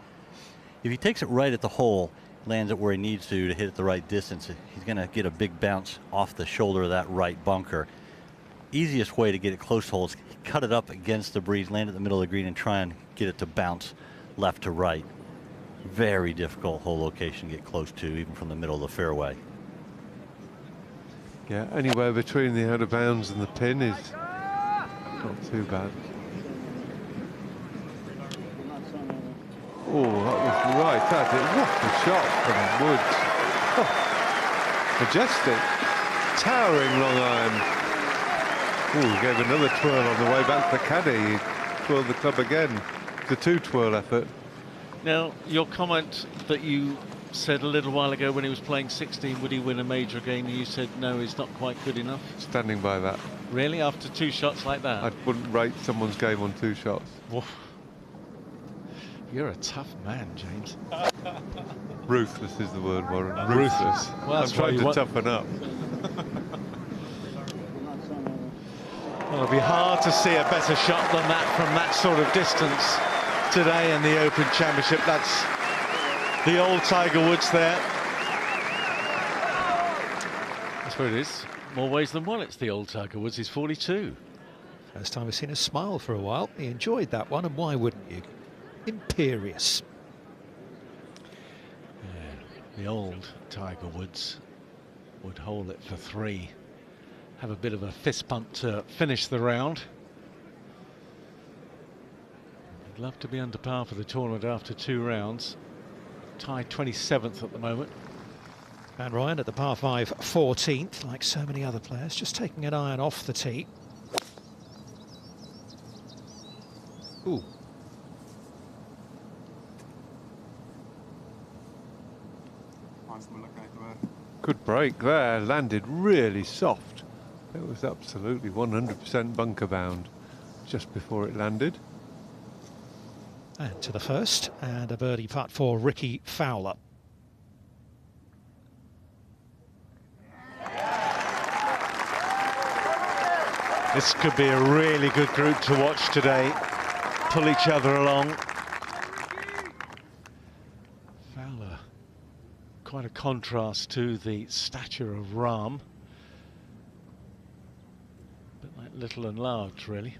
If he takes it right at the hole, lands it where he needs to hit it the right distance, he's going to get a big bounce off the shoulder of that right bunker. Easiest way to get it close to holes, cut it up against the breeze, land it in the middle of the green, and try and get it to bounce left to right. Very difficult hole location to get close to, even from the middle of the fairway. Yeah, anywhere between the out of bounds and the pin is not too bad. Oh, that was right at it. What a shot from Woods. Oh, majestic. Towering long iron. Oh, he gave another twirl on the way back to the caddy. He twirled the club again. It's a 2-twirl effort. Now, your comment that you said a little while ago when he was playing 16, would he win a major game? You said no, he's not quite good enough. Standing by that. Really? After 2 shots like that? I wouldn't rate someone's game on 2 shots. Woof. You're a tough man, James. Ruthless is the word, Warren. Ruthless. Well, I'm trying to toughen up. Well, it'll be hard to see a better shot than that from that sort of distance today in the Open Championship. That's the old Tiger Woods there. That's where it is. More ways than one, it's the old Tiger Woods. He's 42. First time we've seen a smile for a while. He enjoyed that one, and why wouldn't you? Imperious. Yeah, the old Tiger Woods would hold it for 3. Have a bit of a fist pump to finish the round. I'd love to be under par for the tournament after 2 rounds. Tied 27th at the moment. Van Ryan at the par 5 14th, like so many other players, just taking an iron off the tee. Ooh. Good break there, landed really soft. It was absolutely 100% bunker bound just before it landed. And to the first, and a birdie putt for Ricky Fowler. This could be a really good group to watch today. Pull each other along. Fowler, quite a contrast to the stature of Rahm. But like little and large, really.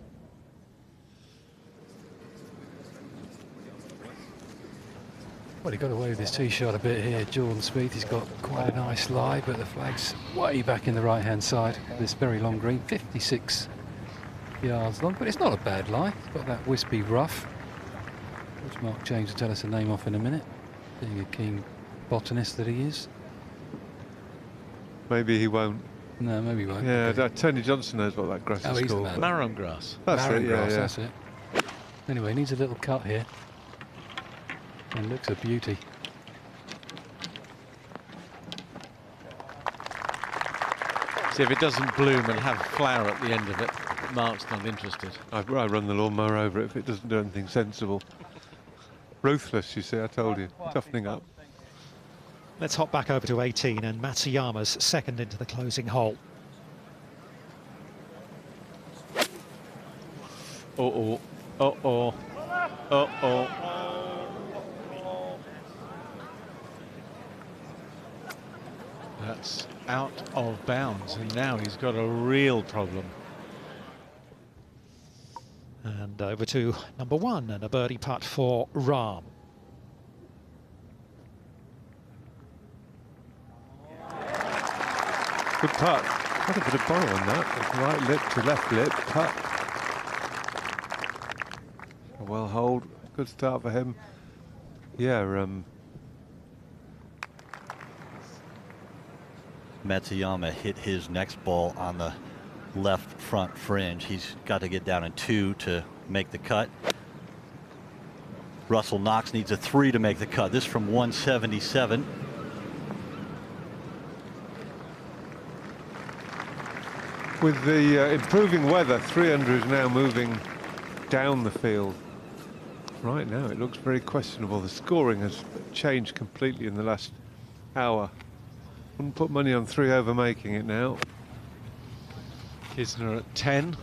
Well, he got away with his tee shot a bit here. Jordan Spieth, he's got quite a nice lie, but the flag's way back in the right-hand side. This very long green, 56 yards long, but it's not a bad lie. It's got that wispy rough, which Mark James will tell us the name off in a minute, being a keen botanist that he is. Maybe he won't. No, maybe he won't. Yeah, Okay. Tony Johnson knows what that grass is called. Marram grass. That's Marram it, grass, yeah. that's it. Anyway, needs a little cut here. And looks a beauty. See, if it doesn't bloom and have flower at the end of it, Mark's not interested. I run the lawnmower over it if it doesn't do anything sensible. Ruthless, you see, I told you. Toughening up. Let's hop back over to 18 and Matsuyama's second into the closing hole. Uh-oh. Uh-oh. Uh-oh. That's out of bounds, and now he's got a real problem. And over to number 1 and a birdie putt for Rahm. Good putt. Had a bit of borrow on that. Right lip to left lip putt. A well hold. Good start for him. Yeah. Matsuyama hit his next ball on the left front fringe. He's got to get down in 2 to make the cut. Russell Knox needs a 3 to make the cut. This from 177. With the improving weather, 300 is now moving down the field. Right now it looks very questionable. The scoring has changed completely in the last hour. Wouldn't put money on 3 over making it now. Kisner at 10.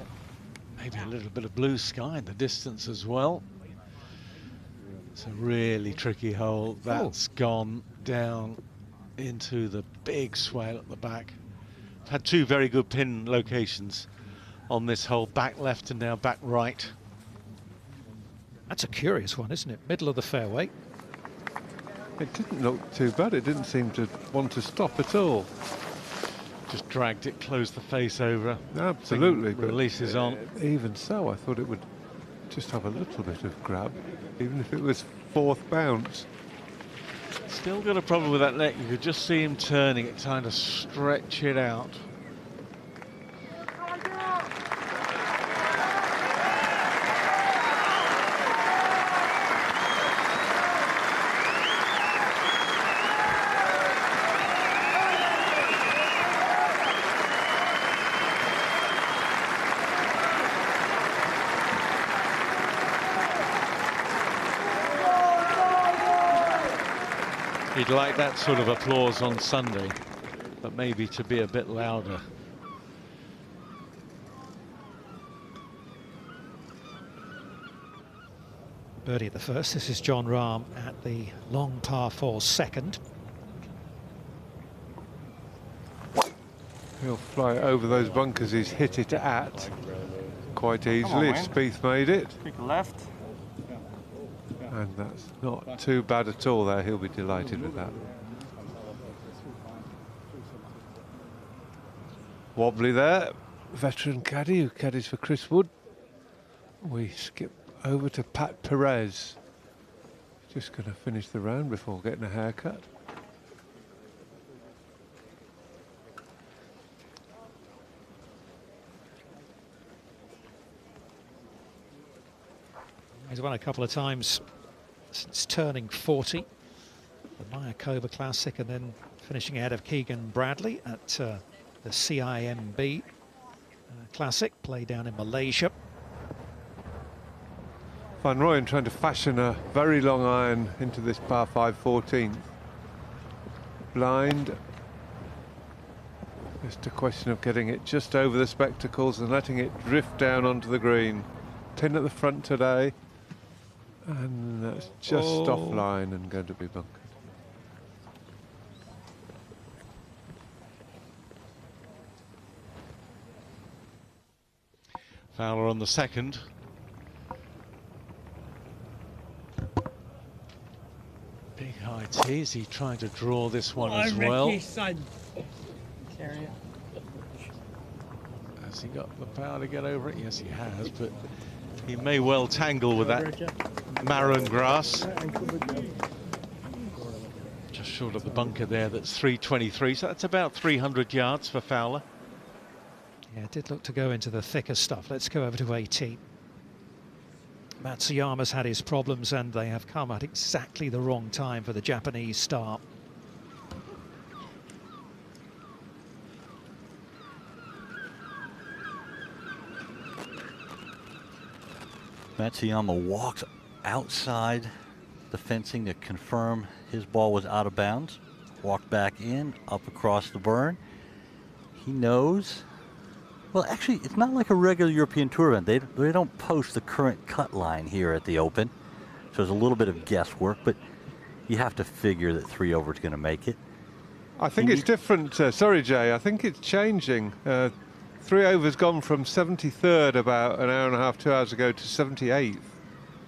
Maybe a little bit of blue sky in the distance as well. It's a really tricky hole. That's gone down into the big swale at the back. Had 2 very good pin locations on this hole, back left and now back right. That's a curious one, isn't it? Middle of the fairway. It didn't look too bad. It didn't seem to want to stop at all. Just dragged it, closed the face over. Absolutely. But releases on. Even so, I thought it would just have a little bit of grab, even if it was 4th bounce. Still got a problem with that neck. You could just see him turning it, trying to stretch it out. He'd like that sort of applause on Sunday, but maybe to be a bit louder. Birdie at the first. This is Jon Rahm at the long par 4 second. He'll fly over those bunkers he's hit it at quite easily if Spieth made it. Pick left. And that's not too bad at all there. He'll be delighted with that. Wobbly there. Veteran caddy who caddies for Chris Wood. We skip over to Pat Perez. Just going to finish the round before getting a haircut. He's won a couple of times since turning 40. The Mayakoba Classic and then finishing ahead of Keegan Bradley at the CIMB Classic, played down in Malaysia. Van Rooyen trying to fashion a very long iron into this par 5 14th. Blind. Just a question of getting it just over the spectacles and letting it drift down onto the green. Pin at the front today. And that's just offline and going to be bunkered. Fowler on the second. Big high tee. Is he trying to draw this one as well? Has he got the power to get over it? Yes, he has, but he may well tangle with that marron grass. Just short of the bunker there, that's 323, so that's about 300 yards for Fowler. Yeah, it did look to go into the thicker stuff. Let's go over to 18. Matsuyama's had his problems and they have come at exactly the wrong time for the Japanese star. Matsuyama walks outside the fencing to confirm his ball was out of bounds. Walked back in, up across the burn. He knows. Well, actually, it's not like a regular European Tour event. They don't post the current cut line here at the Open. So there's a little bit of guesswork, but you have to figure that 3 over is going to make it. I think it's different. Sorry, Jay. I think it's changing. 3 over's gone from 73rd about an hour and a half, 2 hours ago to 78th.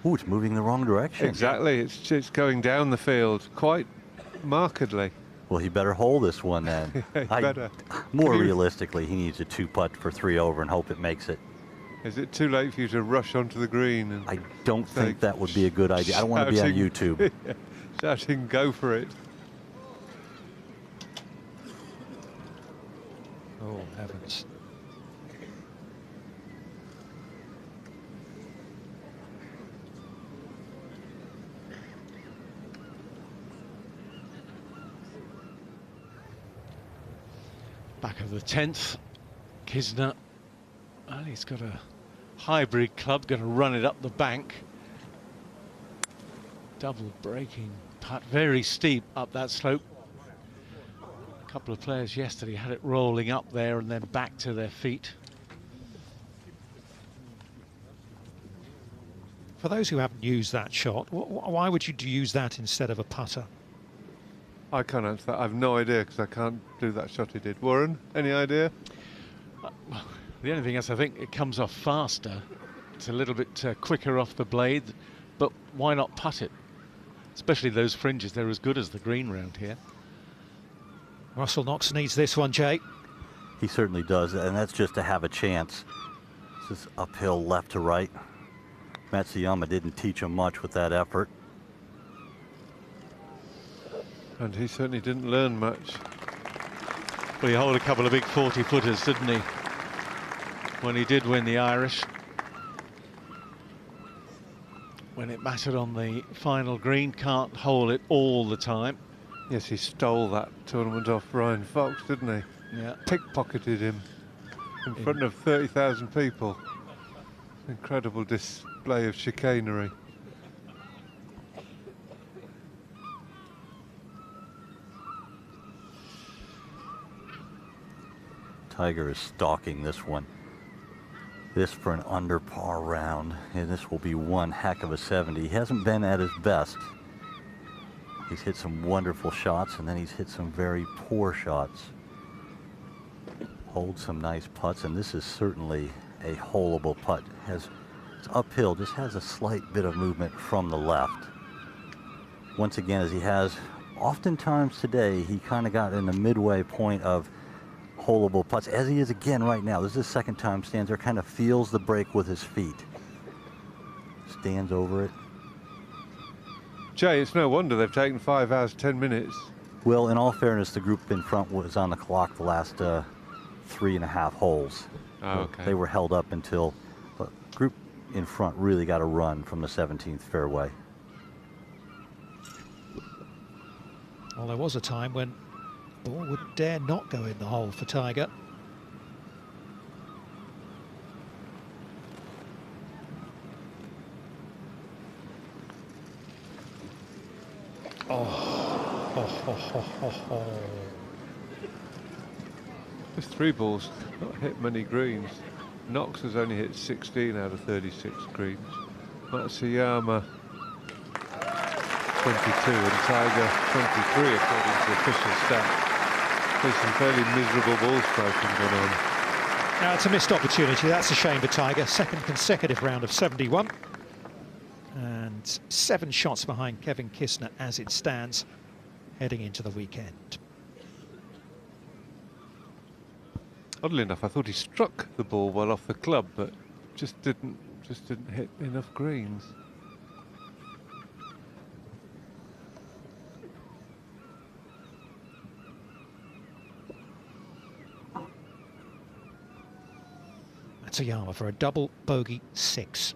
Oh, it's moving the wrong direction. Exactly. It's going down the field quite markedly. Well, he better hold this one then. Yeah, he better. More realistically, he needs a 2-putt for 3 over and hope it makes it. Is it too late for you to rush onto the green? And I don't think that would be a good idea. I don't want to be on YouTube. Shouting, go for it. Oh, heavens. Back of the 10th, Kisner. Well, he's got a hybrid club, going to run it up the bank. Double breaking putt, very steep up that slope. A couple of players yesterday had it rolling up there and then back to their feet. For those who haven't used that shot, why would you use that instead of a putter? I can't answer that. I've no idea because I can't do that shot he did. Warren, any idea? The only thing is, I think it comes off faster. It's a little bit quicker off the blade, but why not putt it? Especially those fringes, they're as good as the green round here. Russell Knox needs this one, Jay. He certainly does, and that's just to have a chance. This is uphill left to right. Matsuyama didn't teach him much with that effort. And he certainly didn't learn much. Well, he held a couple of big 40-footers, didn't he? When he did win the Irish. When it mattered on the final green, can't hold it all the time. Yes, he stole that tournament off Ryan Fox, didn't he? Yeah. Pickpocketed him in front of 30,000 people. Incredible display of chicanery. Tiger is stalking this one. This for an under par round, and this will be one heck of a 70. He hasn't been at his best. He's hit some wonderful shots, and then he's hit some very poor shots. Holds some nice putts, and this is certainly a holeable putt. It's uphill, just has a slight bit of movement from the left. Once again, as he has oftentimes today, he kind of got in the midway point of holeable putts, as he is again right now. This is his second time stands there, kind of feels the break with his feet. Stands over it. Jay, it's no wonder they've taken 5 hours, 10 minutes. Well, in all fairness, the group in front was on the clock the last 3.5 holes. Oh, okay. They were held up until the group in front really got a run from the 17th fairway. Well, there was a time when the ball wouldn't dare not go in the hole for Tiger. This 3 balls not hit many greens. Knox has only hit 16 out of 36 greens. Matsuyama 22 and Tiger 23 according to the official stats. There's some fairly miserable ball striking going on. Now it's a missed opportunity. That's a shame for Tiger. Second consecutive round of 71. And 7 shots behind Kevin Kisner as it stands, heading into the weekend. Oddly enough, I thought he struck the ball well off the club, but just didn't hit enough greens. Matsuyama for a double bogey 6.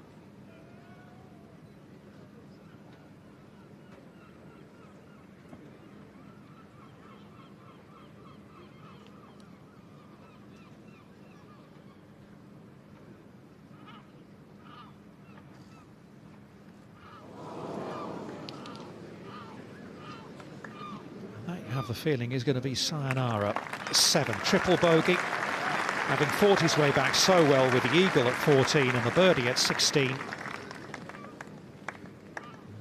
I have the feeling is going to be sayonara. 7, triple bogey, having fought his way back so well with the eagle at 14 and the birdie at 16.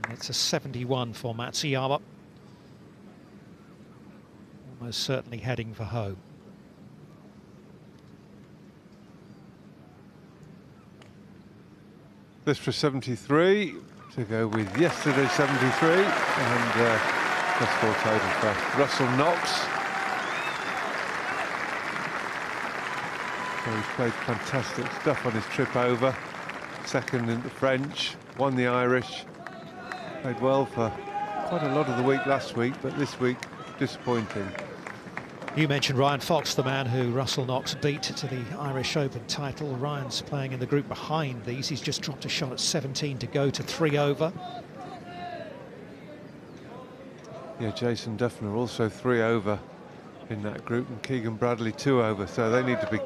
And it's a 71 for Matsuyama. Almost certainly heading for home. This for 73 to go with yesterday's 73, and that's 4 total for Russell Knox. So he's played fantastic stuff on his trip over. Second in the French, won the Irish. Played well for quite a lot of the week last week, but this week disappointing. You mentioned Ryan Fox, the man who Russell Knox beat to the Irish Open title. Ryan's playing in the group behind these. He's just dropped a shot at 17 to go to 3 over. Yeah, Jason Duffner also 3 over in that group, and Keegan Bradley 2 over, so they need to be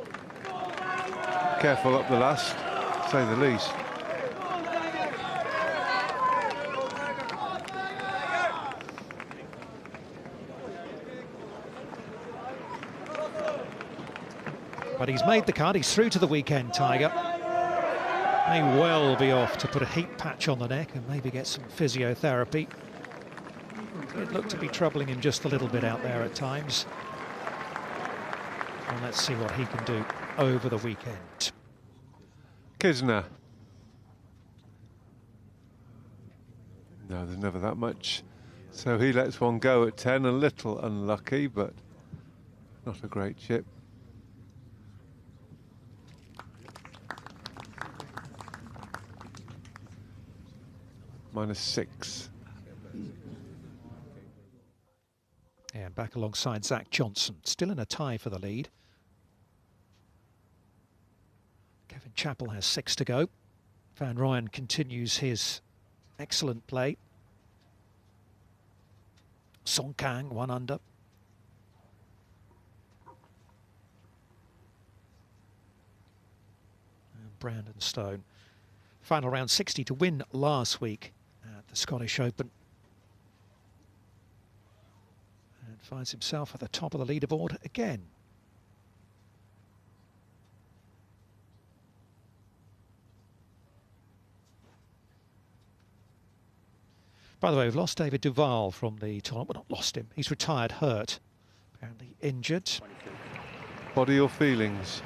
careful up the last, to say the least. But he's made the cut, he's through to the weekend, Tiger. May well be off to put a heat patch on the neck and maybe get some physiotherapy. It looked to be troubling him just a little bit out there at times. And let's see what he can do over the weekend. Kisner. No, there's never that much. So he lets one go at 10, a little unlucky, but not a great chip. -6. And back alongside Zach Johnson, still in a tie for the lead. Kevin Chappell has 6 to go. Van Ryan continues his excellent play. Song Kang 1 under. And Brandon Stone. Final round 60 to win last week at the Scottish Open. And finds himself at the top of the leaderboard again. By the way, we've lost David Duval from the tournament. Well, not lost him. He's retired hurt. Apparently injured. Body or feelings?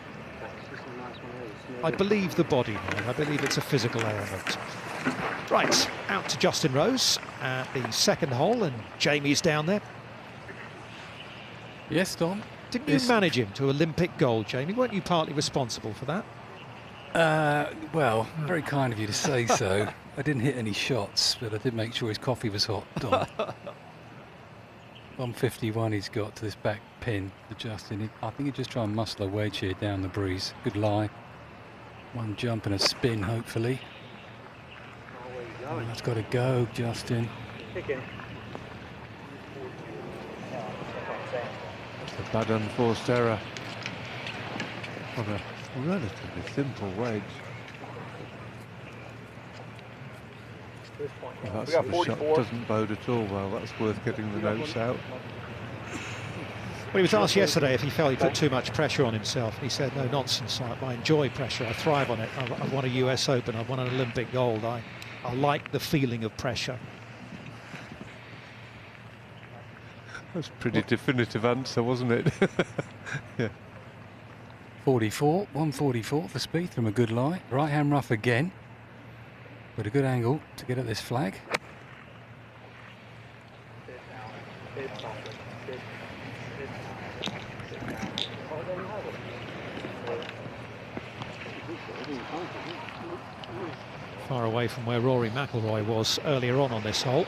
I believe the body, man. I believe it's a physical element. Right, out to Justin Rose at the second hole, and Jamie's down there. Yes, Tom. Didn't you manage him to Olympic gold, Jamie? Weren't you partly responsible for that? Well, very kind of you to say so. I didn't hit any shots, but I did make sure his coffee was hot, Tom. 151 he's got to this back pin for Justin. I think he'd just try and muscle a wedge here down the breeze. Good lie. One jump and a spin, hopefully. Oh, that's got to go, Justin. That's a bad unforced error on a relatively simple wedge. Well, that sort of shot doesn't bode at all well. That's worth getting the notes out. Well, he was asked yesterday if he felt he put too much pressure on himself. He said, no nonsense, I enjoy pressure, I thrive on it. I won a US Open, I won an Olympic gold. I like the feeling of pressure. That's a pretty definitive answer, wasn't it? Yeah. 44, 144 for Spieth from a good lie. Right hand rough again. With a good angle to get at this flag. Far away from where Rory McIlroy was earlier on this hole.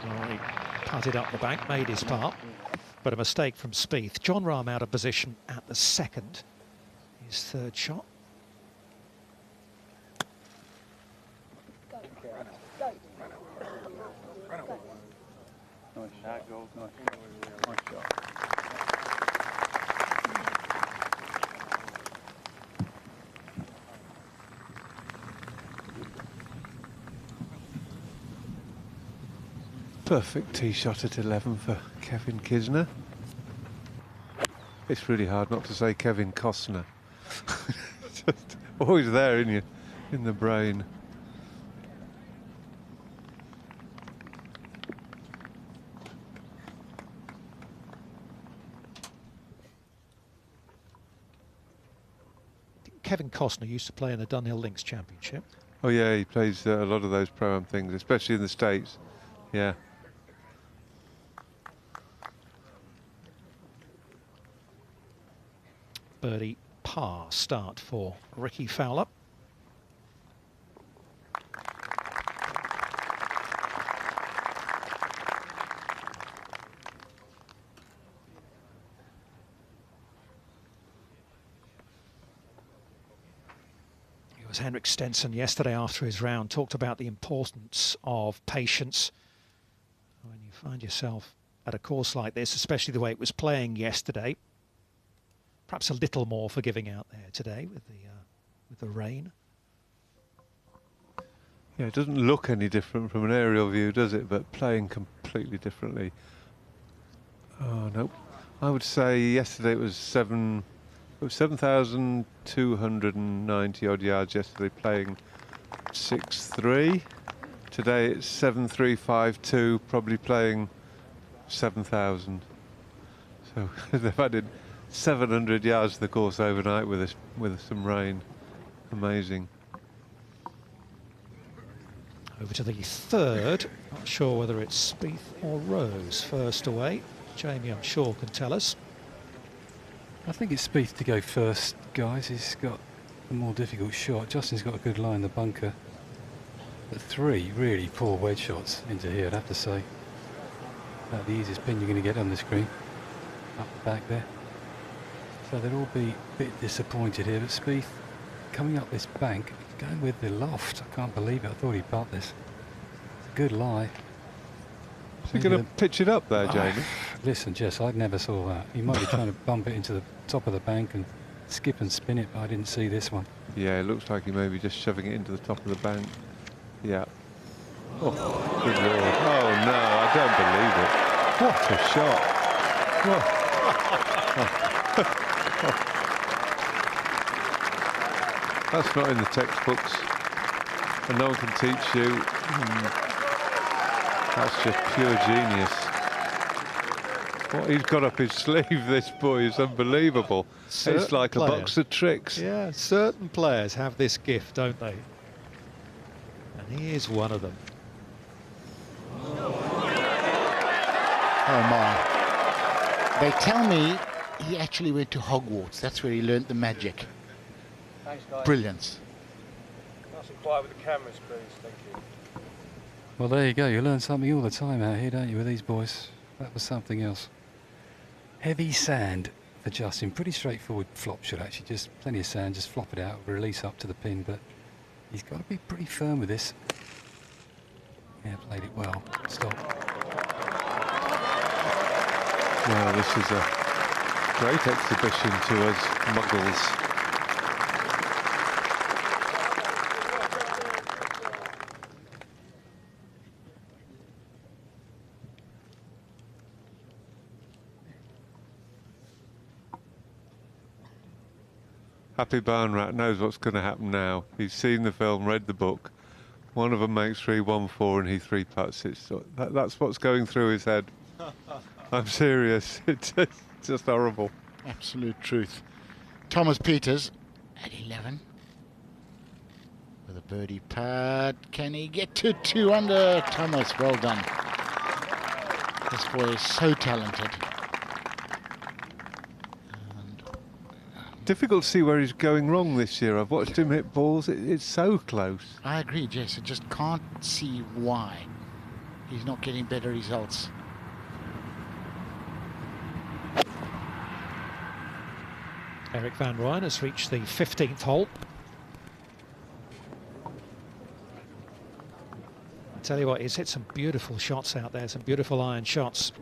Rory putted up the bank, made his part, but a mistake from Spieth. Jon Rahm out of position at the second. His third shot. Nice shot, goals. Nice shot. Perfect tee shot at 11 for Kevin Kisner. It's really hard not to say Kevin Costner. Just always there in the brain. Kevin Costner used to play in the Dunhill Links Championship. Oh yeah, he plays a lot of those pro-am things, especially in the States. Yeah. Birdie par start for Ricky Fowler. It was Henrik Stenson yesterday after his round, talked about the importance of patience when you find yourself at a course like this, especially the way it was playing yesterday. Perhaps a little more forgiving out there today with the rain. Yeah, it doesn't look any different from an aerial view, does it? But playing completely differently. Oh no, I would say yesterday it was 7,290 odd yards yesterday, playing 6-3. Today it's 7,352, probably playing 7,000. So they've added 700 yards to the course overnight with some rain. Amazing. Over to the third. Not sure whether it's Spieth or Rose first away. Jamie, I'm sure, can tell us. I think it's Spieth to go first, guys. He's got a more difficult shot. Justin's got a good lie in the bunker. But 3 really poor wedge shots into here, I'd have to say. About the easiest pin you're going to get on this green. Up the back there. So they'll all be a bit disappointed here, but Spieth coming up this bank, going with the loft. I can't believe it. I thought he'd putt this. It's a good lie. Is he going to pitch it up there, Jamie? Listen, Jess, I never saw that. He might be trying to bump it into the top of the bank and skip and spin it, but I didn't see this one. Yeah, it looks like he may be just shoving it into the top of the bank. Yeah. Oh, good lord. Oh no, I don't believe it. What a shot. What? That's not in the textbooks, and no one can teach you. That's just pure genius. What he's got up his sleeve, this boy, is unbelievable. It's like a box of tricks. Yeah, certain players have this gift, don't they? And he is one of them. Oh my. They tell me he actually went to Hogwarts. That's where he learnt the magic. Thanks, guys. Brilliance. Nice and quiet with the cameras, please. Thank you. Well, there you go. You learn something all the time out here, don't you, with these boys? That was something else. Heavy sand for Justin. Pretty straightforward flop shot, actually. Just plenty of sand. Just flop it out, release up to the pin. But he's got to be pretty firm with this. Yeah, played it well. Stop. Well, this is a great exhibition to us muggles. Happy Barn Rat knows what's going to happen now. He's seen the film, read the book. One of them makes 3-1-4 and he 3-putts. That's what's going through his head. I'm serious. It's just horrible. Absolute truth. Thomas Peters at 11 with a birdie putt. Can he get to 2 under? Thomas, well done. This boy is so talented. Difficult to see where he's going wrong this year. I've watched him hit balls. It's so close. I agree, Jess. I just can't see why he's not getting better results. Eric Van Ryn has reached the 15th hole. I tell you what, he's hit some beautiful shots out there, some beautiful iron shots.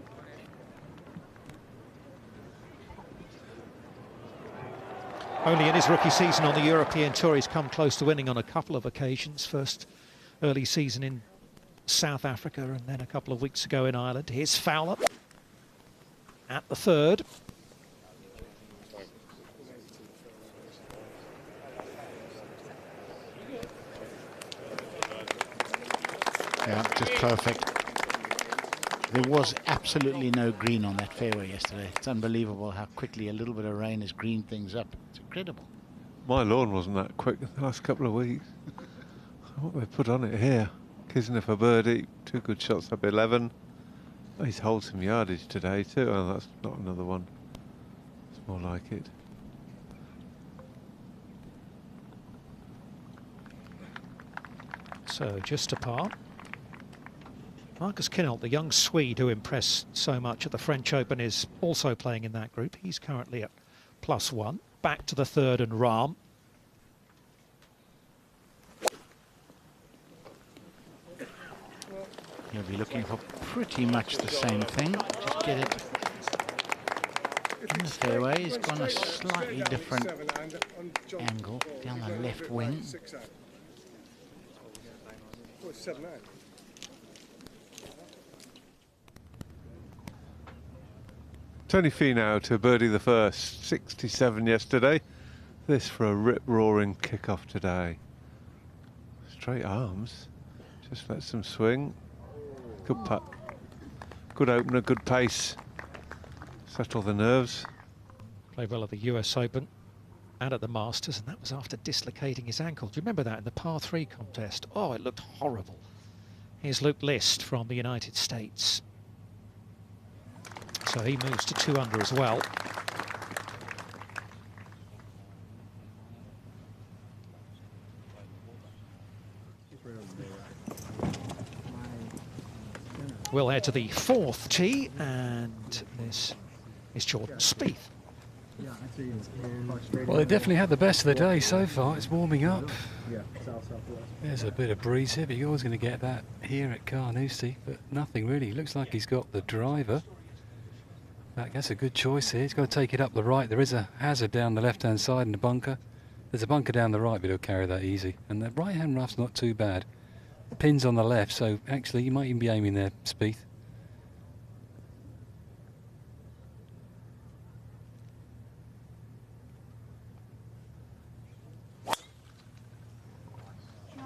Only in his rookie season on the European Tour, he's come close to winning on a couple of occasions. First early season in South Africa and then a couple of weeks ago in Ireland. Here's Fowler at the third. Yeah, just perfect. There was absolutely no green on that fairway yesterday. It's unbelievable how quickly a little bit of rain has greened things up. It's incredible. My lawn wasn't that quick the last couple of weeks. What they put on it here. Kisner for birdie, 2 good shots up 11. Oh, he's holed some yardage today too. Oh, that's not another one. It's more like it. So just a par. Marcus Kinhult, the young Swede who impressed so much at the French Open, is also playing in that group. He's currently at +1. Back to the third and Rahm. He'll be looking for pretty much the same thing. Just get it in the fairway. He's gone a slightly different angle down the left wing. Tony Finau to birdie the first, 67 yesterday. This for a rip-roaring kick-off today. Straight arms, just lets them swing. Good putt, good opener, good pace. Settle the nerves. Played well at the US Open and at the Masters, and that was after dislocating his ankle. Do you remember that in the par 3 contest? Oh, it looked horrible. Here's Luke List from the United States. So he moves to 2 under as well. We'll head to the 4th tee, and this is Jordan Spieth. Well, they definitely had the best of the day so far. It's warming up. There's a bit of breeze here, but you're always going to get that here at Carnoustie, but nothing really. Looks like he's got the driver. In fact, that's a good choice here. He's got to take it up the right. There is a hazard down the left-hand side in the bunker. There's a bunker down the right, but he'll carry that easy. And the right-hand rough's not too bad. The pin's on the left, so actually you might even be aiming there, Spieth.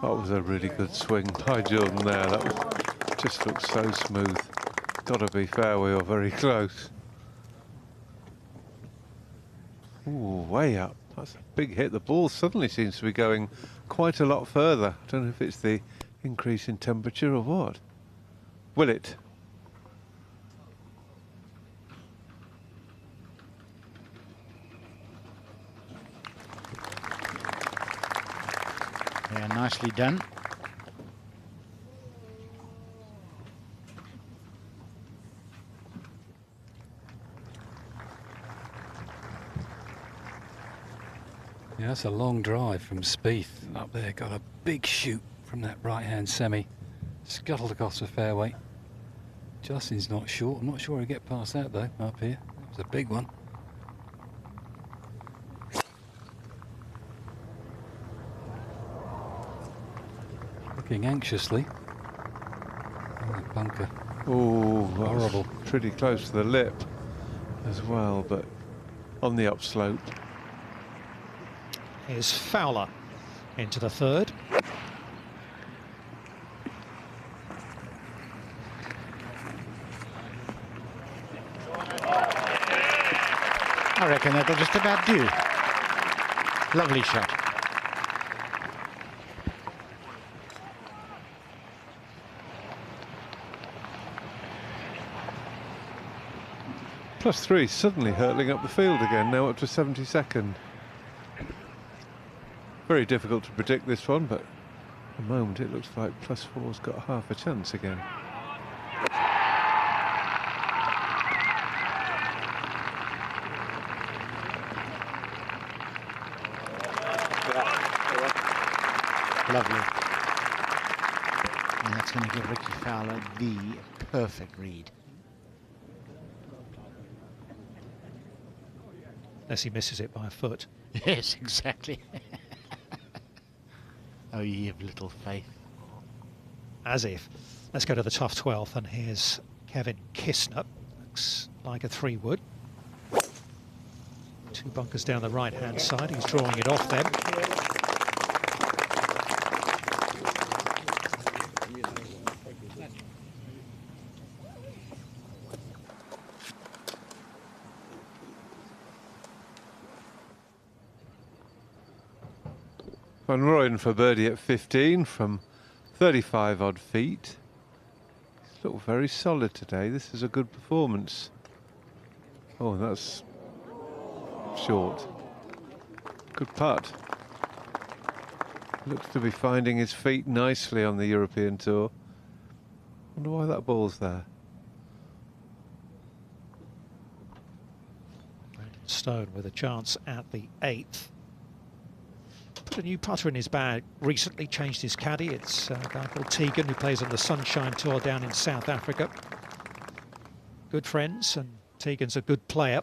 That was a really good swing by Jordan there. That was, just looked so smooth. Got to be fairway or very close. Ooh, way up. That's a big hit. The ball suddenly seems to be going quite a lot further. I don't know if it's the increase in temperature or what. Will it? Yeah, nicely done. Yeah, that's a long drive from Spieth up there. Got a big shoot from that right-hand semi. Scuttled across the fairway. Justin's not short. I'm not sure he'll get past that, though, up here. That was a big one. Looking anxiously. Oh, that bunker. Oh, horrible. Pretty close to the lip as well, but on the upslope. Here's Fowler into the 3rd. I reckon that'll just about do. Lovely shot. +3, suddenly hurtling up the field again, now up to 72nd. Very difficult to predict this one, but at the moment it looks like +4's got half a chance again. Lovely. And that's going to give Ricky Fowler the perfect read. Unless he misses it by a foot. Yes, exactly. Oh, ye of little faith. as if. Let's go to the tough 12th, and here's Kevin Kistner. Looks like a 3-wood. 2 bunkers down the right-hand side. He's drawing it off them. Van Rooyen for birdie at 15 from 35 odd feet. He's looked very solid today. This is a good performance. Oh, that's short. Good putt. Looks to be finding his feet nicely on the European Tour. Wonder why that ball's there. Brandon Stone with a chance at the 8th. Put a new putter in his bag recently, changed his caddy. It's a guy called Tegan, who plays on the Sunshine Tour down in South Africa. Good friends, and Tegan's a good player.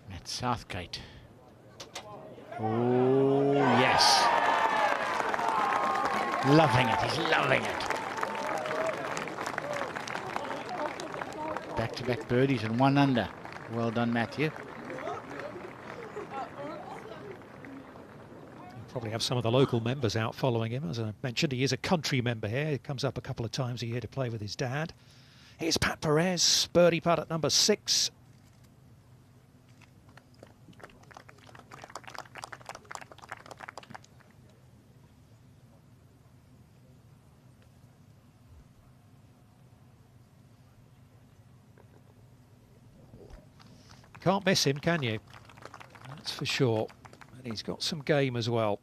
Matt Southgate. Oh, yes. Loving it, he's loving it. Back-to-back birdies and 1 under. Well done, Matthew. Probably have some of the local members out following him. As I mentioned, he is a country member here. He comes up a couple of times a year to play with his dad. Here's Pat Perez, birdie putt at number 6. Can't miss him, can you? That's for sure. And he's got some game as well.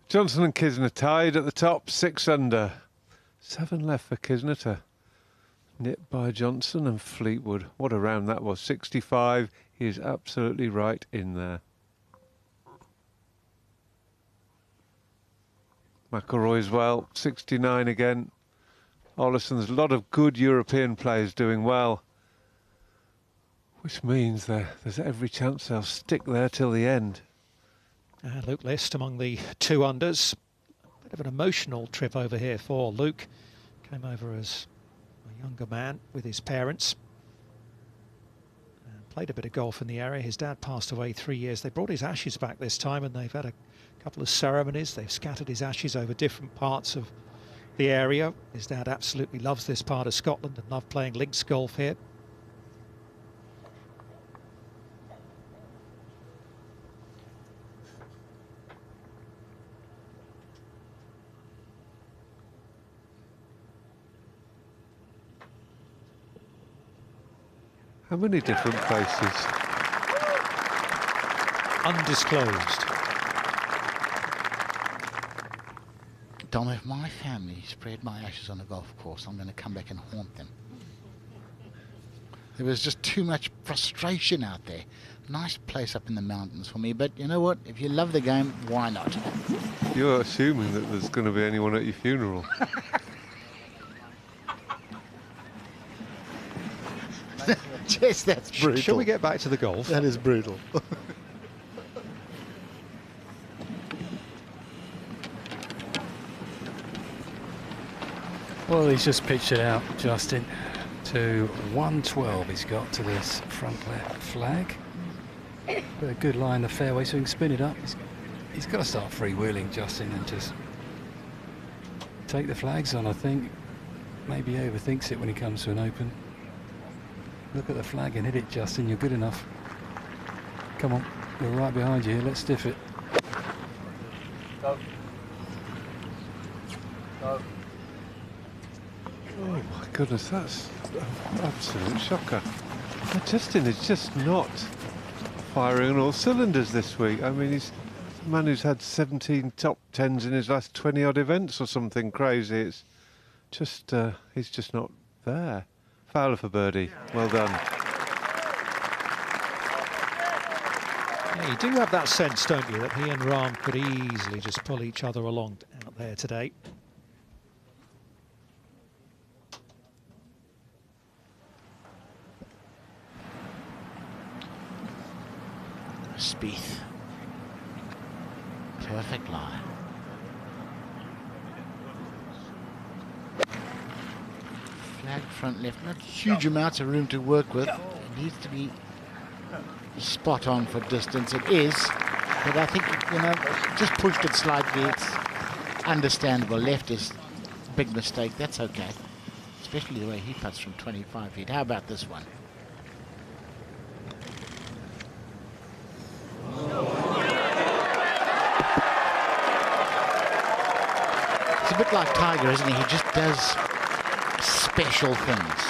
Johnson and Kisner tied at the top, 6 under. 7 left for Kisner to nip by Johnson and Fleetwood. What a round that was. 65. He is absolutely right in there. McIlroy as well, 69 again. Ollison's a lot of good European players doing well, which means there's every chance they'll stick there till the end. Luke List among the 2 unders. A bit of an emotional trip over here for Luke. Came over as a younger man with his parents. And played a bit of golf in the area. His dad passed away 3 years. They brought his ashes back this time, and they've had a couple of ceremonies. They've scattered his ashes over different parts of the area. His dad absolutely loves this part of Scotland and loved playing links golf here. How many different places? Undisclosed. Dom, if my family spread my ashes on a golf course, I'm going to come back and haunt them. There was just too much frustration out there. Nice place up in the mountains for me, but you know what? If you love the game, why not? You're assuming that there's going to be anyone at your funeral. Yes, that's brutal. Shall we get back to the golf? That is brutal. Well, he's just pitched it out, Justin, to 112. He's got to this front left flag. But a good line the fairway, so he can spin it up. He's got to start freewheeling, Justin, and just take the flags on, I think. Maybe he overthinks it when he comes to an open. Look at the flag and hit it, Justin. You're good enough. Come on, we're right behind you here. Let's stiff it. Go. Go. Oh my goodness, that's an absolute shocker. Justin is just not firing on all cylinders this week. I mean, he's a man who's had 17 top 10s in his last 20 odd events or something crazy. It's just, he's just not there. Fowler for birdie. Well done. Yeah, you do have that sense, don't you, that he and Rahm could easily just pull each other along out there today. Spieth. Perfect lie. Flag front left, not huge amounts of room to work with. It needs to be spot on for distance. It is, but I think, you know, just pushed it slightly. It's understandable. Left is a big mistake. That's okay, especially the way he putts from 25 feet. How about this one? It's a bit like Tiger, isn't he? He just does special things.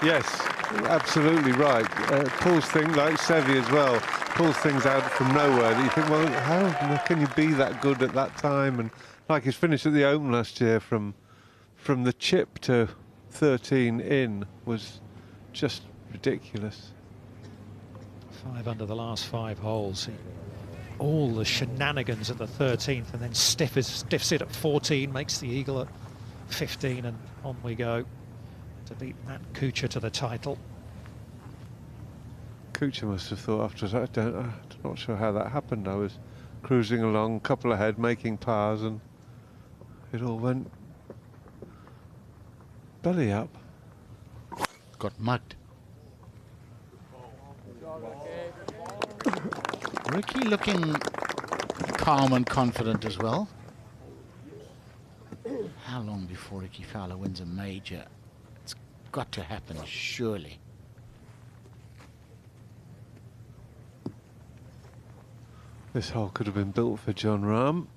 Yes, absolutely right. Pulls things, like Seve as well, pulls things out from nowhere that you think, well, how can you be that good at that time? And like his finish at the Open last year, from the chip to 13 in, was just ridiculous. 5 under the last 5 holes. All the shenanigans at the 13th, and then stiffs it at 14, makes the eagle at 15, and on we go to beat Matt Kuchar to the title. Kuchar must have thought after that, I'm not sure how that happened. I was cruising along, couple ahead, making pars, and it all went belly up. Got mugged. Ricky looking calm and confident as well. How long before Ricky Fowler wins a major? It's got to happen, surely. This hole could have been built for Jon Rahm.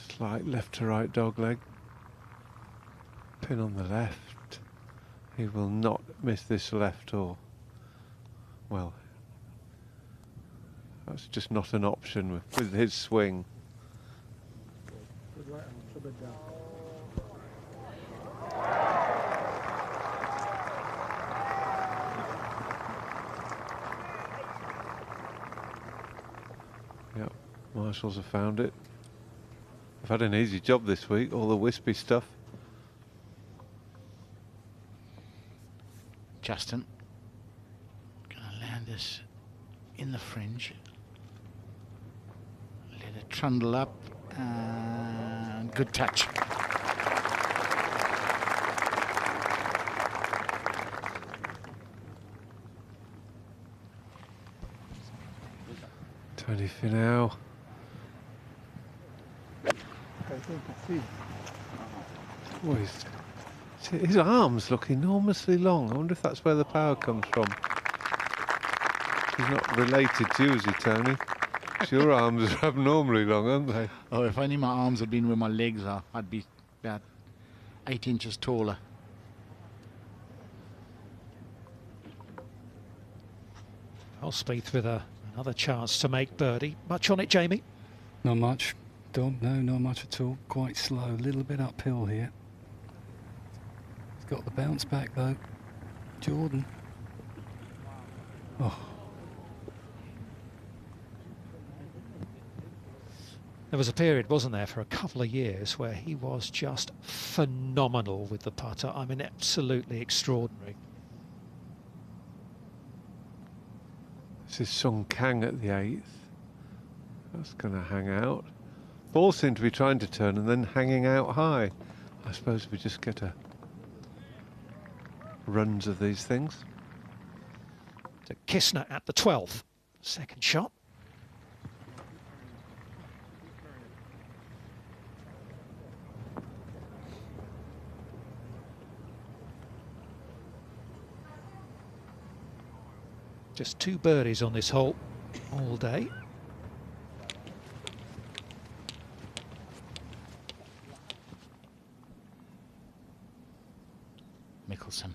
Slight left to right dogleg. Pin on the left. He will not miss this left, or, well, that's just not an option with his swing. Yep, Marshals have found it. I've had an easy job this week, all the wispy stuff. Justin gonna land this in the fringe. Let it trundle up, and good touch. Tony Finau. Oh, his arms look enormously long. I wonder if that's where the power comes from. He's not related to you, is he, Tony? 'Cause your arms are abnormally long, aren't they? Oh, if only my arms had been where my legs are, I'd be about 8 inches taller. Well, Spieth with another chance to make birdie. Much on it, Jamie? Not much, Dom. No, not much at all. Quite slow. A little bit uphill here. He's got the bounce back, though. Jordan. Oh. There was a period, wasn't there, for a couple of years where he was just phenomenal with the putter. I mean, absolutely extraordinary. This is Sung Kang at the 8th. That's going to hang out. Ball seemed to be trying to turn and then hanging out high. I suppose we just get a runs of these things. To Kistner at the 12th. Second shot. Just 2 birdies on this hole all day. Mickelson.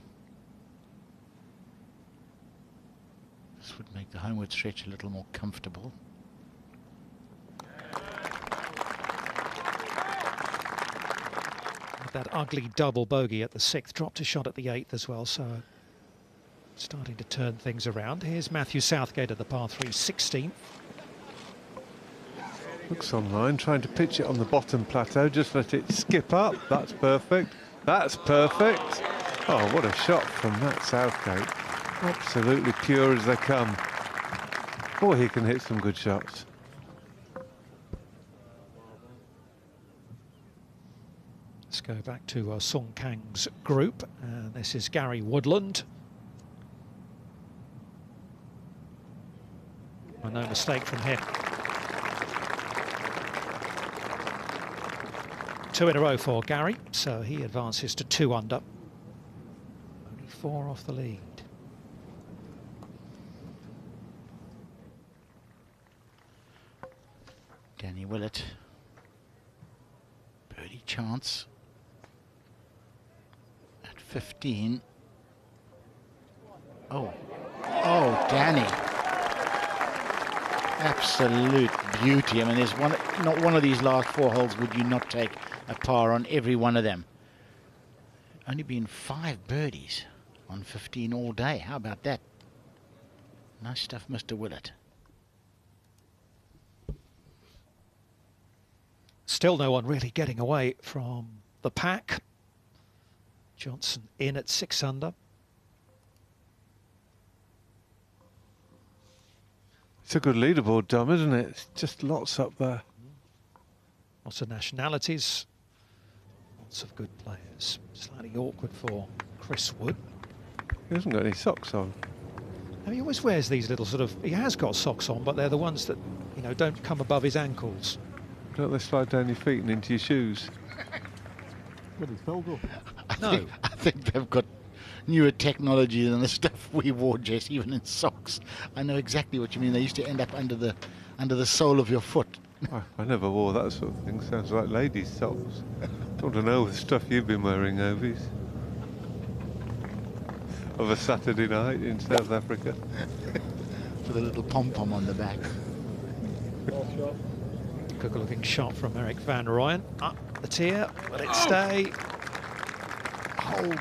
This would make the homeward stretch a little more comfortable. That ugly double bogey at the 6th, dropped a shot at the 8th as well, so starting to turn things around. Here's Matthew Southgate at the par 3, 16th. Looks online, trying to pitch it on the bottom plateau, just let it skip up. That's perfect. That's perfect. Oh, what a shot from Matt Southgate. Absolutely pure as they come. Boy, he can hit some good shots. Let's go back to Sung Kang's group. This is Gary Woodland. No mistake from him. 2 in a row for Gary, so he advances to 2 under. Only 4 off the lead. Danny Willett. Birdie chance. At 15. Oh. Oh, Danny. Absolute beauty. I mean, there's not one of these last 4 holes would you not take a par on every one of them. Only been 5 birdies on 15 all day. How about that? Nice stuff, Mr. Willett. Still no one really getting away from the pack. Johnson in at 6 under. It's a good leaderboard, Dom, isn't it? It's just lots up there. Lots of nationalities. Lots of good players. Slightly awkward for Chris Wood. He hasn't got any socks on. He always wears these little sort of... He has got socks on, but they're the ones that, you know, don't come above his ankles. Don't they slide down your feet and into your shoes? I think they've got newer technology than the stuff we wore, Jess, even in socks. I know exactly what you mean. They used to end up under the sole of your foot. I never wore that sort of thing. Sounds like ladies' socks. Don't know the stuff you've been wearing, Ovies. Of a Saturday night in South Africa. With a little pom-pom on the back. Good looking shot from Eric van Rooyen. Up the tier, will it stay? Hold.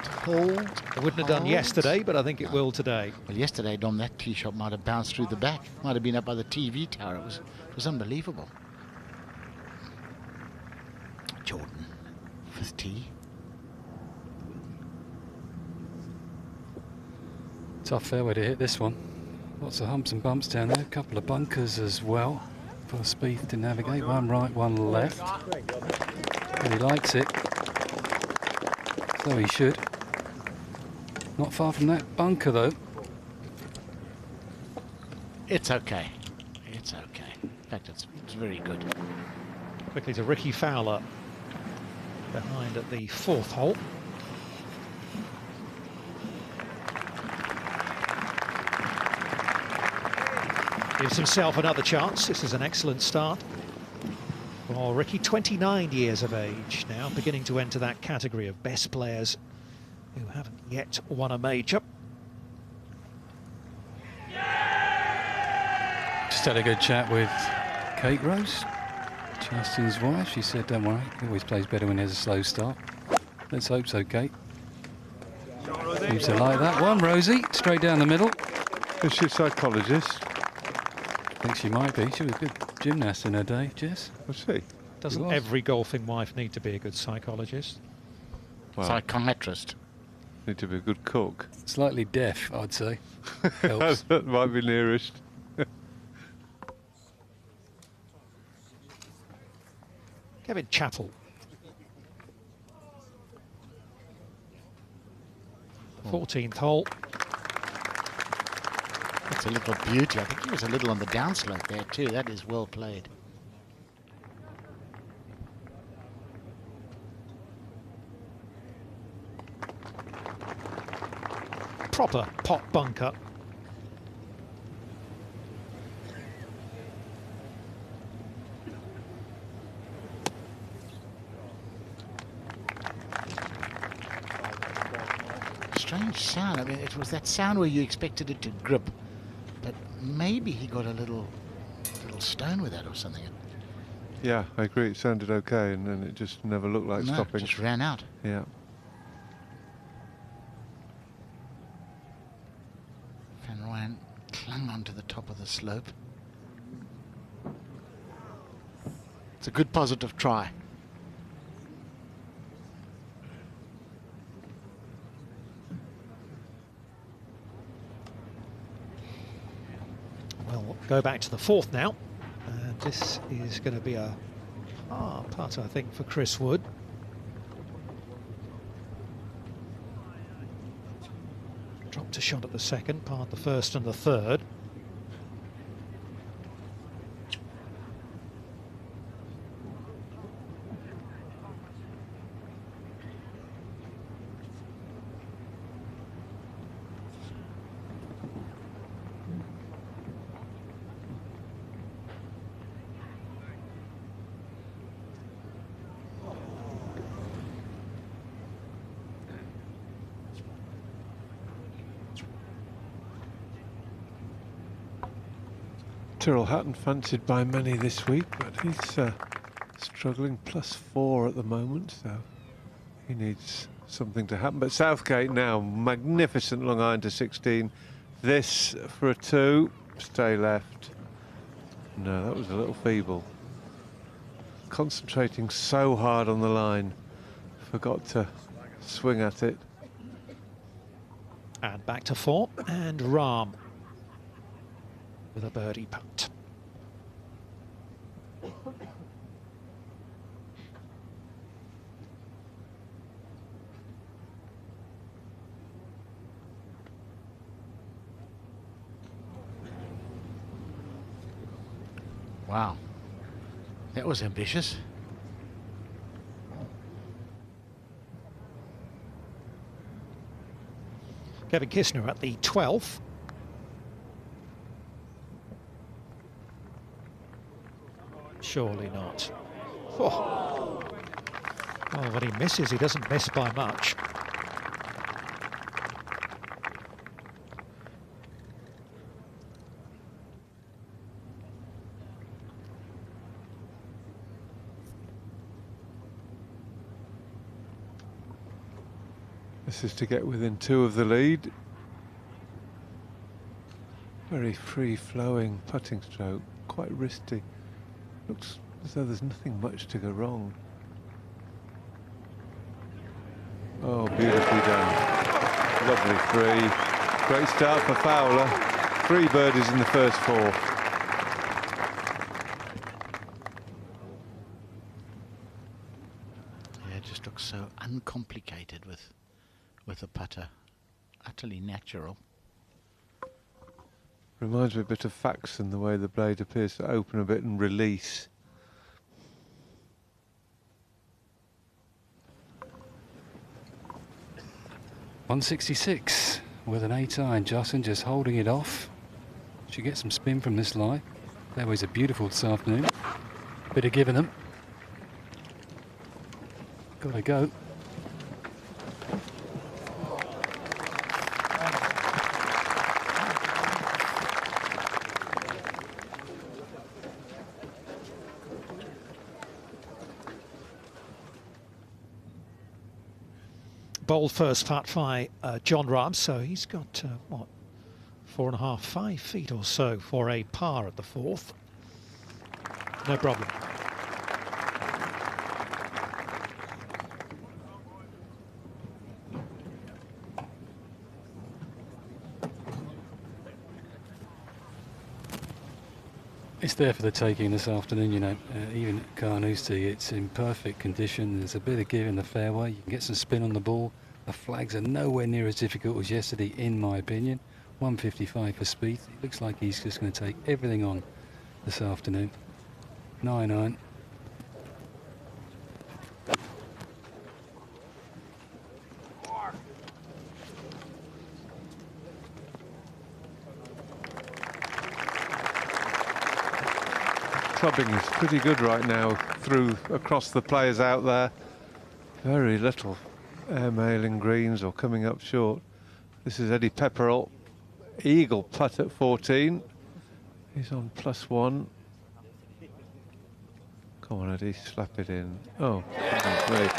It wouldn't have done yesterday, but I think it will today. Well, yesterday, Dom, that tee shot might have bounced through the back. Might have been up by the TV tower. It was unbelievable. Jordan, 5th tee. Tough fairway to hit this one. Lots of humps and bumps down there. A couple of bunkers as well for Spieth to navigate. One right, one left. But he likes it. So he should. Not far from that bunker though. It's okay. It's okay. In fact, it's very good. Quickly to Ricky Fowler behind at the 4th hole. Gives himself another chance. This is an excellent start for Ricky, 29 years of age now, beginning to enter that category of best players who haven't yet won a major. Just had a good chat with Kate Rose, Justin's wife. She said, don't worry, he always plays better when there's a slow start. Let's hope so, Kate. Seems to like that one. Rosie, straight down the middle. Is she a psychologist? I think she might be. She was a good gymnast in her day, Jess. Was she? Doesn't every golfing wife need to be a good psychologist? Well, psychiatrist. Need to be a good cook. Slightly deaf, I'd say. Helps. That might be nearest. Kevin Chappell. The 14th hole. That's a little beauty. I think he was a little on the downslope there too. That is well played. Proper pot bunker. Strange sound. I mean, it was that sound where you expected it to grip, but maybe he got a little stone with that or something. Yeah, I agree. It sounded okay, and then it just never looked like No, stopping. it just ran out. Yeah. Van Rooyen clung onto the top of the slope. It's a good positive try. Well, go back to the fourth now. And this is going to be a par putt, I think, for Chris Wood. Dropped a shot at the second, parred the first and the third. Tyrrell Hatton fancied by many this week, but he's struggling, +4 at the moment, so he needs something to happen. But Southgate now, magnificent long iron to 16. This for a 2, stay left. No, that was a little feeble. Concentrating so hard on the line, forgot to swing at it. And back to 4, and Rahm with a birdie putt. Wow, that was ambitious. Kevin Kisner at the 12th. Surely not. Oh. Well, when he misses, he doesn't miss by much. This is to get within 2 of the lead. Very free-flowing putting stroke, quite wristy. Looks as though there's nothing much to go wrong. Oh, beautifully done. Lovely 3. Great start for Fowler. 3 birdies in the first 4. Yeah, it just looks so uncomplicated with the putter. Utterly natural. Reminds me a bit of Faxon, the way the blade appears to open a bit and release. .166 with an 8-iron. Jocelyn just holding it off. She gets some spin from this lie. Fairways are beautiful this afternoon. Bit of giving them. Gotta go. Bold first putt by Jon Rahm, so he's got, what, 4.5, 5 feet or so for a par at the 4th. No problem. It's there for the taking this afternoon, you know. Even at Carnoustie, it's in perfect condition. There's a bit of give in the fairway. You can get some spin on the ball. The flags are nowhere near as difficult as yesterday, in my opinion. 155 for Spieth. It looks like he's just going to take everything on this afternoon. 9-iron. Clubbing is pretty good right now across the players out there. Very little airmailing greens or coming up short. This is Eddie Pepperell. Eagle putt at 14. He's on +1. Come on, Eddie, slap it in. Oh, great.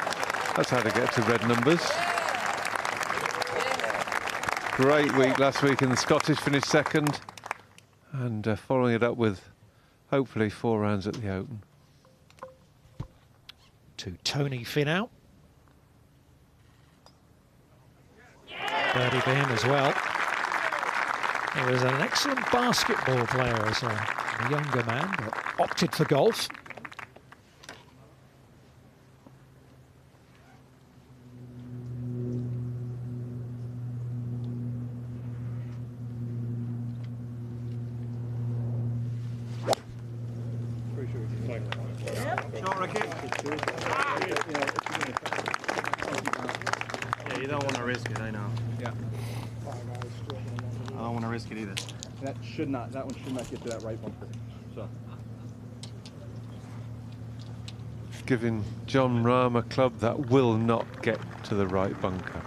That's how to get to red numbers. Great week last week in the Scottish, finished second. And following it up with hopefully 4 rounds at the Open. To Tony Finau. Birdie for him as well. He was an excellent basketball player as a younger man, but opted for golf. Short racket. Yeah, you don't want to risk it, I know. Yeah. I don't want to risk it either. That should not. That one should not get to that right bumper. So. Giving John Rahm a club that will not get to the right bunker.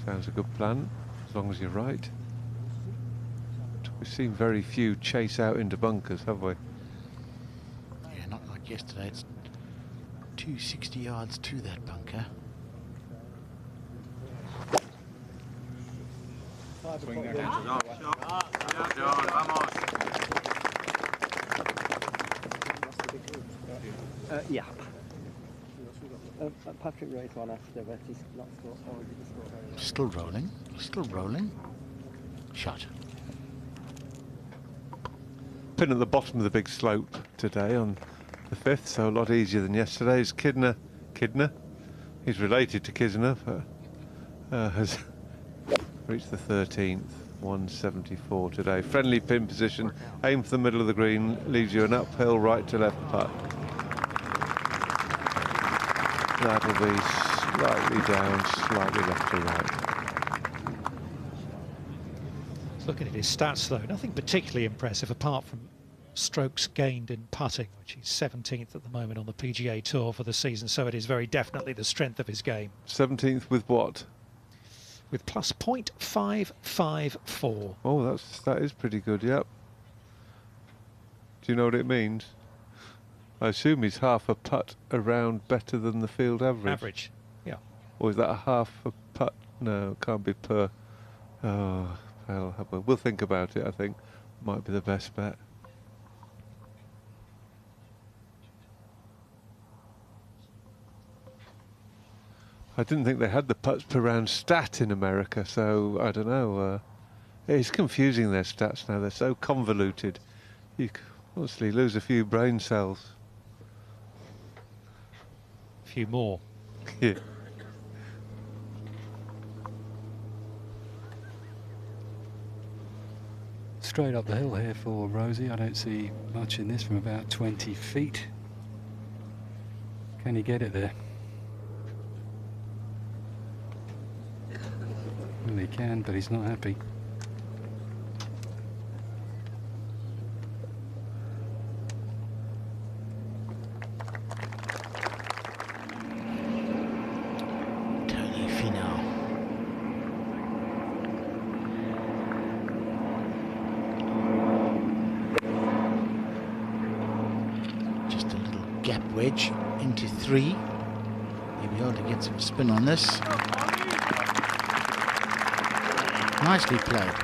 Sounds a good plan, as long as you're right. We've seen very few chase out into bunkers, have we? Yeah, not like yesterday. It's 260 yards to that bunker. Swing there. John, vamos. Yeah. Patrick Ray's one after, but he's not already scored. Still rolling. Still rolling. Shot. Pin at the bottom of the big slope today on the 5th, so a lot easier than yesterday's. Kidner, he's related to Kisner, but has reached the 13th, 174 today. Friendly pin position, aim for the middle of the green, leaves you an uphill right to left putt. That'll be slightly down, slightly left to right. Looking at his stats though, nothing particularly impressive apart from strokes gained in putting, which he's 17th at the moment on the PGA Tour for the season, so it is very definitely the strength of his game. 17th with what? With plus .554. Oh, that is pretty good, yep. Do you know what it means? I assume he's half a putt around better than the field average. Average, yeah. Or is that a half a putt? No, it can't be per. Oh, hell, we'll think about it, I think. Might be the best bet. I didn't think they had the putts per round stat in America, so I don't know. It's confusing, their stats now. They're so convoluted. You could honestly lose a few brain cells. A few more. Yeah. Straight up the hill here for Rosie. I don't see much in this from about 20 feet. Can he get it there? Well, he can, but he's not happy. Tony Finau. Just a little gap wedge into 3. He'll be able to get some spin on this. Nicely played.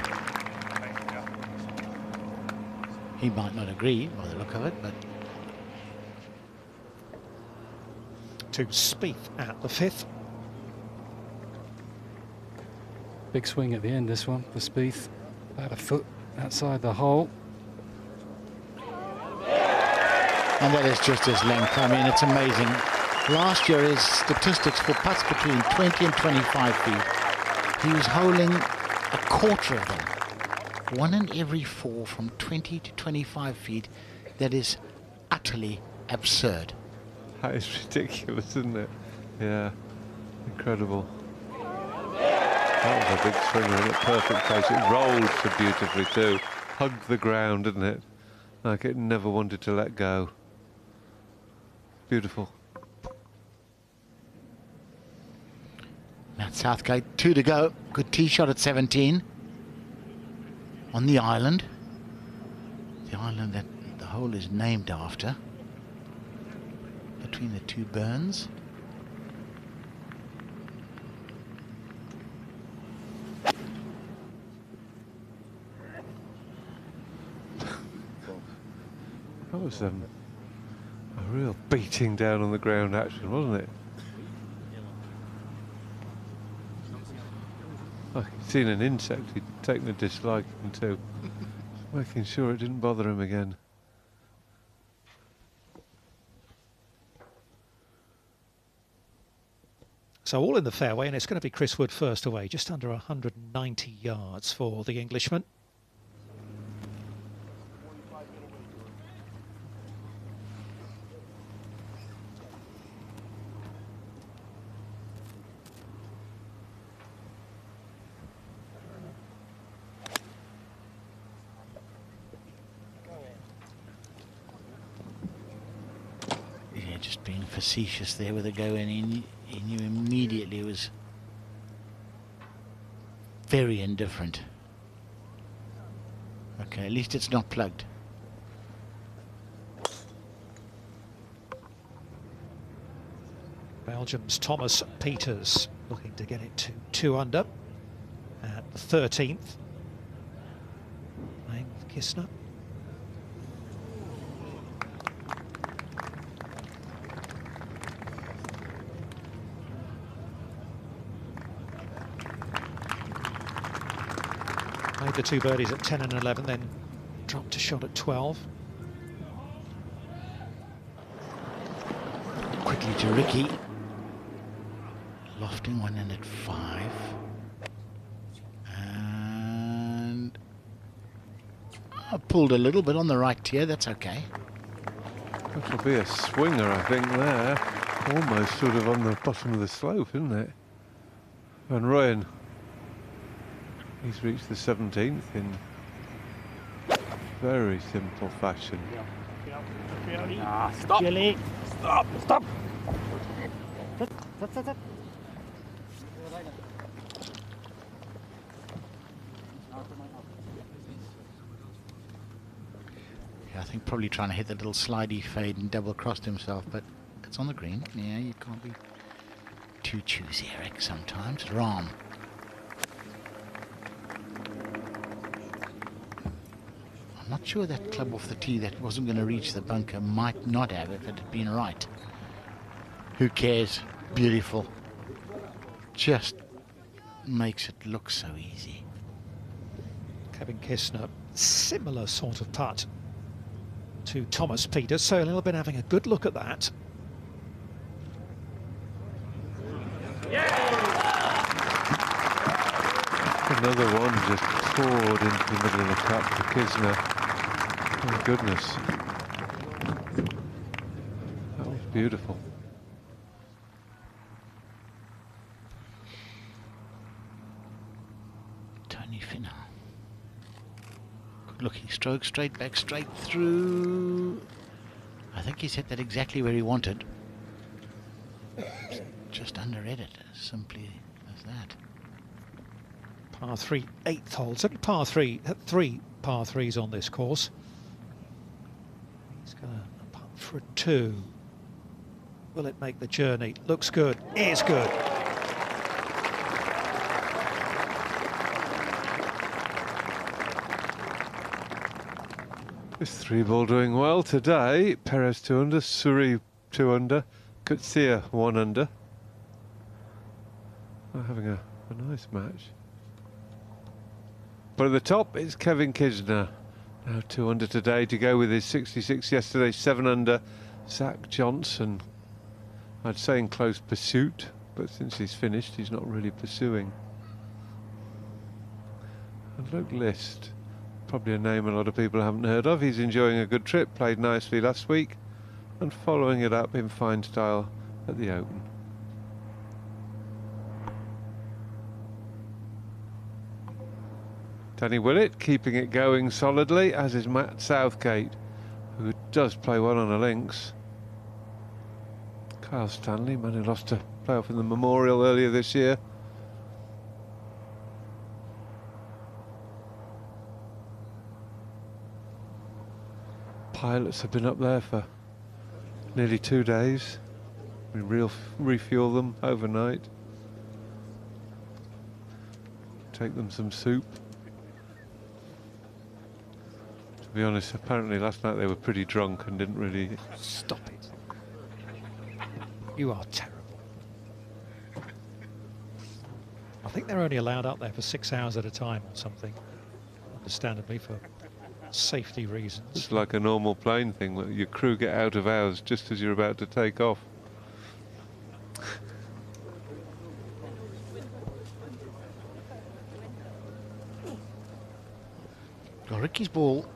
He might not agree by the look of it, but to Spieth at the 5th. Big swing at the end, this one for Spieth. About a foot outside the hole. and that is just his length. I mean, it's amazing. Last year, his statistics for putts between 20 and 25 feet, he was holing a quarter of them. 1 in every 4 from 20 to 25 feet. That is utterly absurd. That is ridiculous, isn't it? Yeah, incredible. That was a big swinger in a perfect place. It rolled so beautifully too. Hugged the ground, didn't it? Like it never wanted to let go. Beautiful. Matt Southgate, 2 to go. Good tee shot at 17. On the island. The island that the hole is named after. Between the 2 burns. That was a real beating down on the ground action, wasn't it? Like he'd seen an insect, he'd taken a dislike to, making sure it didn't bother him again. So all in the fairway, and it's going to be Chris Wood first away, just under 190 yards for the Englishman. Yeah, just being facetious there with a go in. He knew immediately it was very indifferent. Okay, at least it's not plugged. Belgium's Thomas Peters looking to get it to 2 under at the 13th. Playing with Kistner. Made the 2 birdies at 10 and 11, then dropped a shot at 12. Quickly to Ricky. Lofting one in at 5. And I pulled a little bit on the right tier, that's okay. That'll be a swinger, I think, there. Almost sort of on the bottom of the slope, isn't it? And Ryan, he's reached the 17th in very simple fashion. Ah, stop! Jilly. Stop! Stop! Sit. Yeah, I think probably trying to hit that little slidey fade and double-crossed himself, but it's on the green. Yeah, you can't be too choosy, Eric, sometimes. Ram. I'm not sure that club off the tee that wasn't going to reach the bunker might not have if it had been right. Who cares? Beautiful. Just makes it look so easy. Kevin Kistner, similar sort of putt to Thomas Peters, so a little bit having a good look at that. Another one just poured into the middle of the cup for Kistner. Oh goodness. That was beautiful. Tony Finau. Good looking stroke, straight back, straight through. I think he's hit that exactly where he wanted. Just under-read it, as simply as that. Par 3, 8th hole. It's only par 3, 3 par 3s on this course. He's going to putt for a 2. Will it make the journey? Looks good. Is good. This 3-ball doing well today. Perez 2 under, Suri 2 under, Kutsia 1 under. They're having a nice match. But at the top, it's Kevin Kistner. Now 2 under today to go with his 66 yesterday, 7 under. Zach Johnson, I'd say in close pursuit, but since he's finished, he's not really pursuing. And Luke List, probably a name a lot of people haven't heard of. He's enjoying a good trip, played nicely last week, and following it up in fine style at the Open. Danny Willett keeping it going solidly, as is Matt Southgate, who does play well on the links. Kyle Stanley, man who lost a playoff in the Memorial earlier this year. Pilots have been up there for nearly 2 days. We refuel them overnight. Take them some soup. To be honest, apparently last night they were pretty drunk and didn't really... Stop it. You are terrible. I think they're only allowed up there for 6 hours at a time or something, understandably, for safety reasons. It's like a normal plane thing, where your crew get out of hours just as you're about to take off. Well, Ricky's ball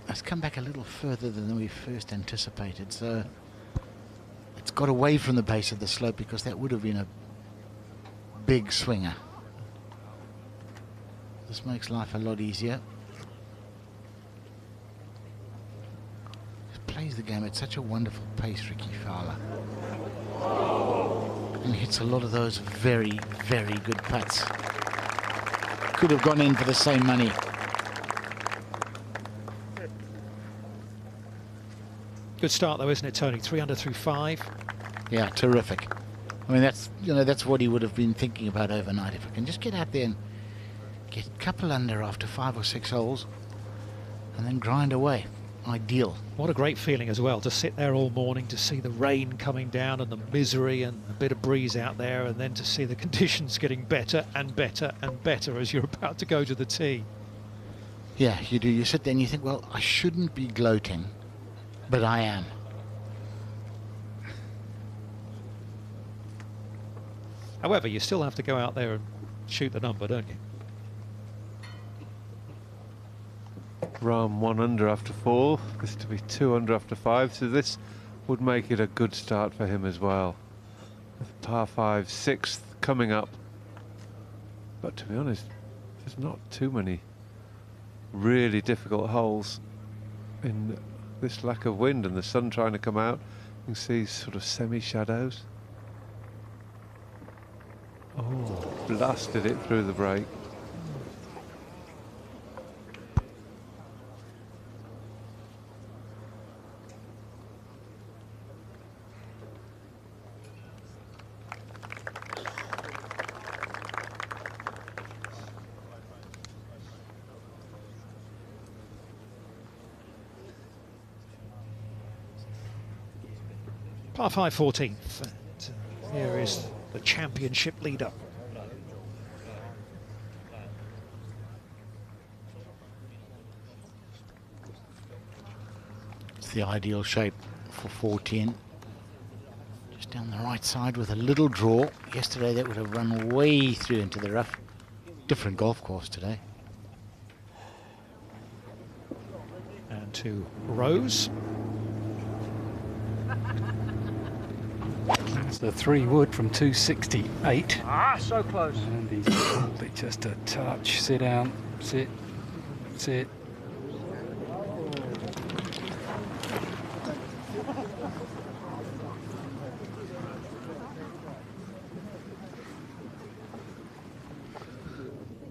has come back a little further than we first anticipated, so it's got away from the base of the slope because that would have been a big swinger. This makes life a lot easier. He plays the game at such a wonderful pace, Ricky Fowler. And hits a lot of those very, very good putts. Could have gone in for the same money. Good start though, isn't it, Tony? 3 under through 5. Yeah, terrific. I mean, that's, you know, that's what he would have been thinking about overnight. If I can just get out there and get a couple under after 5 or 6 holes and then grind away. Ideal. What a great feeling as well to sit there all morning, to see the rain coming down and the misery and a bit of breeze out there, and then to see the conditions getting better and better and better as you're about to go to the tee. Yeah, you do. You sit there and you think, well, I shouldn't be gloating, but I am. However, you still have to go out there and shoot the number, don't you? Rahm 1 under after 4, this to be 2 under after 5, so this would make it a good start for him as well. With par 5, 6th coming up. But to be honest, there's not too many really difficult holes in this lack of wind and the sun trying to come out. You can see sort of semi-shadows. Oh, blasted it through the break. Par 5 14th. And here is the championship leader. It's the ideal shape for 14. Just down the right side with a little draw. Yesterday that would have run way through into the rough. Different golf course today. And to Rose. It's the 3 wood from 268. Ah, so close. And he's pulled it just a touch. Sit down. Sit. Sit.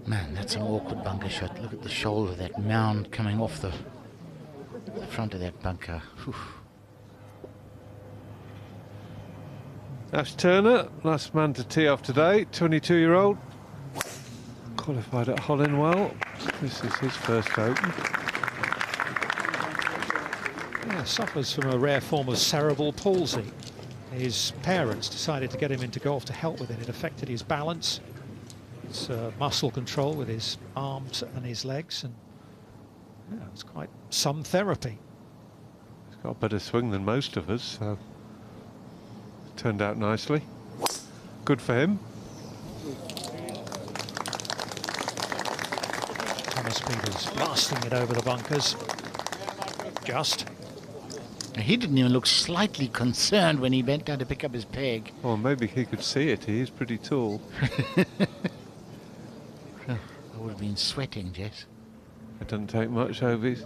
Man, that's an awkward bunker shot. Look at the shoulder of that mound coming off the front of that bunker. Whew. Ash Turner, last man to tee off today, 22-year-old. Qualified at Hollingwell. This is his first Open. Yeah, suffers from a rare form of cerebral palsy. His parents decided to get him into golf to help with it. It affected his balance, his muscle control with his arms and his legs, and yeah, it's quite some therapy. He's got a better swing than most of us, so turned out nicely. Good for him. Thomas Peters blasting it over the bunkers. Just. He didn't even look slightly concerned when he bent down to pick up his peg. Well, maybe he could see it. He is pretty tall. I would have been sweating, Jess. It doesn't take much, Ovies.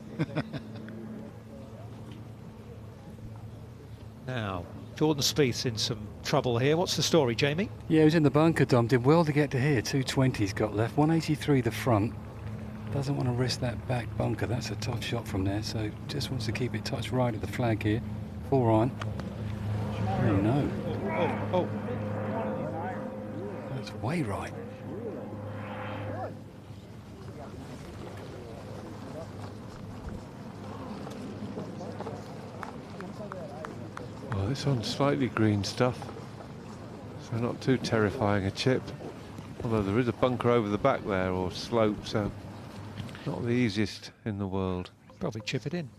Now, Jordan Spieth's in some trouble here. What's the story, Jamie? Yeah, he was in the bunker, Dom. Did well to get to here. 220's got left. 183 the front. Doesn't want to risk that back bunker. That's a tough shot from there. So just wants to keep it touched right at the flag here. 4 iron. Oh, no. Oh. That's way right. Well, this one's slightly green stuff, so not too terrifying a chip. Although there is a bunker over the back there, or slope, so not the easiest in the world. Probably chip it in.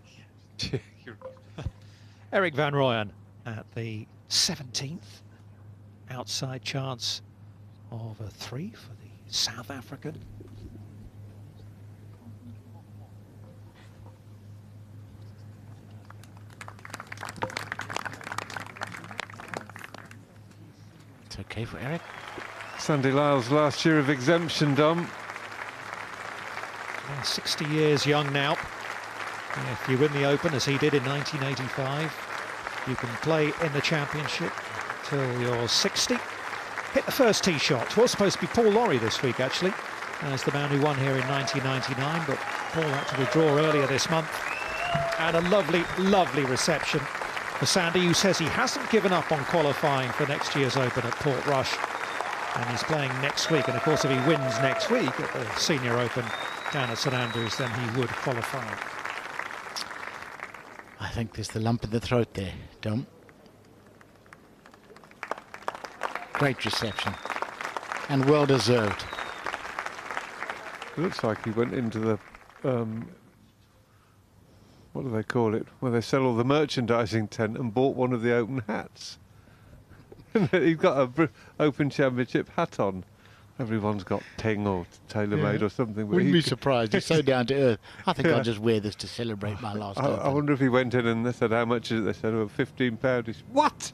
Eric Van Rooyen at the 17th. Outside chance of a 3 for the South African. It's okay for Eric. Sandy Lyle's last year of exemption, Dom. 60 years young now. If you win the Open, as he did in 1985, you can play in the Championship till you're 60. Hit the first tee shot. It was supposed to be Paul Lawrie this week, actually, as the man who won here in 1999, but Paul had to withdraw earlier this month. And a lovely, lovely reception for Sandy, who says he hasn't given up on qualifying for next year's Open at Portrush. And he's playing next week. And of course, if he wins next week at the Senior Open down at St Andrews, then he would qualify. I think there's the lump in the throat there, Dom. Great reception. And well deserved. It looks like he went into the, what do they call it, where they sell all the merchandising tent, and bought one of the Open hats. He's got a Open Championship hat on. Everyone's got Ting or TaylorMade or something. But Wouldn't be surprised. He's so down to earth. I think I'll just wear this to celebrate my last Open. I wonder if he went in and they said, how much is it? They said, oh, £15. He said, what?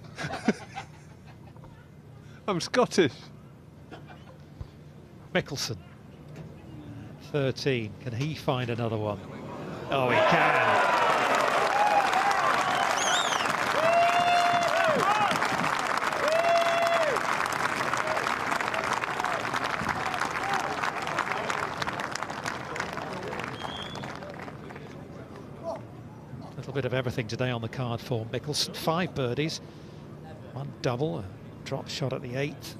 I'm Scottish. Mickelson, 13. Can he find another one? Oh, he can. A little bit of everything today on the card for Mickelson. 5 birdies, 1 double, a drop shot at the 8th,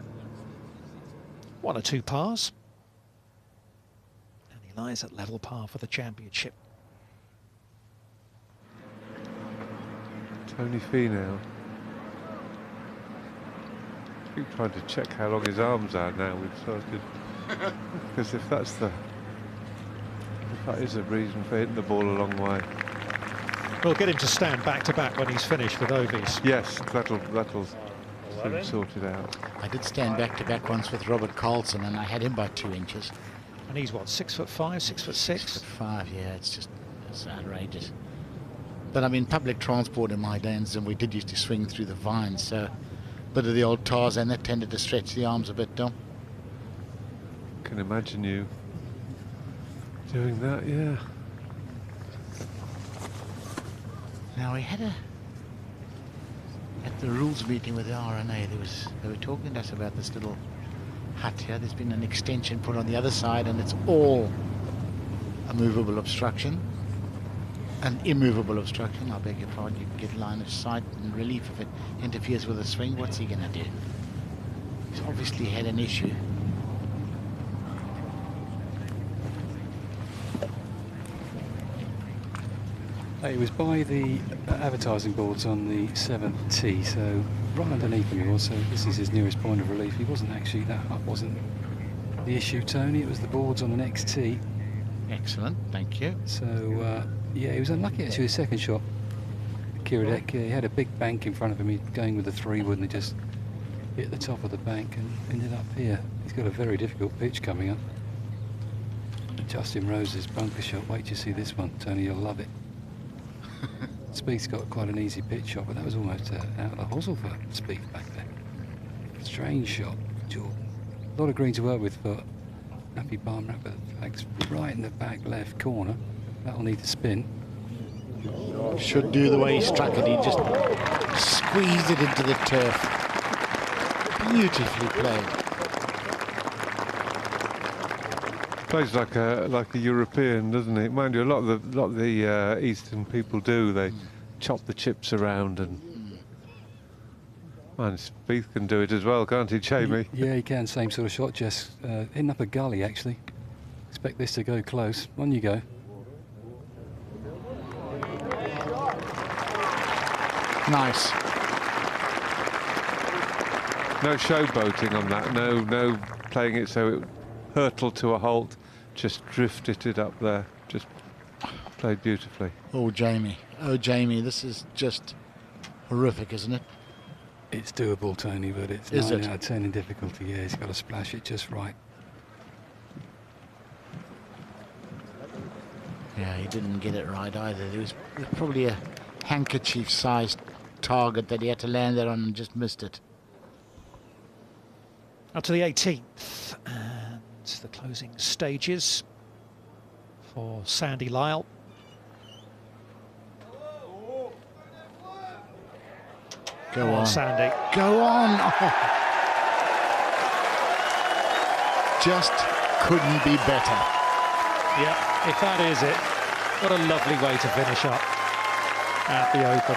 1 or 2 pars, and he lies at level par for the championship. Tony Finau. Keep trying to check how long his arms are now. We've started, because if that is a reason for hitting the ball a long way. We'll get him to stand back to back when he's finished with Ovies. Yes, that'll soon sort it out. I did stand back to back once with Robert Carlson, and I had him by 2 inches. And he's what, 6'5", 6'6"? 6'5", yeah. It's outrageous. But I'm in public transport in my days, and we did used to swing through the vines, so a bit of the old Tarzan that tended to stretch the arms a bit, Dom. Can imagine you doing that, yeah. Now we had at the rules meeting with the RNA, they were talking to us about this little hut here. There's been an extension put on the other side, and it's all a movable obstruction, an immovable obstruction. I beg your pardon. You can get line of sight and relief if it interferes with a swing. What's he going to do? He's obviously had an issue. It was by the advertising boards on the 7th tee, so right underneath him he was, so this is his nearest point of relief. He wasn't actually, that wasn't the issue, Tony, it was the boards on the next tee. Excellent, thank you. So, yeah, he was unlucky actually, his second shot. Kiradek, he had a big bank in front of him, he's going with the 3-wood, and he just hit the top of the bank and ended up here. He's got a very difficult pitch coming up. Justin Rose's bunker shot, wait till you see this one, Tony, you'll love it. Spieth's got quite an easy pitch shot, but that was almost out of the hosel for Spieth back there. Strange shot, Jordan. A lot of green to work with for Happy Palmer, but the flag's right in the back left corner. That'll need to spin. Should do the way he struck it. He just squeezed it into the turf. Beautifully played. Plays like a European, doesn't it? Mind you, a lot of the Eastern people do. They chop the chips around, and man, Spieth can do it as well, can't he, Jamie? Yeah, he can. Same sort of shot, just hitting up a gully actually. Expect this to go close. On you go. Nice. No showboating on that. No playing it so it would hurtle to a halt, just drifted it up there, just played beautifully. Oh, Jamie. Oh, Jamie, this is just horrific, isn't it? It's doable, Tony, but it's 9 out of 10 in difficulty. Yeah, he's got to splash it just right. Yeah, he didn't get it right either. There was probably a handkerchief-sized target that he had to land that on and just missed it. Up to the 18th, and the closing stages for Sandy Lyle. Go on, Sandy. Go on. Oh. Just couldn't be better. Yeah, if that is it, what a lovely way to finish up at the Open.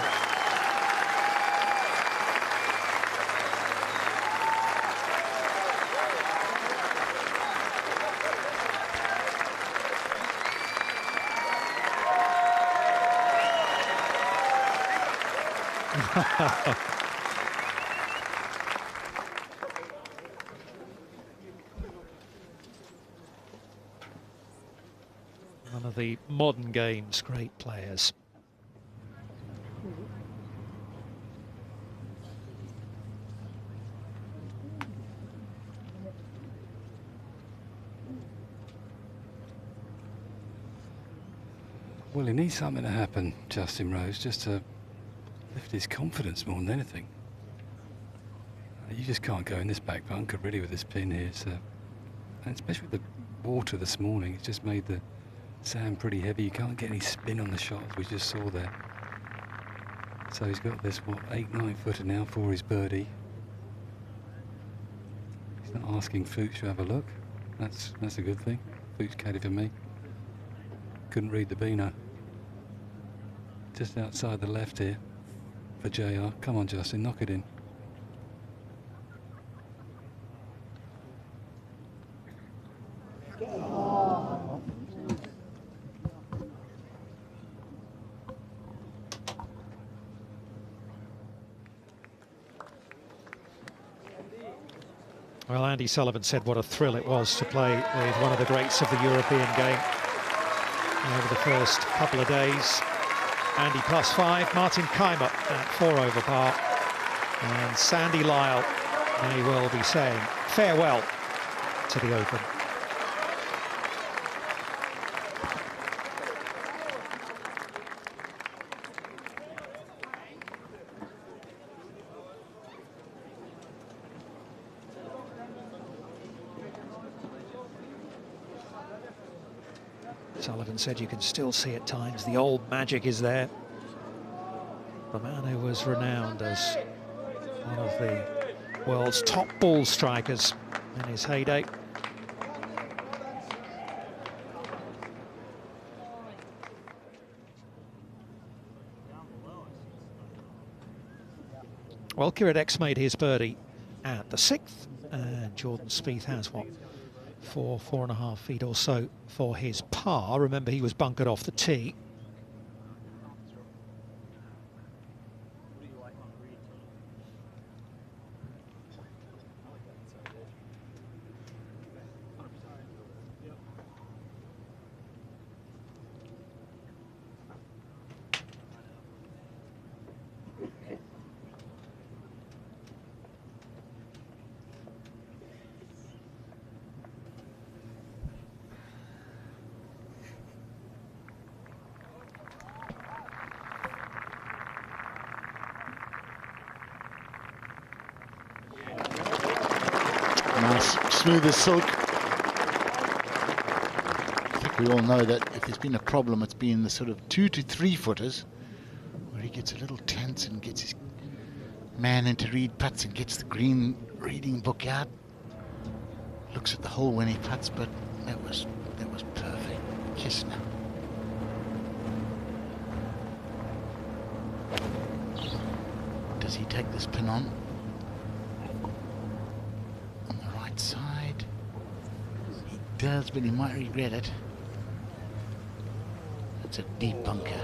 One of the modern game's great players. Well, he needs something to happen, Justin Rose, just to lift his confidence more than anything. You just can't go in this back bunker really with this pin here. So, and especially with the water this morning, it's just made the sand pretty heavy. You can't get any spin on the shot, as we just saw there. So he's got this, what, 8-9 footer now for his birdie. He's not asking Fuchs to have a look. That's a good thing. Fuchs caddy for me. Couldn't read the beano. Just outside the left here for JR. Come on, Justin, knock it in. Well, Andy Sullivan said what a thrill it was to play with one of the greats of the European game over the first couple of days. Andy +5, Martin Keimer at 4 over par, and Sandy Lyle may well be saying farewell to the Open. Sullivan said you can still see at times the old magic is there. The man who was renowned as one of the world's top ball strikers in his heyday. Well, Kirat X made his birdie at the 6th, and Jordan Spieth has what? 4.5 feet or so for his par. Remember, he was bunkered off the tee. Nice, smooth as silk. I think we all know that if there's been a problem, it's been the sort of 2 to 3 footers where he gets a little tense and gets his man in to read putts and gets the green reading book out. Looks at the hole when he putts, but that was perfect. Yes, now. Does he take this pin on? Side. He does, but he might regret it. It's a deep bunker.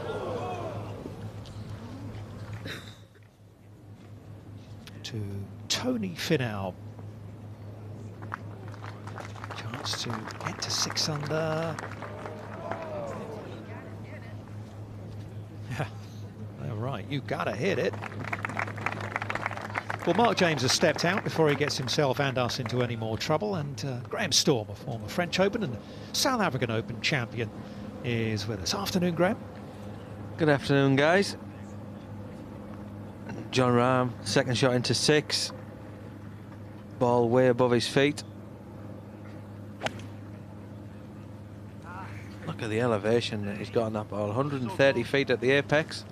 To Tony Finau. to get to 6 under. Yeah, all right, you gotta hit it. Well, Mark James has stepped out before he gets himself and us into any more trouble, and Graham Storm, a former French Open and South African Open champion, is with us. Afternoon, Graham. Good afternoon, guys. John Rahm, second shot into 6. Ball way above his feet. Look at the elevation that he's got on that ball, 130 feet at the apex.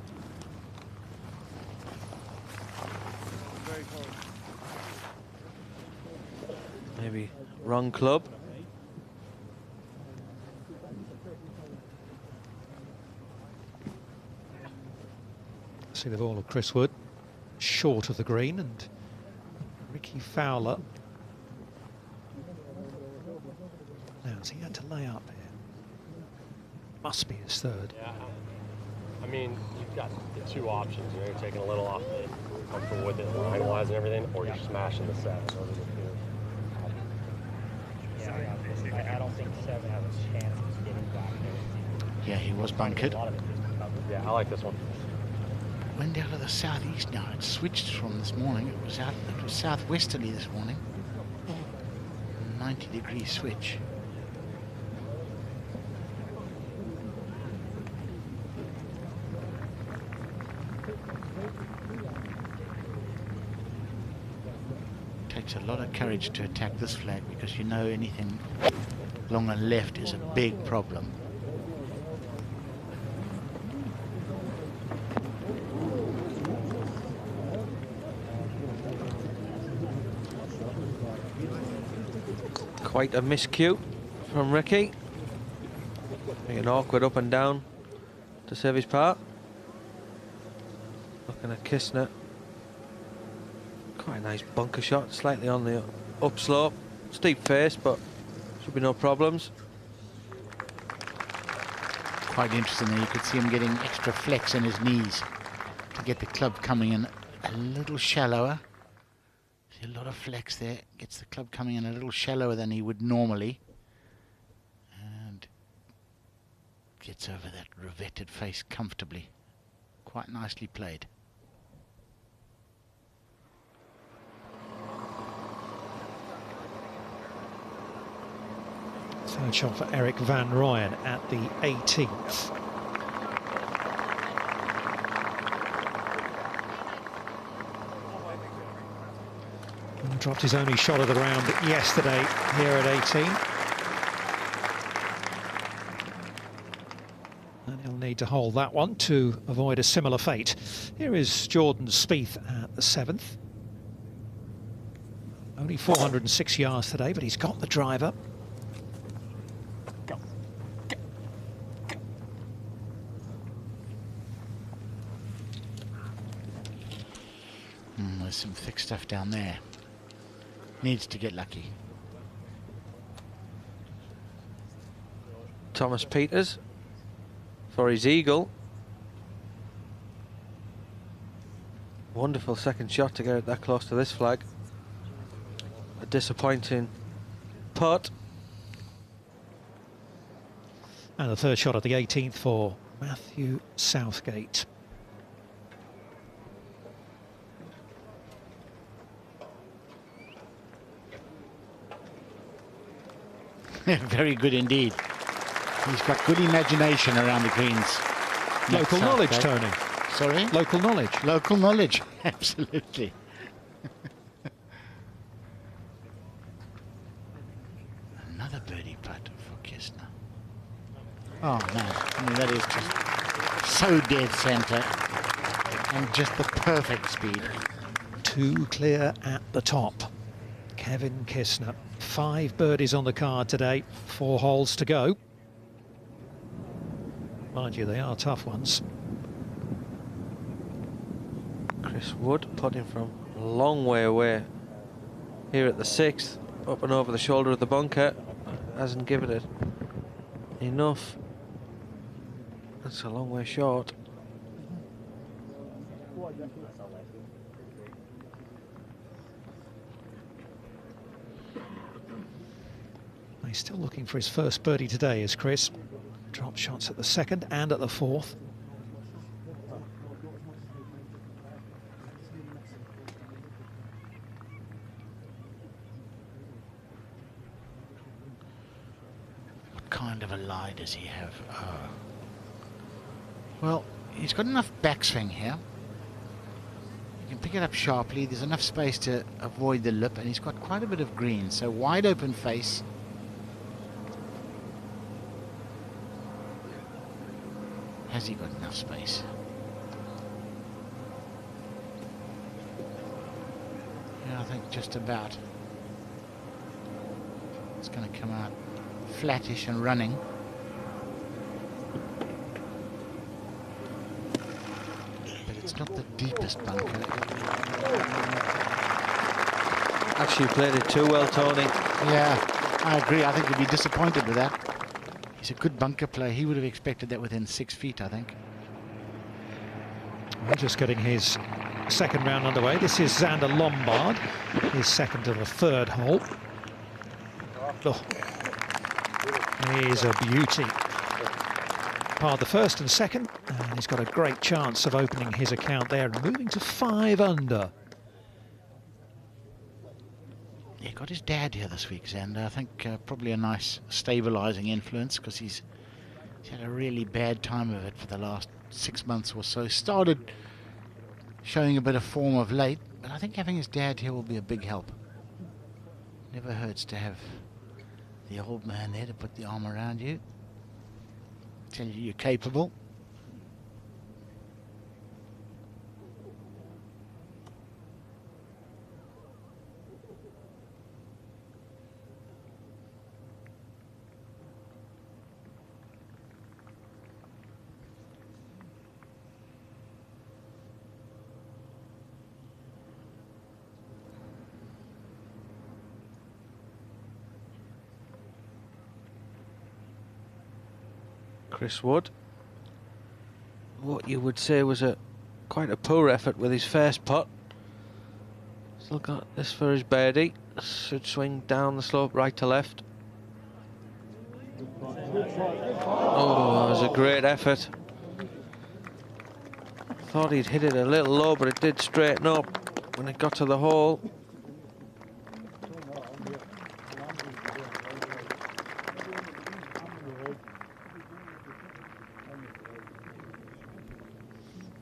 Maybe wrong club. See the ball of Chris Wood, short of the green, and Ricky Fowler. Now, has he had to lay up here? Must be his third. Yeah, I mean, you've got the 2 options. You know, you're taking a little off the comfort with it line-wise and everything, or you're smashing the 7. Those are the 2. I don't think 7 has a chance of getting back there. Yeah, he was bunkered. Yeah, I like this one. Wind out of the southeast now. It switched from this morning. It was southwesterly this morning. 90-degree switch. Takes a lot of courage to attack this flag, because you know anything long and left is a big problem. Quite a miscue from Ricky. Being awkward up and down to save his part. Looking at Kistner. Quite a nice bunker shot, slightly on the upslope. Steep face, but should be no problems. Quite interesting there. You could see him getting extra flex in his knees to get the club coming in a little shallower. See a lot of flex there. Gets the club coming in a little shallower than he would normally. And gets over that revetted face comfortably. Quite nicely played. Third shot for Eric Van Rooyen at the 18th. And dropped his only shot of the round yesterday here at 18. And he'll need to hold that one to avoid a similar fate. Here is Jordan Spieth at the 7th. Only 406 yards today, but he's got the driver. There's some thick stuff down there. Needs to get lucky. Thomas Peters for his eagle. Wonderful second shot to get it that close to this flag. A disappointing putt. And the third shot at the 18th for Matthew Southgate. Very good indeed. He's got good imagination around the greens. Local knowledge, Tony. Sorry? Local knowledge. Local knowledge, absolutely. Another birdie putt for Kistner. Oh man, I mean, that is just so dead centre and just the perfect speed. Too clear at the top. Kevin Kistner. 5 birdies on the card today, 4 holes to go. Mind you, they are tough ones. Chris Wood putting from a long way away here at the 6th, up and over the shoulder of the bunker. Hasn't given it enough. That's a long way short. He's still looking for his first birdie today, is Chris. Drop shots at the second and at the fourth. What kind of a lie does he have? Well, he's got enough backswing here. You can pick it up sharply. There's enough space to avoid the lip, and he's got quite a bit of green, so wide open face. Has he got enough space? Yeah, I think just about. It's going to come out flattish and running. But it's not the deepest bunker. Actually played it too well, Tony. Yeah, I agree. I think he'd be disappointed with that. He's a good bunker player. He would have expected that within 6 feet, I think. Well, just getting his second round underway. This is Xander Lombard, his second to the third hole. Oh, he's a beauty. Par the first and second, and he's got a great chance of opening his account there and moving to 5 under. Yeah, got his dad here this week, Xander. I think probably a nice stabilising influence, because he's had a really bad time of it for the last 6 months or so. Started showing a bit of form of late, but I think having his dad here will be a big help. Never hurts to have the old man there to put the arm around you, tell you you're capable. Chris Wood, what you would say was quite a poor effort with his first putt. Still got this for his birdie. Should swing down the slope right to left. Oh, that was a great effort. Thought he'd hit it a little low, but it did straighten up when it got to the hole.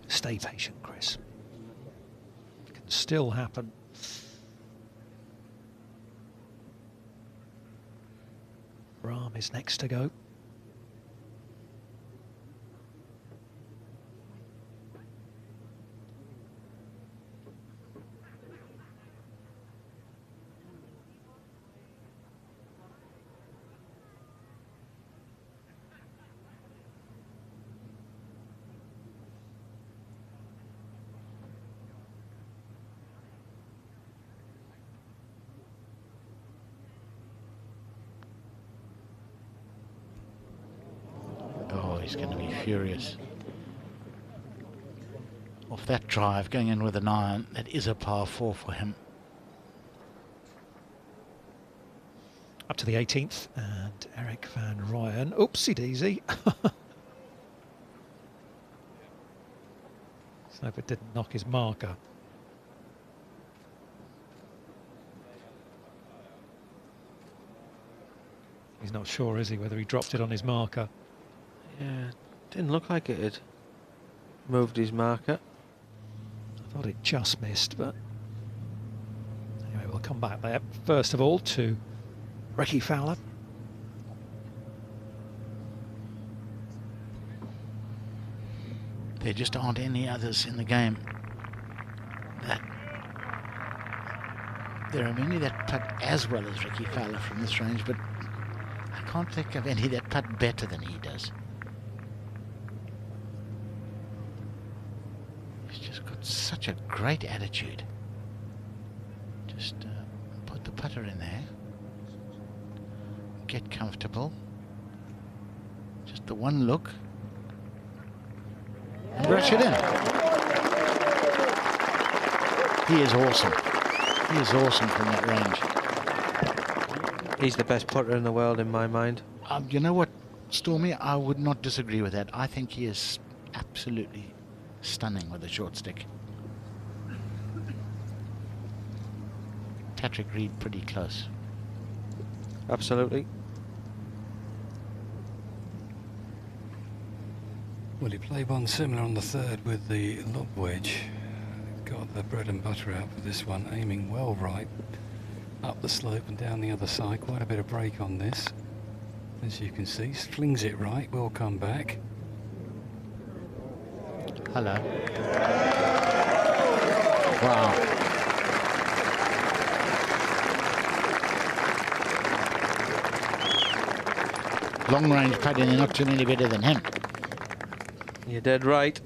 Stay patient, Chris. It can still happen. Rahm is next to go. He's going to be furious. Off that drive, going in with an iron, that is a par 4 for him. Up to the 18th, and Eric van Rooyen. Oopsie daisy. Let's hope it didn't knock his marker. He's not sure, is he, whether he dropped it on his marker? Yeah, didn't look like it had moved his marker. I thought it just missed, but anyway, we'll come back there. First of all to Ricky Fowler. There just aren't any others in the game that there are many that putt as well as Ricky Fowler from this range, but I can't think of any that putt better than he does. Such a great attitude. Just put the putter in there, get comfortable, just the one look, and brush it in. He is awesome. He is awesome from that range. He's the best putter in the world in my mind. You know what, Stormy? I would not disagree with that. I think he is absolutely stunning with a short stick. Patrick Reed pretty close. Absolutely. Well, he played one similar on the third with the lob wedge. Got the bread and butter out for this one, aiming well right up the slope and down the other side. Quite a bit of break on this, as you can see. Flings it right, will come back. Hello. Wow. Long range putting, they're not too many better than him. You're dead right.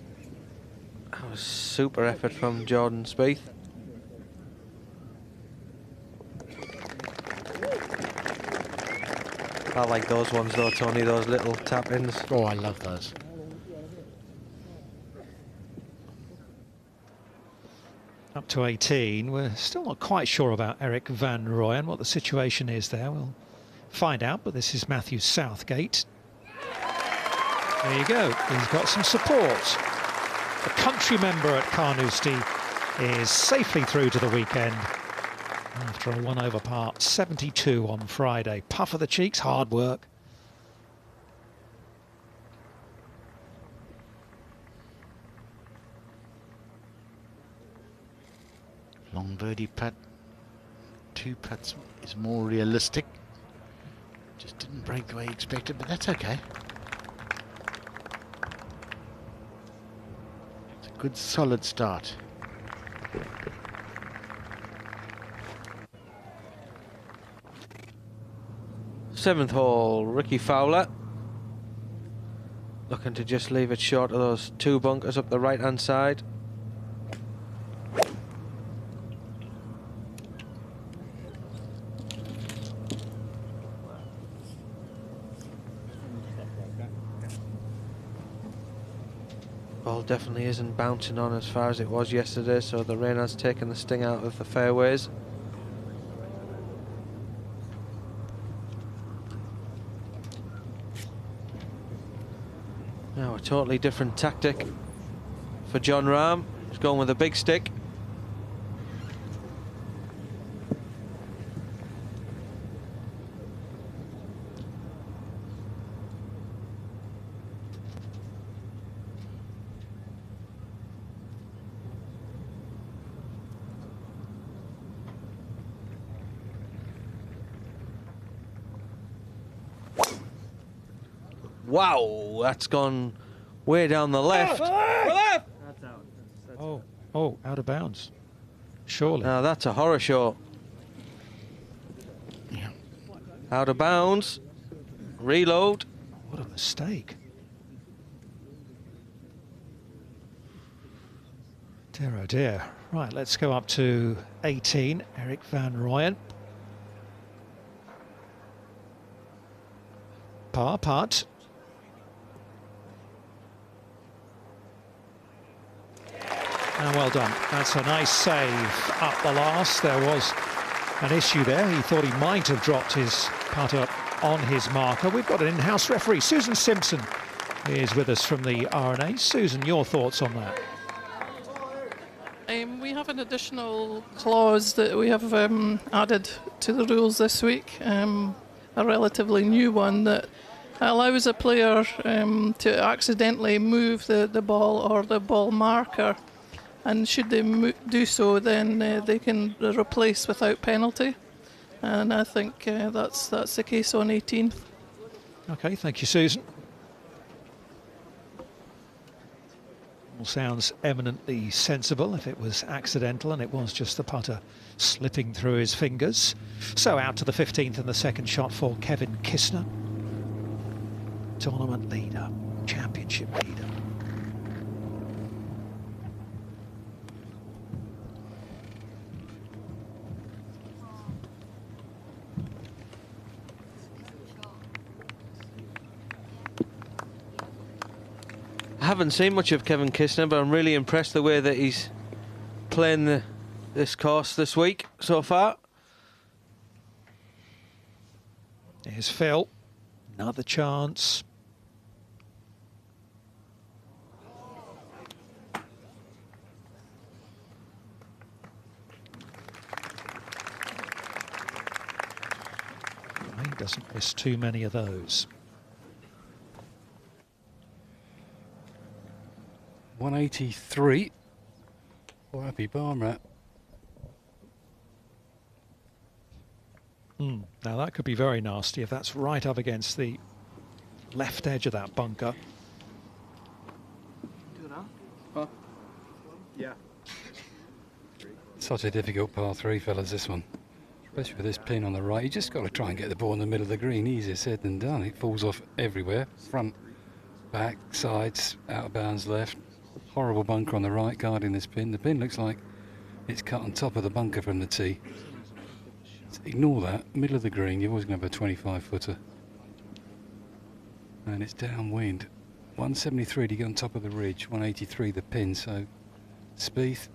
That was super effort from Jordan Spieth. I like those ones though, Tony, those little tap-ins. Oh, I love those. Up to 18. We're still not quite sure about Eric Van Rooyen, what the situation is there. We'll find out, but this is Matthew Southgate. There you go. He's got some support. The country member at Carnoustie is safely through to the weekend after a 1-over par 72 on Friday. Puff of the cheeks, hard work. Long birdie putt. 2 putts is more realistic. Just didn't break the way he expected, but that's okay. It's a good solid start. Seventh hole, Ricky Fowler. Looking to just leave it short of those 2 bunkers up the right-hand side. Ball definitely isn't bouncing on as far as it was yesterday, so the rain has taken the sting out of the fairways. Now a totally different tactic for Jon Rahm. He's going with a big stick. Wow, that's gone way down the left. That's out. Oh, out of bounds. Surely. Now that's a horror show. Yeah. Out of bounds. Reload. What a mistake. Dear oh dear. Right, let's go up to 18. Eric Van Rooyen. Par putt. And well done. That's a nice save up the last. There was an issue there. He thought he might have dropped his putter on his marker. We've got an in-house referee. Susan Simpson is with us from the R&A. Susan, your thoughts on that? We have an additional clause that we have added to the rules this week, a relatively new one that allows a player to accidentally move the ball or the ball marker, and should they do so, then they can replace without penalty. And I think that's the case on 18th. Okay, thank you, Susan. All sounds eminently sensible if it was accidental and it was just the putter slipping through his fingers. So out to the 15th and the second shot for Kevin Kisner. Tournament leader, championship leader. I haven't seen much of Kevin Kisner, but I'm really impressed the way that he's playing this course this week so far. Here's Phil. Another chance. He doesn't miss too many of those. 183. Oh, happy barn rat. Now that could be very nasty if that's right up against the left edge of that bunker. Huh? Yeah. Such a difficult par 3, fellas, this one. Especially with this pin on the right. You just got to try and get the ball in the middle of the green. Easier said than done. It falls off everywhere. Front, back, sides, out of bounds left. Horrible bunker on the right guarding this pin. The pin looks like it's cut on top of the bunker from the tee. So ignore that. Middle of the green, you're always going to have a 25-footer. And it's downwind. 173 to get on top of the ridge. 183 the pin. So Spieth,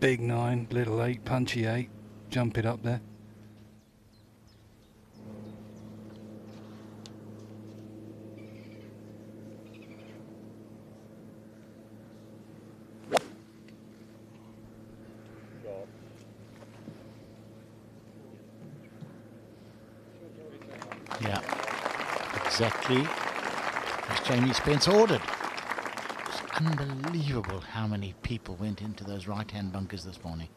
big 9, little 8, punchy 8. Jump it up there. Yeah, exactly as Jamie Spence ordered. It's unbelievable how many people went into those right-hand bunkers this morning.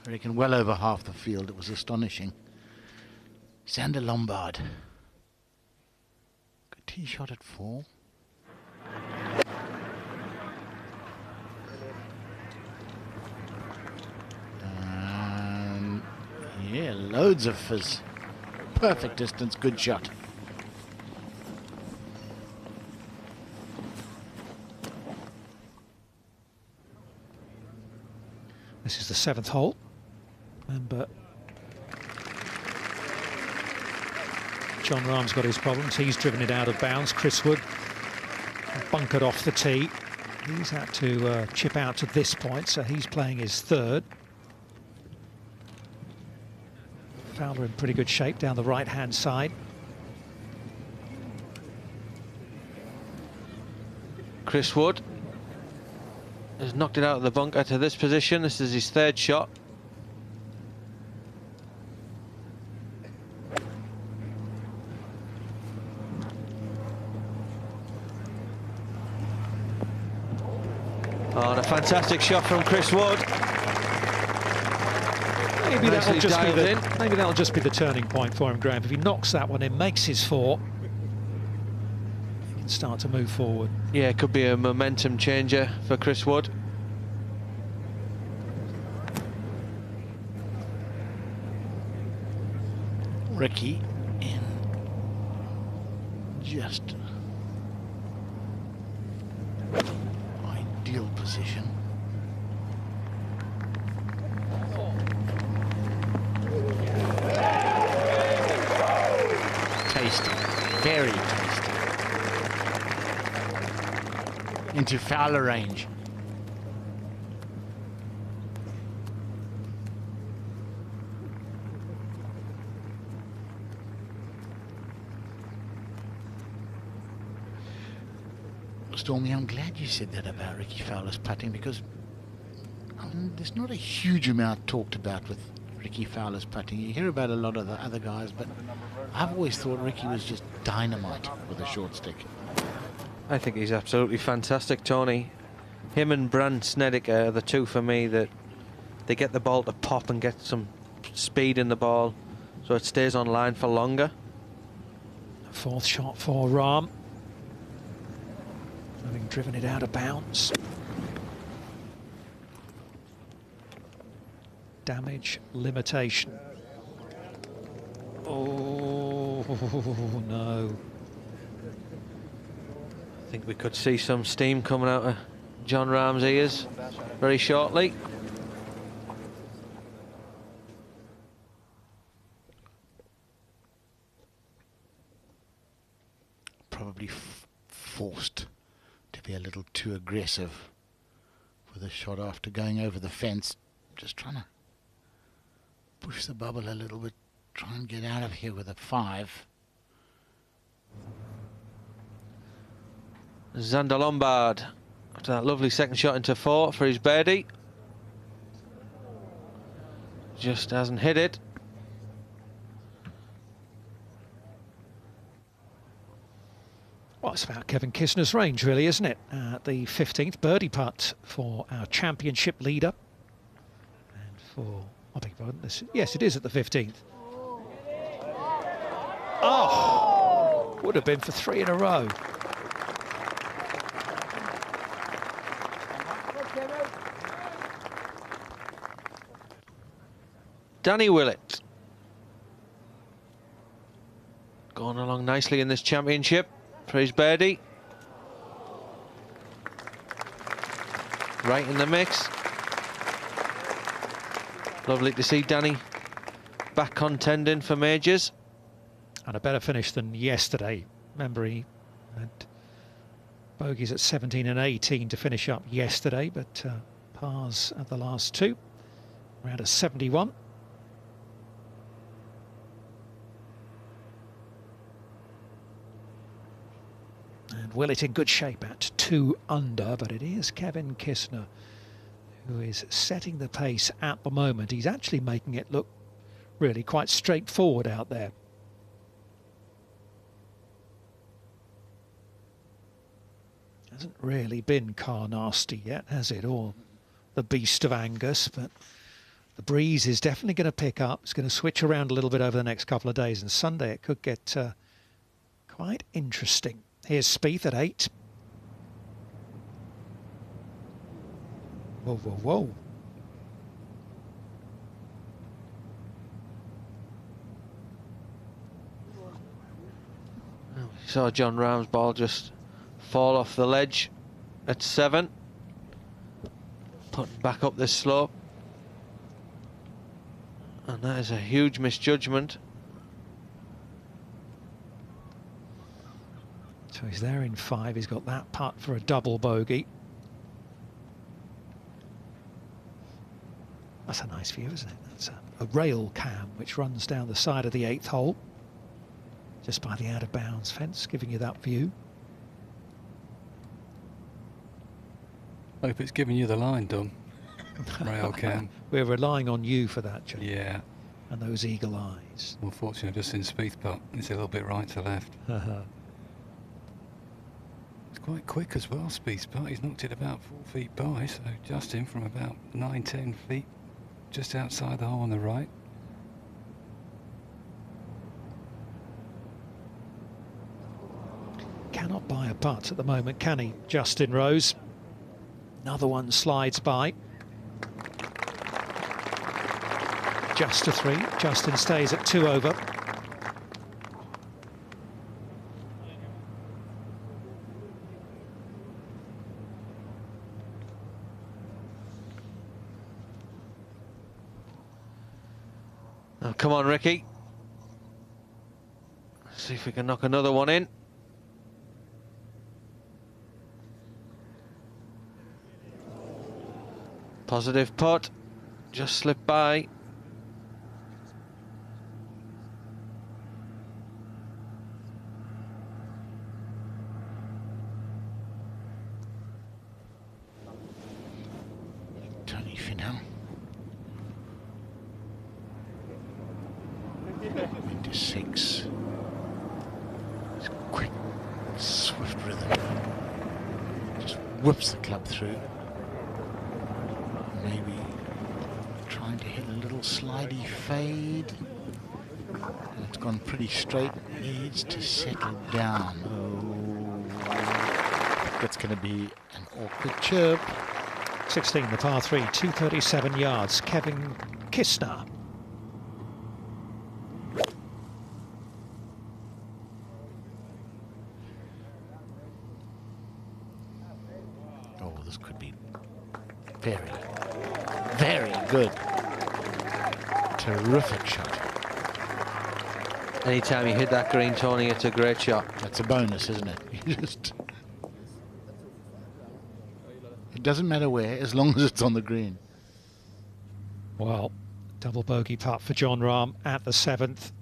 I reckon well over half the field. It was astonishing. Xander Lombard. Good tee shot at 4. Yeah, loads of fizz. Perfect distance, good shot. This is the 7th hole. Remember, Jon Rahm's got his problems. He's driven it out of bounds. Chris Wood bunkered off the tee. He's had to chip out to this point, so he's playing his 3rd. Fowler in pretty good shape down the right-hand side. Chris Wood has knocked it out of the bunker to this position. This is his 3rd shot. Oh, and a fantastic shot from Chris Wood. Maybe that'll just be the turning point for him, Graham. If he knocks that one in, makes his 4, he can start to move forward. Yeah, it could be a momentum changer for Chris Wood. Ricky in just ideal position. Tasty, very tasty. Into Fowler range. Stormy, I'm glad you said that about Ricky Fowler's putting, because there's not a huge amount talked about with Ricky Fowler's putting. You hear about a lot of the other guys, but I've always thought Ricky was just dynamite with a short stick. I think he's absolutely fantastic, Tony. Him and Brand Snedeker are the two for me that they get the ball to pop and get some speed in the ball so it stays on line for longer. 4th shot for Rahm. Having driven it out of bounds. Damage limitation. Oh no. I think we could see some steam coming out of Jon Rahm's ears very shortly. Probably forced to be a little too aggressive with a shot after going over the fence. Just trying to push the bubble a little bit, try and get out of here with a 5. Xander Lombard, after that lovely second shot into 4 for his birdie. Just hasn't hit it. Well, it's about Kevin Kisner's range, really, isn't it? The 15th birdie putt for our championship leader. And for, I beg your pardon, yes, it is at the 15th. Oh! Would have been for 3 in a row. Danny Willett. Going along nicely in this championship for his birdie. Right in the mix. Lovely to see Danny back contending for majors. And a better finish than yesterday. Remember, he had bogeys at 17 and 18 to finish up yesterday, but pars at the last 2. Around a 71. And Willett in good shape at 2 under, but it is Kevin Kisner who is setting the pace at the moment. He's actually making it look really quite straightforward out there. Hasn't really been Carnoustie yet, has it? Or the Beast of Angus, but the breeze is definitely going to pick up. It's going to switch around a little bit over the next couple of days, and Sunday it could get quite interesting. Here's Spieth at 8. Whoa, whoa, whoa. We saw John Rahm's ball just fall off the ledge at 7. Putting back up this slope. And that is a huge misjudgment. So he's there in 5. He's got that putt for a double bogey. That's a nice view, isn't it? That's a rail cam which runs down the side of the 8th hole, just by the out of bounds fence, giving you that view. Hope it's giving you the line, Dom. Rail cam. We're relying on you for that, John. Yeah. And those eagle eyes. Unfortunately, I've just seen Spieth putt. It's a little bit right to left. It's quite quick as well, Spieth's putt. He's knocked it about 4 feet by, so just in from about 9-10 feet, just outside the hole on the right. Cannot buy a putt at the moment, can he, Justin Rose? Another one slides by. Just a 3. Justin stays at 2 over. Oh, come on, Ricky. Let's see if we can knock another one in. Positive putt. Just slipped by. Tony Finau. Into 6. It's quick, swift rhythm. Just whips the club through. Maybe trying to hit a little slidey fade. And it's gone pretty straight. Needs to settle down. Oh, that's going to be an awkward chirp. 16, the par 3, 237 yards. Kevin Kisner. Oh, this could be very, very good. Terrific shot. Anytime you hit that green, Tony, it's a great shot. That's a bonus, isn't it? It doesn't matter where, as long as it's on the green. Well, double bogey putt for John Rahm at the 7th.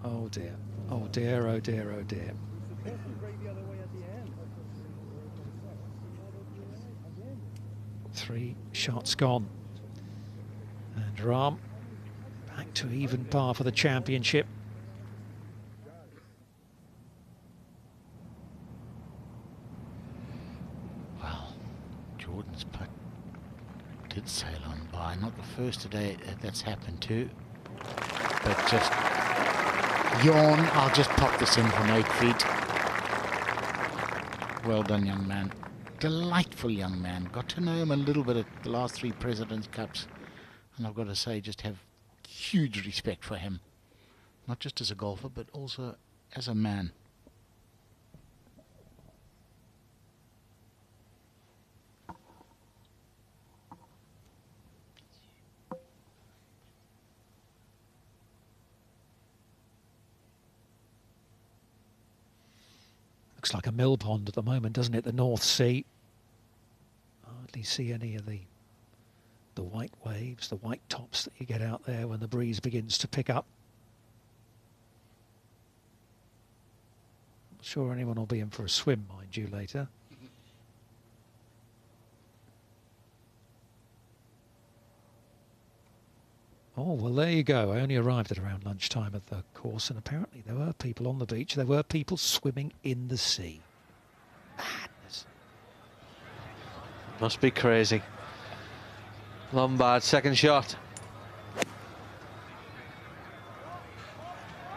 Oh dear. Oh dear, oh dear, oh dear. Three shots gone. And Rahm back to even par for the championship. Well, Jordan's putt did sail on by. Not the first today that's happened to. But just yawn. I'll just pop this in from 8 feet. Well done, young man. Delightful young man. Got to know him a little bit at the last 3 President's Cups. And I've got to say, just have huge respect for him. Not just as a golfer, but also as a man. Looks like a mill pond at the moment, doesn't it? The North Sea. Hardly see any of the white waves, the white tops that you get out there when the breeze begins to pick up. Not sure anyone will be in for a swim, mind you, later. Oh, well, there you go. I only arrived at around lunchtime at the course, and apparently there were people on the beach. There were people swimming in the sea. Madness. Must be crazy. Lombard, second shot.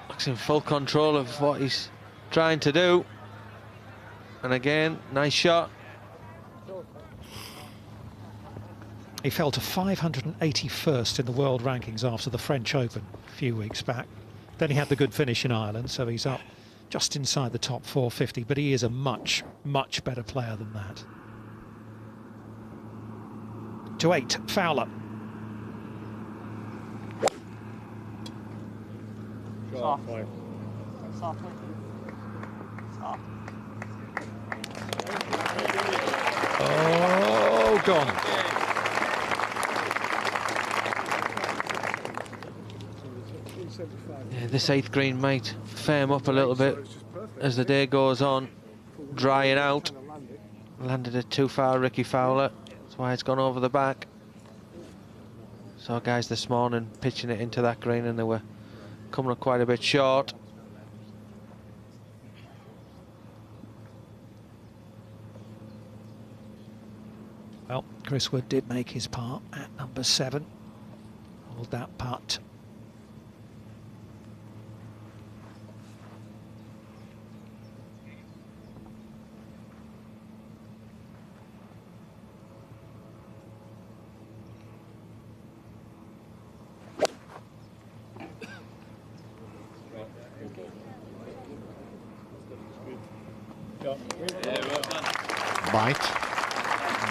Looks in full control of what he's trying to do. And again, nice shot. He fell to 581st in the world rankings after the French Open a few weeks back. Then he had the good finish in Ireland, so he's up just inside the top 450, but he is a much, much better player than that. To 8, Fowler. Softly. Softly. Soft. Oh, gone. Yeah, this 8th green might firm up a little bit as the day goes on, drying out. Landed it too far, Ricky Fowler. That's why it's gone over the back. Saw guys this morning pitching it into that green and they were coming up quite a bit short. Well, Chris Wood did make his par at number 7. Hold that putt.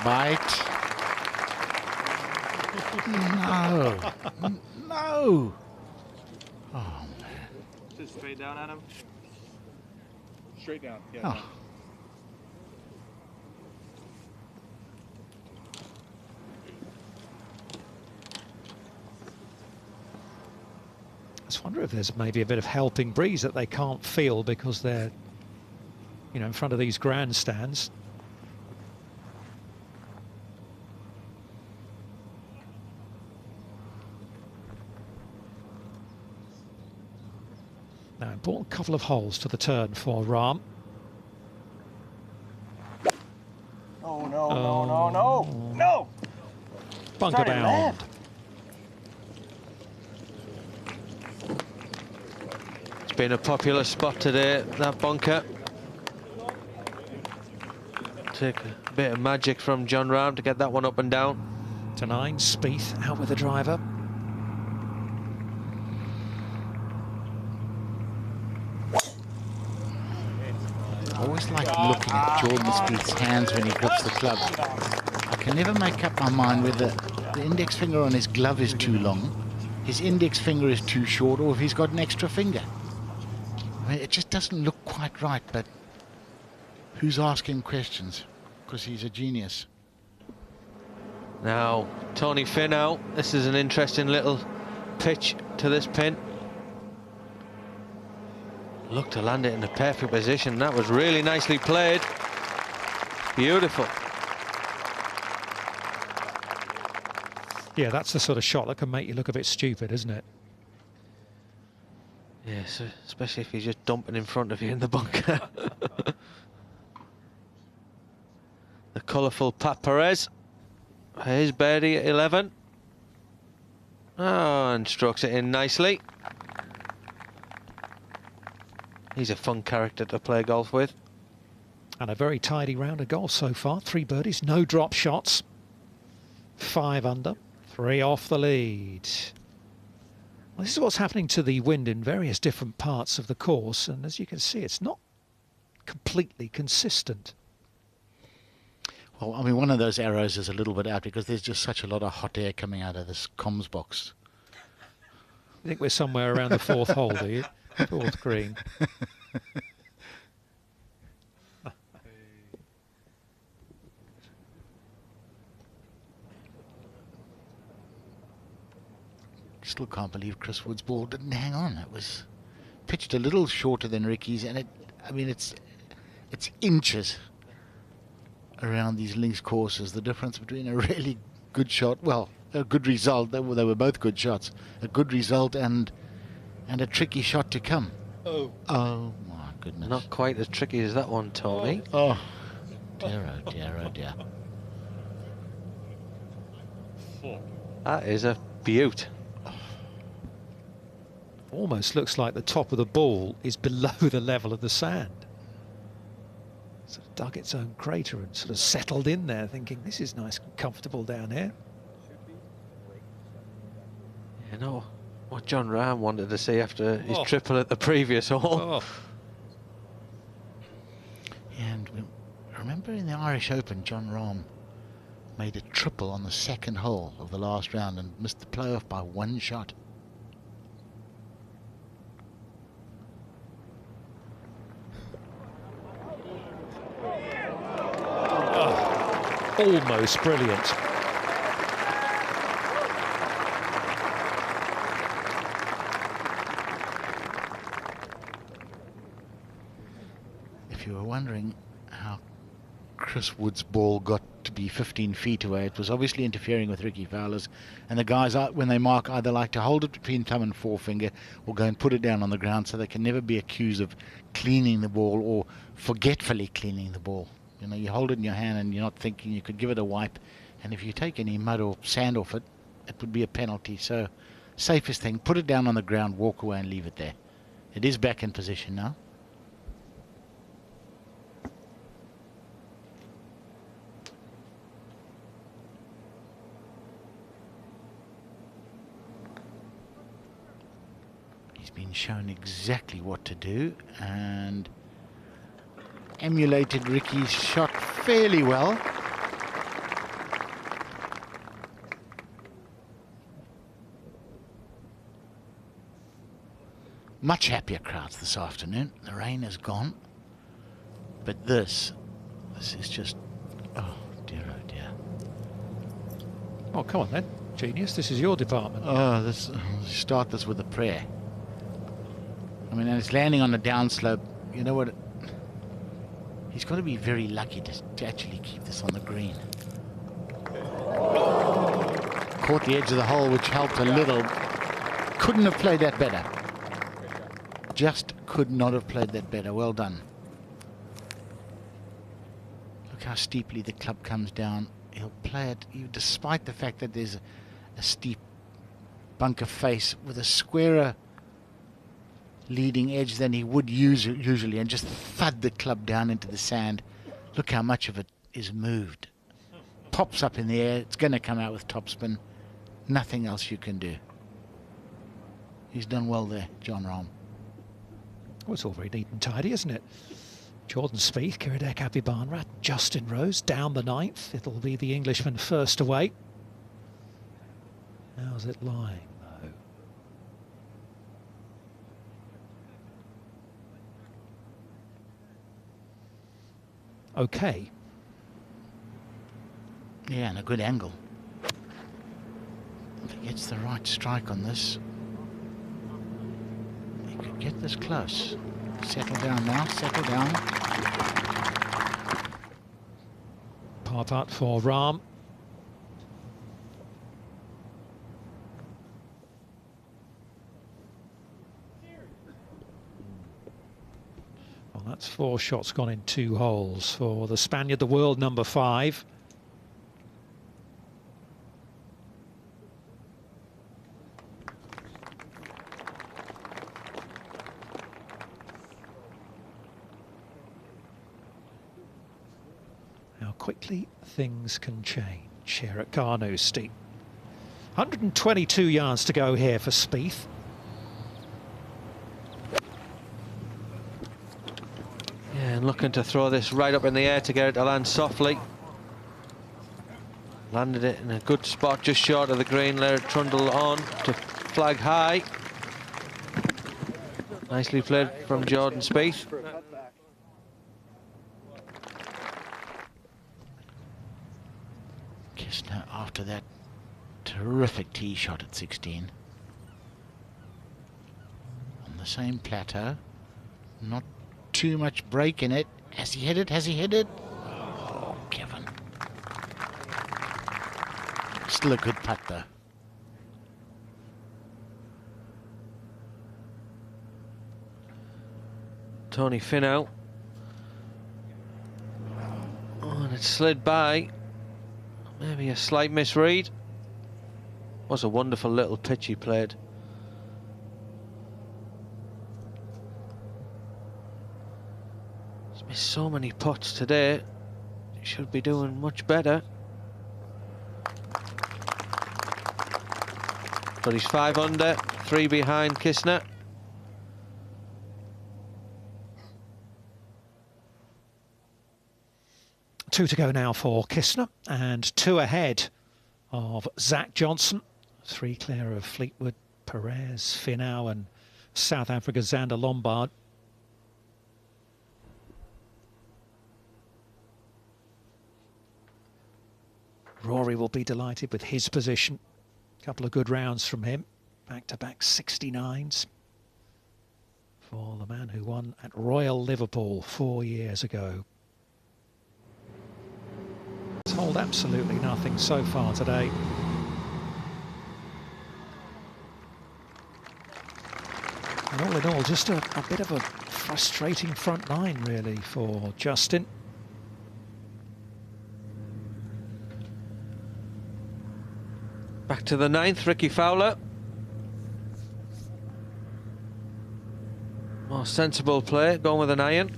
Bite. No. No. Oh, man. Just straight down at him. Straight down, yeah. Oh. I just wonder if there's maybe a bit of helping breeze that they can't feel because they're, you know, in front of these grandstands. Now, important couple of holes to the turn for Rahm. Oh, no, no, no, no, no! Bunker Started bound. left. It's been a popular spot today, that bunker. Take a bit of magic from John Rahm to get that one up and down. To 9, Spieth out with the driver. I always like looking at Jordan Spieth's hands when he grips the club. I can never make up my mind whether the index finger on his glove is too long, his index finger is too short, or if he's got an extra finger. I mean, it just doesn't look quite right, but who's asking questions? Because he's a genius. Now, Tony Finau, this is an interesting little pitch to this pin. Looked to land it in a perfect position. That was really nicely played. Beautiful. Yeah, that's the sort of shot that can make you look a bit stupid, isn't it? Yes, especially if he's just dumping in front of you in the bunker. The colourful Pat Perez. Here's Birdie at 11. Oh, and strokes it in nicely. He's a fun character to play golf with. And a very tidy round of golf so far. 3 birdies, no drop shots. 5 under, 3 off the lead. Well, this is what's happening to the wind in various different parts of the course, and as you can see, it's not completely consistent. Well, I mean, one of those arrows is a little bit out because there's just such a lot of hot air coming out of this comms box. I think we're somewhere around the 4th hole, do you? 4th green. Still can't believe Chris Wood's ball didn't hang on. It was pitched a little shorter than Ricky's, and it's inches around these links courses. The difference between a really good shot, well, a good result, they were both good shots, a good result and a tricky shot to come. Oh my goodness. Not quite as tricky as that one, Tony. Oh dear, oh dear, oh dear. That is a beaut. Almost looks like the top of the ball is below the level of the sand. Sort of dug its own crater and sort of settled in there, thinking this is nice and comfortable down here. You know what John Rahm wanted to see after his triple at the previous hole. And remember in the Irish Open, John Rahm made a triple on the 2nd hole of the last round and missed the playoff by 1 shot. Almost brilliant. If you were wondering how Chris Wood's ball got to be 15 feet away, it was obviously interfering with Ricky Fowler's, and the guys, when they mark, either like to hold it between thumb and forefinger or go and put it down on the ground, so they can never be accused of cleaning the ball or forgetfully cleaning the ball. You know, you hold it in your hand and you're not thinking, you could give it a wipe, and if you take any mud or sand off it, it would be a penalty. So safest thing, put it down on the ground, walk away and leave it there. It is back in position now. He's been shown exactly what to do and emulated Ricky's shot fairly well. Much happier crowds this afternoon. The rain is gone, but this is just, oh dear, oh dear. Oh, come on then, genius, this is your department. Oh, start this with a prayer. I mean, and it's landing on the downslope. You know what? He's got to be very lucky to actually keep this on the green. Caught the edge of the hole, which helped a little. Couldn't have played that better. Just could not have played that better. Well done. Look how steeply the club comes down. He'll play it, despite the fact that there's a steep bunker face, with a squarer leading edge than he would usually, and just thud the club down into the sand. Look how much of it is moved. Pops up in the air. It's going to come out with topspin. Nothing else you can do. He's done well there, John Rahm. Well, it's all very neat and tidy, isn't it? Jordan Spieth, Kiradech Abibanrat, Justin Rose down the 9th. It'll be the Englishman first away. How's it lying, though? Okay. Yeah, and a good angle. If he gets the right strike on this, he could get this close. Settle down now, settle down. Par putt for Rahm. Well, that's 4 shots gone in 2 holes for the Spaniard, the world number 5. How quickly things can change here at Carnoustie. 122 yards to go here for Spieth. Yeah, and looking to throw this right up in the air to get it to land softly. Landed it in a good spot just short of the green, let it trundle on to flag high. Nicely played from Jordan Spieth. Kistner after that terrific tee shot at 16. On the same plateau. Not too much break in it. Has he hit it? Has he hit it? Oh, Kevin. Still a good putt though. Tony Finau. Oh, and it slid by. Maybe a slight misread. Was a wonderful little pitch he played. He's missed so many putts today. He should be doing much better. But he's 5 under, 3 behind Kistner. Two to go now for Kistner, and 2 ahead of Zach Johnson. 3 clear of Fleetwood, Perez, Finau and South Africa's Xander Lombard. Rory will be delighted with his position. A couple of good rounds from him. Back-to-back 69s for the man who won at Royal Liverpool 4 years ago. It's hold absolutely nothing so far today. And all in all, just a bit of a frustrating front 9 really for Justin. Back to the 9th, Ricky Fowler. More sensible play, going with an iron.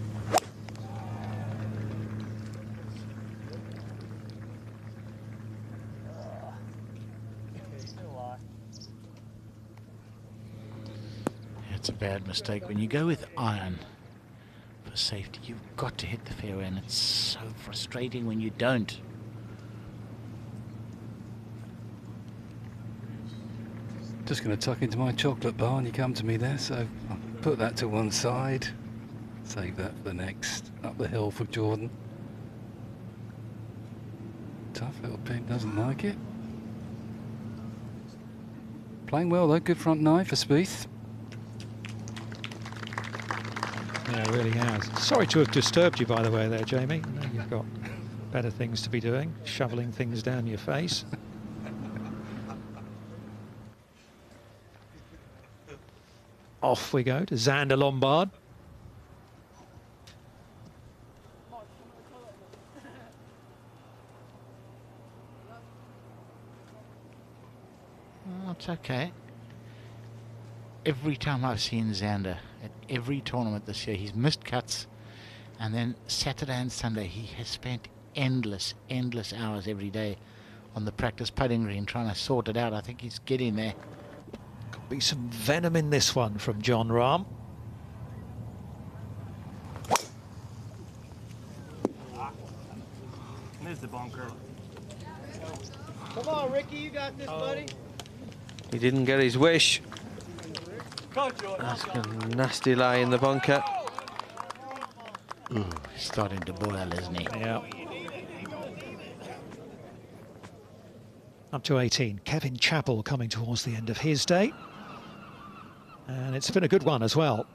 It's a bad mistake. When you go with iron for safety, you've got to hit the fairway, and it's so frustrating when you don't. Just going to tuck into my chocolate bar and you come to me there, so I'll put that to one side. Save that for the next. Up the hill for Jordan. Tough little pin, doesn't like it. Playing well though, good front 9 for Spieth. Yeah, it really has. Sorry to have disturbed you, by the way, there, Jamie. I know you've got better things to be doing, shoveling things down your face. Off we go to Xander Lombard. Oh, it's okay. Every time I've seen Xander at every tournament this year, he's missed cuts, and then Saturday and Sunday he has spent endless hours every day on the practice putting green trying to sort it out. I think he's getting there. Could be some venom in this one from Jon Rahm. Missed the bunker. Come on, Ricky, you got this, buddy. He didn't get his wish. That's a nasty lie in the bunker. Ooh, he's starting to boil, isn't he? Yeah. Up to 18. Kevin Chappell coming towards the end of his day. And it's been a good one as well.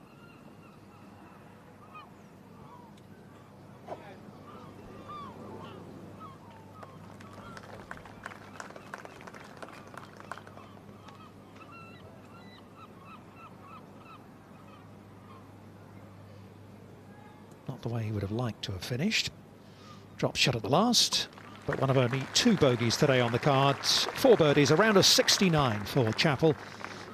not the way he would have liked to have finished. Drop shot at the last, but one of only 2 bogeys today on the cards. 4 birdies, around a 69 for Chappell,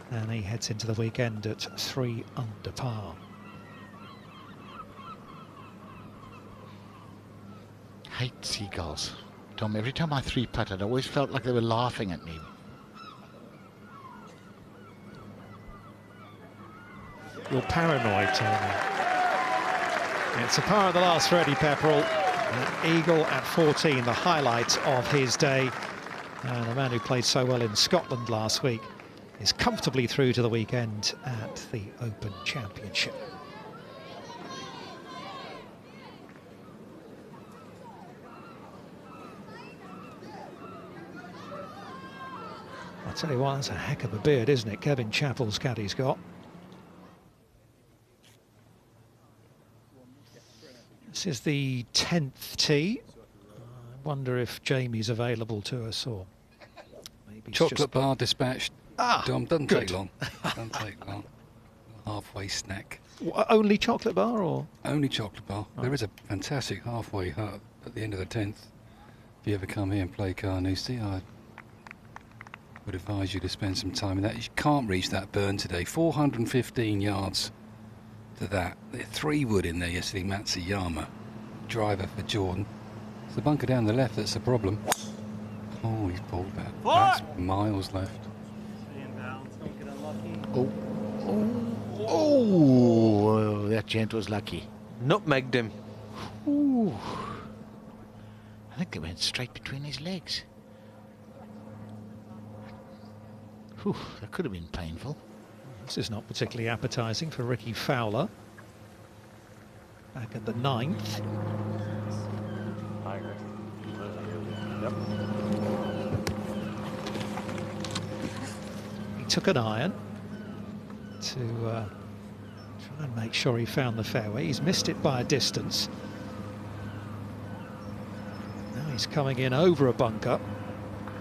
and he heads into the weekend at 3 under par. Hate seagulls. Tom, every time I 3-putted, I always felt like they were laughing at me. You're paranoid, Tony. It's a par at the last for Eddie Pepperell. An eagle at 14, the highlight of his day. And the man who played so well in Scotland last week is comfortably through to the weekend at the Open Championship. I'll tell you what, that's a heck of a beard, isn't it? Kevin Chappell's caddy's got. This is the 10th tee. I wonder if Jamie's available to us, or maybe Chocolate bar dispatched. Dom, doesn't good. take long. Doesn't take long. Halfway snack. Only chocolate bar, or? Only chocolate bar. Oh. There is a fantastic halfway hut at the end of the 10th. If you ever come here and play Carnoustie, I would advise you to spend some time in that. You can't reach that burn today. 415 yards to that. There's 3 wood in there yesterday. Matsuyama, driver for Jordan. It's the bunker down the left that's the problem. Oh, he's pulled that. That's miles left. Oh. Oh, that gent was lucky. Nutmegged him. Ooh. I think they went straight between his legs. Whew, that could have been painful. This is not particularly appetising for Ricky Fowler. Back at the 9th. He took an iron to try and make sure he found the fairway. He's missed it by a distance. Now he's coming in over a bunker,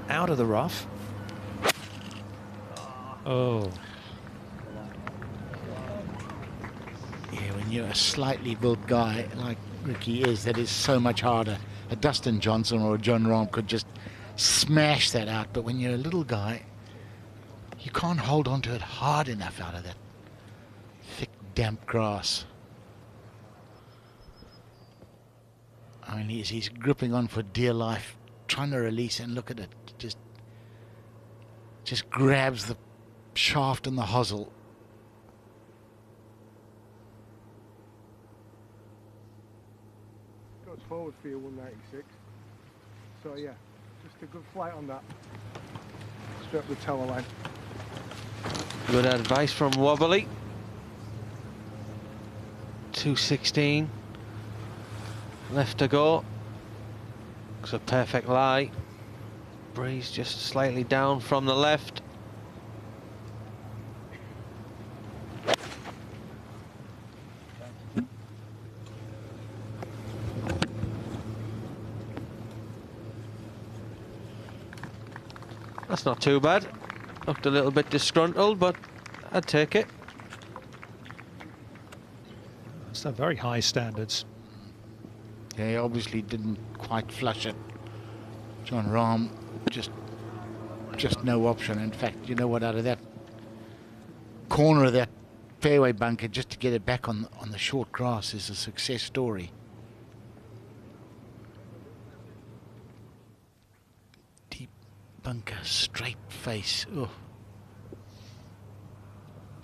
out of the rough. Oh. Yeah, when you're a slightly built guy like Ricky is, that is so much harder. A Dustin Johnson or a John Rahm could just smash that out, but when you're a little guy, you can't hold on to it hard enough out of that thick, damp grass. I mean, he's gripping on for dear life, trying to release, and look at it. Just grabs the shaft and the hosel. Goes forward for you, 196. So yeah, just a good flight on that. Straight up the tower line. Good advice from Wobbly. 216. Left to go. Looks a perfect lie. Breeze just slightly down from the left. That's not too bad. Looked a little bit disgruntled, but I'd take it. So very high standards. Yeah, he obviously didn't quite flush it. John Rahm, just no option. In fact, you know what, out of that corner of that fairway bunker, just to get it back on the short grass is a success story. Deep bunker, straight face. Oh.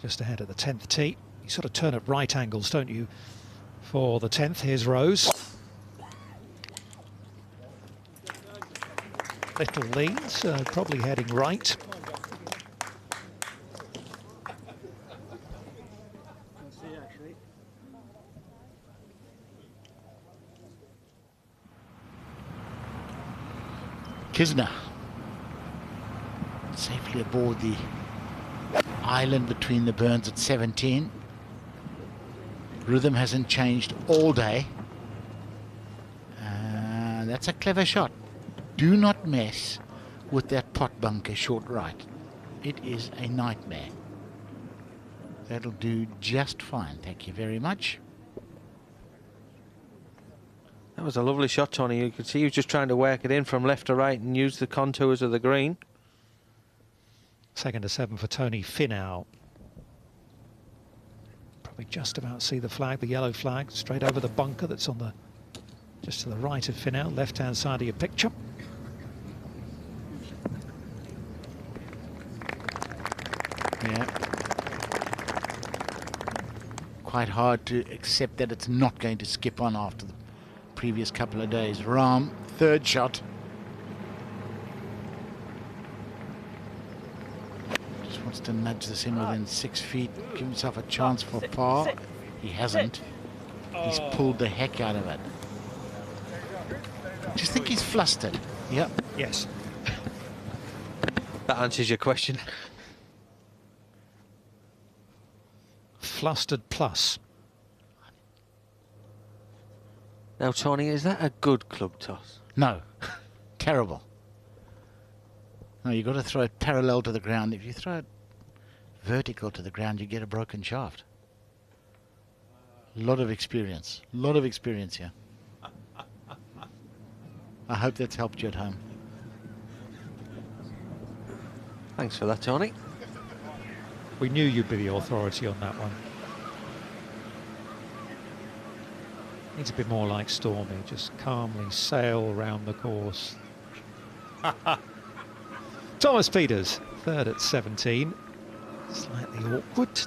Just ahead of the 10th tee. You sort of turn at right angles, don't you, for the 10th. Here's Rose. Little lead, so probably heading right. Kisner safely aboard the island between the burns at 17. Rhythm hasn't changed all day. That's a clever shot. Do not mess with that pot bunker short right. It is a nightmare. That'll do just fine. Thank you very much. That was a lovely shot, Tony. You could see he was just trying to work it in from left to right and use the contours of the green. Second to 7 for Tony Finau. Probably just about see the flag, the yellow flag, straight over the bunker that's on the just to the right of Finau, left-hand side of your picture. Yeah. Quite hard to accept that it's not going to skip on after the previous couple of days. Rahm, third shot. Just wants to nudge this in within 6 feet, give himself a chance for par. He hasn't. He's pulled the heck out of it. Do you think he's flustered? Yep. Yes. That answers your question. Flustered plus. Now, Tony, is that a good club toss? No. Terrible. No, you've got to throw it parallel to the ground. If you throw it vertical to the ground, you get a broken shaft. A lot of experience. A lot of experience here. I hope that's helped you at home. Thanks for that, Tony. We knew you'd be the authority on that one. Needs a bit more like Stormy, just calmly sail around the course. Thomas Pieters, third at 17. Slightly awkward.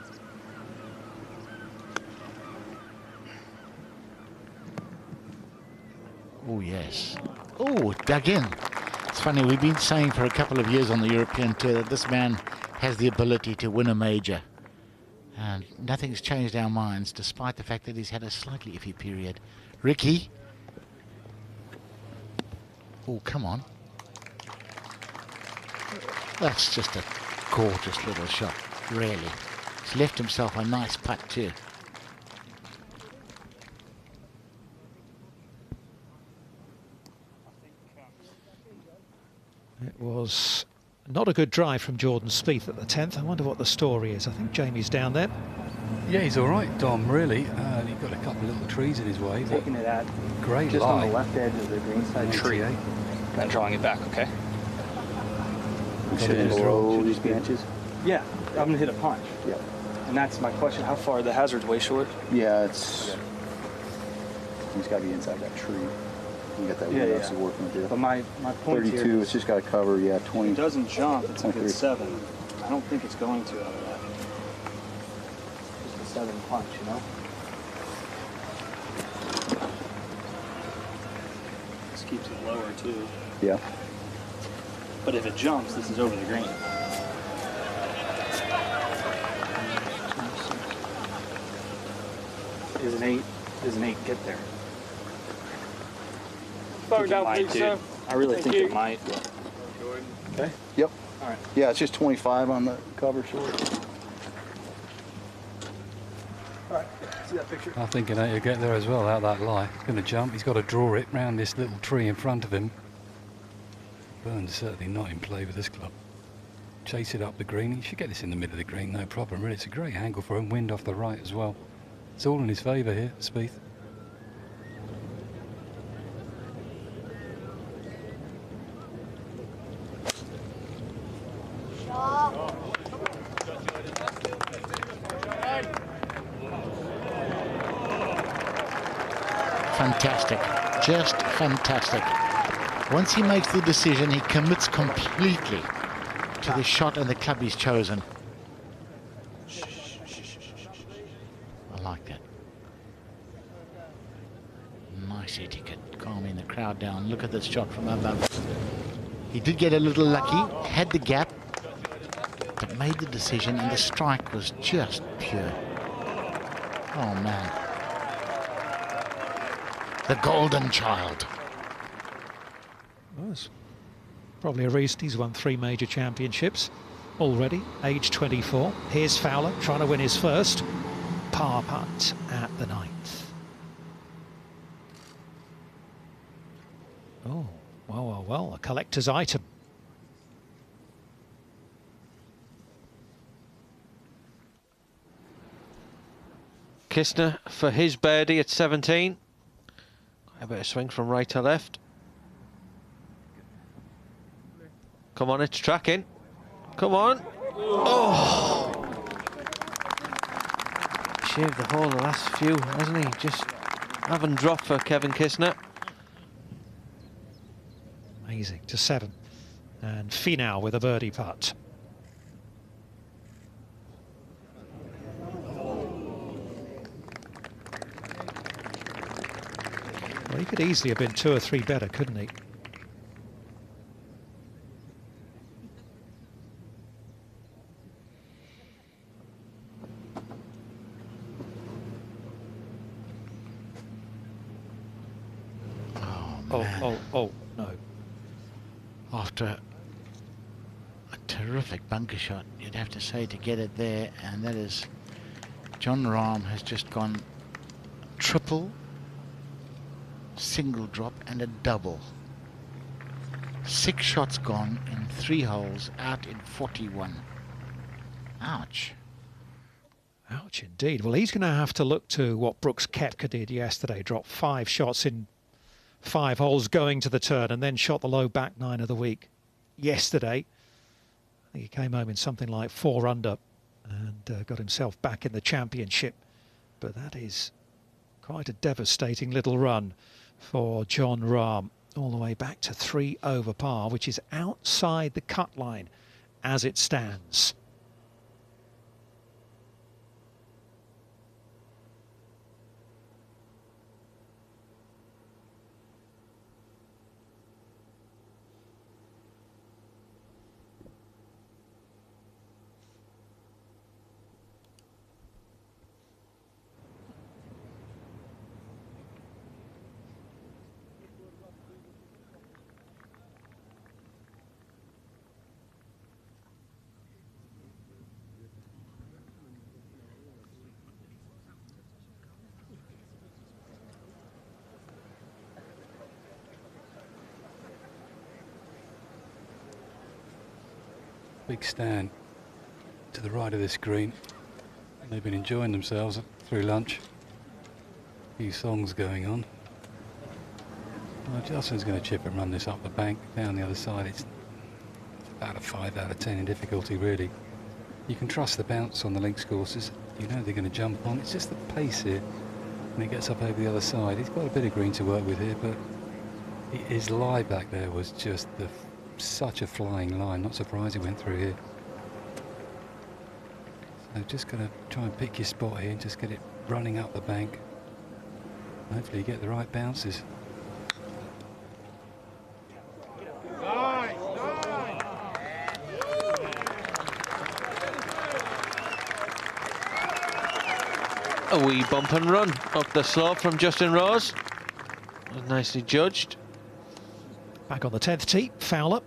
Oh, yes. Oh, dug in. It's funny, we've been saying for a couple of years on the European Tour that this man has the ability to win a major. And nothing's changed our minds, despite the fact that he's had a slightly iffy period. Ricky. Oh, come on. That's just a gorgeous little shot, really. He's left himself a nice putt too. It was not a good drive from Jordan Spieth at the 10th. I wonder what the story is. I think Jamie's down there. Yeah, he's all right, Dom, really. He's got a couple of little trees in his way. Taking it at great just lie. on the left edge of the green side tree. And drawing it back, okay? Should these be inches? Yeah, I'm gonna hit a punch. Yeah. And that's my question. How far? The hazard's way short. Yeah, it's. Okay. He's got to be inside that tree. You got that wind actually working with you. But my point 32, here is, it's just got to cover, 20. It doesn't jump, it's like a 7. I don't think it's going to out of that. Just a 7 punch, you know? This keeps it lower, too. Yeah. But if it jumps, this is over the green. Does an 8 get there? Phone down, please, sir. I really think it might. Okay. Yep. All right. Yeah, it's just 25 on the cover short. All right. See that picture? I think he'll get there as well, out that lie. He's going to jump. He's got to draw it round this little tree in front of him. Burns certainly not in play with this club. Chase it up the green. He should get this in the middle of the green, no problem. Really, it's a great angle for him. Wind off the right as well. It's all in his favour here, Spieth. Fantastic, just fantastic. Once he makes the decision, he commits completely to the shot and the club he's chosen. I like that. Nice etiquette, calming the crowd down. Look at this shot from above. He did get a little lucky, had the gap, but made the decision, and the strike was just pure. Oh man. The golden child. Well, it's probably a reason he's won 3 major championships already, age 24. Here's Fowler trying to win his first par putt at the 9th. Oh, well, a collector's item. Kistner for his birdie at 17. A bit of swing from right to left. Come on, it's tracking. Come on. Oh! Shaved the hole the last few, hasn't he? Just haven't dropped for Kevin Kistner. Amazing, to 7. And Finau with a birdie putt. Well, he could easily have been 2 or 3 better, couldn't he? Oh, no. After a terrific bunker shot, you'd have to say, to get it there, and that is Jon Rahm has just gone triple, single drop and a double. 6 shots gone in 3 holes, out in 41. Ouch. Ouch indeed. Well, he's going to have to look to what Brooks Koepka did yesterday. Dropped 5 shots in 5 holes going to the turn, and then shot the low back 9 of the week yesterday. I think he came home in something like 4 under and got himself back in the championship. But that is quite a devastating little run for Jon Rahm, all the way back to 3 over par, which is outside the cut line as it stands. Big stand to the right of this green. They've been enjoying themselves through lunch. A few songs going on. Well, Justin's going to chip and run this up the bank, down the other side. It's about a 5 out of 10 in difficulty, really. You can trust the bounce on the links courses. You know they're going to jump on. It's just the pace here when he gets up over the other side. He's got a bit of green to work with here, but his lie back there was just such a flying line. Not surprised he went through here. So just going to try and pick your spot here and just get it running up the bank. Hopefully you get the right bounces. A wee bump and run up the slope from Justin Rose. Nicely judged. Back on the 10th tee, Fowler.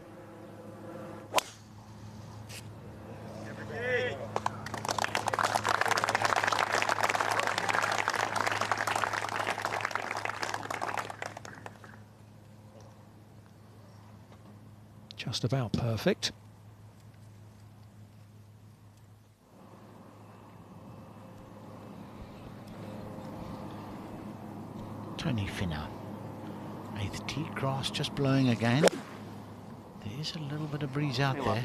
Just about perfect. Tony Finau. 8th tee, grass just blowing again. There is a little bit of breeze out there.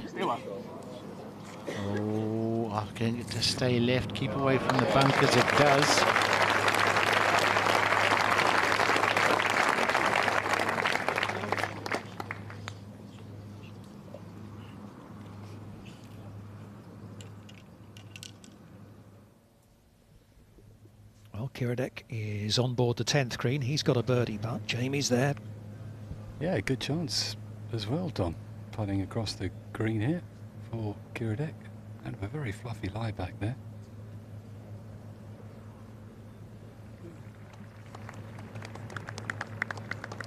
Oh, I'm going to stay left, keep away from the bunkers. It does. Kiradek is on board the 10th green. He's got a birdie putt. Jamie's there. Yeah, good chance as well, Tom. Putting across the green here for Kiradek. And a very fluffy lie back there.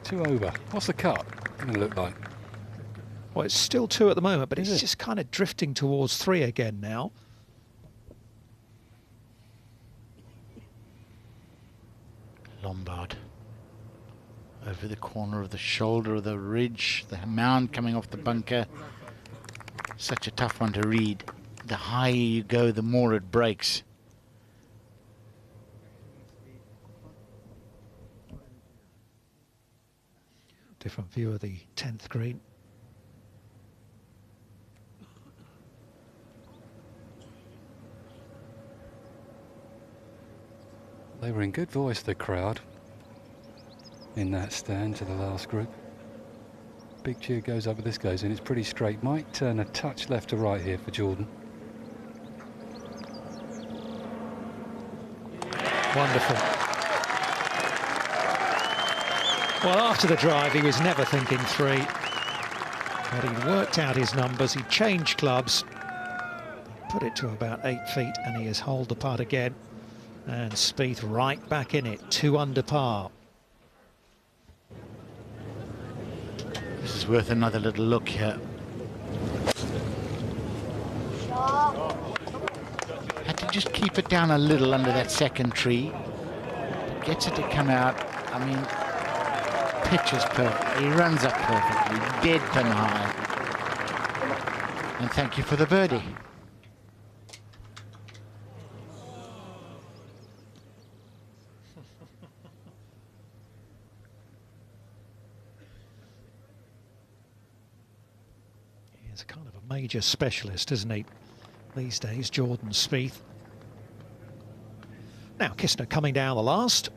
Two over. What's the cut going to look like? Well, it's still 2 at the moment, but it's just kind of drifting towards 3 again now. Lombard over the corner of the shoulder of the ridge, the mound coming off the bunker. Such a tough one to read. The higher you go, the more it breaks. Different view of the 10th green. They were in good voice, the crowd, in that stand to the last group. Big cheer goes up with this goes in. It's pretty straight. Might turn a touch left to right here for Jordan. Wonderful. Well, after the drive, he was never thinking 3. But he worked out his numbers, he changed clubs, put it to about 8 feet, and he has holed the putt again. And Spieth right back in it, 2 under par. This is worth another little look here. Had to just keep it down a little under that second tree. Gets it to come out. I mean, pitches perfect. He runs up perfectly, dead pin high. And thank you for the birdie. He's a kind of a major specialist, isn't he, these days, Jordan Spieth. Now, Kistner coming down the last.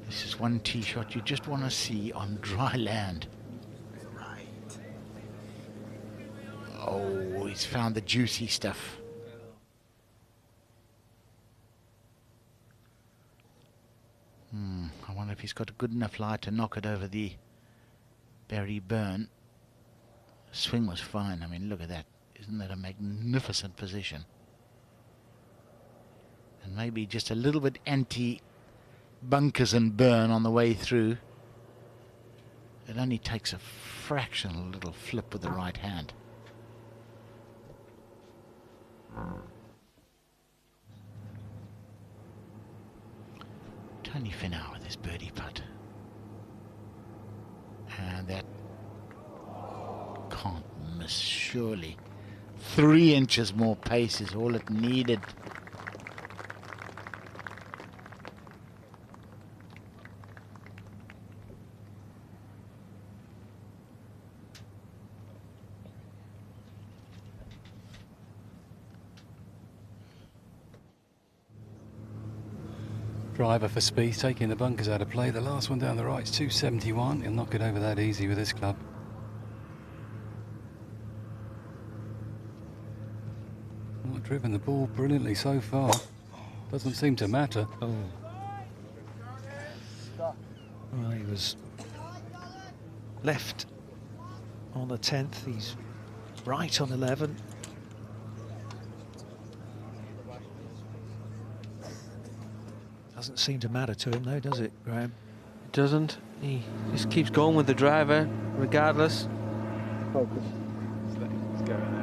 This is one tee shot you just want to see on dry land. Oh, he's found the juicy stuff. I wonder if he's got a good enough lie to knock it over the berry burn. Swing was fine. I mean, look at that. Isn't that a magnificent position? And maybe just a little bit anti-bunkers and burn on the way through. It only takes a fractional little flip with the right hand. Tony Finau with his birdie putt. And that can't miss, surely. 3 inches more pace is all it needed. Driver for Spieth, taking the bunkers out of play. The last one down the right is 271. He'll knock it over that easy with this club. Not driven the ball brilliantly so far. Doesn't seem to matter. Oh. Well, he was left on the 10th. He's right on 11. Doesn't seem to matter to him though, does it, Graham? It doesn't. He just keeps going with the driver, regardless. Focus.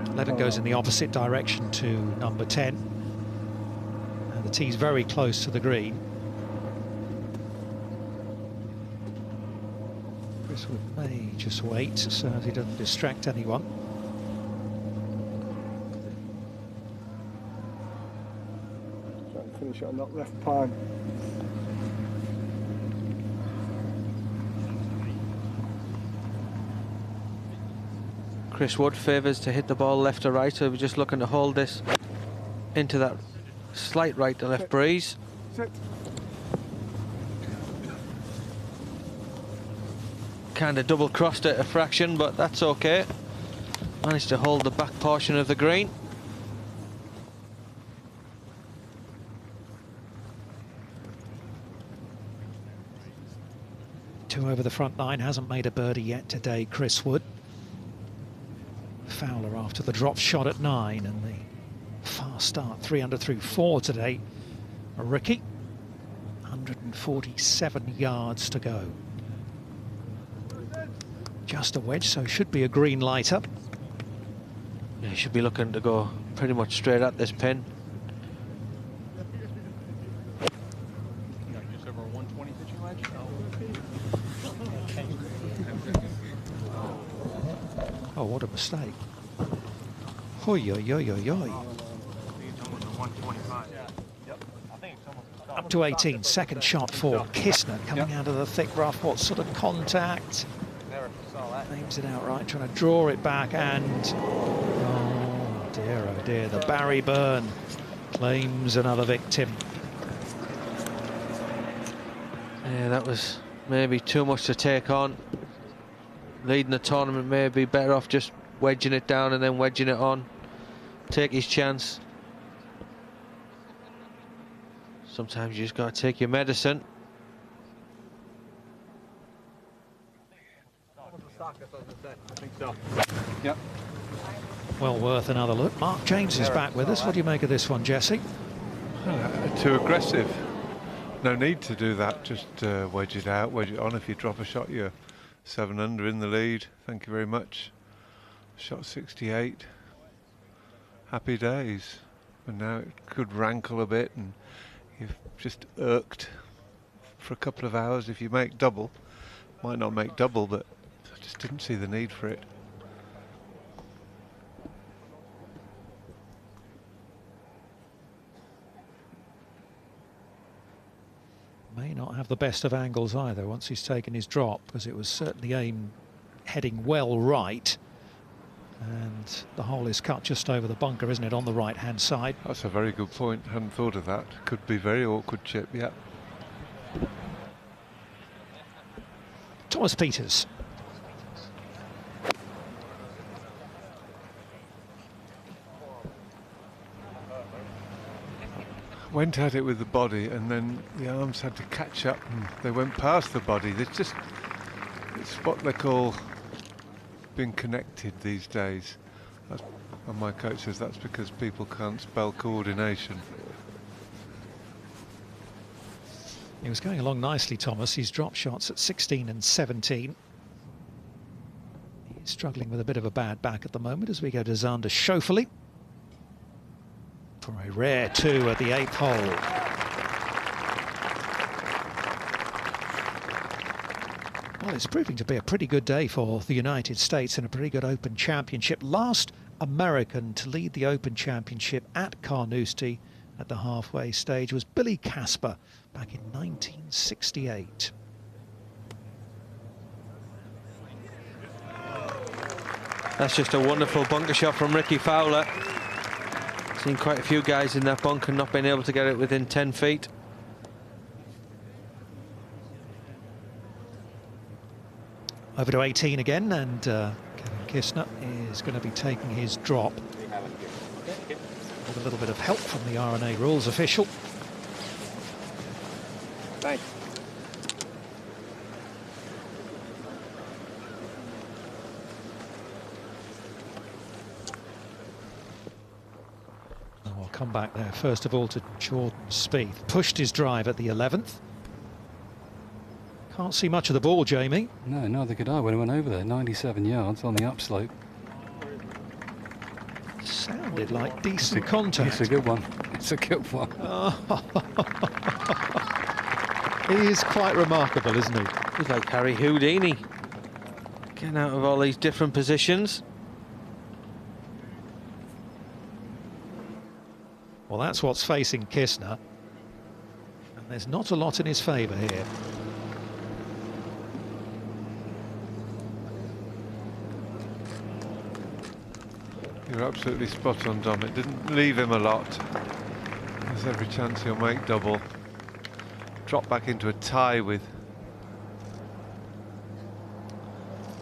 11 goes in the opposite direction to number 10. And the tee's very close to the green. Chris Wood may just wait so that he doesn't distract anyone. Try and finish it on that left pine. Chris Wood favours to hit the ball left or right, so we're just looking to hold this into that slight right to left breeze. Sit. Kind of double crossed it a fraction, but that's okay. Managed to hold the back portion of the green. Two over the front 9, hasn't made a birdie yet today, Chris Wood. Fowler after the drop shot at 9, and the fast start, 3 under through 4 today. Ricky, 147 yards to go. Just a wedge, so should be a green light up. Yeah, he should be looking to go pretty much straight at this pin. Oh, what a mistake. Hoi, oi, oi, oi, oi. Yep. I think it's almost a stop. Up to 18, second shot for Kistner coming out of the thick rough. What sort of contact? Aims it outright, trying to draw it back, and oh dear, the Barry burn claims another victim. Yeah, that was maybe too much to take on. Leading the tournament, may be better off just wedging it down and then wedging it on. Take his chance. Sometimes you just got to take your medicine. I think so. Yep. Well worth another look. Mark James is back with us. What do you make of this one, Jesse? Too aggressive. No need to do that. Just wedge it out, wedge it on. If you drop a shot, you're 7 under in the lead. Thank you very much. Shot 68. Happy days. And now it could rankle a bit, and you've just irked for a couple of hours. If you make double, might not make double, but I just didn't see the need for it. May not have the best of angles either once he's taken his drop, because it was certainly aimed heading well right, and the hole is cut just over the bunker, isn't it, on the right hand side? That's a very good point. Hadn't thought of that. Could be very awkward chip. Yeah. Thomas Pieters. Went at it with the body, and then the arms had to catch up, and they went past the body. It's what they call being connected these days. And my coach says that's because people can't spell coordination. He was going along nicely, Thomas. He's dropped shots at 16 and 17. He's struggling with a bit of a bad back at the moment as we go to Xander Schauffele for a rare 2 at the 8th hole. Well, it's proving to be a pretty good day for the United States and a pretty good Open Championship. Last American to lead the Open Championship at Carnoustie at the halfway stage was Billy Casper back in 1968. That's just a wonderful bunker shot from Ricky Fowler. Seen quite a few guys in that bunker not being able to get it within 10 feet. Over to 18 again, and Kevin Kistner is going to be taking his drop with a little bit of help from the R&A rules official. Thanks. I'll come back there first of all to Jordan Spieth. Pushed his drive at the 11th. Can't see much of the ball, Jamie. No, neither could I when I went over there. 97 yards on the upslope. Sounded like decent contact. It's a good one. It's a good one. He is quite remarkable, isn't he? He's like Harry Houdini, getting out of all these different positions. Well, that's what's facing Kistner, and there's not a lot in his favour here. You're absolutely spot on, Dom. It didn't leave him a lot. There's every chance he'll make double. Drop back into a tie with...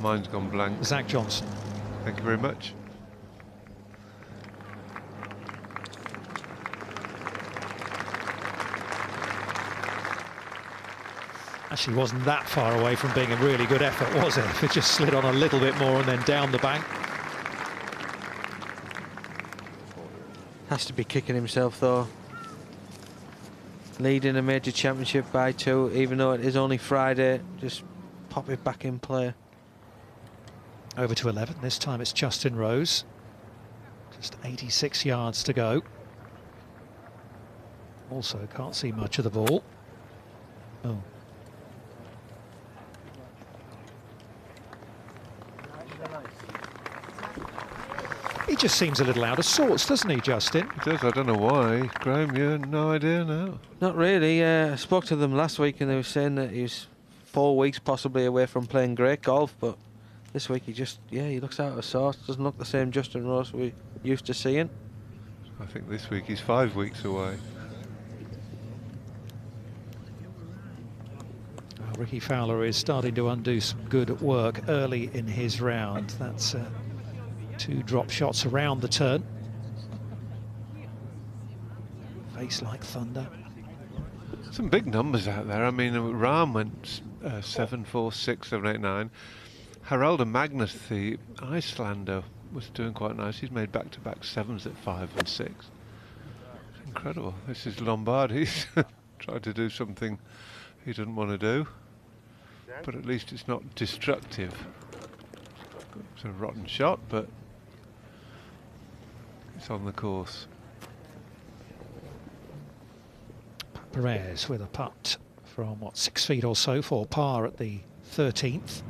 Mine's gone blank. Zach Johnson. Thank you very much. Actually wasn't that far away from being a really good effort, was it? If it just slid on a little bit more and then down the bank. Has to be kicking himself though. Leading a major championship by 2, even though it is only Friday, just pop it back in play. Over to 11, this time it's Justin Rose. Just 86 yards to go. Also can't see much of the ball. Oh. He just seems a little out of sorts, doesn't he, Justin? He does. I don't know why. Graham, you have no idea now. Not really. I spoke to them last week and they were saying that he was 4 weeks possibly away from playing great golf, but this week he just, he looks out of sorts. Doesn't look the same Justin Rose we used to seeing. I think this week he's 5 weeks away. Ricky Fowler is starting to undo some good work early in his round. That's 2 drop shots around the turn. Face like thunder. Some big numbers out there. I mean, Rahm went 7, 4, 6, 7, 8, 9. Haraldur Magnus, the Icelander, was doing quite nice. He's made back-to-back 7s at 5 and 6. It's incredible. This is Lombard. He's tried to do something he didn't want to do, but at least it's not destructive. It's a rotten shot, but it's on the course. Perez with a putt from, 6 feet or so for par at the 13th.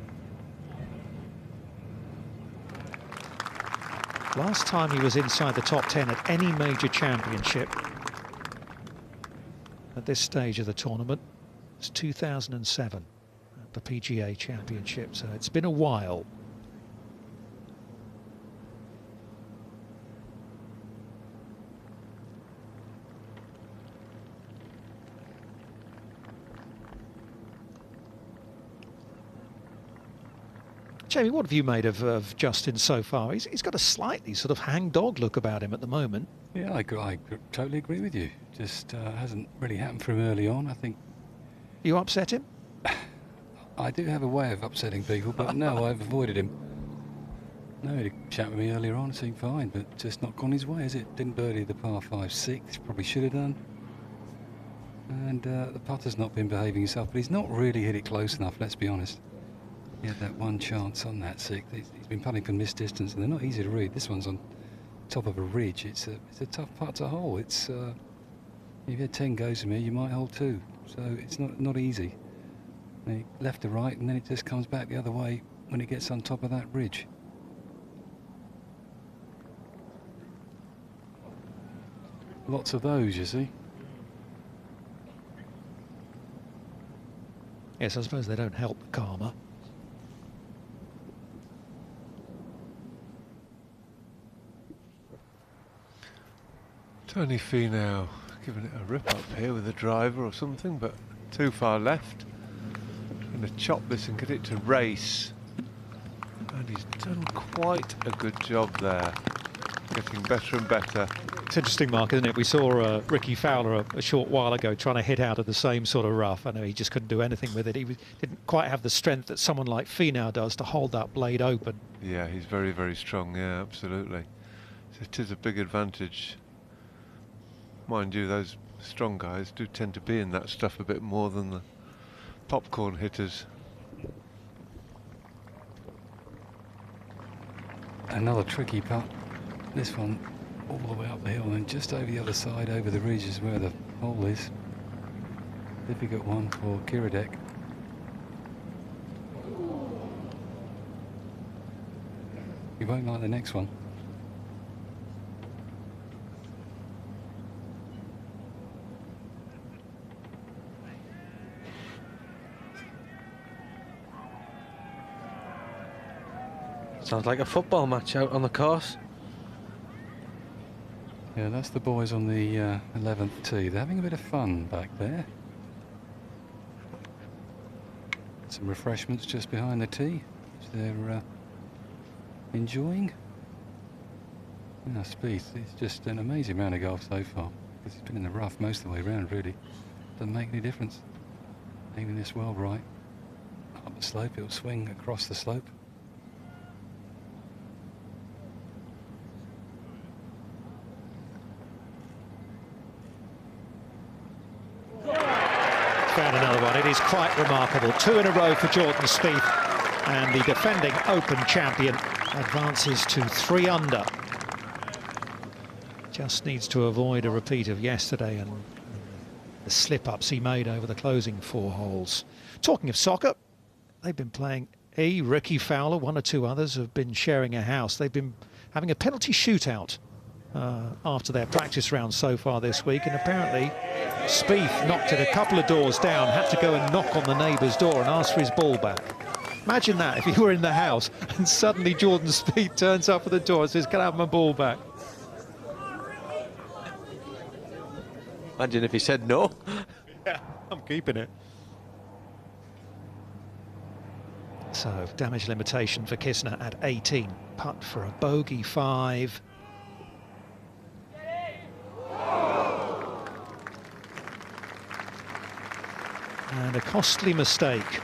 Last time he was inside the top 10 at any major championship at this stage of the tournament was 2007 at the PGA Championship, so it's been a while. Jamie, what have you made of Justin so far? He's got a slightly sort of hangdog look about him at the moment. Yeah, I totally agree with you. Just hasn't really happened for him early on, I think. You upset him? I do have a way of upsetting people, but no, I've avoided him. No, he chatted with me earlier on, seemed fine, but just not gone his way, is it? Didn't birdie the par 5-6, probably should have done. And the putter's not been behaving himself, but he's not really hit it close enough, let's be honest. He had that one chance on that 6. He's been putting from this distance, and they're not easy to read. This one's on top of a ridge. It's a tough putt to hole. It's if you had 10 goes from here, you might hold 2. So it's not easy. And he left to right, and then it just comes back the other way when it gets on top of that ridge. Lots of those, you see. Yes, I suppose they don't help the karma. Tony Finau giving it a rip up here with a driver or something, but too far left. Going to chop this and get it to race. And he's done quite a good job there. Getting better and better. It's interesting, Mark, isn't it? We saw Ricky Fowler a short while ago trying to hit out of the same sort of rough. I know he just couldn't do anything with it. He didn't quite have the strength that someone like Finau does to hold that blade open. Yeah, he's very, very strong. Yeah, absolutely. So it is a big advantage. Mind you, those strong guys do tend to be in that stuff a bit more than the popcorn hitters. Another tricky putt. This one all the way up the hill and just over the other side, over the ridge is where the hole is. Difficult one for Kiradek. He won't like the next one. Sounds like a football match out on the course. Yeah, that's the boys on the 11th tee. They're having a bit of fun back there. Some refreshments just behind the tee, which they're enjoying. Yeah, Spieth, it's just an amazing round of golf so far. Because he's been in the rough most of the way around, really. Doesn't make any difference. Aiming this well right. Up the slope, it'll swing across the slope. Found another one. It is quite remarkable. 2 in a row for Jordan Spieth, and the defending Open champion advances to 3 under. Just needs to avoid a repeat of yesterday and the slip-ups he made over the closing 4 holes. Talking of soccer, they've been playing. Ricky Fowler, 1 or 2 others have been sharing a house. They've been having a penalty shootout after their practice round so far this week, and apparently Spieth knocked it a couple of doors down, had to go and knock on the neighbour's door and ask for his ball back. Imagine that if you were in the house and suddenly Jordan Spieth turns up at the door and says, "Can I have my ball back?" Imagine if he said no. Yeah, I'm keeping it. So damage limitation for Kisner at 18. Putt for a bogey 5. And a costly mistake.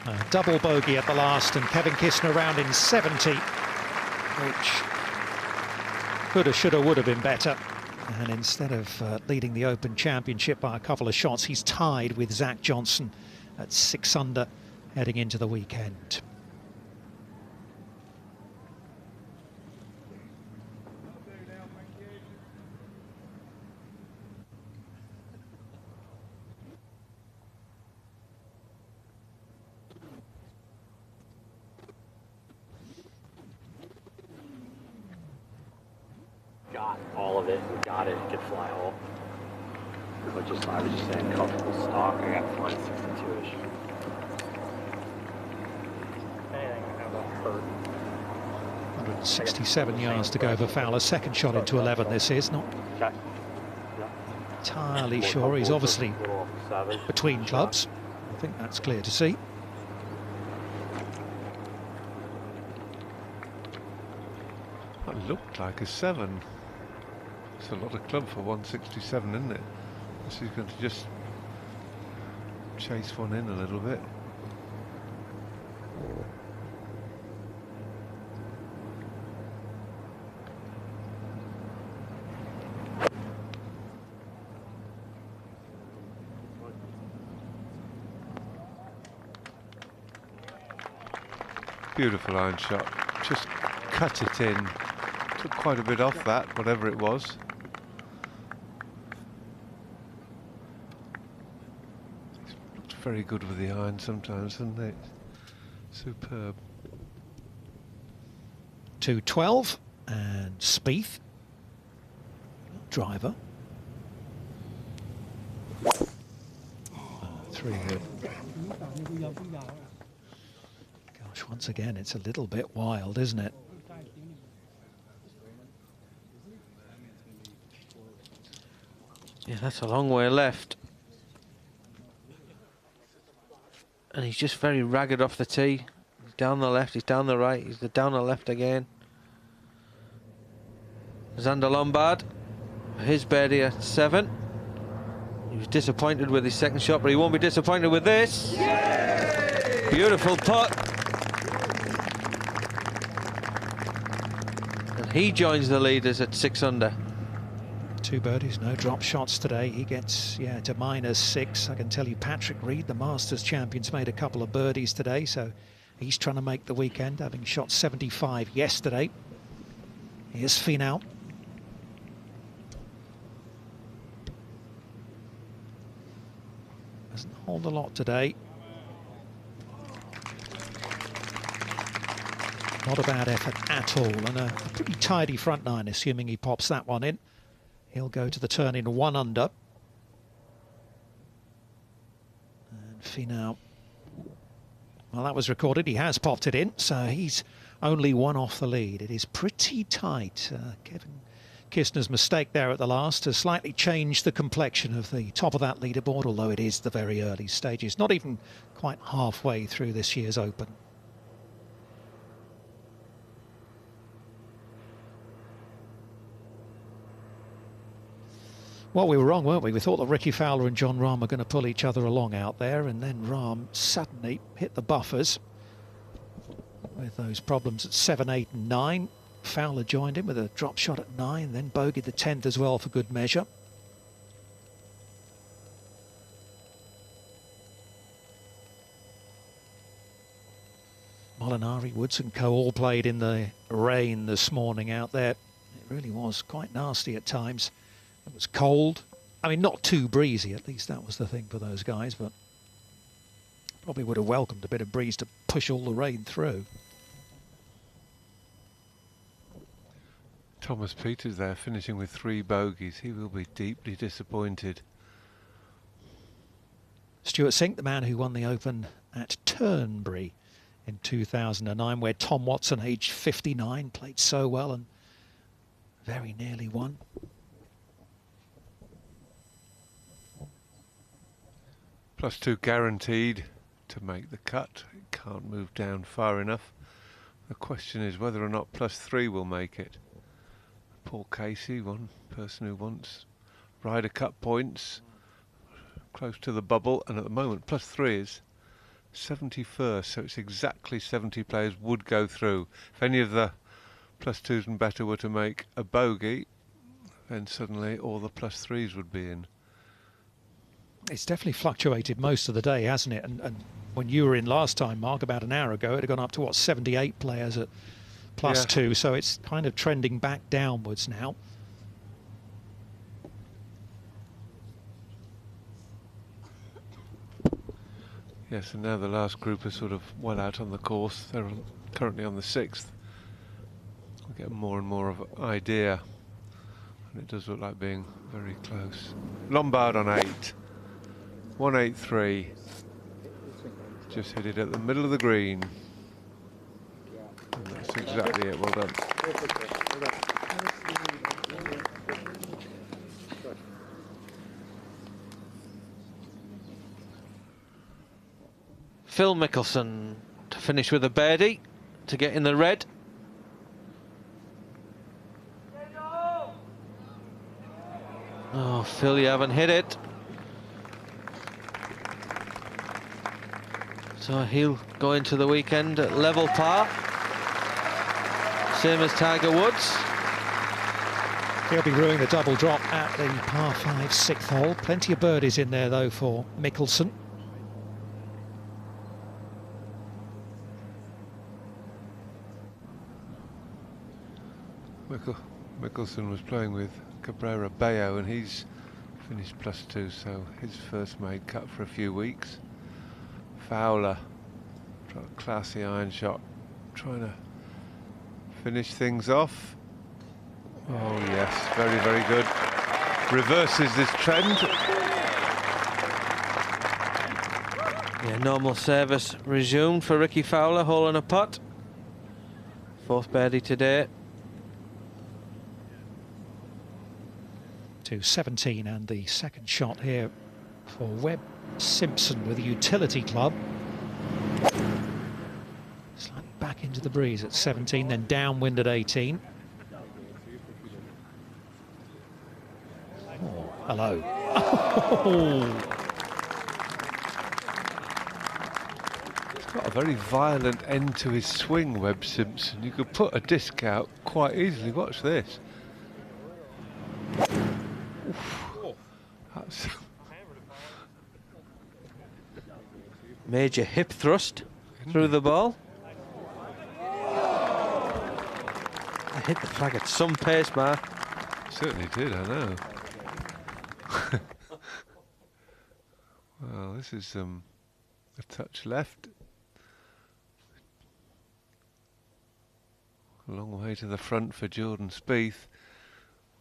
A double bogey at the last, and Kevin Kisner round in 70, which coulda, shoulda, would have been better. And instead of leading the Open Championship by a couple of shots, he's tied with Zach Johnson at 6 under heading into the weekend. Got all of it, got it, it could fly home. But just, I was just saying, comfortable stock, I got flying 62-ish. Anything about hurt. 167 yards to go for Fowler. Second shot into 11 this is. Not entirely sure. He's obviously between clubs. I think that's clear to see. That looked like a 7. It's a lot of club for 167, isn't it? So he's going to just chase one in a little bit. Beautiful iron shot. Just cut it in. Took quite a bit off that, whatever it was. Looked very good with the iron sometimes, doesn't it? Superb. 212 and Spieth. Driver. 3 wood. Gosh, once again, it's a little bit wild, isn't it? Yeah, that's a long way left. And he's just very ragged off the tee. He's down the left, he's down the right, he's down the left again. Xander Lombard, his birdie at 7. He was disappointed with his second shot, but he won't be disappointed with this. Yay! Beautiful putt. And he joins the leaders at 6 under. 2 birdies, no drop shots today. He gets, yeah, to -6. I can tell you Patrick Reed, the Masters champion's made a couple of birdies today, so he's trying to make the weekend, having shot 75 yesterday. Here's Finau. Doesn't hold a lot today. Not a bad effort at all, and a pretty tidy front 9, assuming he pops that one in. He'll go to the turn in 1 under. And Finau, well, that was recorded. He has popped it in, so he's only 1 off the lead. It is pretty tight. Kevin Kisner's mistake there at the last has slightly changed the complexion of the top of that leaderboard, although it is the very early stages, not even quite halfway through this year's Open. Well, we were wrong, weren't we? We thought that Ricky Fowler and John Rahm were going to pull each other along out there, and then Rahm suddenly hit the buffers with those problems at 7, 8 and 9. Fowler joined him with a drop shot at 9, then bogeyed the 10th as well for good measure. Molinari, Woods and Co. all played in the rain this morning out there. It really was quite nasty at times. It was cold. I mean, not too breezy, at least that was the thing for those guys, but probably would have welcomed a bit of breeze to push all the rain through. Thomas Peters there, finishing with 3 bogeys. He will be deeply disappointed. Stuart Sink, the man who won the Open at Turnberry in 2009, where Tom Watson, aged 59, played so well and very nearly won. +2 guaranteed to make the cut. It can't move down far enough. The question is whether or not +3 will make it. Paul Casey, one person who wants Ryder Cup points, close to the bubble, and at the moment +3 is 71st, so it's exactly 70 players would go through. If any of the +2s and better were to make a bogey, then suddenly all the +3s would be in. It's definitely fluctuated most of the day, hasn't it? And when you were in last time, Mark, about an hour ago, it had gone up to, what, 78 players at +2, so it's kind of trending back downwards now. Yes, and now the last group are sort of well out on the course. They're currently on the 6th. We get more and more of an idea, and it does look like being very close. Lombard on 8. 183. Just hit it at the middle of the green. And that's exactly it. Well done. Phil Mickelson to finish with a birdie to get in the red. Oh, Phil, you haven't hit it. So he'll go into the weekend at level par, same as Tiger Woods. He'll be ruining the double drop at the par 5 6th hole. Plenty of birdies in there though for Mickelson. Mickelson was playing with Cabrera Bello, and he's finished +2, so his first made cut for a few weeks. Fowler, classy iron shot, trying to finish things off. Oh yes, very, very good. Reverses this trend. Yeah, normal service resumed for Ricky Fowler, hole and a putt. 4th birdie today. To 17, and the second shot here for Webb Simpson with the utility club. Slightly back into the breeze at 17, then downwind at 18. Oh, hello. He's got a very violent end to his swing, Webb Simpson. You could put a disc out quite easily. Watch this. That's Major hip thrust through the ball. I hit the flag at some pace, Mark. Certainly did, I know. Well, this is a touch left. A long way to the front for Jordan Spieth.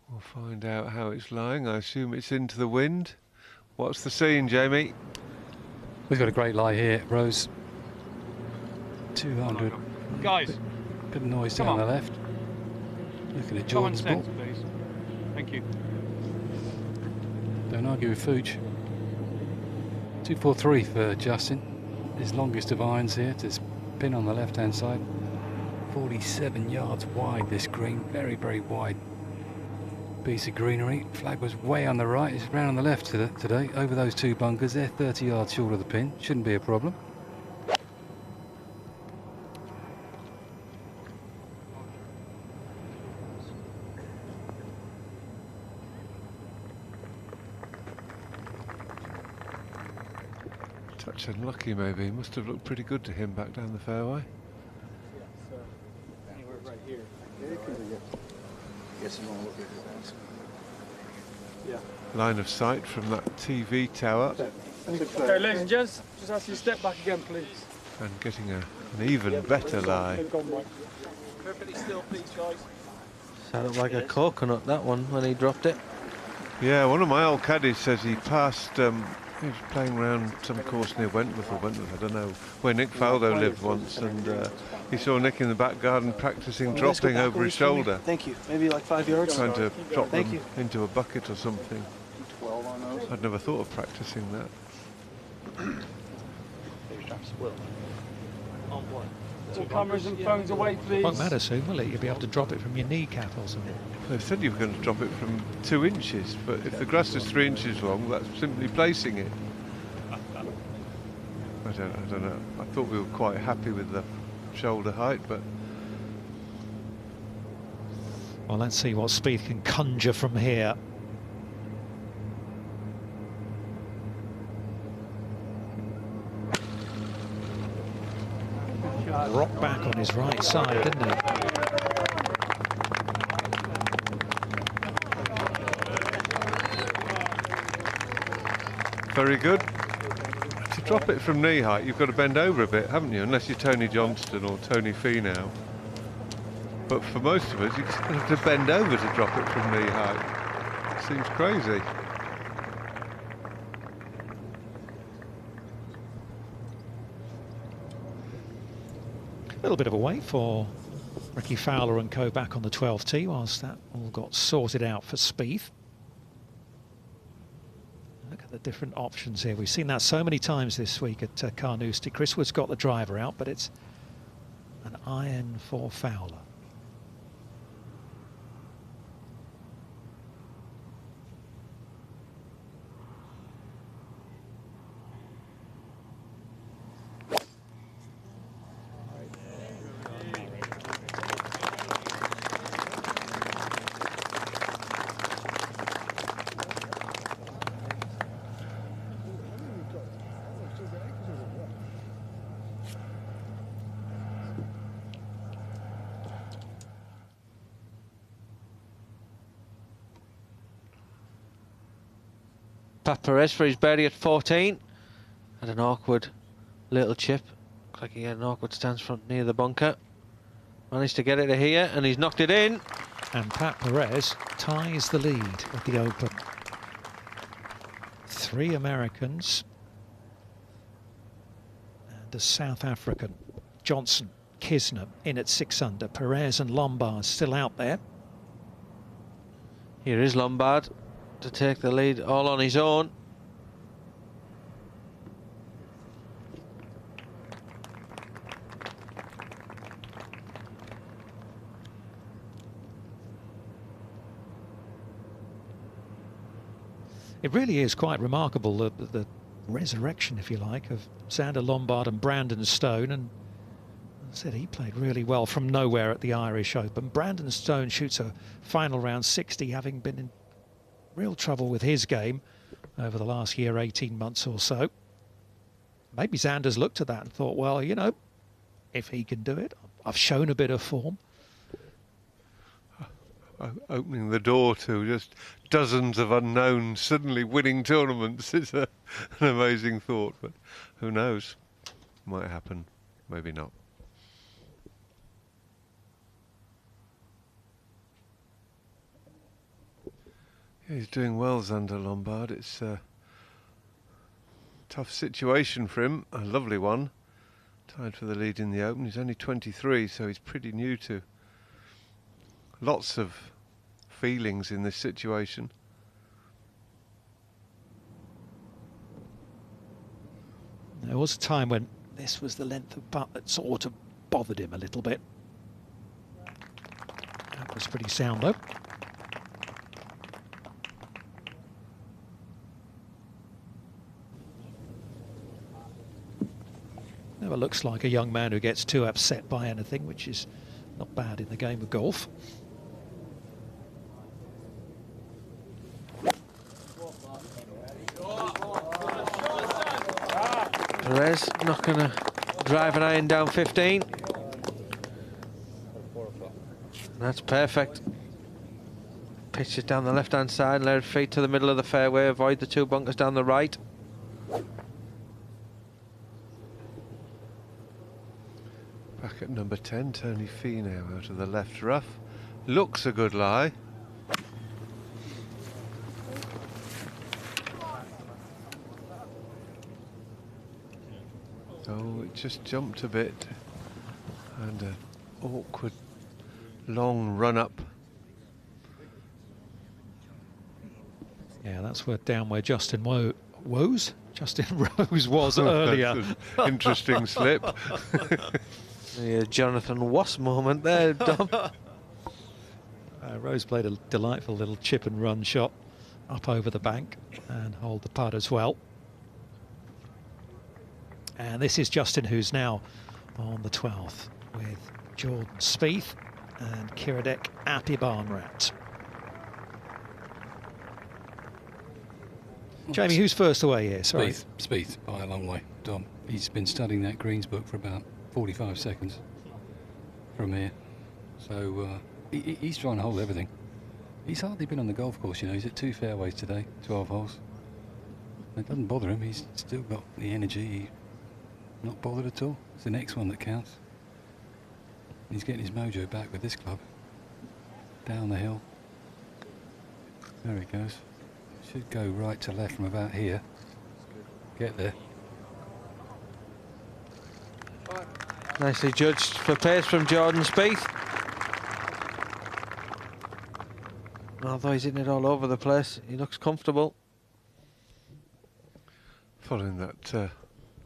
We'll find out how it's lying. I assume it's into the wind. What's the scene, Jamie? We've got a great lie here, Rose. 200. Guys. Good noise down the left. Looking at Jordan's ball. Please. Thank you. Don't argue with Fooch. 243 for Justin. His longest of irons here to pin on the left-hand side. 47 yards wide this green. Very, very wide. piece of greenery. Flag was way on the right. It's round on the left today. Over those two bunkers. They're 30 yards short of the pin. Shouldn't be a problem. Touch unlucky maybe. Must have looked pretty good to him back down the fairway. Anywhere right here. Yeah. Line of sight from that TV tower. Okay, ladies and gents, just ask you to step back again, please. And getting an even better lie. Perfectly still, please, guys. Sounded like a coconut, that one, when he dropped it. Yeah, one of my old caddies says he passed, he was playing around some course near Wentworth, I don't know, where Nick Faldo lived once, and he saw Nick in the back garden practicing dropping over his shoulder. Thank you. Maybe like 5 yards. Trying to drop Thank them you. into a bucket or something. 12 on those. I'd never thought of practicing that. All cameras and phones away, please. Won't matter soon, will it? You'll be able to drop it from your kneecap or something. They said you were going to drop it from 2 inches, but if the grass is 3 inches long, that's simply placing it. I don't know. I thought we were quite happy with the shoulder height, but... Well, let's see what Spieth can conjure from here. Rock back on his right side, didn't he? Very good. To drop it from knee height, you've got to bend over a bit, haven't you? Unless you're Tony Johnston or Tony Finau. But for most of us, you just have to bend over to drop it from knee height. It seems crazy. A little bit of a wait for Ricky Fowler and co back on the 12th tee whilst that all got sorted out for Spieth. Look at the different options here. We've seen that so many times this week at Carnoustie. Chris Wood's got the driver out, but it's an iron for Fowler. Pat Perez for his birdie at 14. Had an awkward little chip. Looks like he had an awkward stance front near the bunker. Managed to get it to here, and he's knocked it in. And Pat Perez ties the lead at the Open. 3 Americans and a South African. Johnson, Kisner in at 6 under. Perez and Lombard still out there. Here is Lombard to take the lead all on his own. It really is quite remarkable, the resurrection, if you like, of Xander Lombard and Brandon Stone. And as I said, he played really well from nowhere at the Irish Open. Brandon Stone shoots a final round 60, having been in real trouble with his game over the last year, 18 months or so. Maybe Xander's looked at that and thought, well, you know, if he can do it, I've shown a bit of form. Opening the door to just dozens of unknowns suddenly winning tournaments is an amazing thought, but who knows? Might happen, maybe not. Yeah, he's doing well, Xander Lombard. It's a tough situation for him, a lovely one. Tied for the lead in the Open. He's only 23, so he's pretty new to lots of feelings in this situation. There was a time when this was the length of putt that sort of bothered him a little bit. That was pretty sound though. Never looks like a young man who gets too upset by anything, which is not bad in the game of golf. Perez not going to drive an iron down 15. That's perfect. Pitch it down the left-hand side, let it feed to the middle of the fairway, avoid the 2 bunkers down the right. Back at number 10, Tony Finau out of the left rough. Looks a good lie. Oh, it just jumped a bit. And an awkward long run up. Yeah, that's down where Justin Justin Rose was earlier. That's an interesting slip. Yeah, Jonathan Wass moment there, Dom. Rose played a delightful little chip and run shot up over the bank and hold the putt as well. And this is Justin, who's now on the 12th with Jordan Spieth and Kiradech Aphibarnrat. Jamie, who's first away here? Sorry. Spieth by a long way. Dom, he's been studying that greens book for about 45 seconds from here. So he's trying to hold everything. He's hardly been on the golf course, you know. He's at 2 fairways today, 12 holes. It doesn't bother him. He's still got the energy. He's not bothered at all. It's the next one that counts. He's getting his mojo back with this club. Down the hill. There he goes. Should go right to left from about here. Get there. Nicely judged for pace from Jordan Spieth. Although he's hitting it all over the place, he looks comfortable. Following that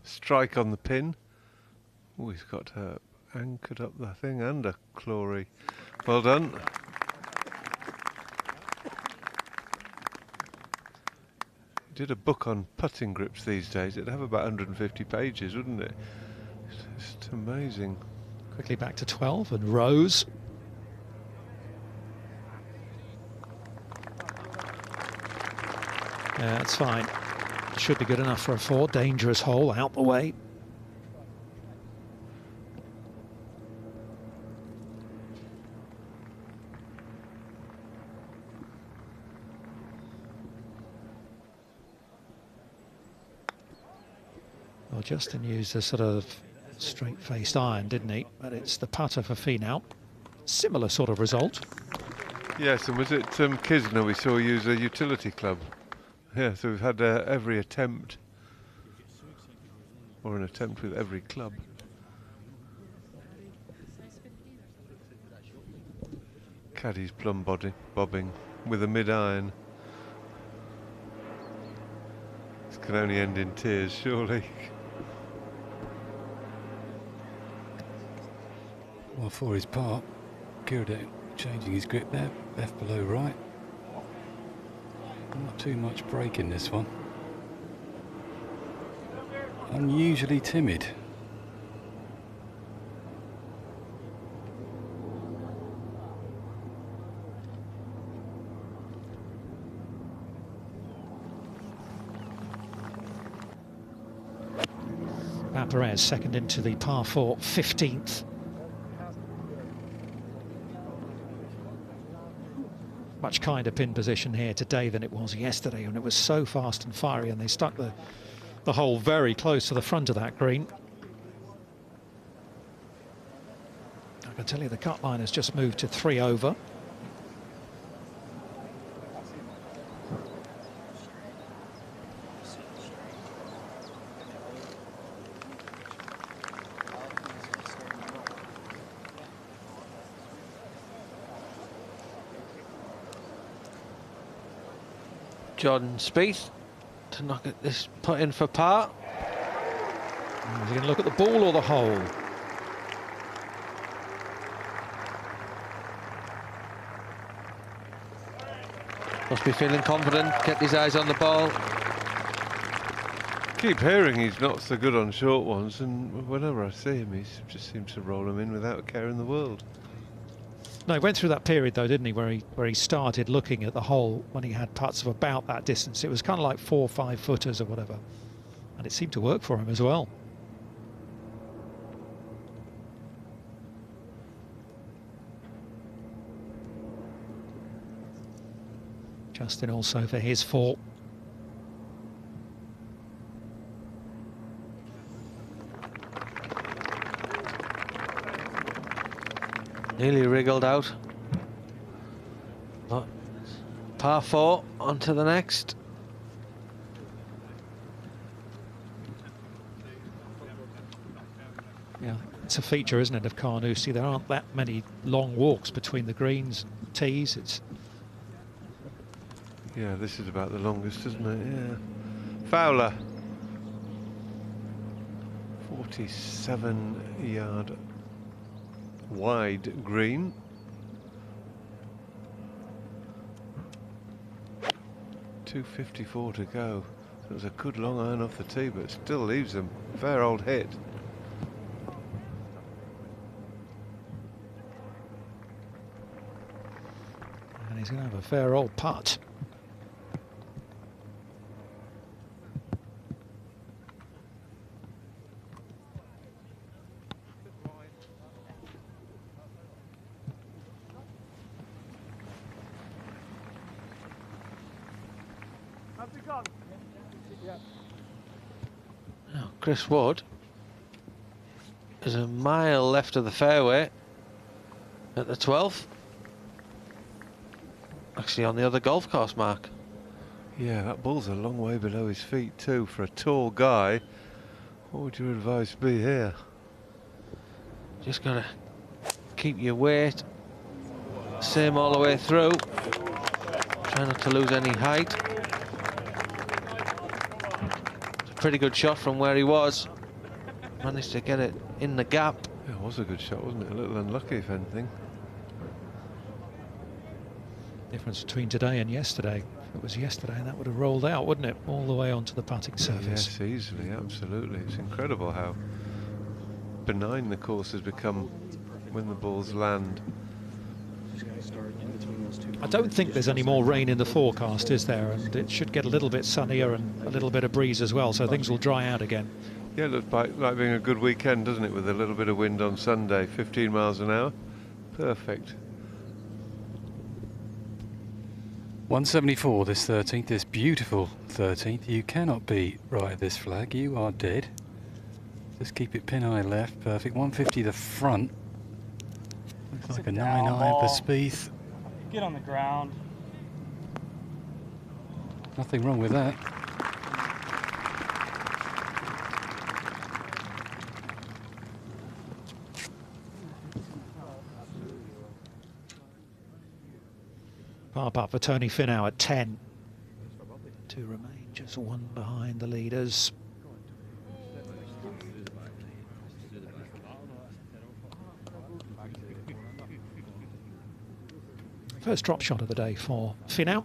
strike on the pin. Oh, he's got anchored up the thing and a Clory. Well done. Did a book on putting grips these days, it'd have about 150 pages, wouldn't it? It's just amazing. Quickly back to 12 and Rose. Yeah, that's fine. Should be good enough for a 4. Dangerous hole out the way. Well, Justin used a sort of straight-faced iron, didn't he? But it's the putter for Finau. Similar sort of result. Yes, and was it Kisner we saw use a utility club? Yeah, so we've had every attempt, or an attempt with every club. Caddy's plumb bobbing with a mid-iron. This can only end in tears, surely. Well, for his part, Kiradech changing his grip there, left below right. Not too much break in this one. Unusually timid. Perez second into the par 4, 15th. Much kinder pin position here today than it was yesterday, and it was so fast and fiery, and they stuck the hole very close to the front of that green. I can tell you the cut line has just moved to 3 over. Jordan Spieth to knock at this putt in for par. Is he going to look at the ball or the hole? Must be feeling confident, kept his eyes on the ball. Keep hearing he's not so good on short ones, and whenever I see him, he just seems to roll them in without a care in the world. No, he went through that period though, didn't he, where he started looking at the hole when he had putts of about that distance. It was kind of like 4 or 5 footers or whatever, and it seemed to work for him as well. Justin also for his 4. Nearly wriggled out. But par 4 on to the next. Yeah, it's a feature, isn't it, of Carnoustie? There aren't that many long walks between the greens and tees. It's Yeah, this is about the longest, isn't it? Yeah. Fowler. 47-yard wide green. .254 to go. It was a good long iron off the tee, but still leaves them. Fair old hit. and he's going to have a fair old putt. Now, Chris Wood is a mile left of the fairway at the 12th. Actually on the other golf course mark. Yeah, that ball's a long way below his feet too. For a tall guy, what would your advice be here? Just gotta keep your weight same all the way through. Try not to lose any height. It's a pretty good shot from where he was. Managed to get it in the gap. Yeah, it was a good shot, wasn't it? A little unlucky, if anything. Difference between today and yesterday. If it was yesterday, that would have rolled out, wouldn't it? All the way onto the putting surface. Yes, easily, absolutely. It's incredible how benign the course has become when the balls land. I don't think there's any more rain in the forecast, is there? And it should get a little bit sunnier and a little bit of breeze as well, so things will dry out again. Yeah, it looks like being a good weekend, doesn't it? With a little bit of wind on Sunday, 15 miles an hour. Perfect. 174 this 13th, this beautiful 13th. You cannot beat right at this flag. You are dead. Just keep it pin eye left. Perfect. 150 the front. Looks like a 9-iron for Spieth. Get on the ground. Nothing wrong with that. Par putt for Tony Finau at 10. To remain just one behind the leaders. First drop shot of the day for Finau.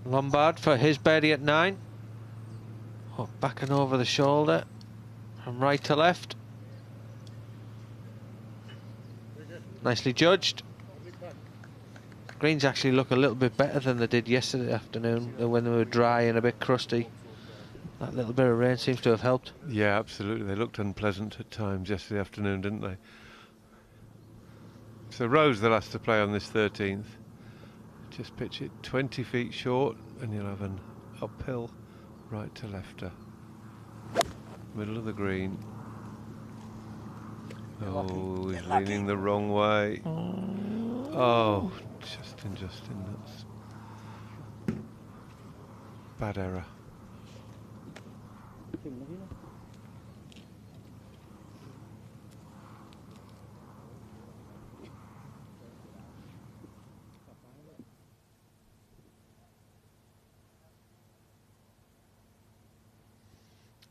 Lombard for his birdie at 9. Oh, back and over the shoulder from right to left. Nicely judged. Greens actually look a little bit better than they did yesterday afternoon when they were dry and a bit crusty. That little bit of rain seems to have helped. Yeah, absolutely. They looked unpleasant at times yesterday afternoon, didn't they? So Rose, the last to play on this 13th. Just pitch it 20 feet short and you'll have an uphill right to lefter. Middle of the green. Oh, he's leaning the wrong way. Oh, Justin, that's bad error.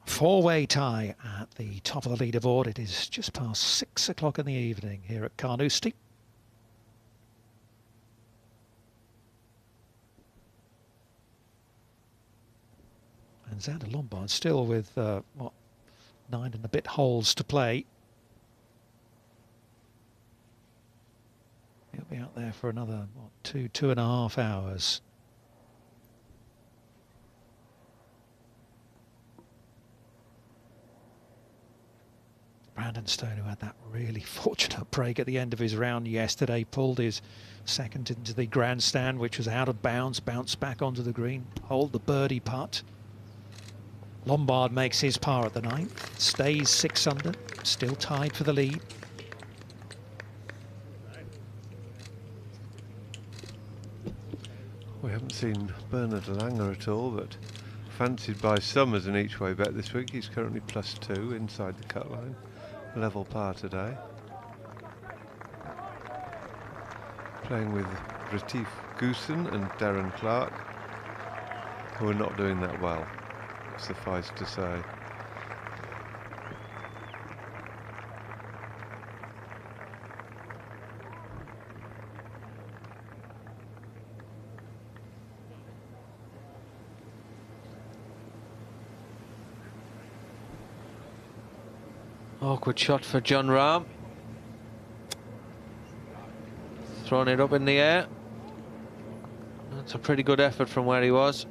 Four-way tie at the top of the leaderboard. It is just past 6 o'clock in the evening here at Carnoustie. And Xander Lombard still with, what, 9 and a bit holes to play. He'll be out there for another, what, 2.5 hours. Brandon Stone, who had that really fortunate break at the end of his round yesterday, pulled his second into the grandstand, which was out of bounds, bounced back onto the green, hold the birdie putt. Lombard makes his par at the 9th, stays 6 under, still tied for the lead. We haven't seen Bernard Langer at all, but fancied by some as an each-way bet this week. He's currently +2 inside the cut line. Level par today. Playing with Retief Goosen and Darren Clark, who are not doing that well, suffice to say. Awkward shot for John Rahm. Throwing it up in the air. That's a pretty good effort from where he was.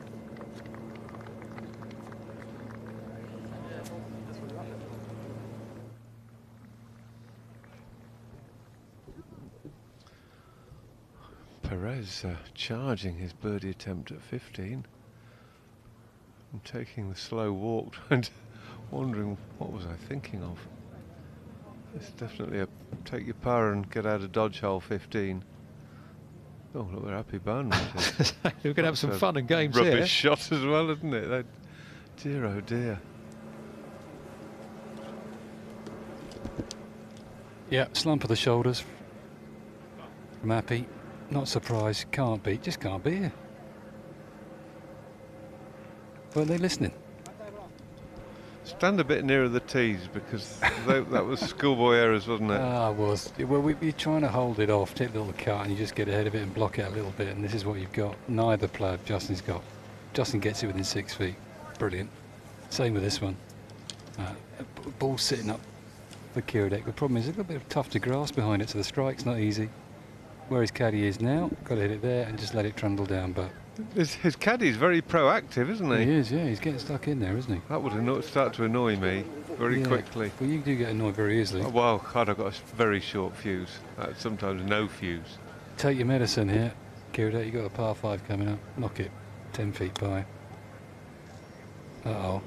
Perez charging his birdie attempt at 15. And taking the slow walk and wondering what was I thinking of. It's definitely a take your par and get out of dodge hole 15. Oh, look where Happy Barnum is. We're going to have some fun and games rubbish here. Rubbish shot as well, isn't it? That, dear, oh dear. Yeah, slump of the shoulders from Happy. Not surprised, can't be, just can't be here. Weren't they listening? Stand a bit nearer the tees because that was schoolboy errors, wasn't it? Ah, it was. Well, you're trying to hold it off, take a little cut, and you just get ahead of it and block it a little bit, and this is what you've got. Neither player Justin's got. Justin gets it within 6 feet. Brilliant. Same with this one. Ball sitting up for Kiradek. The problem is it's a little bit tough to grasp behind it, so the strike's not easy. Where his caddy is now, got to hit it there and just let it trundle down, but... His caddy's very proactive, isn't he? He is, yeah. He's getting stuck in there, isn't he? That would start to annoy me very quickly. Well, you do get annoyed very easily. Oh, well, God, I've got a very short fuse. Sometimes no fuse. Take your medicine here. Kiradek, you've got a par 5 coming up. Knock it 10 feet by. Uh-oh.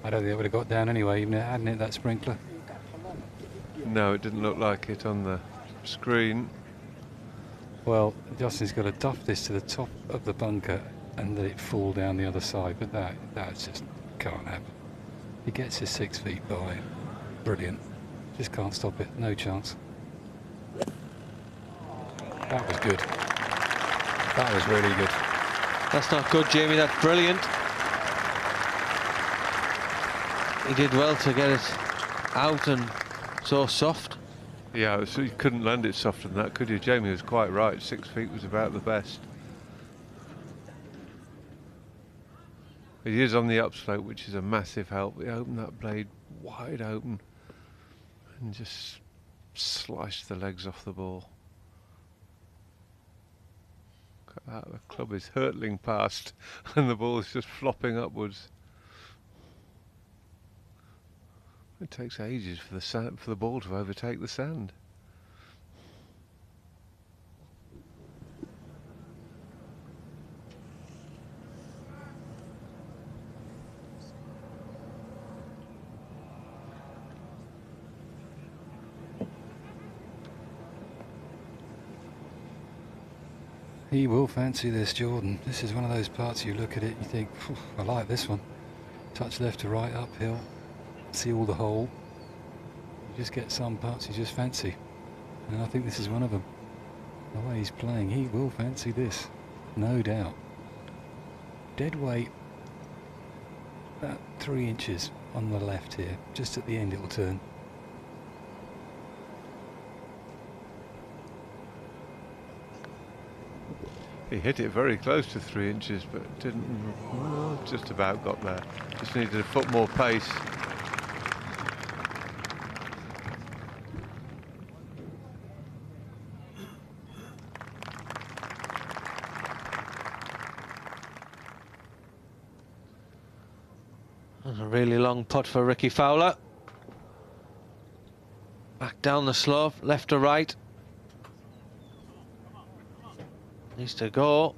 I don't think it would have got down anyway, even hadn't it, that sprinkler? No, it didn't look like it on the screen. Well, Justin's got to duff this to the top of the bunker and let it fall down the other side, but that just can't happen. He gets his 6 feet by. Brilliant. Just can't stop it. No chance. That was good. That was really good. That's not good, Jamie. That's brilliant. He did well to get it out and so soft. Yeah, so you couldn't land it softer than that, could you? Jamie was quite right. 6 feet was about the best. He is on the upslope, which is a massive help. He opened that blade wide open and just sliced the legs off the ball. Look at that, the club is hurtling past and the ball is just flopping upwards. It takes ages for the ball to overtake the sand. He will fancy this, Jordan. This is one of those parts you look at it, you think, I like this one. Touch left to right, uphill. See all the hole. You just get some parts you just fancy, and I think this is one of them. The way he's playing, he will fancy this, no doubt. Dead weight, about 3 inches on the left here. Just at the end it will turn. He hit it very close to 3 inches, but didn't. Well, just about got there. Just needed a foot more pace. That's a really long putt for Ricky Fowler. Back down the slope, left to right. Needs to go.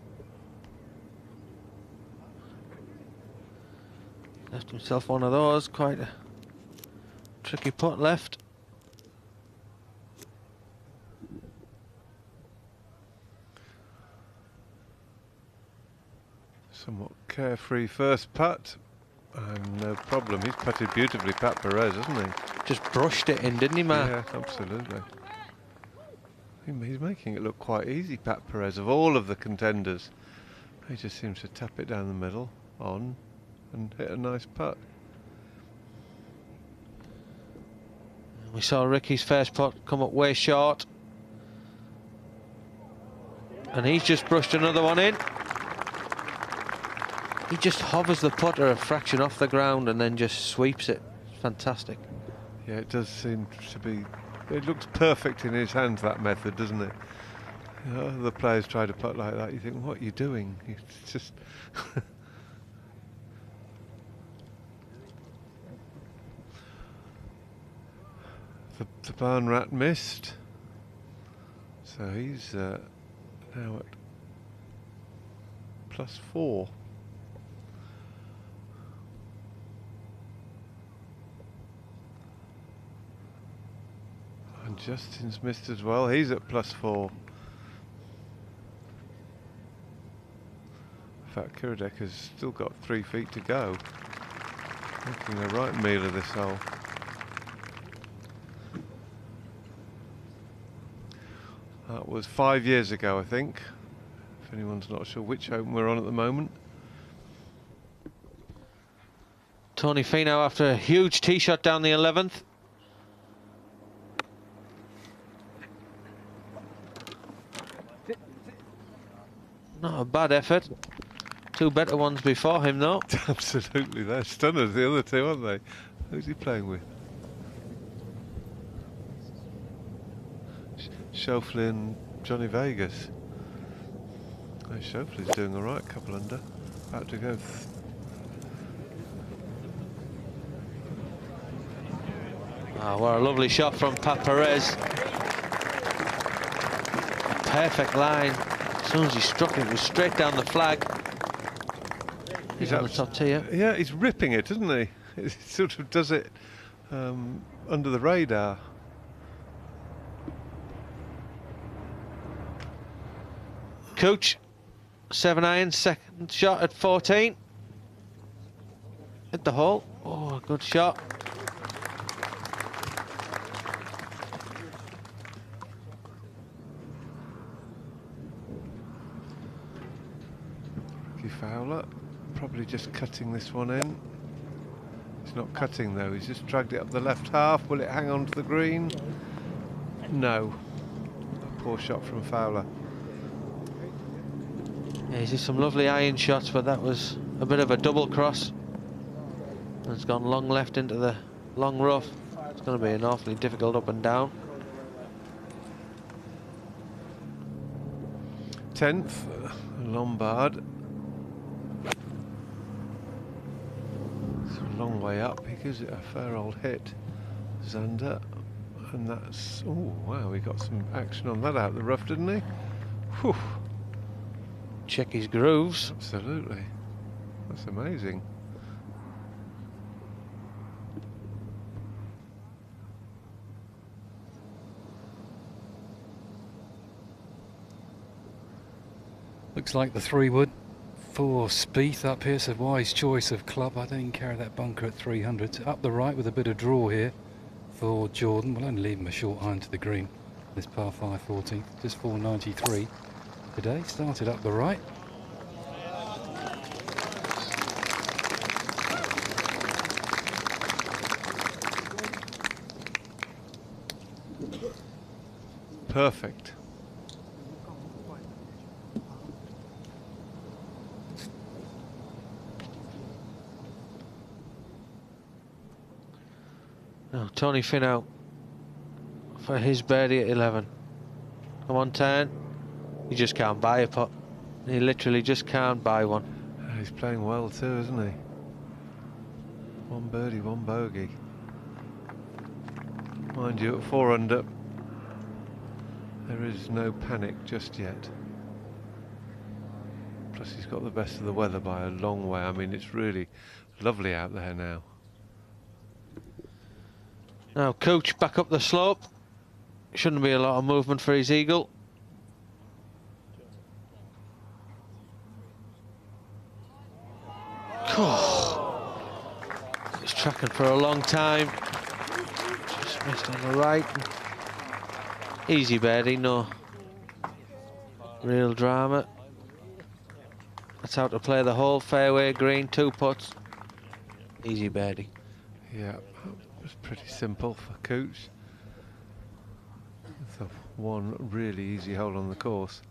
Left himself one of those, quite a tricky putt left. Somewhat carefree first putt, and no problem. He's putted beautifully, Pat Perez, hasn't he? Just brushed it in, didn't he, Matt? Yeah, absolutely. He's making it look quite easy, Pat Perez, of all of the contenders. He just seems to tap it down the middle, on, and hit a nice putt. We saw Ricky's first putt come up way short. And he's just brushed another one in. He just hovers the putter a fraction off the ground and then just sweeps it. Fantastic. Yeah, it does seem to be. It looks perfect in his hands, that method, doesn't it? You know, other players try to putt like that. You think, what are you doing? It's just. the barn rat missed, so he's now at +4. And Justin's missed as well. He's at +4. In fact, Kiradek has still got 3 feet to go. Making a right meal of this hole. That was 5 years ago, I think. If anyone's not sure which Open we're on at the moment. Tony Finau after a huge tee shot down the 11th. Not a bad effort. 2 better ones before him, though. Absolutely, they're stunners, the other two, aren't they? Who's he playing with? Schauffele and Johnny Vegas. Oh, Schauffele's doing all right, couple under. About to go. Oh, what a lovely shot from Pat Perez. Perfect line. As soon as he struck it, it was straight down the flag. He's on the top tier. Yeah, he's ripping it, isn't he? He sort of does it under the radar. Cooch, 7-iron, second shot at 14. Hit the hole. Oh, good shot. Ricky Fowler, probably just cutting this one in. He's not cutting though, he's just dragged it up the left half. Will it hang on to the green? No. A poor shot from Fowler. Yeah, he's hit some lovely iron shots, but that was a bit of a double cross. And it's gone long left into the long rough. It's going to be an awfully difficult up and down. 10th, Lombard. It's a long way up. He gives it a fair old hit. Xander. And that's... Oh, wow, he got some action on that out the rough, didn't he? Whew. Check his grooves. Absolutely. That's amazing. Looks like the 3-wood for Spieth up here. It's a wise choice of club. I don't even carry that bunker at 300. Up the right with a bit of draw here for Jordan. We'll only leave him a short iron to the green. This par 5 14th, just 493 today. Started up the right. Perfect. Now Tony Finau for his birdie at 11. Come on, 10. You just can't buy a putt. He literally just can't buy one. He's playing well too, isn't he? One birdie, one bogey. Mind you, at 4 under, there is no panic just yet. Plus he's got the best of the weather by a long way. I mean, it's really lovely out there now. Now Cooch back up the slope. Shouldn't be a lot of movement for his eagle. He's tracking for a long time. Just missed on the right. Easy birdie, no real drama. That's how to play the whole fairway green, 2 putts. Easy birdie. Yeah, it was pretty simple for Cooch. It's one really easy hole on the course.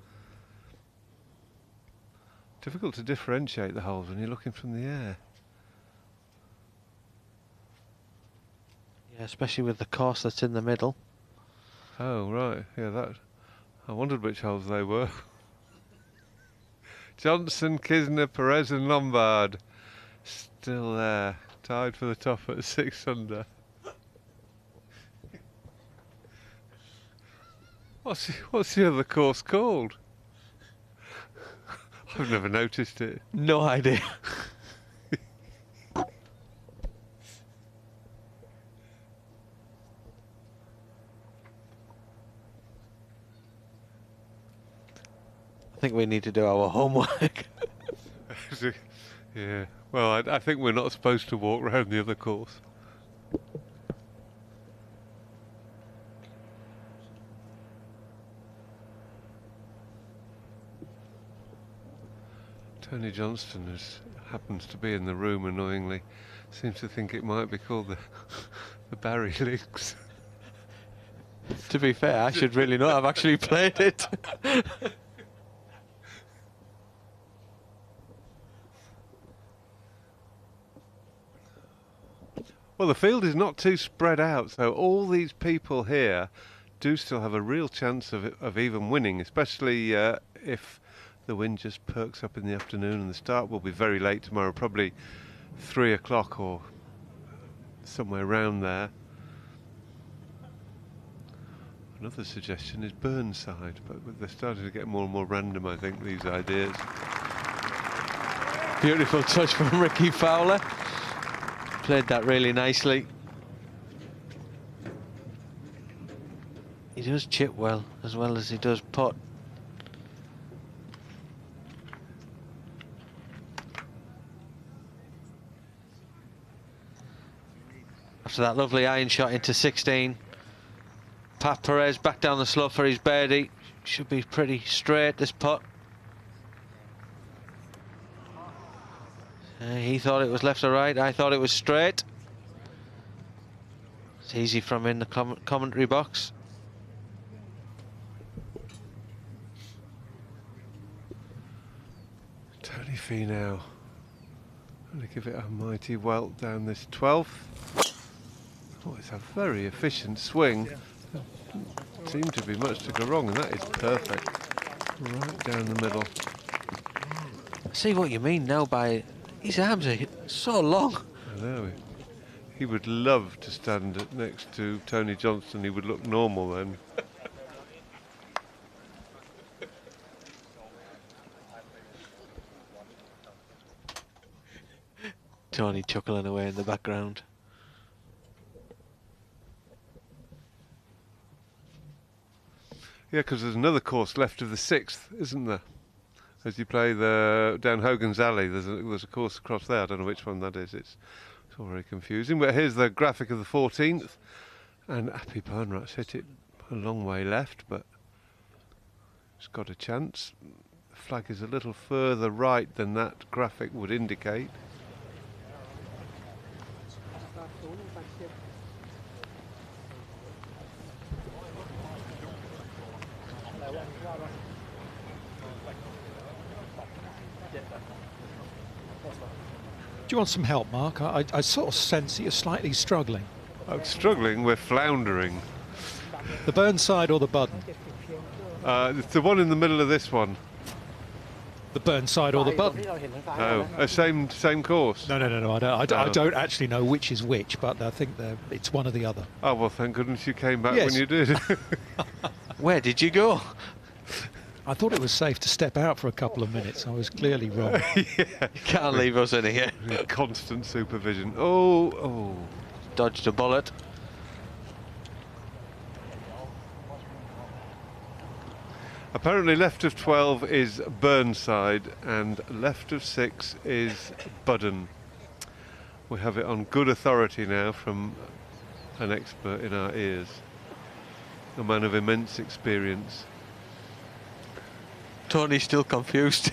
Difficult to differentiate the holes when you're looking from the air. Yeah, especially with the course that's in the middle. Oh, right. Yeah, that. I wondered which holes they were. Johnson, Kisner, Perez and Lombard. Still there. Tied for the top at 6 under. What's the other course called? I've never noticed it. No idea. I think we need to do our homework. Yeah, well, I think we're not supposed to walk around the other course. Tony Johnston happens to be in the room, annoyingly. Seems to think it might be called the Barry Links. To be fair, I should really not have actually played it. Well, the field is not too spread out, so all these people here do still have a real chance of even winning, especially if the wind just perks up in the afternoon, and the start will be very late tomorrow, probably 3 o'clock or somewhere around there. Another suggestion is Burnside, but they're starting to get more and more random, I think, these ideas. Beautiful touch from Ricky Fowler. Played that really nicely. He does chip well as he does putt. After that lovely iron shot into 16, Pat Perez back down the slope for his birdie. Should be pretty straight, this putt. He thought it was left or right, I thought it was straight. It's easy from in the commentary box. Tony Finau. Going to give it a mighty welt down this 12th. Oh, it's a very efficient swing. Doesn't seem to be much to go wrong, and that is perfect. Right down the middle. I see what you mean now by his arms are so long. I know. He would love to stand next to Tony Johnston. He would look normal then. Tony chuckling away in the background. Yeah, because there's another course left of the 6th, isn't there? As you play down Hogan's Alley, there's a course across there. I don't know which one that is. It's all very confusing. But here's the graphic of the 14th, and Appy Barnrat's hit it a long way left, but it's got a chance. The flag is a little further right than that graphic would indicate. Do you want some help, Mark? I sort of sense that you're slightly struggling. I'm struggling, we're floundering. The Burnside or the Budden? It's the one in the middle of this one. The Burnside or the Budden? Oh, same course? No. I don't actually know which is which, but I think it's one or the other. Oh, well, thank goodness you came back Yes. when you did. Where did you go? I thought it was safe to step out for a couple of minutes. I was clearly wrong. You can't leave us in here. Constant supervision. Oh. Dodged a bullet. Apparently left of 12 is Burnside and left of 6 is Budden. We have it on good authority now from an expert in our ears. A man of immense experience. Tony's still confused.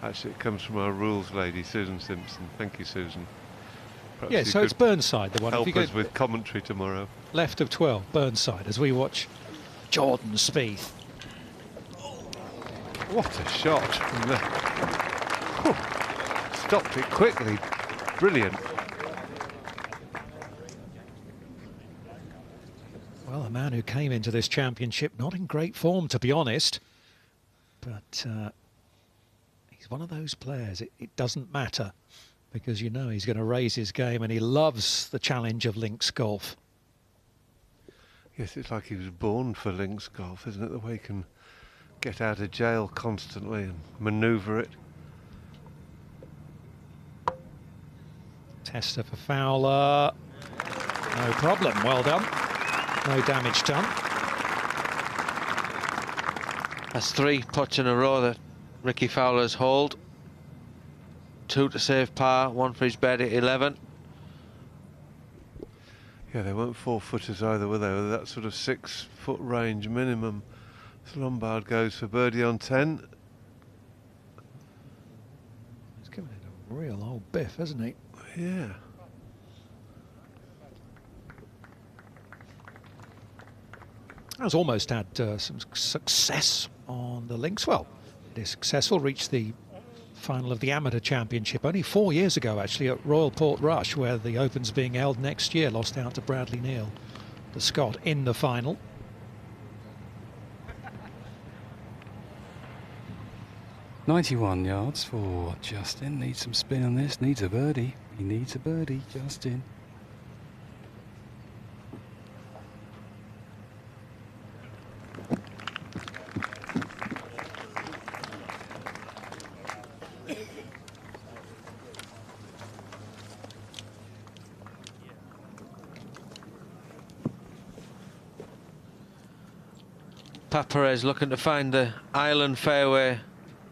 Actually, it comes from our rules lady, Susan Simpson. Thank you, Susan. Perhaps Yeah, you so it's could Burnside, the one. help If you us with commentary tomorrow. left of 12, Burnside, as we watch Jordan Spieth. What a shot from there. Whew. Stopped it quickly. Brilliant. Well, a man who came into this championship not in great form, to be honest, but he's one of those players. It doesn't matter, because you know he's going to raise his game, and he loves the challenge of links golf. Yes, it's like he was born for links golf, isn't it? The way he can get out of jail constantly and manoeuvre it. Tester for Fowler. No problem. Well done. No damage done. That's 3 putts in a row that Ricky Fowler's holed. 2 to save par, 1 for his birdie at 11. Yeah, they weren't 4-footers either, were they? With that sort of 6-foot range minimum. So Lombard goes for birdie on 10. He's giving it a real old biff, hasn't he? Yeah. Has almost had some success on the links. Well, it is successful. Reached the final of the Amateur Championship only 4 years ago, actually, at Royal Portrush, where the Open's being held next year. Lost out to Bradley Neal, the Scot, in the final. .91 yards for Justin. Needs some spin on this. Needs a birdie. He needs a birdie, Justin. Pat Perez looking to find the island fairway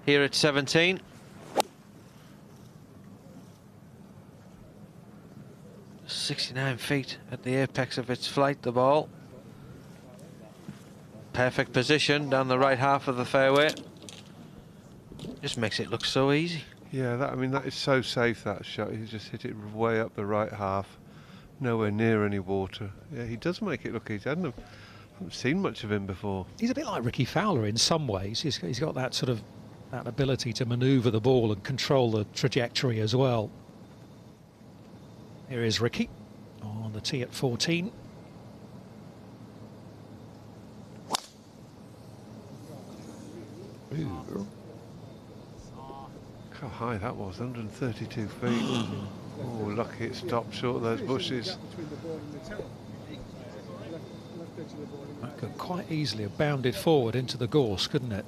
here at 17. .69 feet at the apex of its flight, the ball. Perfect position down the right half of the fairway. Just makes it look so easy. Yeah, that is so safe, that shot. He just hit it way up the right half. Nowhere near any water. Yeah, he does make it look easy. I haven't seen much of him before. He's a bit like Ricky Fowler in some ways. He's got that sort of that ability to manoeuvre the ball and control the trajectory as well. Here is Ricky on the tee at 14. Ooh. How high that was, 132 feet. Oh, lucky it stopped short of those bushes. That could quite easily have bounded forward into the gorse, couldn't it?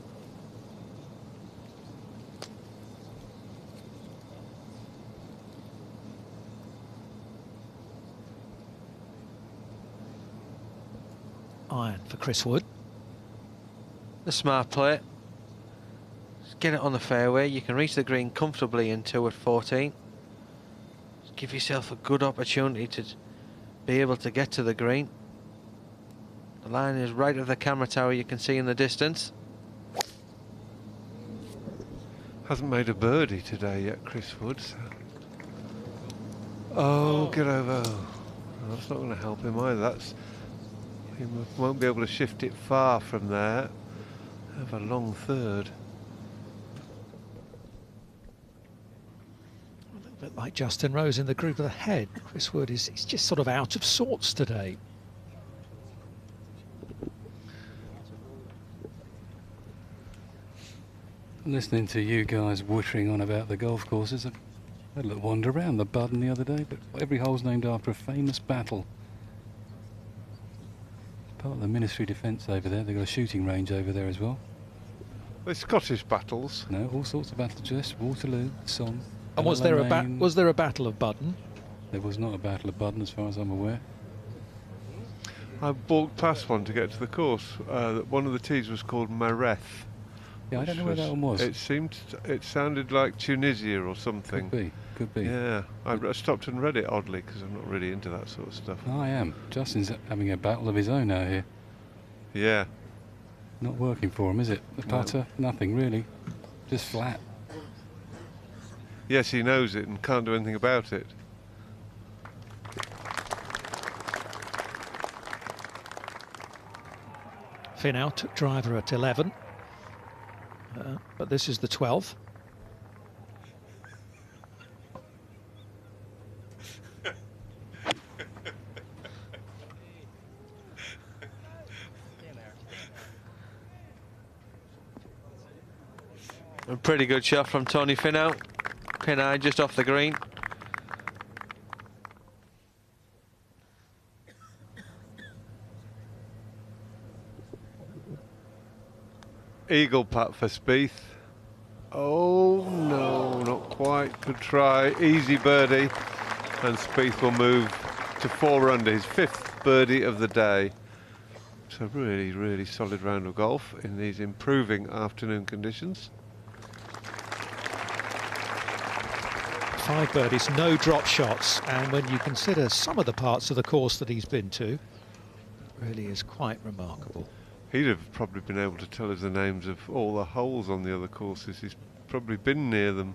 Iron for Chris Wood. The smart play. Just get it on the fairway. You can reach the green comfortably in 2 at 14. Just give yourself a good opportunity to be able to get to the green. The line is right of the camera tower, you can see in the distance. Hasn't made a birdie today yet, Chris Wood. So. Oh, get over. Oh, that's not going to help him either. He won't be able to shift it far from there. Have a long third. A bit like Justin Rose in the group ahead. Chris Wood he's just sort of out of sorts today. Listening to you guys wittering on about the golf courses, I had a little wander around the Budden the other day, but every hole's named after a famous battle. Part of the Ministry of Defence over there. They've got a shooting range over there as well. The Scottish battles. No, all sorts of battles. Just Waterloo, Somme. And was there a battle of Budden? There was not a battle of Budden, as far as I'm aware. I walked past one to get to the course. One of the tees was called Mareth. Yeah, I don't know where that one was. It sounded like Tunisia or something. Could be. Yeah, I stopped and read it oddly because I'm not really into that sort of stuff. I am. Justin's having a battle of his own out here. Yeah. Not working for him, is it? The putter, nothing really. Just flat. Yes, he knows it and can't do anything about it. Finau took driver at 11. But this is the 12th. A pretty good shot from Tony Finau. Pin eye just off the green. Eagle putt for Spieth. Oh no, not quite. Good try. Easy birdie. And Spieth will move to 4 under, his 5th birdie of the day. So really, really solid round of golf in these improving afternoon conditions. 5 birdies, no drop shots, and when you consider some of the parts of the course that he's been to, it really is quite remarkable. He'd have probably been able to tell us the names of all the holes on the other courses. He's probably been near them.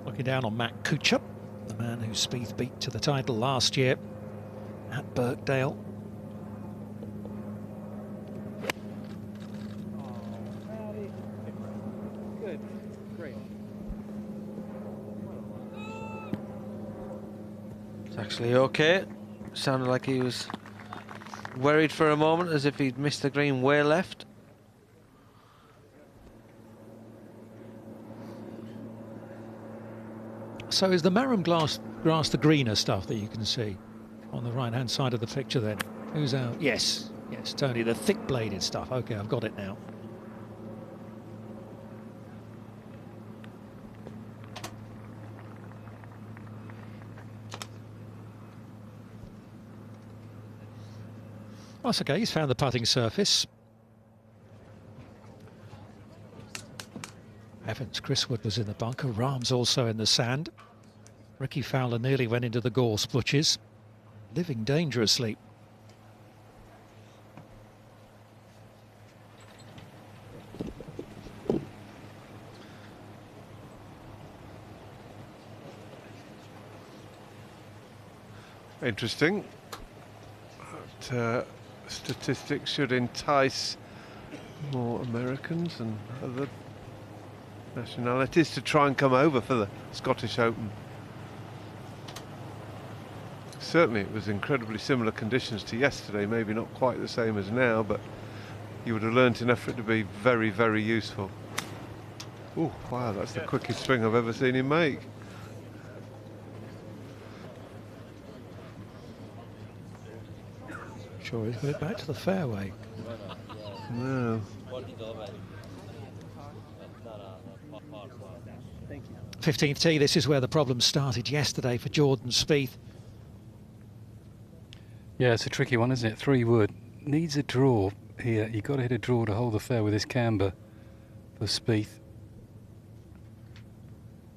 Looking down on Matt Kuchar, the man who Spieth beat to the title last year at Birkdale. Good, great. It's actually okay. Sounded like he was worried for a moment, as if he'd missed the green way left. So is the Marram grass the greener stuff that you can see on the right-hand side of the picture then? Who's out? Yes, yes, Tony, the thick-bladed stuff. Okay, I've got it now. That's okay, he's found the putting surface. Evans, Chris Wood was in the bunker, Rahm's also in the sand. Ricky Fowler nearly went into the gorse butches, living dangerously. Interesting. But, statistics should entice more Americans and other nationalities to try and come over for the Scottish Open. Certainly it was incredibly similar conditions to yesterday, maybe not quite the same as now, but you would have learnt enough for it to be very, very useful. Oh, wow, that's the quickest swing I've ever seen him make. Sure, he's got it back to the fairway. No. 15th tee, this is where the problems started yesterday for Jordan Spieth. Yeah, it's a tricky one, isn't it? 3 wood. Needs a draw here. You've got to hit a draw to hold the fair with this camber. for Spieth.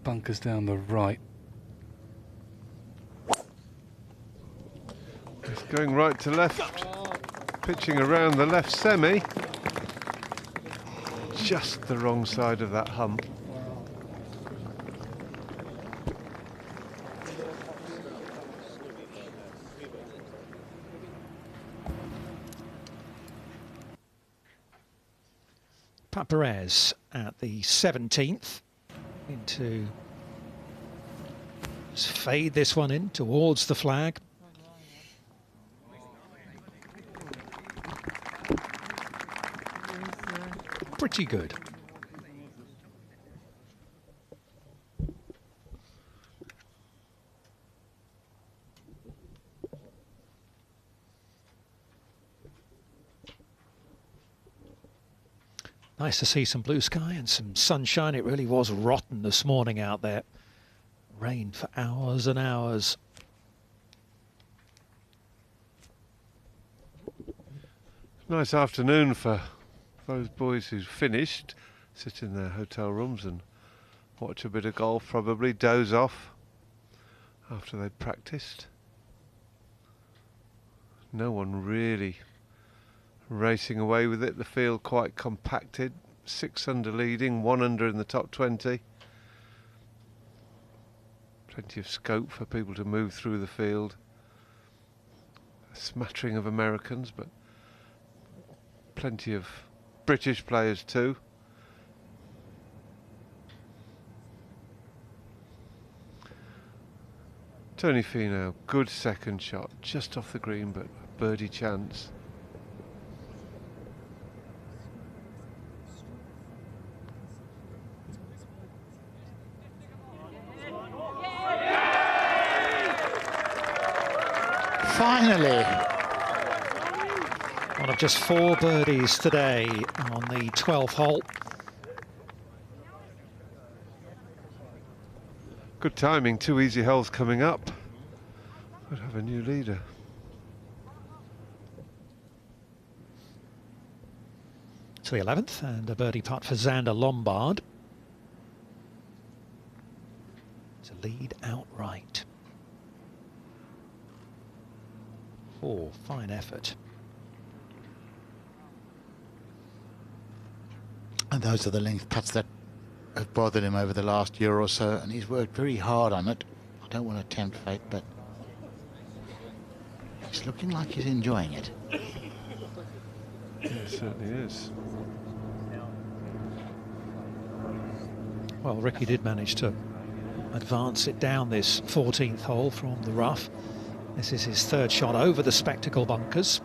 Bunkers down the right. It's going right to left, pitching around the left semi. Just the wrong side of that hump. Pat Perez at the 17th into just fade this one in towards the flag. Pretty good. Nice to see some blue sky and some sunshine. It really was rotten this morning out there. Rain for hours and hours. Nice afternoon for those boys who've finished, sit in their hotel rooms and watch a bit of golf, probably doze off after they'd practiced. No one really racing away with it. The field quite compacted. 6 under leading, 1 under in the top 20. Plenty of scope for people to move through the field. A smattering of Americans, but plenty of British players too. Tony Finau, good second shot, just off the green, but a birdie chance. Finally. One of just 4 birdies today on the 12th hole. Good timing, 2 easy holes coming up. Could have a new leader. To the 11th, and a birdie putt for Xander Lombard to lead outright. Oh, fine effort. And those are the length putts that have bothered him over the last year or so, and he's worked very hard on it. I don't want to tempt fate, but he's looking like he's enjoying it. Yeah, it certainly is. Well, Ricky did manage to advance it down this 14th hole from the rough. This is his 3rd shot over the spectacle bunkers.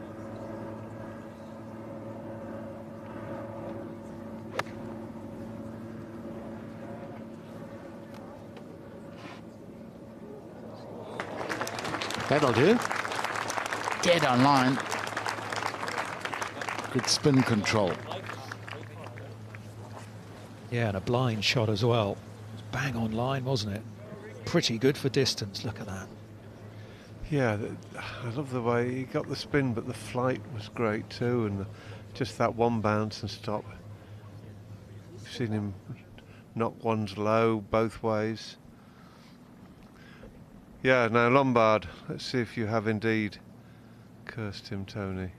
That'll do. Dead on line. Good spin control. Yeah, and a blind shot as well. Bang on line, wasn't it? Pretty good for distance. Look at that. Yeah, I love the way he got the spin, but the flight was great too, and just that one bounce and stop. We've seen him knock ones low both ways. Yeah, now Lombard, let's see if you have indeed cursed him, Tony.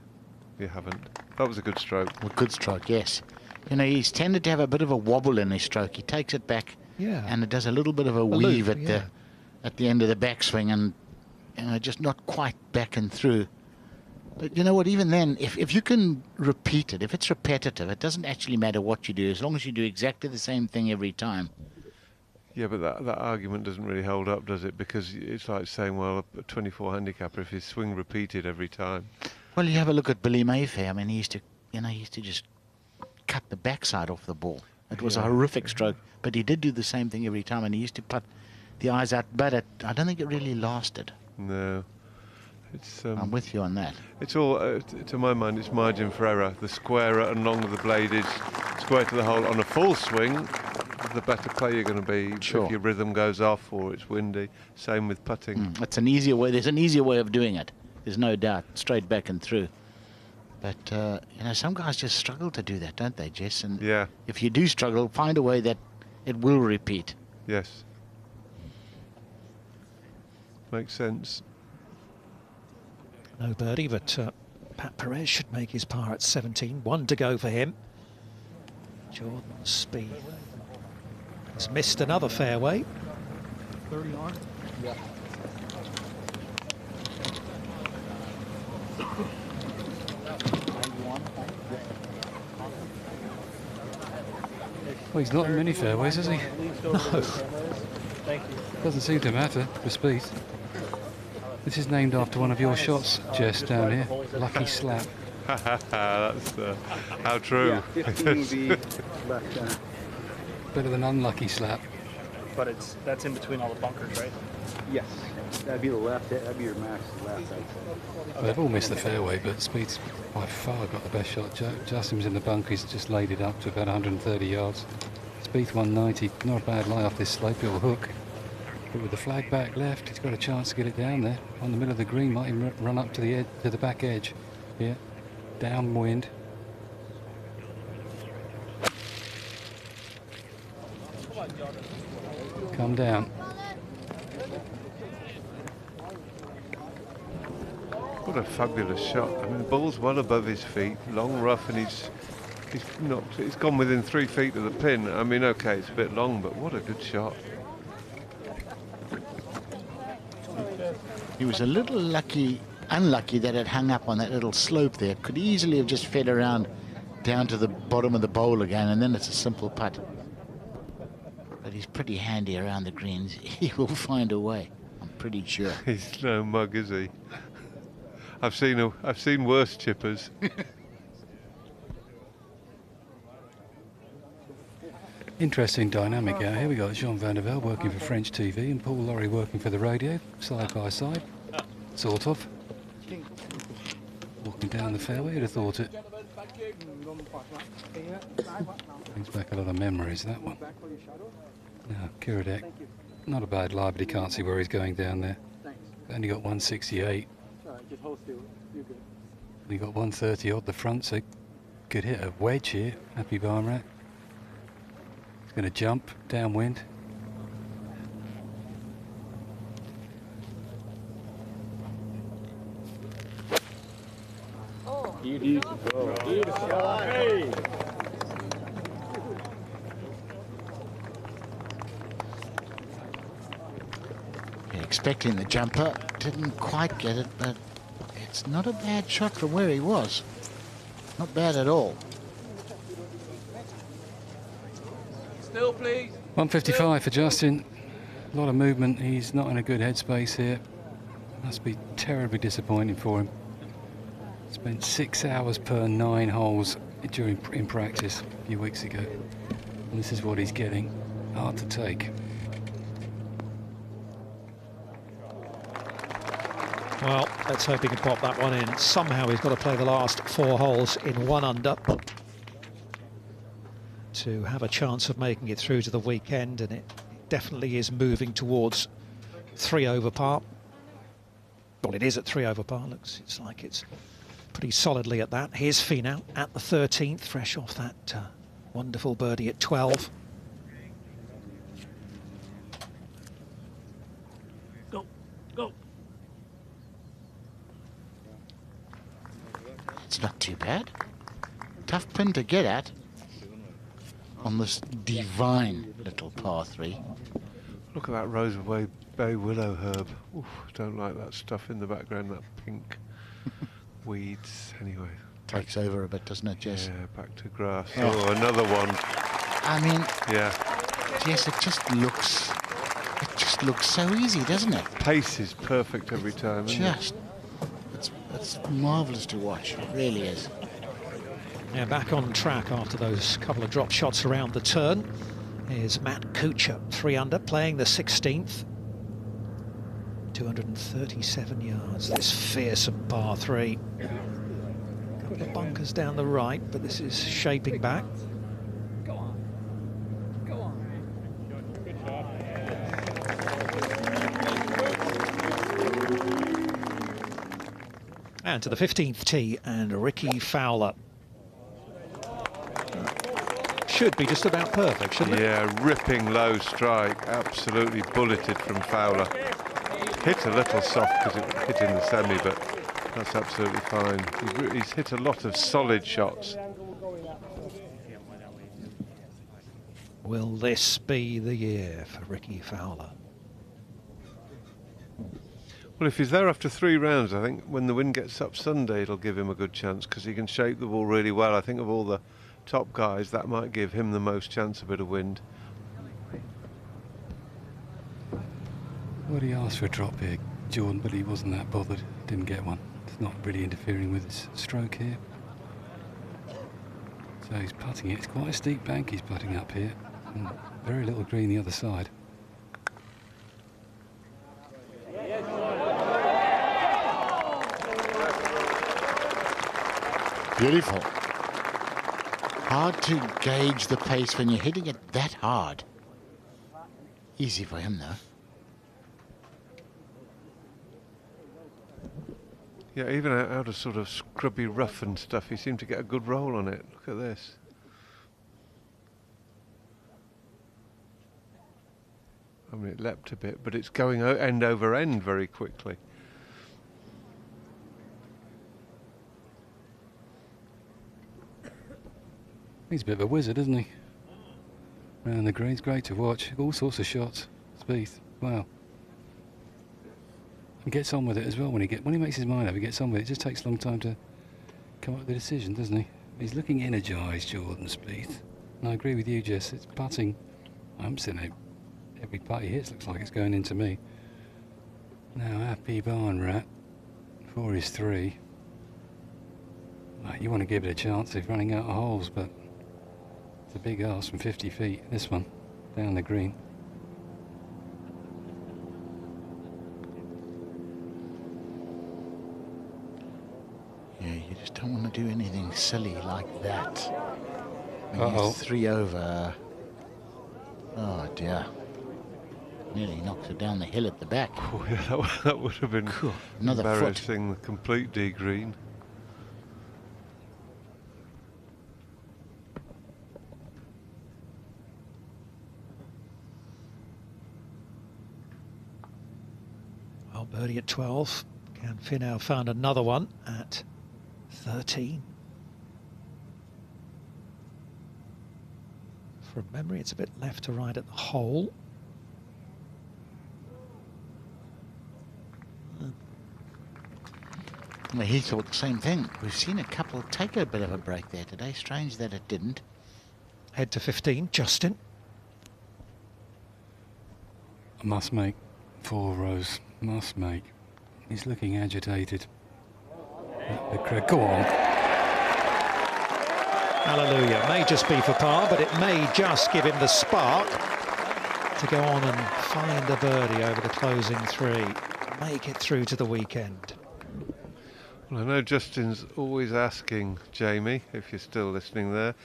You haven't. That was a good stroke. A good stroke, yes. You know, he's tended to have a bit of a wobble in his stroke. He takes it back, yeah, and it does a little bit of a weave at the end of the backswing, and you know, just not quite back and through. But you know what, even then, if you can repeat it, if it's repetitive, it doesn't actually matter what you do, as long as you do exactly the same thing every time. Yeah, but that argument doesn't really hold up, does it? Because it's like saying, well, a 24 handicapper, if his swing repeated every time. Well, you have a look at Billy Mayfair. I mean, he used to just cut the backside off the ball. It was a horrific stroke, but he did do the same thing every time, and he used to put the eyes out, but I don't think it really lasted. No. It's, I'm with you on that. It's all, to my mind, it's margin for error. The squarer and longer the blade is, square to the hole on a full swing, the better player you're going to be. Sure. If your rhythm goes off or it's windy. Same with putting. It's an easier way. There's an easier way of doing it. There's no doubt. Straight back and through. But, you know, some guys just struggle to do that, don't they, Jess? And yeah. if you do struggle, find a way that it will repeat. Yes. Makes sense. No birdie, but Pat Perez should make his par at 17. 1 to go for him. Jordan Spieth has missed another fairway. 30 on? Yeah. Well, he's not in many fairways, is he? No. Thank you. Doesn't seem to matter for Spieth. This is named after one of your shots, Jess, down here. Lucky slap. That's how true. Yeah, 15 would be left. Better than unlucky slap. But that's in between all the bunkers, right? Yes. That'd be the left. That'd be your max left, I'd say. Well, they've all missed the fairway, but Spieth's by far got the best shot. Justin's in the bunker. He's just laid it up to about 130 yards. Spieth 190. Not a bad lie off this slope. It'll hook. But with the flag back left, he's got a chance to get it down there on the middle of the green. Might even run up to the edge, to the back edge. Yeah, downwind. Come down. What a fabulous shot. I mean, the ball's well above his feet, long rough, and he's gone within 3 feet of the pin. I mean, okay, it's a bit long, but what a good shot. He was a little unlucky that it hung up on that little slope there. Could easily have just fed around down to the bottom of the bowl again, and then it's a simple putt. But he's pretty handy around the greens. He will find a way, I'm pretty sure. He's no mug, is he? I've seen worse chippers. Interesting dynamic out here. We got Jean Van der Velde working for French TV and Paul Laurie working for the radio, side by side, sort of. Walking down the fairway, you'd have thought it. Brings back a lot of memories, that one. Now, Kiradek, not a bad lie, but he can't see where he's going down there. Only got 168. And he got 130 odd the front, so could hit a wedge here. Happy Barmrat. He's going to jump downwind. Beautiful. Beautiful. Hey. Expecting the jumper, didn't quite get it, but it's not a bad shot from where he was. Not bad at all. Still, please. 155 for Justin. A lot of movement. He's not in a good headspace here. Must be terribly disappointing for him. Spent 6 hours per 9 holes in practice a few weeks ago. And this is what he's getting. Hard to take. Well, let's hope he can pop that one in. Somehow he's got to play the last 4 holes in 1 under to have a chance of making it through to the weekend, and it definitely is moving towards 3 over par. Well, it is at 3 over par. Looks, it's like it's pretty solidly at that. Here's Finau at the 13th, fresh off that wonderful birdie at 12. Go, go. It's not too bad. Tough pin to get at on this divine little par 3. Look at that Roseway Bay willow herb. Oof, don't like that stuff in the background, that pink weeds. Anyway. Takes over a bit, doesn't it, Jess? Yeah, back to grass. Yeah. Oh, another one. I mean, yeah. Jess, it just looks so easy, doesn't it? Pace is perfect every time, isn't it? It's marvellous to watch, it really is. Yeah, back on track after those couple of drop shots around the turn is Matt Kuchar, 3 under, playing the 16th. 237 yards, this fearsome par 3. A couple of bunkers down the right, but this is shaping back. Go on. Go on. Good shot. And to the 15th tee, and Ricky Fowler. Should be just about perfect, shouldn't it? Yeah, ripping low strike, absolutely bulleted from Fowler. Hit a little soft because it hit in the semi, but that's absolutely fine. He's hit a lot of solid shots. Will this be the year for Ricky Fowler? Well, if he's there after 3 rounds, I think when the wind gets up Sunday, it'll give him a good chance because he can shape the ball really well. I think of all the top guys, that might give him the most chance, a bit of wind. Well, he asked for a drop here, Jordan, but he wasn't that bothered. Didn't get one. It's not really interfering with his stroke here. So he's putting it. It's quite a steep bank he's putting up here. And very little green the other side. Beautiful. Hard to gauge the pace when you're hitting it that hard. Easy for him, though. Yeah, even out of sort of scrubby rough and stuff, he seemed to get a good roll on it. Look at this. I mean, it leapt a bit, but it's going end over end very quickly. He's a bit of a wizard, isn't he? Around the green's great to watch. All sorts of shots. Spieth, wow. He gets on with it as well when he makes his mind up. He gets on with it. It just takes a long time to come up with a decision, doesn't he? He's looking energised, Jordan Spieth. And I agree with you, Jess. It's putting. I'm sitting there. Every putt he hits looks like it's going into me. Now, happy barn rat. 4 is 3. Right, you want to give it a chance of running out of holes, but it's a big ask from 50 feet. This one, down the green. Yeah, you just don't want to do anything silly like that. When you're 3 over. Oh dear. Nearly knocks it down the hill at the back. Oh yeah, that would have been cool. Another embarrassing, the complete D green. Well, birdie at 12. Can Finau found another one at 13. From memory, it's a bit left to right at the hole. Well, he thought the same thing. We've seen a couple take a bit of a break there today. Strange that it didn't. Head to 15, Justin. Must make 4 rows. Must make. He's looking agitated. Go on. Hallelujah. May just be for par, but it may just give him the spark to go on and find a birdie over the closing 3. Make it through to the weekend. Well, I know Justin's always asking Jamie, if you're still listening there,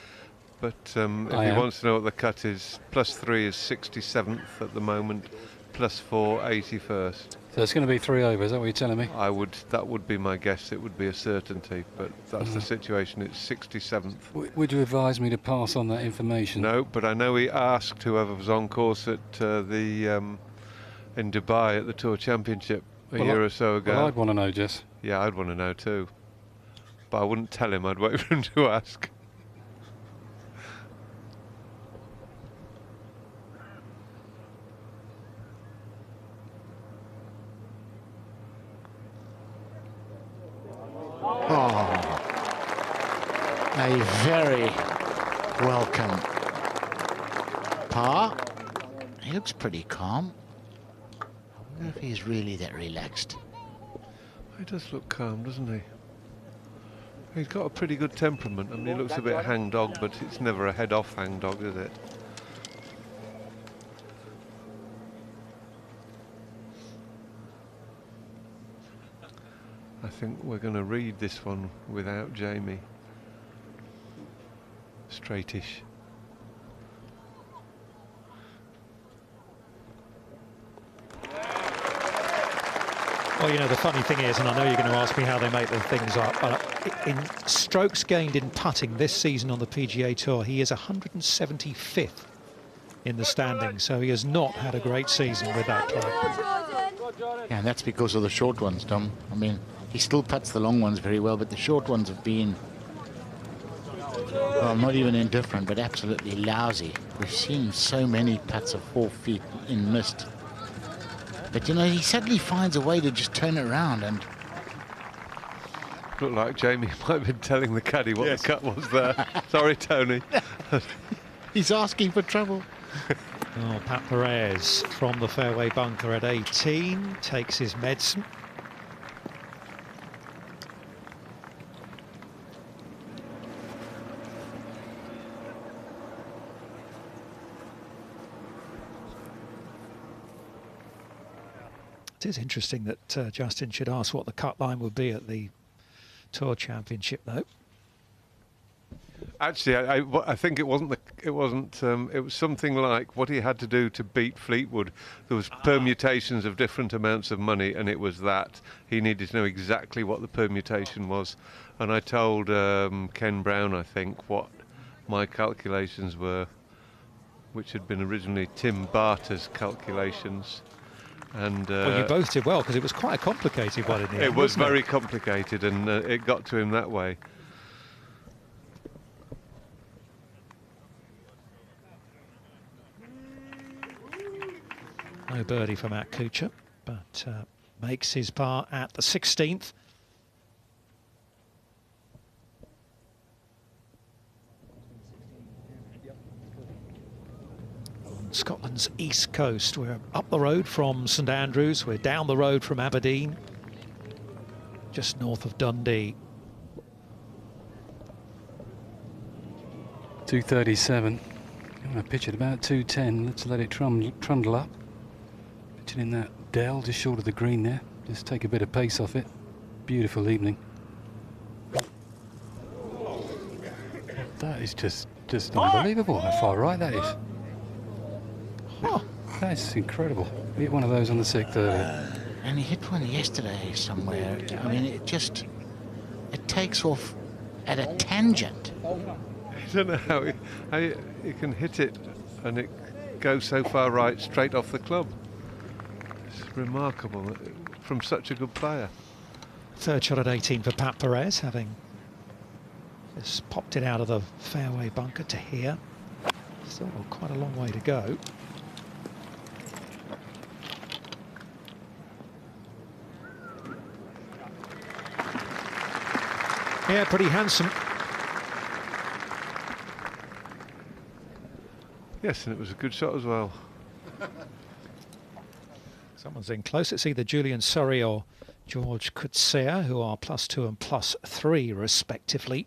but if he wants to know what the cut is, +3 is 67th at the moment, +4, 81st. So it's going to be 3 over, is that what you're telling me? That would be my guess. It would be a certainty, but that's the situation. It's 67th. Would you advise me to pass on that information? No, but I know he asked whoever was on course at in Dubai at the Tour Championship a year or so ago. Well, I'd want to know, Jess. Yeah, I'd want to know too. But I wouldn't tell him. I'd wait for him to ask. Oh, a very welcome par. He looks pretty calm. I wonder if he's really that relaxed. He does look calm, doesn't he? He's got a pretty good temperament. I mean, he looks a bit hang-dog, but it's never a head-off hang-dog, is it? I think we're going to read this one without Jamie. Straightish. Well, you know, the funny thing is, and I know you're going to ask me how they make the things up, in strokes gained in putting this season on the PGA Tour, he is 175th in the standings, so he has not had a great season with that club. Yeah, and that's because of the short ones, Tom. I mean, he still puts the long ones very well, but the short ones have been, well, not even indifferent, but absolutely lousy. We've seen so many putts of 4 feet in mist. But, you know, he suddenly finds a way to just turn it around and... Looked like Jamie might have been telling the caddy what the cut was there. Sorry, Tony. He's asking for trouble. Oh, Pat Perez from the fairway bunker at 18 takes his medicine. It is interesting that Justin should ask what the cut line would be at the Tour Championship, though. Actually, I think it wasn't. It was something like what he had to do to beat Fleetwood. There was permutations of different amounts of money, and it was that he needed to know exactly what the permutation was. And I told Ken Brown, I think, what my calculations were, which had been originally Tim Barter's calculations. And well, you both did well, because it was quite a complicated one in the end. It was very complicated, and it got to him that way. No birdie for Matt Kuchar, but makes his par at the 16th. Scotland's east coast. We're up the road from St Andrews, we're down the road from Aberdeen, just north of Dundee. 237. I'm going to pitch at about 210. Let's let it trundle up. Pitching in that dell just short of the green there. Just take a bit of pace off it. Beautiful evening. That is just unbelievable how far right that is. Oh, that is incredible. We hit one of those on the 6th earlier. And he hit one yesterday somewhere. I mean, it takes off at a tangent. I don't know how you can hit it and it goes so far right straight off the club. It's remarkable from such a good player. Third shot at 18 for Pat Perez, having just popped it out of the fairway bunker to here. Still quite a long way to go. Yeah, pretty handsome. Yes, and it was a good shot as well. Someone's in close. It's either Julian Surrey or George Coetzee, who are +2 and +3 respectively.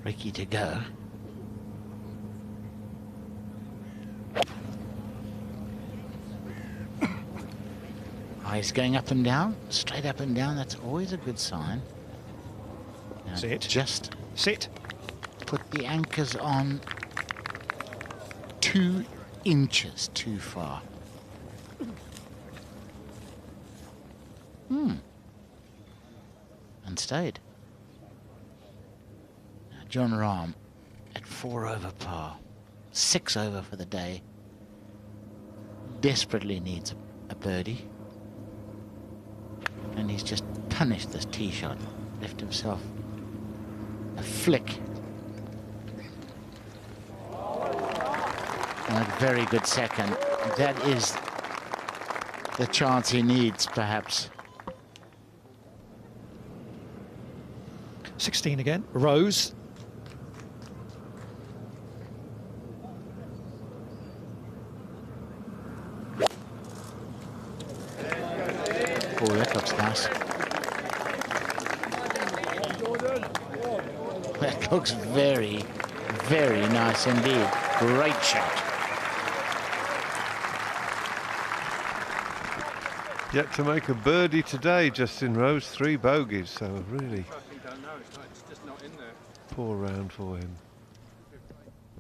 Ricky to go. Eyes going up and down, straight up and down. That's always a good sign. Now Sit. Just sit. Put the anchors on 2 inches too far. And stayed. Now John Rahm at 4 over par, 6 over for the day. Desperately needs a birdie. And he's just punished this tee shot. Left himself a flick. And a very good second. That is the chance he needs, perhaps. 16 again. Rose. Oh, that looks nice. That looks very, very nice indeed. Great shot. Yet to make a birdie today, Justin Rose, 3 bogeys, so really no, it's not. It's just not in there. Poor round for him.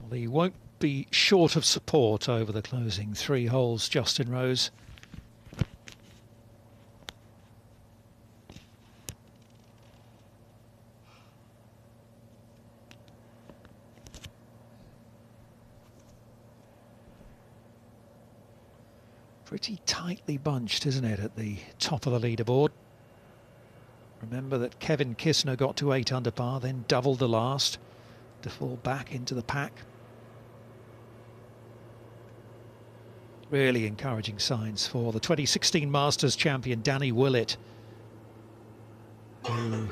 Well, he won't be short of support over the closing 3 holes, Justin Rose. Pretty tightly bunched, isn't it, at the top of the leaderboard? Remember that Kevin Kistner got to 8 under par, then doubled the last to fall back into the pack. Really encouraging signs for the 2016 Masters champion Danny Willett, who,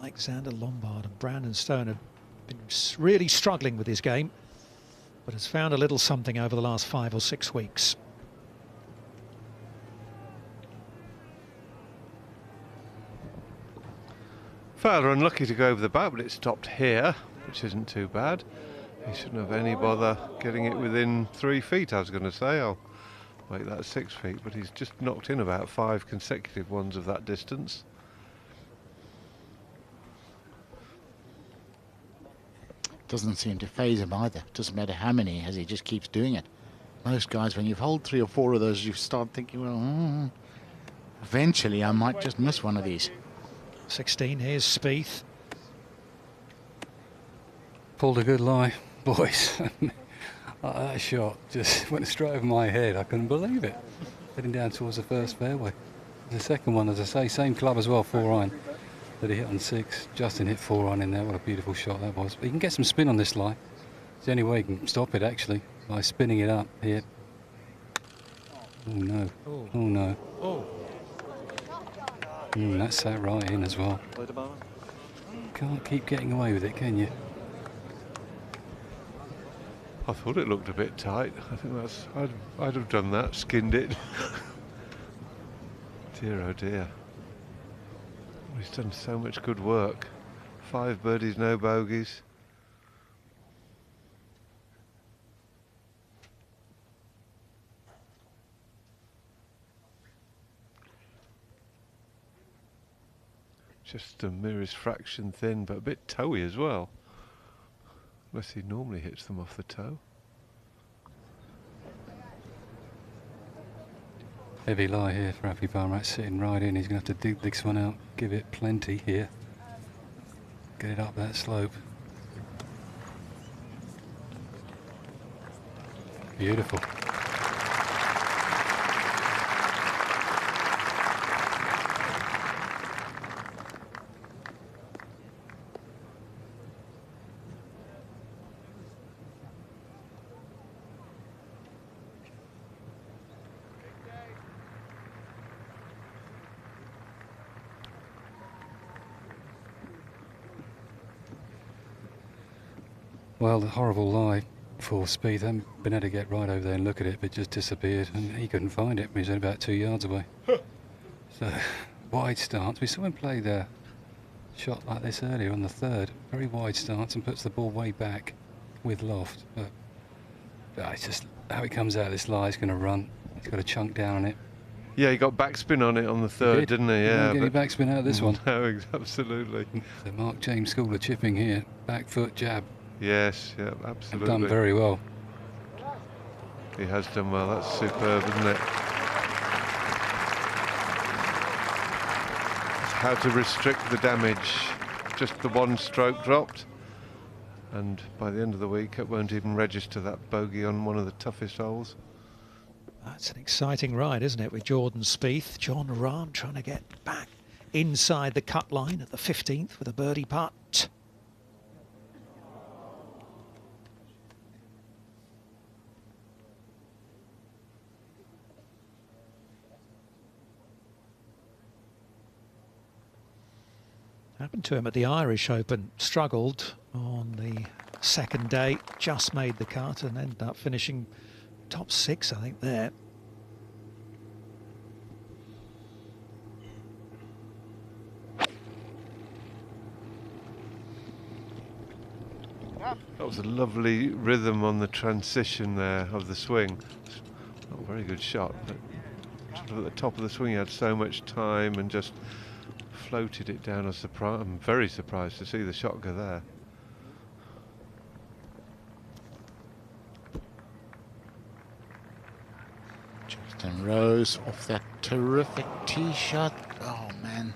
like Xander Lombard and Brandon Stone, have been really struggling with his game, but has found a little something over the last 5 or 6 weeks. Fowler unlucky to go over the back, but it stopped here, which isn't too bad. He shouldn't have any bother getting it within 3 feet, I was going to say. I'll make that 6 feet, but he's just knocked in about 5 consecutive ones of that distance. Doesn't seem to phase him either. Doesn't matter how many, as he just keeps doing it. Most guys, when you've held 3 or 4 of those, you start thinking, well, eventually I might just miss one of these. 16, here's Spieth. Pulled a good lie, boys. That shot just went straight over my head. I couldn't believe it. Heading down towards the first fairway. The second one, as I say, same club as well, 4-iron, that he hit on 6. Justin hit 4-iron in there. What a beautiful shot that was. But he can get some spin on this lie. It's the only way he can stop it, actually, by spinning it up here. Oh, no. Oh, no. Oh. That sat right in as well. Can't keep getting away with it, can you? I thought it looked a bit tight. I think that's, I'd have done that, skinned it. Dear, oh dear. He's done so much good work. 5 birdies, no bogeys. Just the merest fraction thin, but a bit toey as well. Unless he normally hits them off the toe. Heavy lie here for Happy Barnrat, sitting right in. He's going to have to dig this one out, give it plenty here. Get it up that slope. Beautiful. Well, the horrible lie for Spieth. I haven't been able to get right over there and look at it, but it just disappeared, and he couldn't find it. He was only about 2 yards away. So, wide stance. We saw him play the shot like this earlier on the 3rd. Very wide stance and puts the ball way back with loft. But it's just how it comes out of this lie. He's going to run. He's got a chunk down on it. Yeah, he got backspin on it on the 3rd, didn't he? Yeah, He didn't get any backspin out of this one. No, absolutely. The Mark James school of chipping here. Back foot jab. Yes, yeah, absolutely. Done very well. He has done well. That's superb, isn't it? It's how to restrict the damage. Just the 1 stroke dropped, and by the end of the week it won't even register that bogey on one of the toughest holes. That's an exciting ride, isn't it, with Jordan Spieth. Jon Rahm trying to get back inside the cut line at the 15th with a birdie putt. Happened to him at the Irish Open. Struggled on the 2nd day, just made the cut and ended up finishing top 6, I think, there. That was a lovely rhythm on the transition there of the swing. Not a very good shot, but at the top of the swing he had so much time and just floated it down. I'm very surprised to see the shot go there. Justin Rose off that terrific tee shot. Oh man.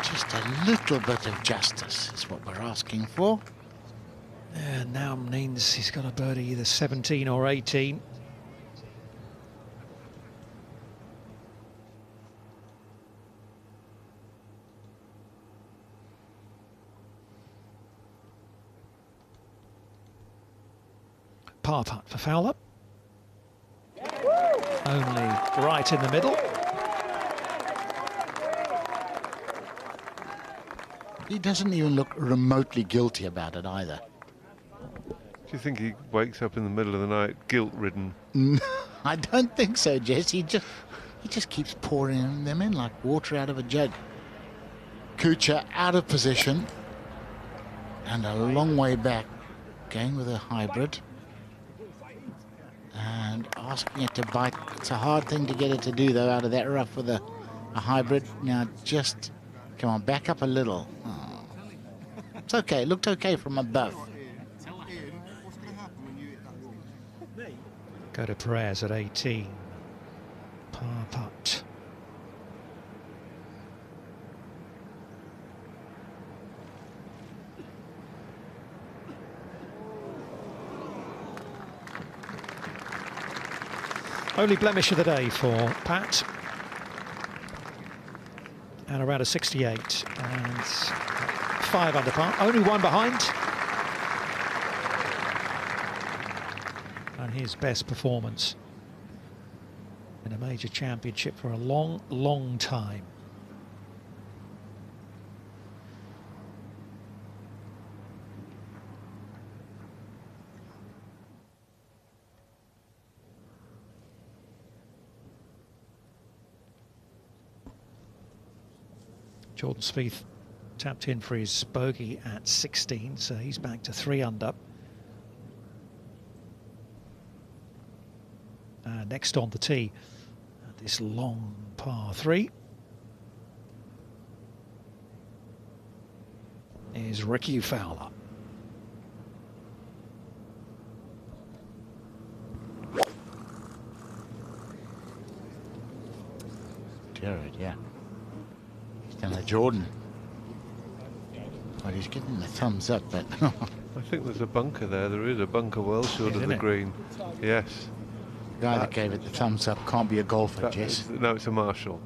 Just a little bit of justice is what we're asking for. And now means he's got a birdie either 17 or 18. Par putt for Fowler. Only right in the middle. He doesn't even look remotely guilty about it either. Do you think he wakes up in the middle of the night guilt-ridden? I don't think so, Jess. He just keeps pouring them in like water out of a jug. Kuchar out of position and a long way back, going with a hybrid and asking it to bite. It's a hard thing to get it to do though, out of that rough with a hybrid. Now just come on, back up a little. Oh. It's okay. It looked okay from above. Go to Perez at 18. Par putt. Only blemish of the day for Pat. And around a 68. And 5 under par. Only one behind. And his best performance in a major championship for a long, long time. Jordan Spieth tapped in for his bogey at 16, so he's back to 3 under. Next on the tee, this long par 3 is Ricky Fowler. Jared, yeah. He's done a Jordan. Well, he's getting the thumbs up, but I think there's a bunker there. There is a bunker well short of the green. Yes. The guy that gave it the thumbs up can't be a golfer, Jess. No, it's a marshal.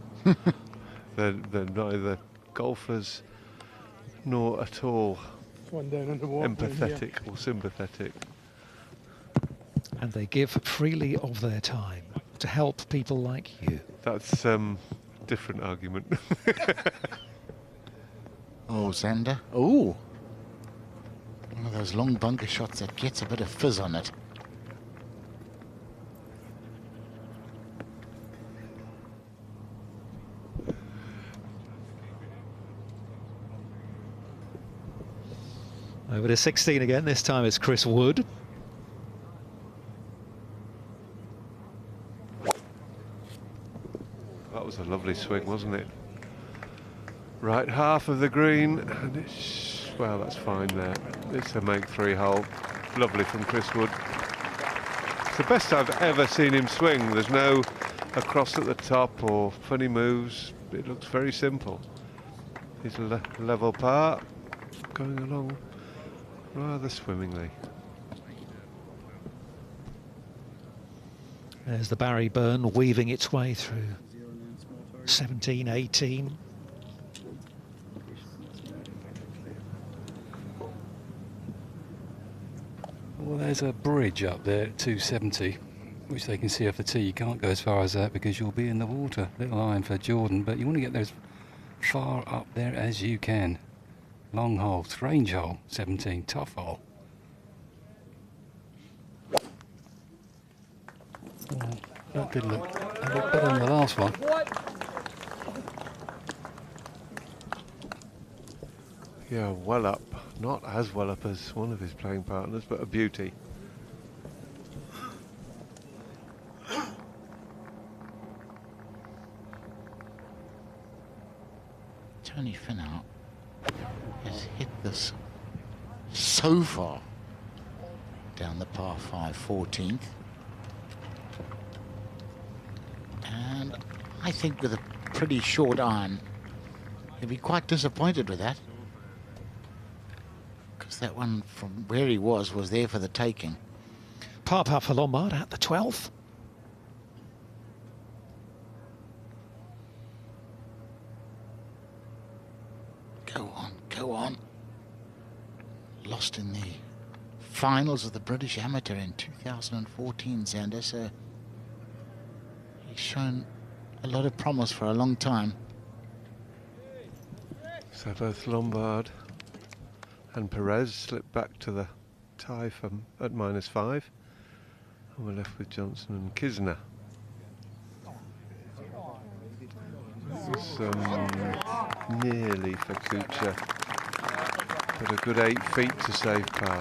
they're neither golfers nor at all One down underwater, empathetic or sympathetic. And they give freely of their time to help people like you. That's different argument. Oh, Xander. Oh. One of those long bunker shots that gets a bit of fizz on it. Over to 16 again, this time it's Chris Wood. That was a lovely swing, wasn't it? Right half of the green, and it's, well, that's fine there. It's a make 3 hole. Lovely from Chris Wood. It's the best I've ever seen him swing. There's no across at the top or funny moves. It looks very simple. He's a level par, going along rather swimmingly. There's the Barry Burn weaving its way through 17, 18. Well, there's a bridge up there at 270, which they can see off the tee. You can't go as far as that because you'll be in the water. Little iron for Jordan, but you want to get there as far up there as you can. Long hole, strange hole, 17, tough hole. Well, that did look better than the last one. Yeah, well up. Not as well up as one of his playing partners, but a beauty. Tony Finau has hit this so far down the par 5 14th. And I think with a pretty short iron, he'll be quite disappointed with that. Because that one from where he was there for the taking. Par putt for Lombard at the 12th. Go on, go on. Lost in the finals of the British Amateur in 2014, Xander, so he's shown a lot of promise for a long time. So both Lombard and Perez slipped back to the tie from at -5. And we're left with Johnson and Kisner. This is nearly for Kuchar, but a good 8 feet to save par.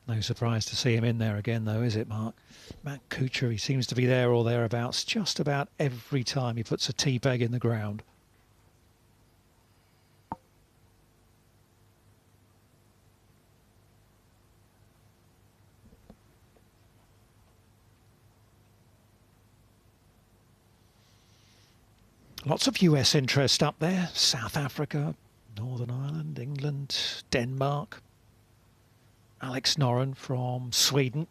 No surprise to see him in there again, though, is it, Mark? Matt Kuchar, he seems to be there or thereabouts just about every time he puts a tee peg in the ground. Lots of US interest up there. South Africa, Northern Ireland, England, Denmark. Alex Noren from Sweden.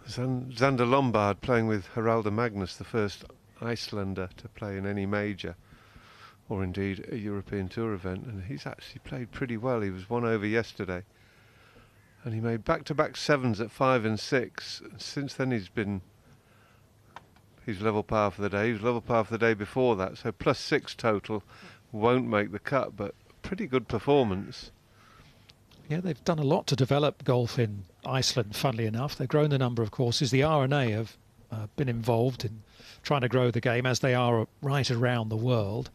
Xander Lombard playing with Haraldur Magnus, the first Icelander to play in any major, or indeed a European Tour event, and he's actually played pretty well. He was 1 over yesterday, and he made back-to-back 7s at 5 and 6. Since then he's level par for the day. He was level par for the day before that, so +6 total. Won't make the cut, but pretty good performance. Yeah, they've done a lot to develop golf in Iceland, funnily enough. They've grown the number of courses. The R&A have been involved in trying to grow the game, as they are right around the world.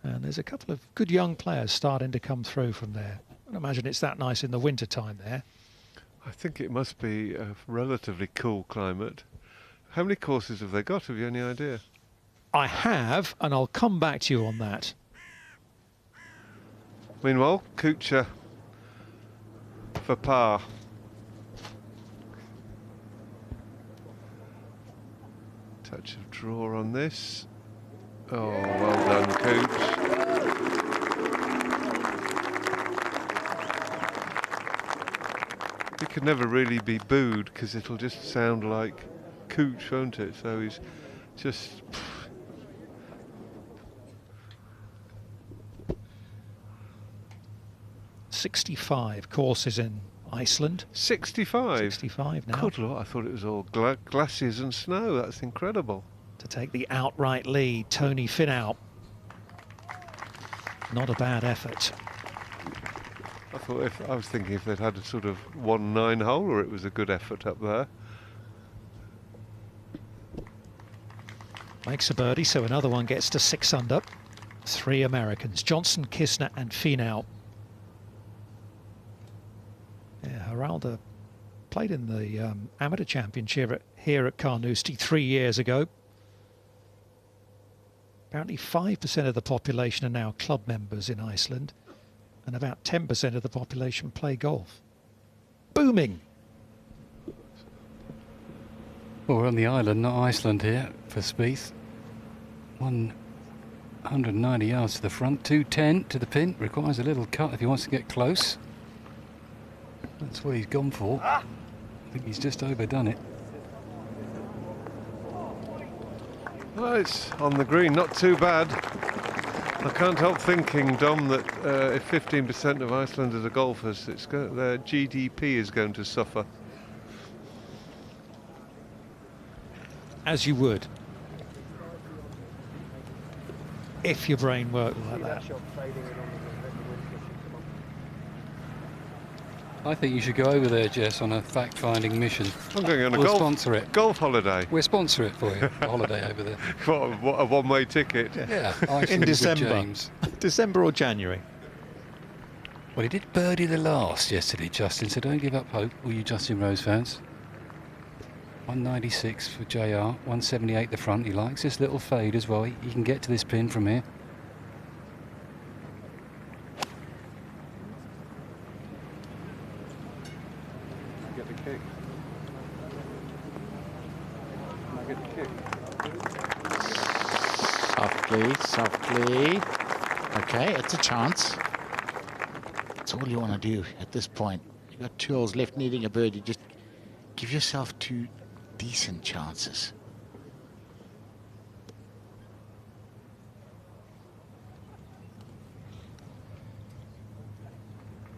And there's a couple of good young players starting to come through from there. I imagine it's that nice in the winter time there. I think it must be a relatively cool climate. How many courses have they got? Have you any idea? I have, and I'll come back to you on that. Meanwhile, Kuchar for par. Touch of draw on this. Oh, well done, Cooch. He could never really be booed because it'll just sound like Cooch, won't it? So he's just... 65 courses in Iceland. 65? 65 now. Good Lord, I thought it was all glaciers and snow. That's incredible. To take the outright lead, Tony Finau. Not a bad effort. I was thinking if they'd had a sort of 1 9-holer, it was a good effort up there. Makes a birdie, so another one gets to 6 under. 3 Americans, Johnson, Kisner and Finau. Yeah, Haraldur played in the Amateur Championship here at Carnoustie 3 years ago. Apparently 5% of the population are now club members in Iceland, and about 10% of the population play golf. Booming! Well, we're on the island, not Iceland here, for Spieth. 190 yards to the front, 210 to the pin. Requires a little cut if he wants to get close. That's what he's gone for. I think he's just overdone it. Well, it's on the green, not too bad. I can't help thinking, Dom, that if 15% of Icelanders are golfers, their GDP is going to suffer. As you would, if your brain worked like that. I think you should go over there, Jess, on a fact-finding mission. I'm going on a We'll sponsor it. Golf holiday. We'll sponsor it for you, a holiday over there. What a one-way ticket. Yeah, in December. December or January. Well, he did birdie the last yesterday, Justin, so don't give up hope, all you Justin Rose fans. 196 for JR, 178 the front. He likes this little fade as well. He can get to this pin from here. Get the kick. Can I get the kick? Softly, softly. Okay, it's a chance. That's all you want to do at this point. You've got 2 holes left needing a birdie. Just give yourself 2 decent chances.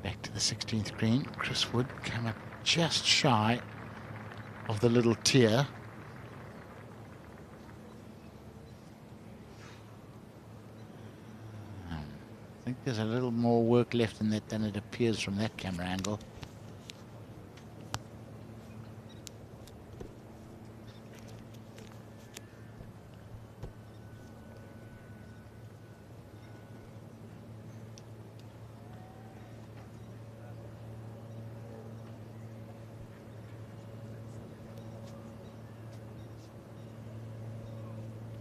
Back to the 16th green. Chris Wood came up just shy of the little tier. I think there's a little more work left in that than it appears from that camera angle.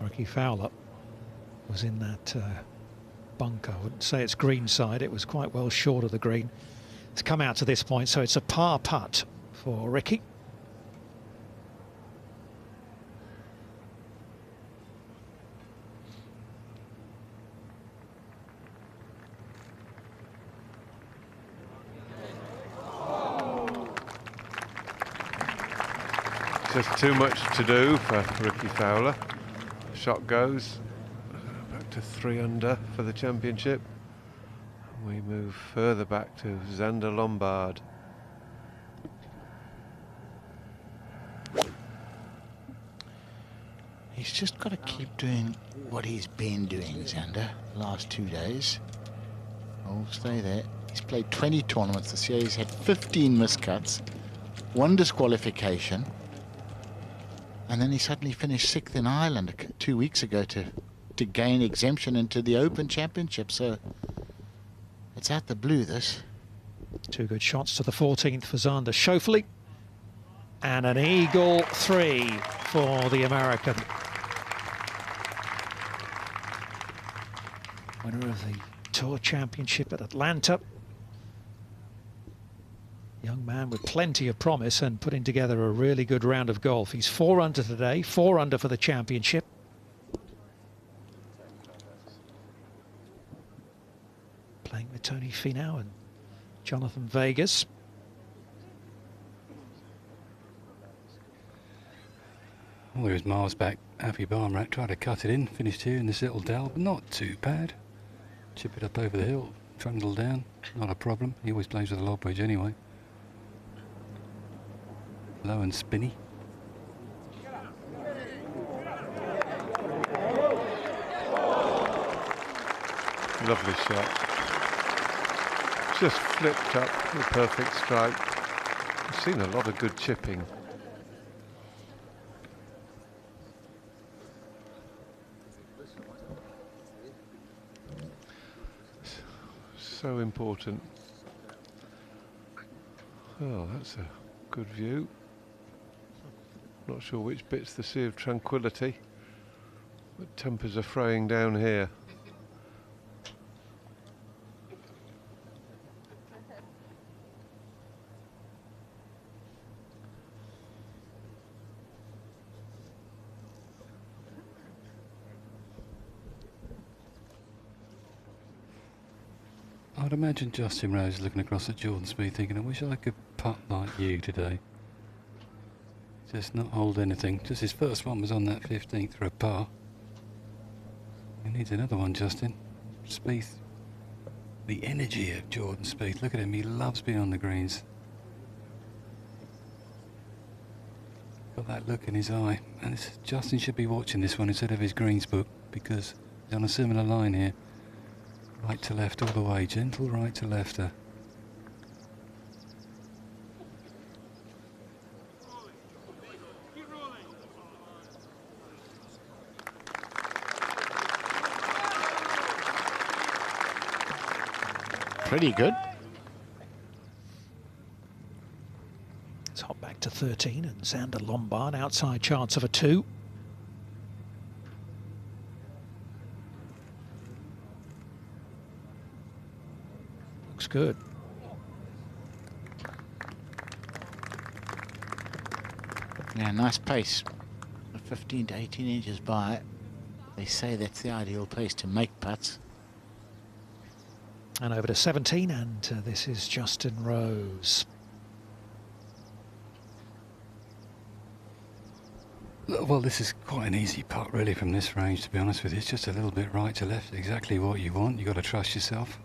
Ricky Fowler was in that bunker. I wouldn't say it's green side. It was quite well short of the green. It's come out to this point, so it's a par putt for Ricky. Just too much to do for Ricky Fowler. Shot goes back to 3 under for the championship. We move further back to Xander Lombard. He's just got to keep doing what he's been doing, Xander, the last 2 days. Oh, stay there. He's played 20 tournaments this year. He's had 15 miscuts, 1 disqualification. And then he suddenly finished 6th in Ireland 2 weeks ago to gain exemption into the Open Championship. So it's out the blue, this. 2 good shots to the 14th for Xander Schauffele. And an eagle 3 for the American. Winner of the Tour Championship at Atlanta. Young man with plenty of promise and putting together a really good round of golf. He's 4 under today, 4 under for the championship. Playing with Tony Finau and Jonathan Vegas. Well, there is miles back. Happy Barmrack tried to cut it in, finished here in this little dell, but not too bad. Chip it up over the hill, trundle down, not a problem. He always plays with a lob bridge anyway. Low and spinny. Lovely shot. Just flipped up the perfect strike. I've seen a lot of good chipping. So important. Oh, that's a good view. Not sure which bit's the Sea of Tranquility, but tempers are fraying down here. I'd imagine Justin Rose looking across at Jordan Spieth thinking, I wish I could putt like you today. Just not hold anything. Just his first one was on that 15th for a par. He needs another one, Justin. Spieth. The energy of Jordan Spieth. Look at him. He loves being on the greens. Got that look in his eye. And Justin should be watching this one instead of his greens book, because he's on a similar line here. Right to left all the way. Gentle right to lefter. Pretty good. 13, and Xander Lombard outside chance of a 2. Looks good. Yeah, nice pace. 15 to 18 inches by. They say that's the ideal place to make putts. And over to 17, and this is Justin Rose. Well, this is quite an easy putt, really, from this range, to be honest with you. It's just a little bit right to left, exactly what you want. You've got to trust yourself.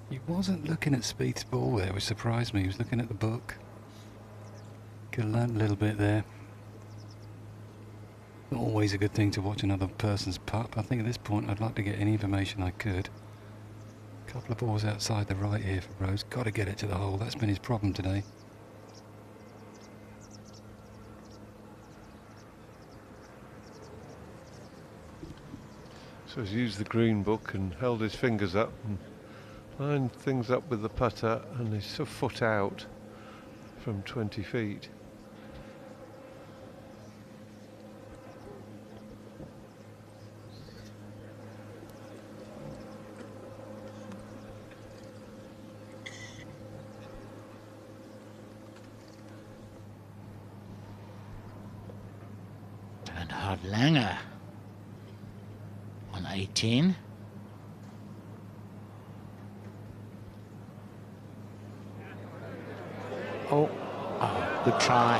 He wasn't looking at Spieth's ball there, which surprised me. He was looking at the book. Could have learned a little bit there. Not always a good thing to watch another person's putt, but I think at this point I'd like to get any information I could. A couple of balls outside the right here for Rose. Got to get it to the hole. That's been his problem today. So he's used the green book and held his fingers up and lined things up with the putter, and he's a foot out from 20 feet. Bernhard Langer on 18. Oh, good try.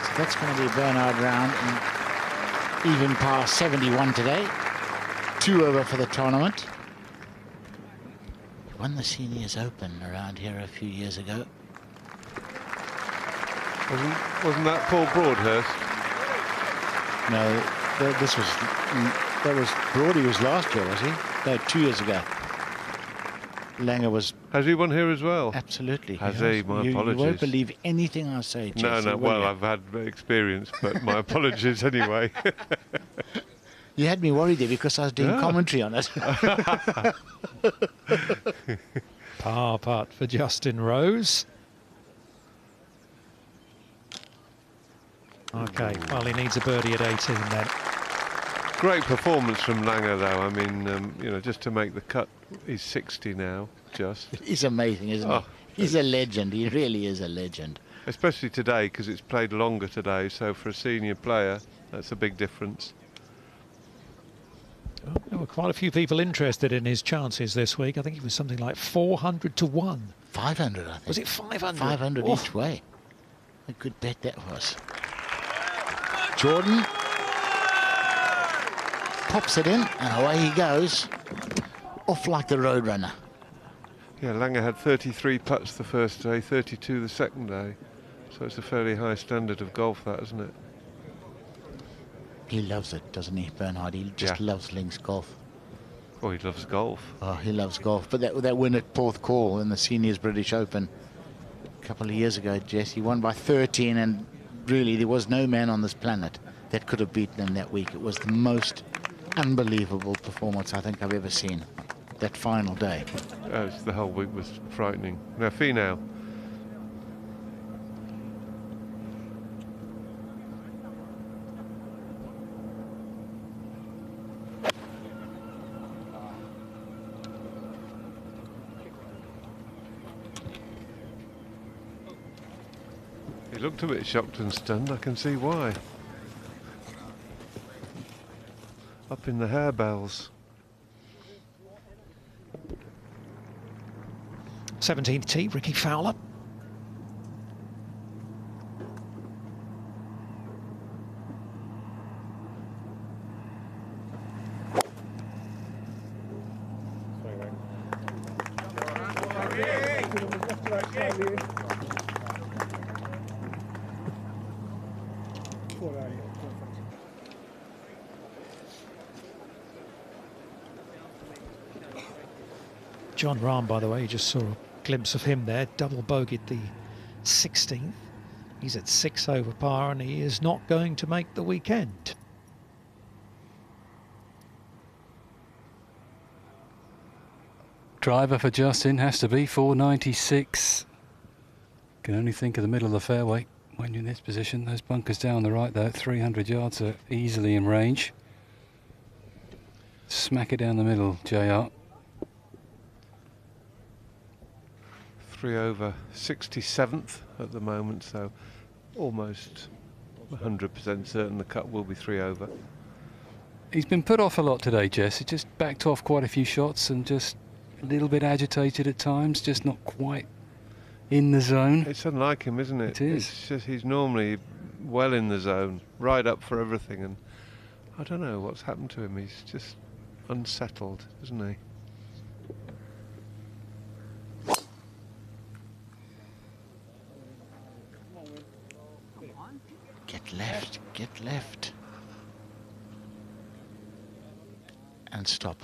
So that's going to be a Bernhard round, and even par 71 today. 2 over for the tournament. He won the Seniors Open around here a few years ago. Wasn't that Paul Broadhurst? No, that was Brody was last year, was he? No, 2 years ago. Langer was. Has he won here as well? Absolutely. Has he? My apologies. You won't believe anything I say, Jesse, No, well, I've had experience, but my apologies anyway. You had me worried there because I was doing commentary on it. Par putt for Justin Rose. Okay, well, he needs a birdie at 18 then. Great performance from Langer, though. I mean, you know, just to make the cut. He's 60 now, just. He's amazing, isn't he? He's a legend. He really is a legend. Especially today, because it's played longer today. So for a senior player, that's a big difference. Well, there were quite a few people interested in his chances this week. I think he was something like 400 to 1. 500, I think. Was it 500? 500 each way. A good bet that was. Jordan pops it in, and away he goes, off like the Roadrunner. Yeah, Langer had 33 putts the first day, 32 the second day. So it's a fairly high standard of golf, that, isn't it? He loves it, doesn't he, Bernhard? He just loves links golf. Oh, he loves golf. Oh, he loves golf. But that win at Porth Call in the Seniors British Open a couple of years ago, Jess, he won by 13, and really there was no man on this planet that could have beaten him that week. It was the most unbelievable performance I think I've ever seen that final day. The whole week was frightening. Now, Finau. He looked a bit shocked and stunned. I can see why. Up in the harebells. 17th tee, Ricky Fowler. John Rahm, by the way, you just saw a glimpse of him there, double bogeyed the 16th. He's at 6 over par and he is not going to make the weekend. Driver for Justin has to be 496. Can only think of the middle of the fairway when you're in this position. Those bunkers down the right, though, 300 yards are easily in range. Smack it down the middle, JR. 3 over 67th at the moment, so almost 100% certain the cut will be 3 over. He's been put off a lot today, Jess. He just backed off quite a few shots and just a little bit agitated at times, just not quite in the zone. It's unlike him, isn't it? It is. It's just he's normally well in the zone, right up for everything, and I don't know what's happened to him. He's just unsettled, isn't he? Get left, get left. And stop.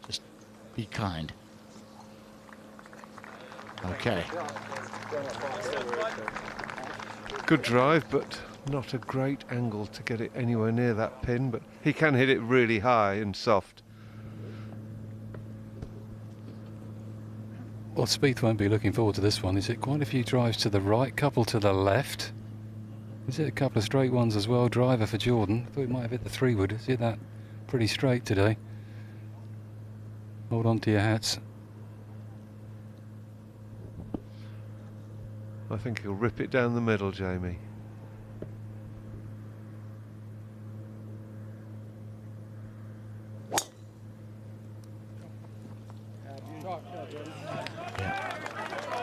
Just be kind. Okay. Good drive, but not a great angle to get it anywhere near that pin, but he can hit it really high and soft. Well, Spieth won't be looking forward to this one. Is it quite a few drives to the right, couple to the left? Is it a couple of straight ones as well? Driver for Jordan. I thought he might have hit the 3-wood. Is it that pretty straight today? Hold on to your hats. I think he'll rip it down the middle, Jamie.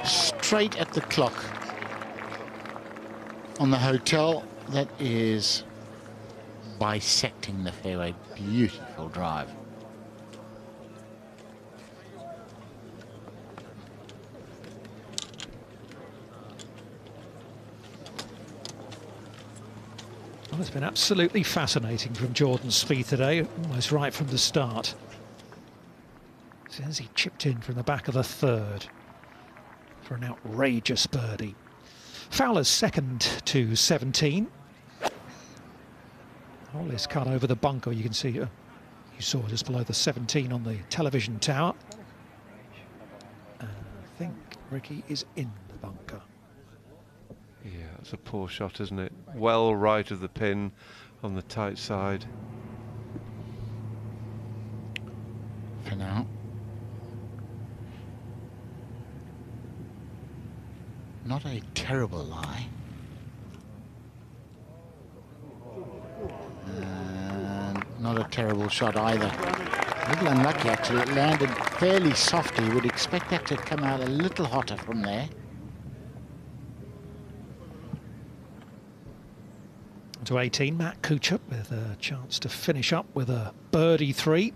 Straight at the clock on the hotel. That is bisecting the fairway. Beautiful drive. Well, it's been absolutely fascinating from Jordan Spieth today, almost right from the start. As he chipped in from the back of the third for an outrageous birdie. Fowler's second to 17. Hole is cut over the bunker. You can see, you saw just below the 17 on the television tower. And I think Ricky is in the bunker. Yeah, it's a poor shot, isn't it? Well right of the pin on the tight side. For now. Not a terrible lie. And not a terrible shot either. A little unlucky actually. It landed fairly softly. Would expect that to come out a little hotter from there. To 18, Matt Kuchar with a chance to finish up with a birdie 3.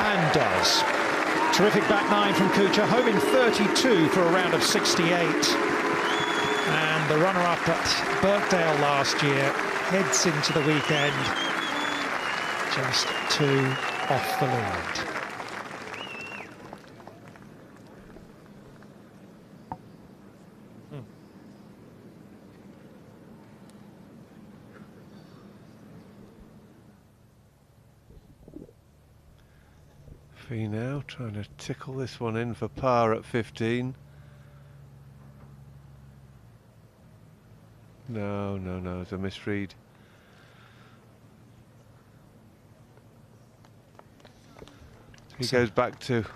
And does. Terrific back 9 from Kuchar, home in 32 for a round of 68. And the runner-up at Birkdale last year heads into the weekend just 2 off the lead. Now trying to tickle this one in for par at 15. No, it's a misread. He goes back to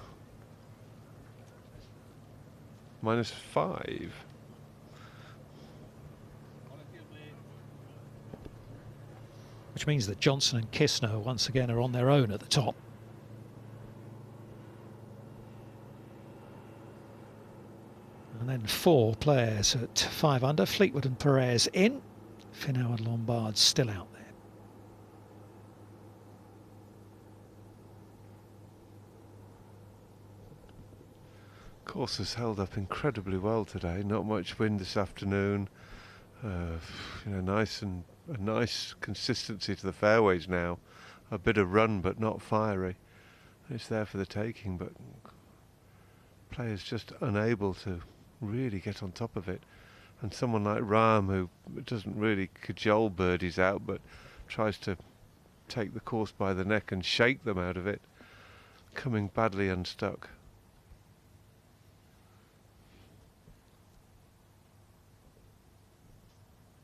-5. Which means that Johnson and Kistner once again are on their own at the top. And then 4 players at 5 under. Fleetwood and Perez in. Finau and Lombard still out there. Course has held up incredibly well today. Not much wind this afternoon. You know, a nice consistency to the fairways now. A bit of run, but not fiery. It's there for the taking, but players just unable to really get on top of it. And someone like Rahm, who doesn't really cajole birdies out, but tries to take the course by the neck and shake them out of it, coming badly unstuck.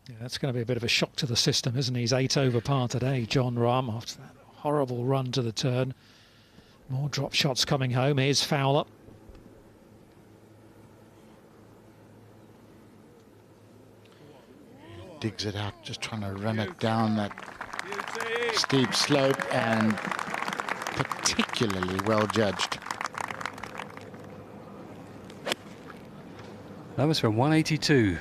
Yeah, that's going to be a bit of a shock to the system, isn't he? He's 8 over par today, Jon Rahm, after that horrible run to the turn. More drop shots coming home. Here's Fowler. Digs it out, just trying to run it down that steep slope, and particularly well judged. That was from 182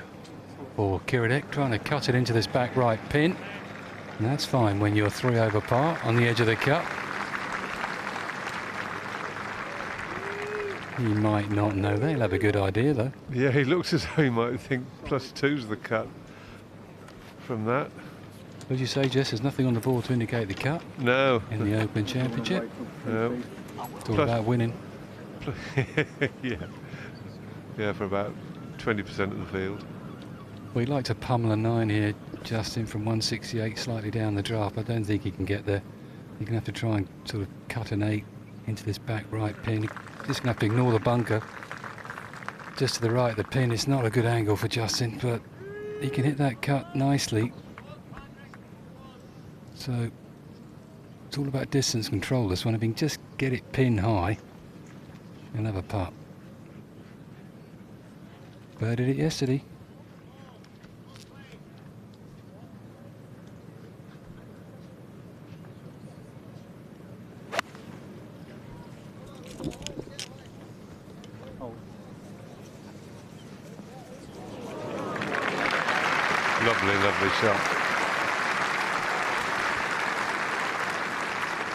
for Kiradek, trying to cut it into this back right pin. And that's fine when you're 3 over par on the edge of the cut. He might not know. They'll have a good idea, though. Yeah, he looks as though he might think +2's the cut from that. What did you say, Jess? There's nothing on the board to indicate the cut? No. In the Open Championship? No. It's all about winning. Yeah. Yeah, for about 20% of the field. We'd like to pummel a 9 here, Justin, from 168 slightly down the draft. I don't think he can get there. You're going to have to try and sort of cut an 8 into this back right pin. You're just going to have to ignore the bunker. Just to the right of the pin. It's not a good angle for Justin, but he can hit that cut nicely. So it's all about distance control, this one. If he can just get it pin high, he'll have a putt. Birdied it yesterday. Lovely shot.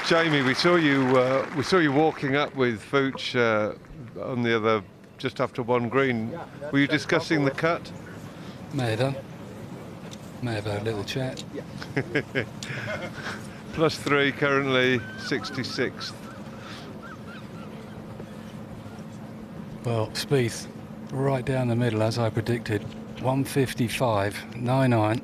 Jamie, we saw you walking up with Fooch on the other, just after one green. Were you discussing the cut? May have done. May have had a little chat. +3 currently, 66th. Well, Spieth, right down the middle as I predicted. 155.99.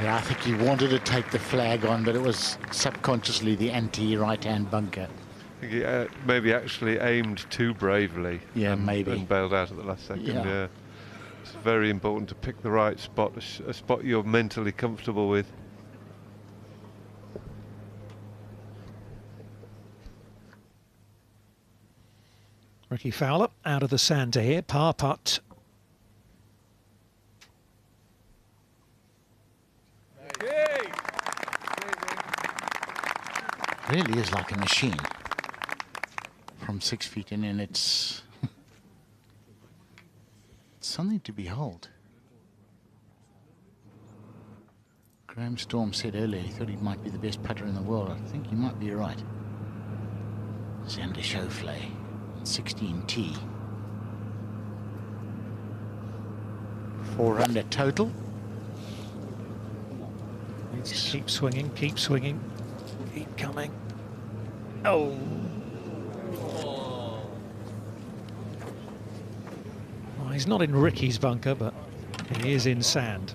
Yeah, I think he wanted to take the flag on, but it was subconsciously the anti-right-hand bunker. I think he maybe actually aimed too bravely. Yeah, maybe. And bailed out at the last second. Yeah. Yeah. It's very important to pick the right spot, a spot you're mentally comfortable with. Ricky Fowler out of the sand to here, par putt. Really is like a machine. From 6 feet in, and it's something to behold. Graham Storm said earlier he thought he might be the best putter in the world. I think he might be right. Xander Schauffele, 16T. 4 under total. Keep swinging, keep swinging, keep coming. Oh. Well, he's not in Ricky's bunker, but he is in sand.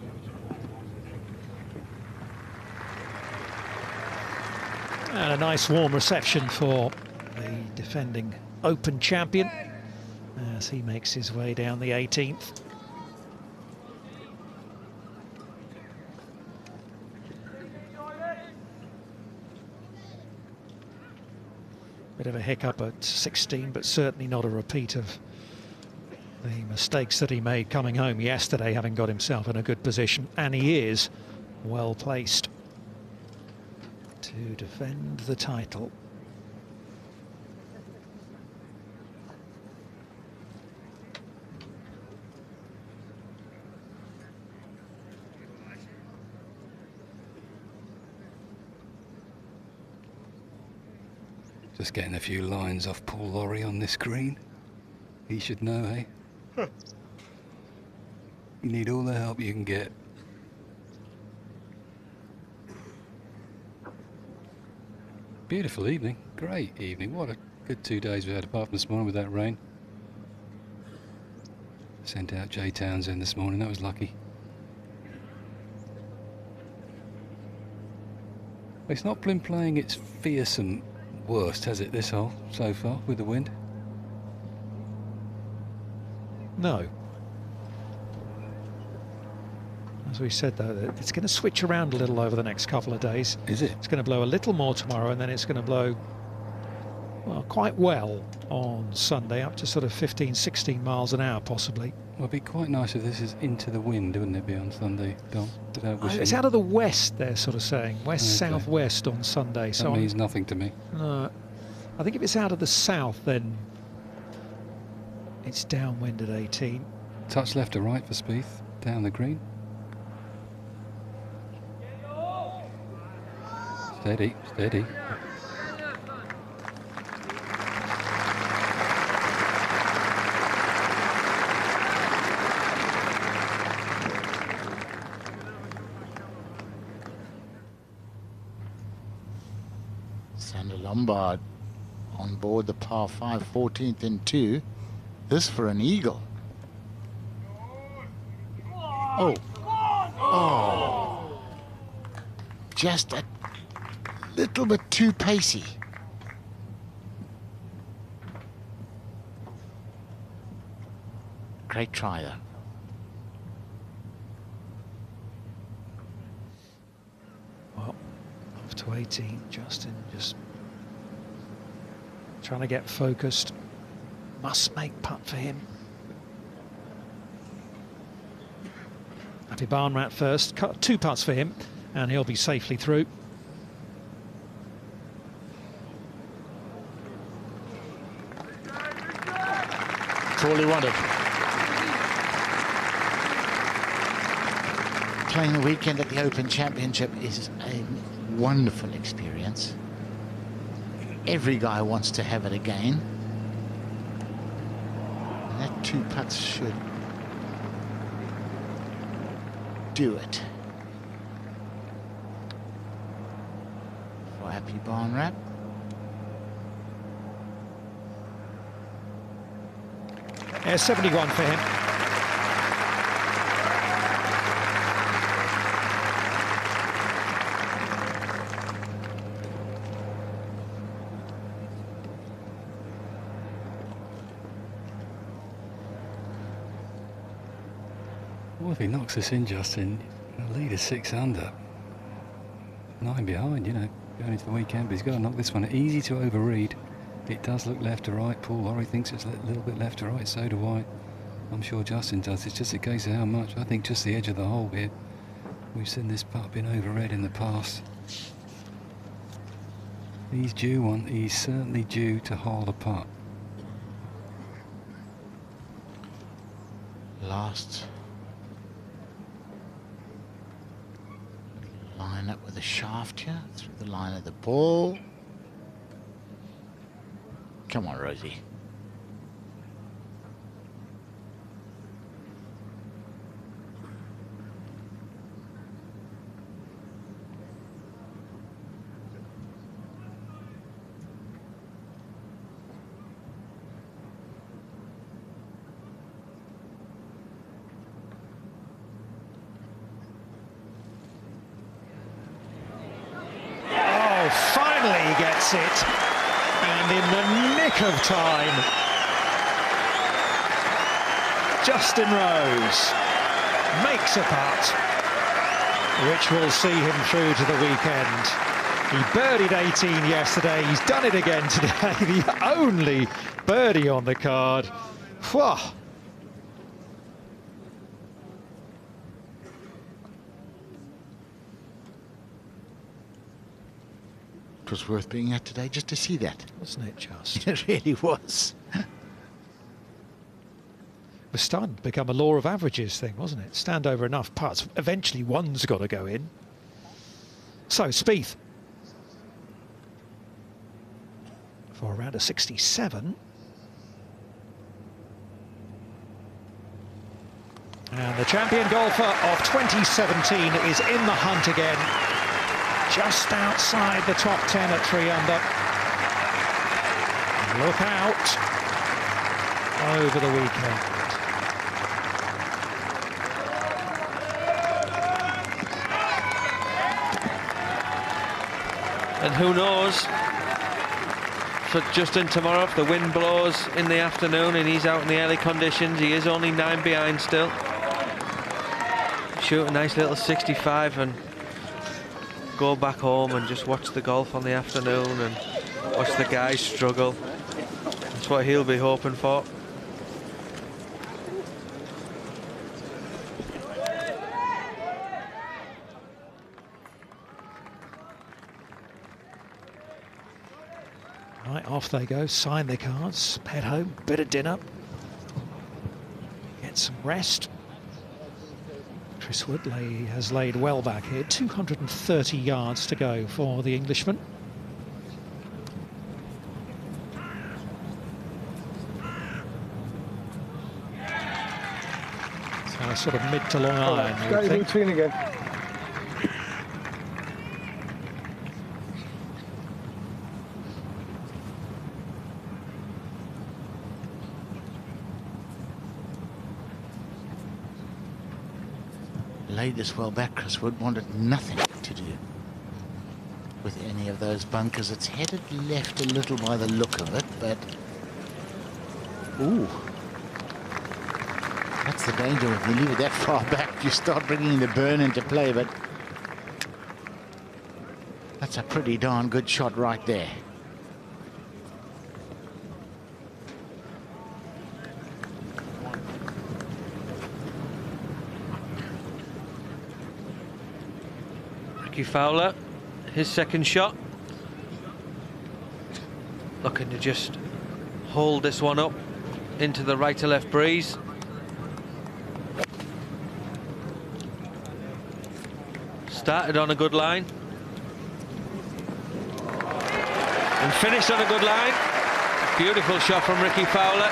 And a nice warm reception for the defending Open champion as he makes his way down the 18th. Bit of a hiccup at 16, but certainly not a repeat of the mistakes that he made coming home yesterday, having got himself in a good position. And he is well placed to defend the title. Just getting a few lines off Paul Lawrie on this green. He should know, eh? You need all the help you can get. Beautiful evening, great evening. What a good 2 days we had, apart from this morning with that rain. Sent out Jay Townsend this morning, that was lucky. It's not been playing its fearsome worst, has it, this hole so far with the wind? No. As we said, though, that it's going to switch around a little over the next couple of days. Is it? It's going to blow a little more tomorrow, and then it's going to blow, well, quite well on Sunday, up to sort of 15, 16 miles an hour, possibly. Well, it'd be quite nice if this is into the wind, wouldn't it be, on Sunday, Dom? It's out of the west, they're sort of saying. West-southwest on Sunday. That So means nothing to me. No. I think if it's out of the south, then it's downwind at 18. Touch left to right for Spieth, down the green. Steady, steady. Sander Lombard on board the par 5, 14th in 2. This for an eagle. Oh. Oh. Just a little bit too pacey. Great try though. Well, up to 18, Justin just trying to get focused. Must make putt for him. Happy Barn Rat first. 2 putts for him, and he'll be safely through. That's all he wanted. Playing the weekend at the Open Championship is a wonderful experience. Every guy wants to have it again. And that 2 putts should do it. For Happy Barn Rat. Yeah, 71 for him. Well, if he knocks us in, Justin, the lead is 6 under. 9 behind, you know, going into the weekend, but he's got to knock this one. Easy to overread. It does look left to right. Paul Laurie thinks it's a little bit left to right, so do I. I'm sure Justin does. It's just a case of how much. I think just the edge of the hole here. We've seen this putt been overread in the past. He's due one. He's certainly due to hole the putt. Last line up with a shaft here through the line of the ball. Come on, Rosie. Oh, finally he gets it. And in the nick of time, Justin Rose makes a putt, which will see him through to the weekend. He birdied 18 yesterday. He's done it again today. The only birdie on the card. Whew. It was worth being at today just to see that. Wasn't it just? It really was. It was starting to become a law of averages thing, wasn't it? Stand over enough putts. Eventually one's got to go in. So, Spieth. For around a 67. And the champion golfer of 2017 is in the hunt again, just outside the top 10 at 3 under. Look out over the weekend. And who knows, for Justin tomorrow, if the wind blows in the afternoon and he's out in the early conditions, he is only 9 behind still. Shoot a nice little 65 and go back home and just watch the golf on the afternoon and watch the guys struggle. That's what he'll be hoping for. Right, off they go, sign their cards, head home, bit of dinner, get some rest. Chris Wood has laid well back here, 230 yards to go for the Englishman. So a sort of mid to long iron, you would think. Routine again. Laid this well back. Chris Wood wanted nothing to do with any of those bunkers. It's headed left a little by the look of it, but ooh, that's the danger if you leave it that far back. You start bringing the burn into play, but that's a pretty darn good shot right there. Ricky Fowler, his second shot, looking to just hold this one up into the right to left breeze. Started on a good line and finished on a good line. Beautiful shot from Ricky Fowler.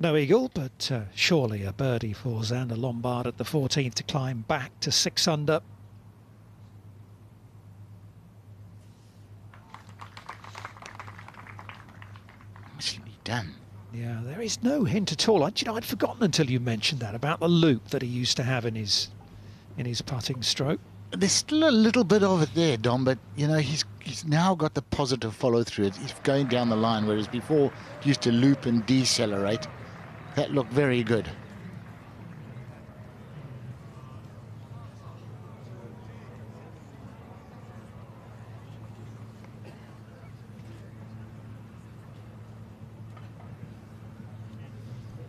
No eagle, but surely a birdie for Xander Lombard at the 14th to climb back to 6 under. Nicely done. Yeah, there is no hint at all. I'd forgotten until you mentioned that about the loop that he used to have in his putting stroke. There's still a little bit of it there, Dom, but you know he's now got the positive follow through. He's going down the line, whereas before he used to loop and decelerate. That looked very good.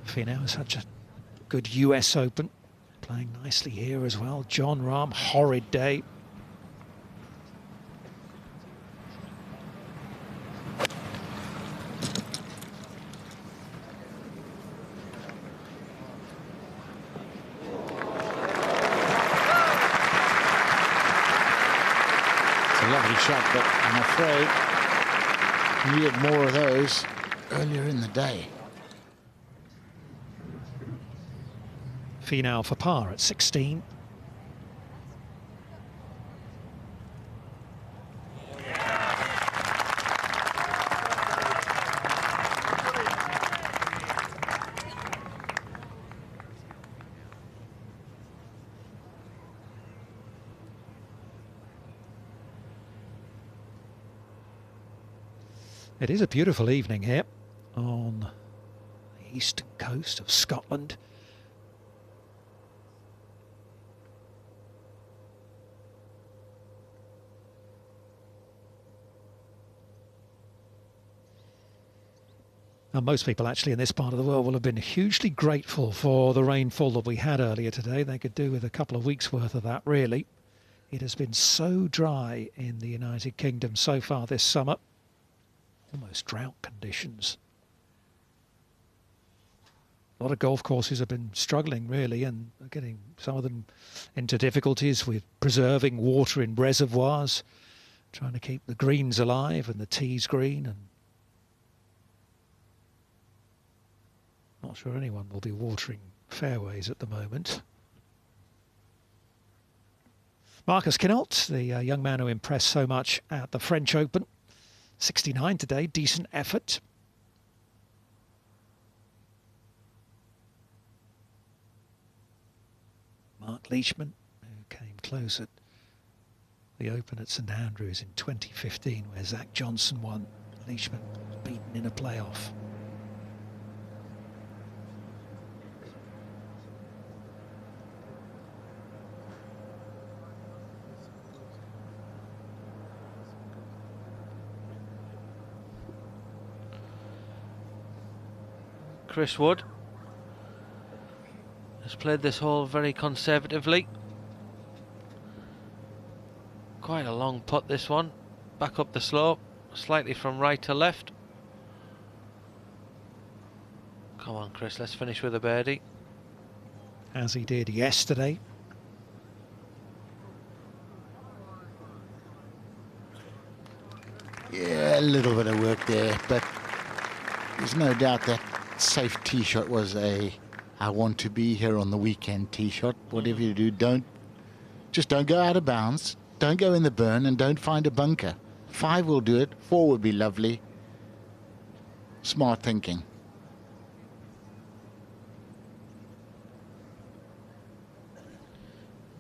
Finau has such a good US Open, playing nicely here as well. Jon Rahm, horrid day. Shot, but I'm afraid we had more of those earlier in the day. Finau for par at 16. It is a beautiful evening here on the eastern coast of Scotland. And most people actually in this part of the world will have been hugely grateful for the rainfall that we had earlier today. They could do with a couple of weeks worth of that, really. It has been so dry in the United Kingdom so far this summer. Almost drought conditions. A lot of golf courses have been struggling, really, and getting some of them into difficulties with preserving water in reservoirs, trying to keep the greens alive and the tees green. And not sure anyone will be watering fairways at the moment. Marcus Kinhult, the young man who impressed so much at the French Open. 69 today, decent effort. Mark Leishman, who came close at the Open at St Andrews in 2015, where Zach Johnson won. Leishman was beaten in a playoff. Chris Wood has played this hole very conservatively. Quite a long putt, this one. Back up the slope, slightly from right to left. Come on, Chris, let's finish with a birdie. As he did yesterday. Yeah, a little bit of work there, but there's no doubt that safe tee shot was a I want to be here on the weekend tee shot. Whatever you do, just don't go out of bounds, don't go in the burn, and don't find a bunker. 5 will do it, 4 would be lovely. Smart thinking.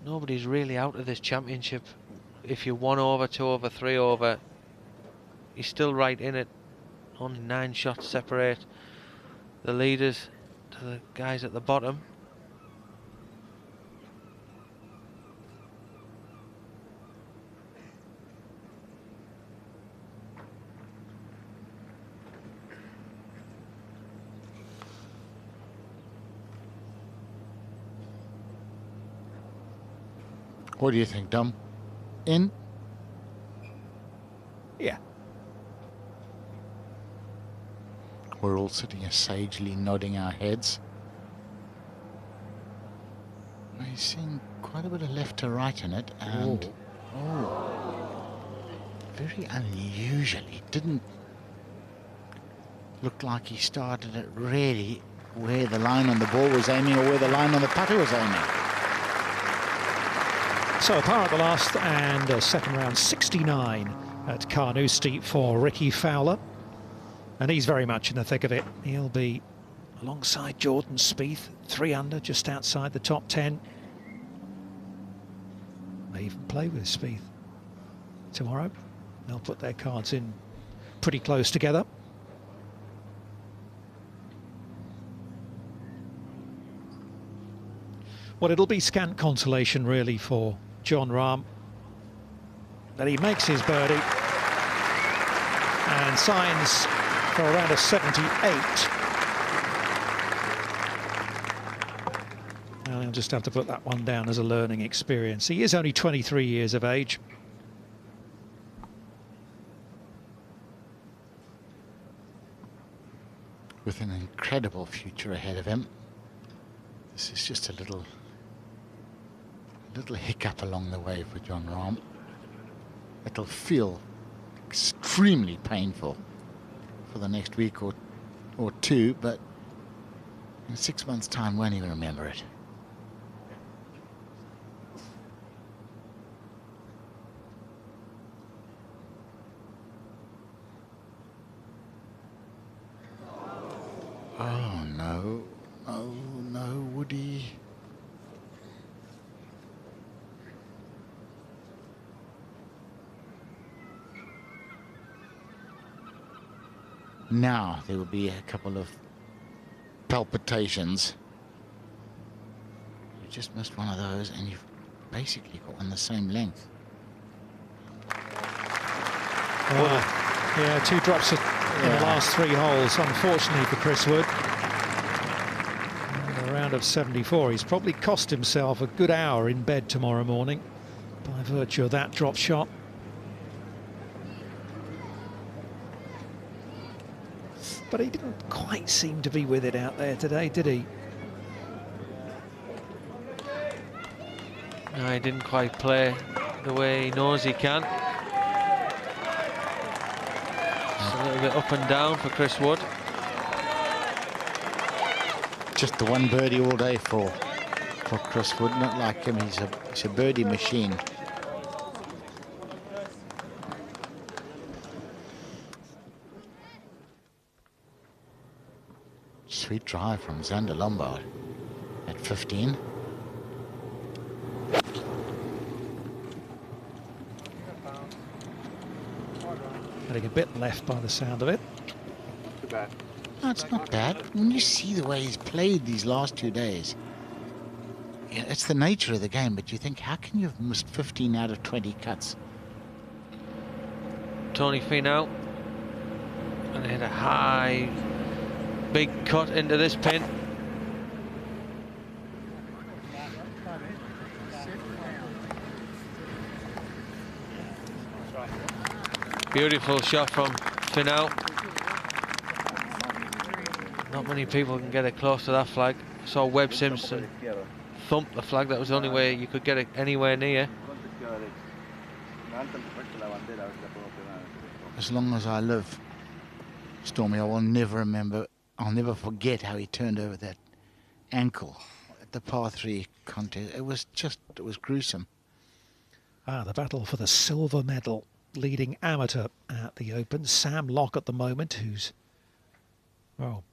Nobody's really out of this championship. If you're 1 over, 2 over, 3 over, you're still right in it. Only 9 shots separate the leaders to the guys at the bottom. What do you think, Dom? In? Yeah. We're all sitting here sagely nodding our heads. We're seeing quite a bit of left to right in it, and very unusually, didn't look like he started it really where the line on the ball was aiming or where the line on the putter was aiming. So a par at the last and second round, 69 at Carnoustie for Ricky Fowler. And he's very much in the thick of it. He'll be alongside Jordan Spieth, 3 under, just outside the top 10. May even play with Spieth tomorrow. They'll put their cards in pretty close together. Well, it'll be scant consolation really for Jon Rahm that he makes his birdie and signs for around a 78. And I'll just have to put that one down as a learning experience. He is only 23 years of age. With an incredible future ahead of him. This is just a little hiccup along the way for Jon Rahm. It'll feel extremely painful for the next week or 2, but in 6 months' time, won't even remember it. Oh no, oh no, Woody. Now there will be a couple of palpitations. You just missed one of those and you've basically got one the same length. Yeah, 2 drops in the last 3 holes, unfortunately for Chris Wood. In a round of 74, he's probably cost himself a good hour in bed tomorrow morning by virtue of that drop shot. but he didn't quite seem to be with it out there today, did he? No, he didn't quite play the way he knows he can. Just a little bit up and down for Chris Wood. Just the one birdie all day for Chris Wood. Not like him, he's a birdie machine. Sweet drive from Xander Lombard at 15. Getting a bit left by the sound of it. Too bad. No, it's not bad. When you see the way he's played these last 2 days, yeah, it's the nature of the game, but you think, how can you have missed 15 out of 20 cuts? Tony Finau. And hit a high, big cut into this pin. Beautiful shot from Finau. Not many people can get it close to that flag. Saw Webb Simpson thump the flag. That was the only way you could get it anywhere near. As long as I live, Stormy, I will never remember, I'll never forget how he turned over that ankle at the par 3 contest. It was gruesome. Ah, the battle for the silver medal. Leading amateur at the Open, Sam Lock at the moment, who's, well,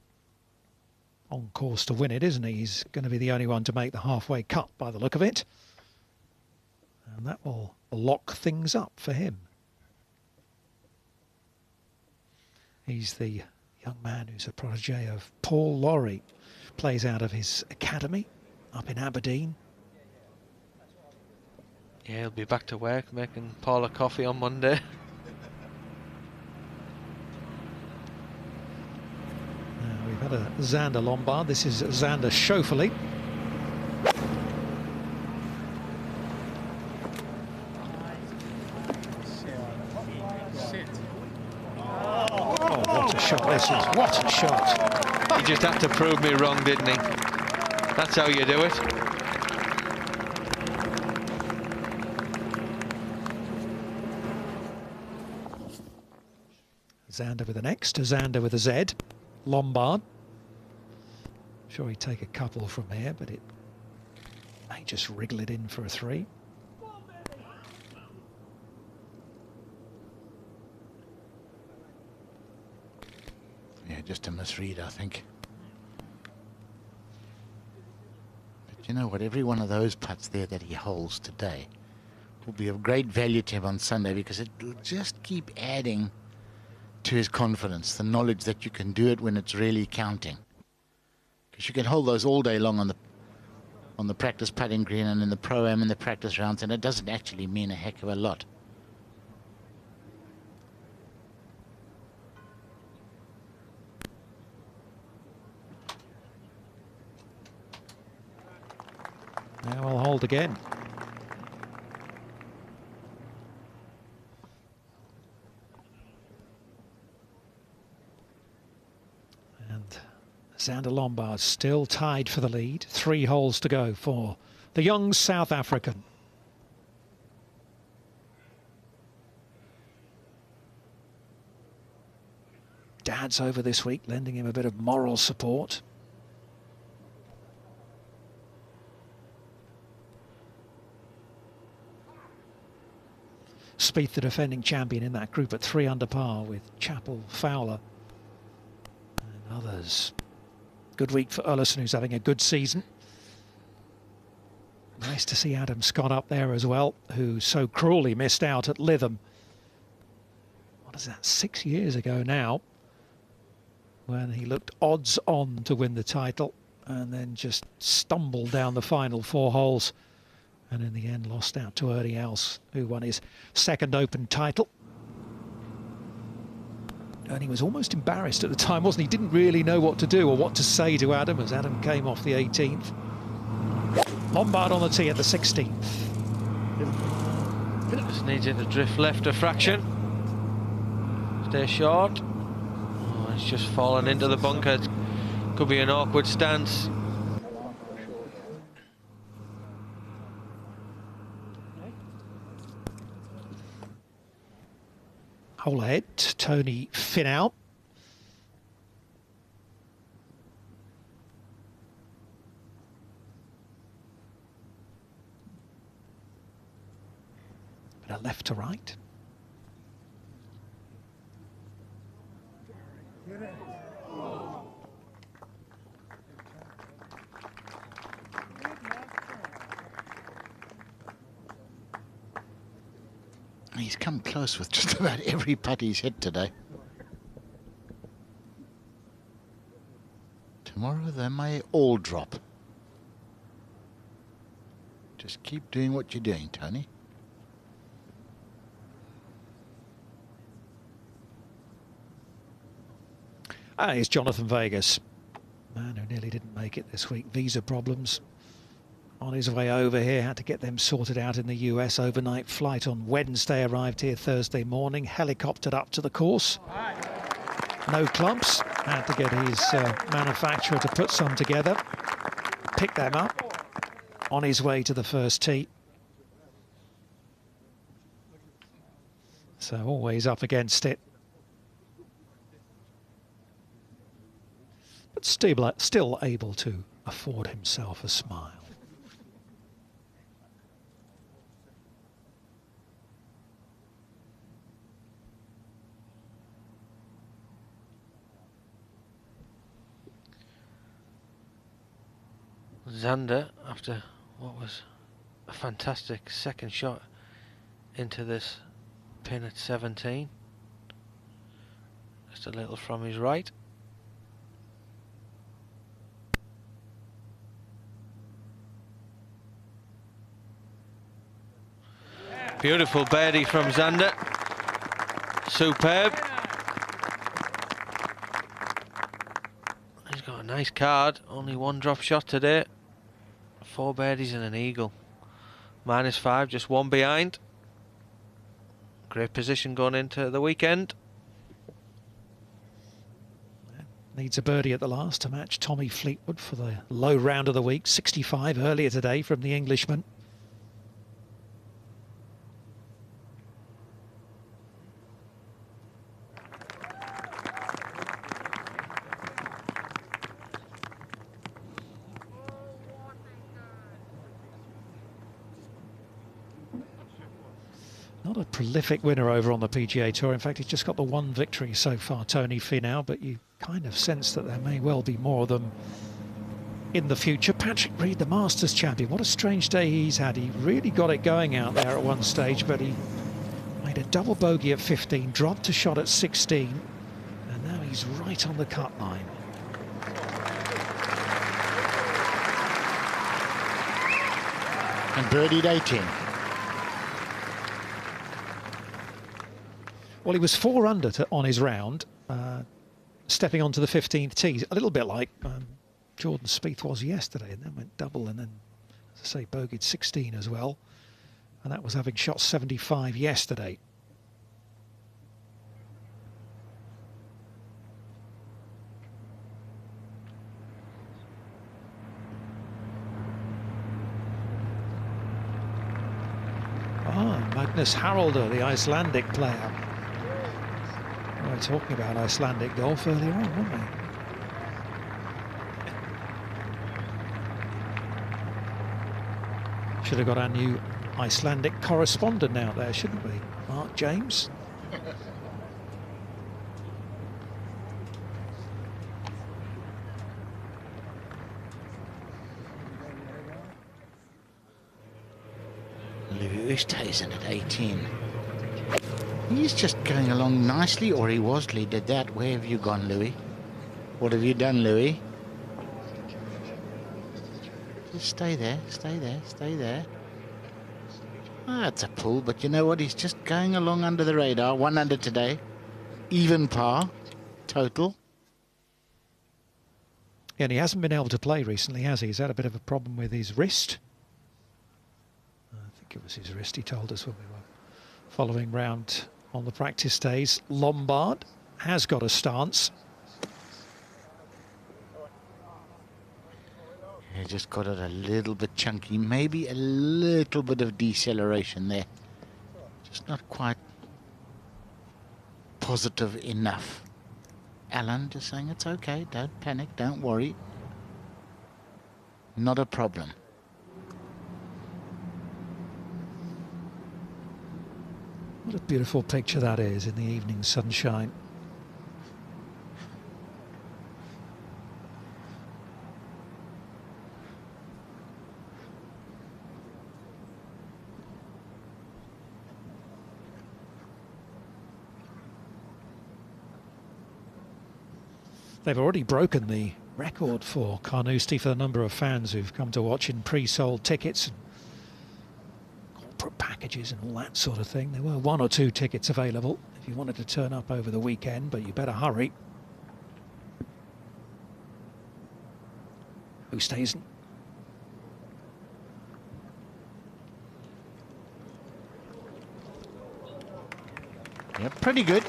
on course to win it, isn't he? He's going to be the only one to make the halfway cut by the look of it. And that will lock things up for him. He's the young man who's a protege of Paul Lawrie, plays out of his academy up in Aberdeen. Yeah, he'll be back to work making Paul a coffee on Monday. We've had a Xander Lombard. This is Xander Schauffele. Oh, what a shot this is. What a shot. He just had to prove me wrong, didn't he? That's how you do it. Xander with an X to Xander with a Z. Lombard. Sure he'd take a couple from here, but it may just wriggle it in for a 3. Yeah, just a misread, I think. But you know what? Every one of those putts there that he holds today will be of great value to him on Sunday, because it will just keep adding to his confidence, the knowledge that you can do it when it's really counting. Because you can hold those all day long on the practice putting green and in the pro-am and the practice rounds, and it doesn't actually mean a heck of a lot. Now I'll hold again. Xander Lombard still tied for the lead. 3 holes to go for the young South African. Dad's over this week, lending him a bit of moral support. Spieth, the defending champion in that group, at 3 under par with Chappell, Fowler and others. Good week for Ullison, who's having a good season. Nice to see Adam Scott up there as well, who so cruelly missed out at Lytham. What is that, 6 years ago now, when he looked odds on to win the title and then just stumbled down the final 4 holes and in the end lost out to Ernie Els, who won his second Open title. And he was almost embarrassed at the time, wasn't he? Didn't really know what to do or what to say to Adam as Adam came off the 18th. Lombard on the tee at the 16th. Just needs it to drift left a fraction. Stay short. Oh, He's just fallen into the bunker. It could be an awkward stance. Hole ahead, Tony Finau. Bit of left to right. He's come close with just about every putt he's hit today. Tomorrow they may all drop. Just keep doing what you're doing, Tony. It's Jonathan Vegas. Man who nearly didn't make it this week. Visa problems. On his way over here, had to get them sorted out in the US. Overnight flight on Wednesday, arrived here Thursday morning, helicoptered up to the course. No clubs, had to get his manufacturer to put some together. Pick them up on his way to the first tee. So always up against it. But still able to afford himself a smile. Xander, after what was a fantastic second shot into this pin at 17. Just a little from his right. Beautiful birdie from Xander. Superb. He's got a nice card. Only one drop shot today. 4 birdies and an eagle. -5, just one behind. Great position going into the weekend. Needs a birdie at the last to match Tommy Fleetwood for the low round of the week. 65 earlier today from the Englishman. Not a prolific winner over on the PGA Tour. In fact, he's just got the one victory so far, Tony Finau, but you kind of sense that there may well be more of them in the future. Patrick Reed, the Masters champion. What a strange day he's had. He really got it going out there at one stage, but he made a double bogey at 15, dropped a shot at 16, and now he's right on the cut line. And birdied 18. Well, he was 4 under on his round, stepping onto the 15th tee, a little bit like Jordan Spieth was yesterday, and then went double, and then, as I say, bogeyed 16 as well, and that was having shot 75 yesterday. Magnus Haraldur, the Icelandic player. We were talking about Icelandic golf earlier on, weren't we? Should have got our new Icelandic correspondent out there, shouldn't we? Mark James. Louis Oosthuizen at 18. He's just going along nicely, or he was leaded that. Where have you gone, Louis? What have you done, Louis? Just stay there, stay there, stay there. Ah, it's a pull, but you know what? He's just going along under the radar. 1 under today. Even par, total. Yeah, and he hasn't been able to play recently, has he? He's had a bit of a problem with his wrist. I think it was his wrist, he told us when we were following round on the practice days. Lombard has got a stance. He just got it a little bit chunky, maybe a little bit of deceleration there. Just not quite positive enough. Alan just saying it's okay, don't panic, don't worry. Not a problem. What a beautiful picture that is in the evening sunshine. They've already broken the record for Carnoustie for the number of fans who've come to watch in pre-sold tickets and corporate packages and all that sort of thing. There were 1 or 2 tickets available if you wanted to turn up over the weekend, but you better hurry. Oosthuizen. Yeah, pretty good.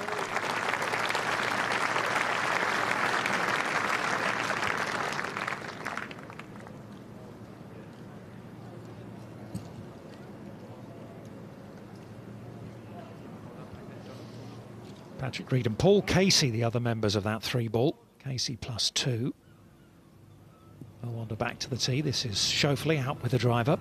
Patrick Reed and Paul Casey, the other members of that 3-ball. Casey +2. We'll wander back to the tee. This is Schauffele out with the driver.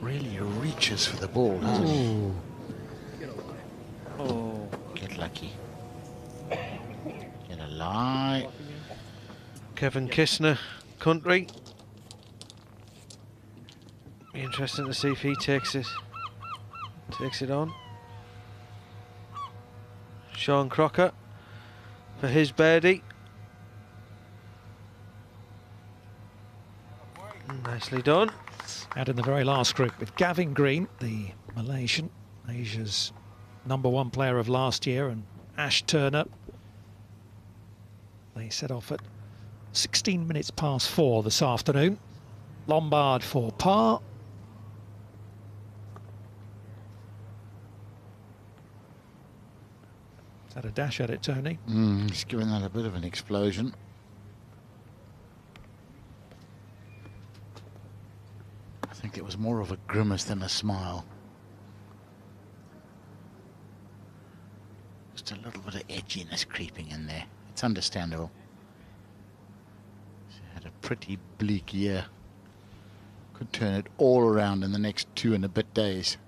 Really reaches for the ball, doesn't he? Oh, get lucky. Get a lie. Kevin Kistner, country. Be interesting to see if he takes it on. Sean Crocker for his birdie. Nicely done. And in the very last group with Gavin Green, the Malaysian, Asia's #1 player of last year, and Ash Turner. They set off at 16 minutes past 4 this afternoon. Lombard for par. Is that a dash at it, Tony? He's giving that a bit of an explosion. I think it was more of a grimace than a smile. Just a little bit of edginess creeping in there. It's understandable. She had a pretty bleak year. Could turn it all around in the next 2 and a bit days.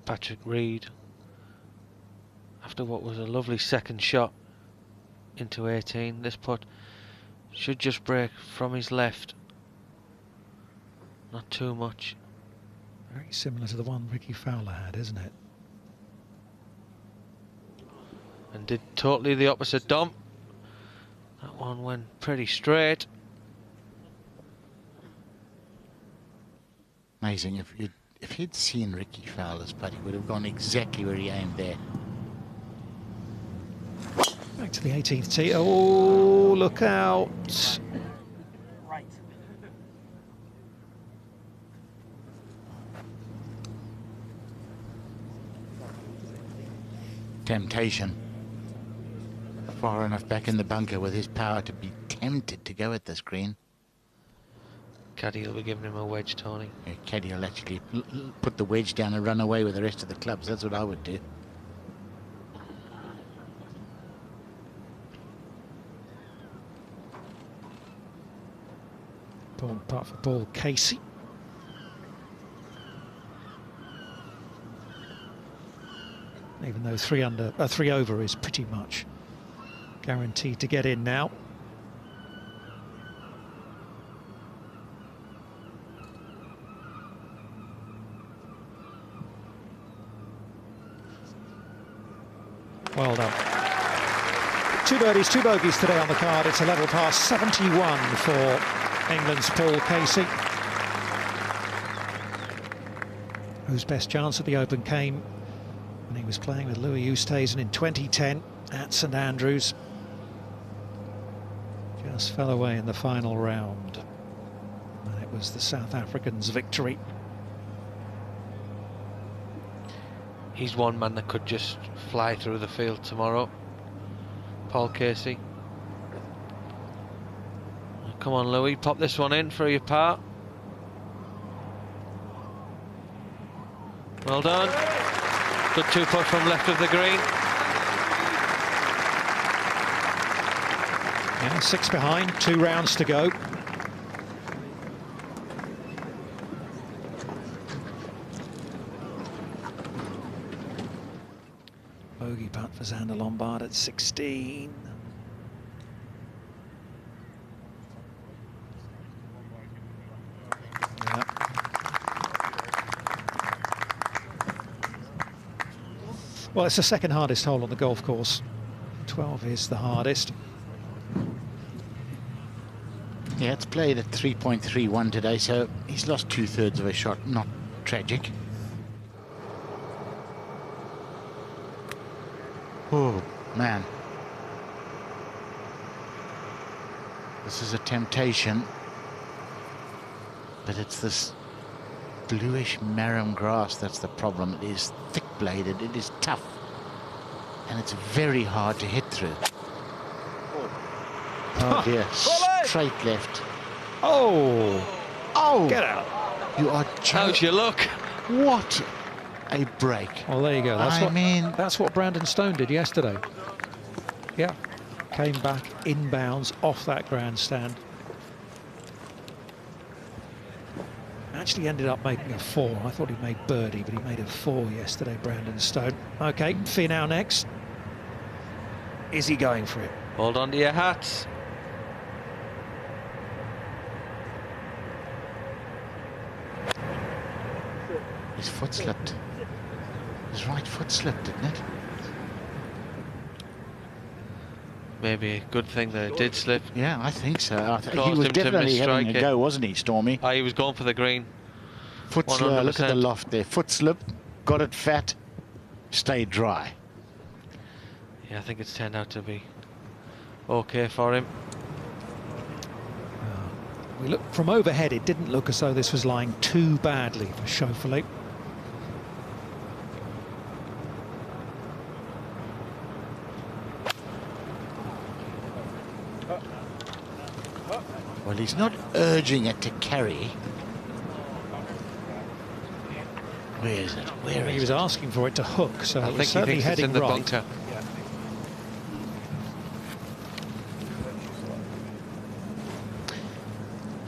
Patrick Reed, after what was a lovely second shot into 18, this putt should just break from his left. Not too much. Very similar to the one Ricky Fowler had, isn't it? And did totally the opposite, Dom. That one went pretty straight. Amazing. If he'd seen Ricky Fowler's putt, he would have gone exactly where he aimed there. Back to the 18th tee. Oh, look out. Right. Temptation. Far enough back in the bunker with his power to be tempted to go at this green. Caddy will be giving him a wedge, Tony. Yeah, Caddy will actually put the wedge down and run away with the rest of the clubs. That's what I would do. Ball putt for Paul Casey. Even though 3 over is pretty much guaranteed to get in now. Well done. 2 birdies, 2 bogeys today on the card. It's a level par 71 for England's Paul Casey, whose best chance at the Open came when he was playing with Louis Oosthuizen in 2010 at St Andrews. Just fell away in the final round. And it was the South Africans' victory. He's one man that could just fly through the field tomorrow. Paul Casey. Come on, Louis, pop this one in for your part. Well done. Good 2-putt from left of the green. Yeah, 6 behind, 2 rounds to go. Bogey putt for Xander Lombard at 16. Yeah. Well, it's the second hardest hole on the golf course. 12 is the hardest. Yeah, it's played at 3.31 today, so he's lost 2/3 of a shot. Not tragic. Oh, man. This is a temptation. But it's this bluish marram grass that's the problem. It is thick-bladed, it is tough. And it's very hard to hit through. Oh dear, straight left. Oh! Oh! Get out. You are How's your luck? What a break. Well, there you go. That's what Brandon Stone did yesterday. Yeah, came back inbounds off that grandstand. Actually ended up making a 4. I thought he made birdie, but he made a 4 yesterday, Brandon Stone. Okay, Finau next. Is he going for it? Hold on to your hats. His foot slipped. His right foot slipped, didn't it? Maybe a good thing that it did slip. Yeah, I think so. He Caused was him to definitely having misstrike a it. go, wasn't he, Stormy? He was going for the green. Foot slip, look at the 100%. loft there. Foot slip, got it fat, stayed dry. Yeah, I think it's turned out to be okay for him. We look from overhead, it didn't look as though this was lying too badly for Schauffele. Well, he's not urging it to carry. Where is it? Where He is was it? asking for it to hook, so I it was think he certainly thinks it's heading in the right. bunker.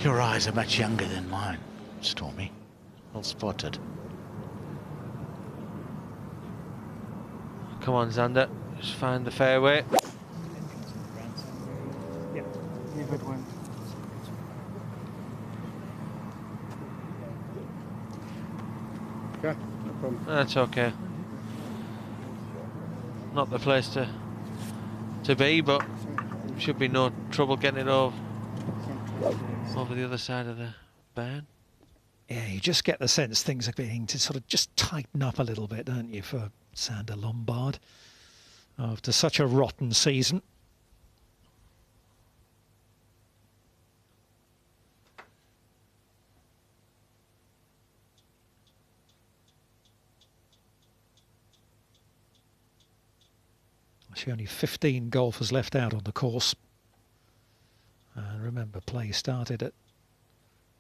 Your eyes are much younger than mine, Stormy. Well spotted. Come on, Xander. Just find the fairway. Yeah, you good one. Okay, no problem. That's okay. Not the place to be, but should be no trouble getting it over the other side of the barn. Yeah, you just get the sense things are beginning to sort of just tighten up a little bit, don't you, for Xander Lombard after such a rotten season. Actually, only 15 golfers left out on the course. And remember, play started at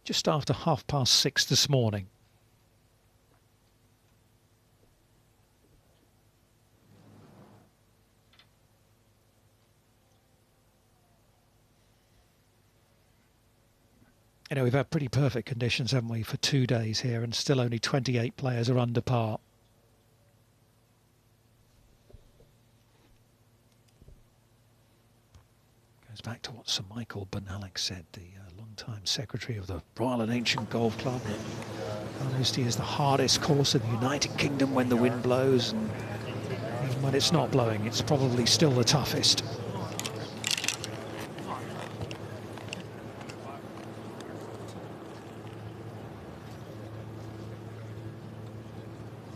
just after 6:30 this morning. You know, we've had pretty perfect conditions, haven't we, for 2 days here, and still only 28 players are under par. Goes back to what Sir Michael Bernalick said, the long-time secretary of the Royal and Ancient Golf Club. Carnoustie is the hardest course in the United Kingdom when the wind blows, and even when it's not blowing, it's probably still the toughest.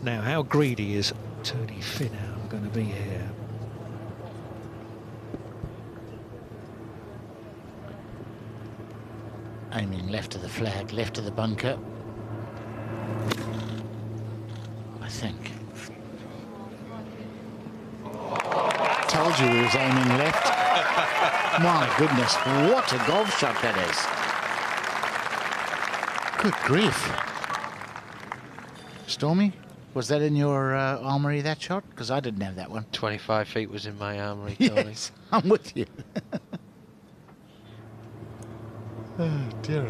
Now, how greedy is Tony Finau going to be here? Aiming left of the flag, left of the bunker. I think. Told you he was aiming left. My goodness, what a golf shot that is. Good grief. Stormy, was that in your armoury, that shot? Because I didn't have that one. 25 feet was in my armoury, Tony. Yes, I'm with you. Oh dear.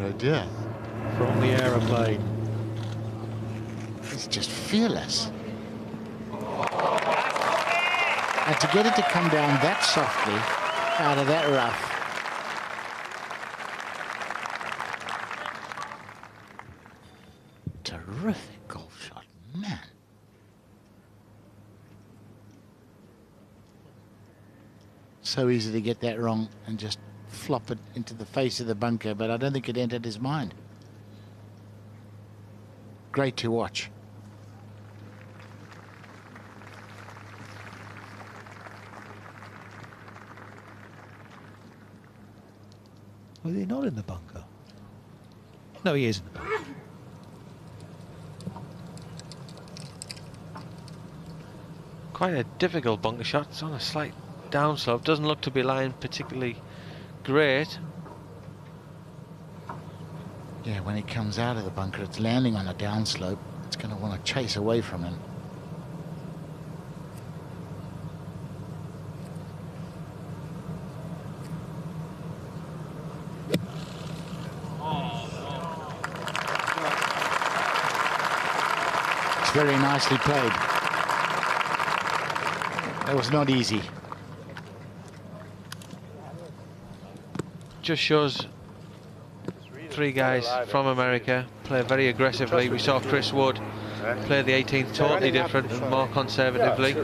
From the aeroplane. He's just fearless. And to get it to come down that softly out of that rough. Terrific golf shot, man. So easy to get that wrong and just flop it into the face of the bunker, but I don't think it entered his mind. Great to watch. Was he not in the bunker? No, he is in the bunker. Quite a difficult bunker shot. It's on a slight downslope. Doesn't look to be lying particularly great. Yeah, when he comes out of the bunker, it's landing on a downslope. It's going to want to chase away from him. It's very nicely played. That was not easy. Just shows three guys from America play very aggressively. We saw Chris Wood play the 18th totally different and more conservatively.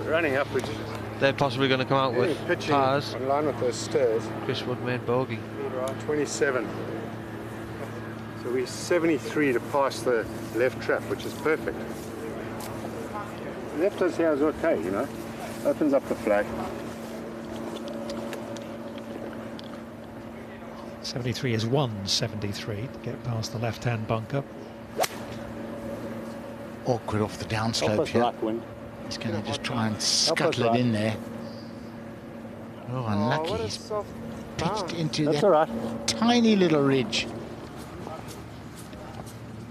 They're possibly going to come out with pars. In line with those stairs. Chris Wood made bogey. 27. So we're 73 to pass the left trap, which is perfect. Left us here is okay, you know. Opens up the flag. 73 is 173 to get past the left-hand bunker. Awkward off the downslope here. He's going to just try and scuttle it in there. Oh, unlucky. He's pitched into that tiny little ridge.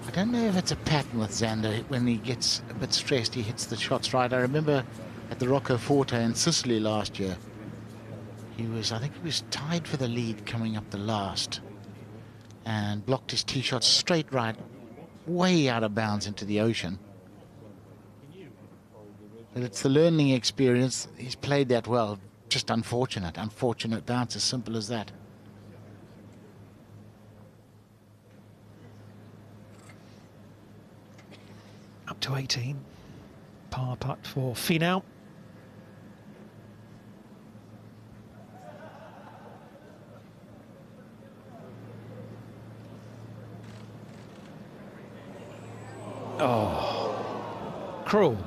I don't know if it's a pattern with Xander. When he gets a bit stressed, he hits the shots right. I remember at the Rocco Forte in Sicily last year, I think he was tied for the lead coming up the last and blocked his tee shot straight right, way out of bounds into the ocean. But it's the learning experience. He's played that well. Just unfortunate bounce, as simple as that. Up to 18. Par putt for Finau. Oh, cruel.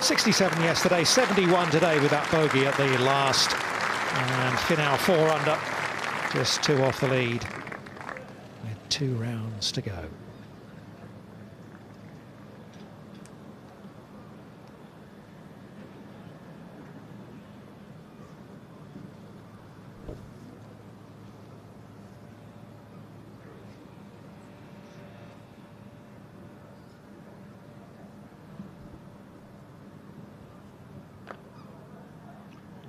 '67 yesterday, 71 today with that bogey at the last. And Finau 4 under, just 2 off the lead. With 2 rounds to go.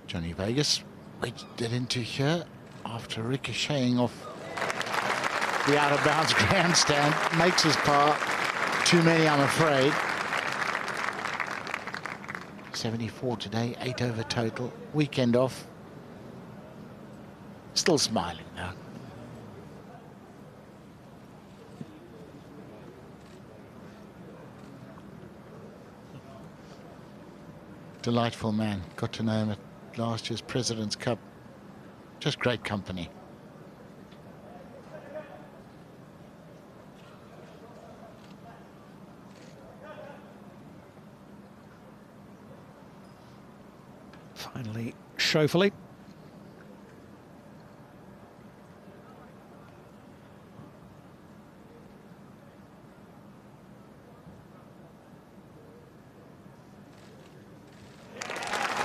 Johnny Vegas wedged it into here after ricocheting off the out-of-bounds grandstand. Makes his par. Too many, I'm afraid. 74 today, 8 over total. Weekend off. Still smiling though. Delightful man. Got to know him at last year's President's Cup. Just great company. Finally Schofele.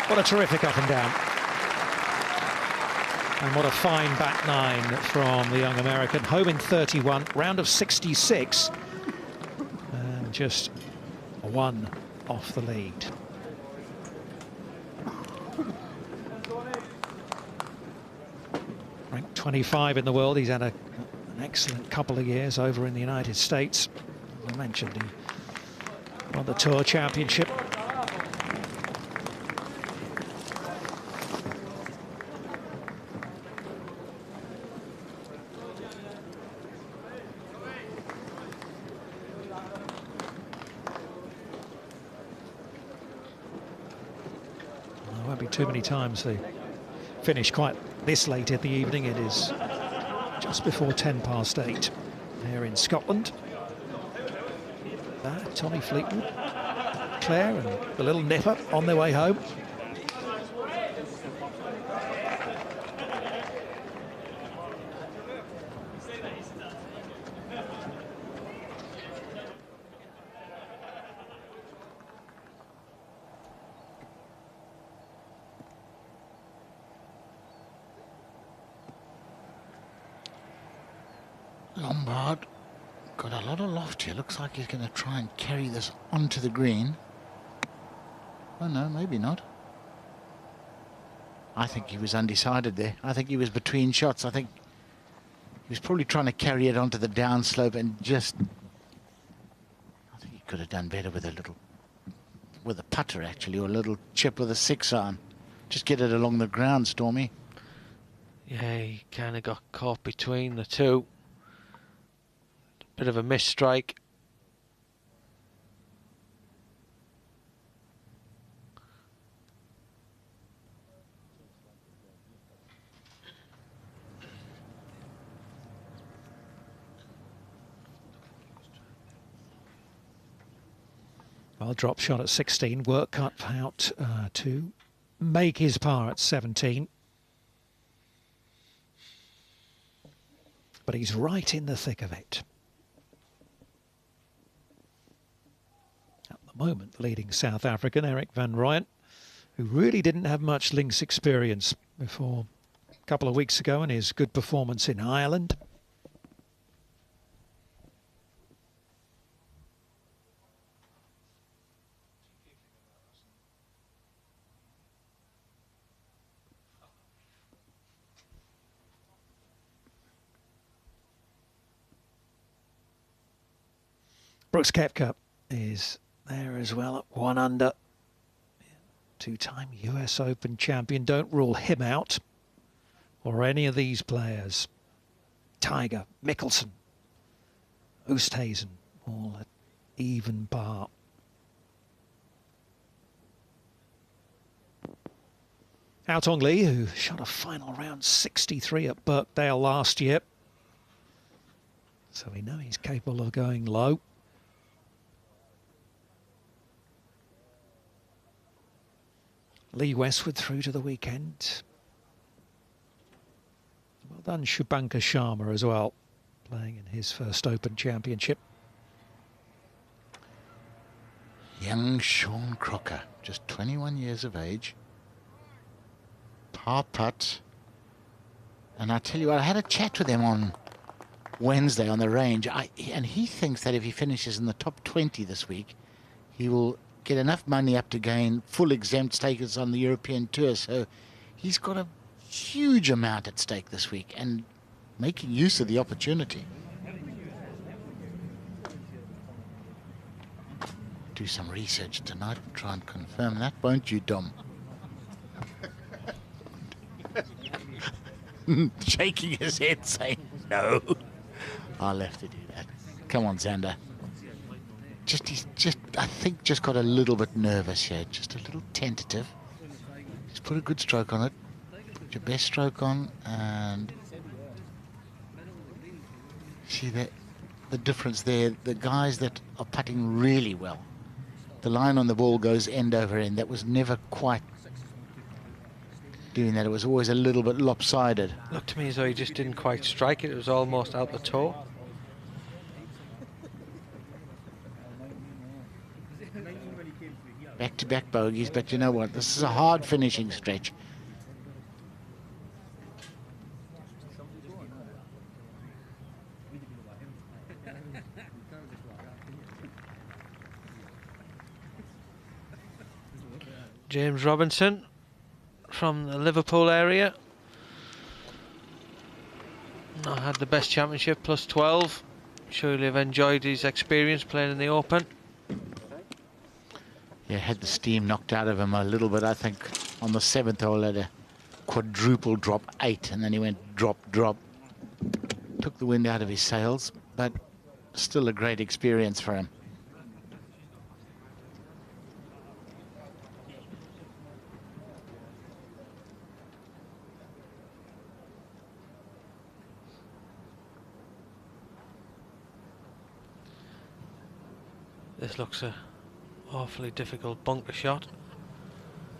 What a terrific up and down. And what a fine back nine from the young American. Home in 31, round of 66. And just one off the lead. Ranked 25 in the world. He's had an excellent couple of years over in the United States. As I mentioned, he won the Tour Championship. Too many times they finish quite this late in the evening. It is just before 8:10 here in Scotland. Tommy Fleetwood, Claire and the little nipper on their way home. Lombard got a lot of loft here. Looks like he's going to try and carry this onto the green. Oh no, maybe not. I think he was undecided there. I think he was between shots. I think he was probably trying to carry it onto the downslope and just... I think he could have done better with a little... with a putter actually, or a little chip with a 6-iron. Just get it along the ground, Stormy. Yeah, he kind of got caught between the two. Bit of a miss strike. Well, drop shot at 16, work cut out to make his par at 17. But he's right in the thick of it. Moment, the leading South African, Eric van Rooyen, who really didn't have much links experience before a couple of weeks ago in his good performance in Ireland. Brooks Koepka is there as well at 1 under. Two-time US Open champion. Don't rule him out or any of these players. Tiger, Mickelson, Oosthuizen, all at even par. Ao Tong Lee, who shot a final round 63 at Birkdale last year. So we know he's capable of going low. Lee Westwood through to the weekend. Well done, Shubhankar Sharma as well, playing in his first Open Championship. Young Sean Crocker, just 21 years of age. Par putt. And I tell you what, I had a chat with him on Wednesday on the range, and he thinks that if he finishes in the top 20 this week, he will get enough money up to gain full exempt status on the European Tour. So he's got a huge amount at stake this week and making use of the opportunity. Do some research tonight and try and confirm that, won't you, Dom? Shaking his head saying no. I'll have to do that. Come on, Xander. He's just, I think, just got a little bit nervous here, just a little tentative. Just put a good stroke on it. Put your best stroke on, and see the difference there. The guys that are putting really well, the line on the ball goes end over end. That was never quite doing that. It was always a little bit lopsided. Looked to me as though he just didn't quite strike it. It was almost out the toe. Back-to-back bogeys, but you know what? This is a hard finishing stretch. James Robinson from the Liverpool area. Not had the best championship, plus 12. Sure he'll have enjoyed his experience playing in the Open. Yeah, had the steam knocked out of him a little bit. I think on the 7th hole had a quadruple drop 8, and then he went drop. Took the wind out of his sails, but still a great experience for him. This looks a awfully difficult bunker shot.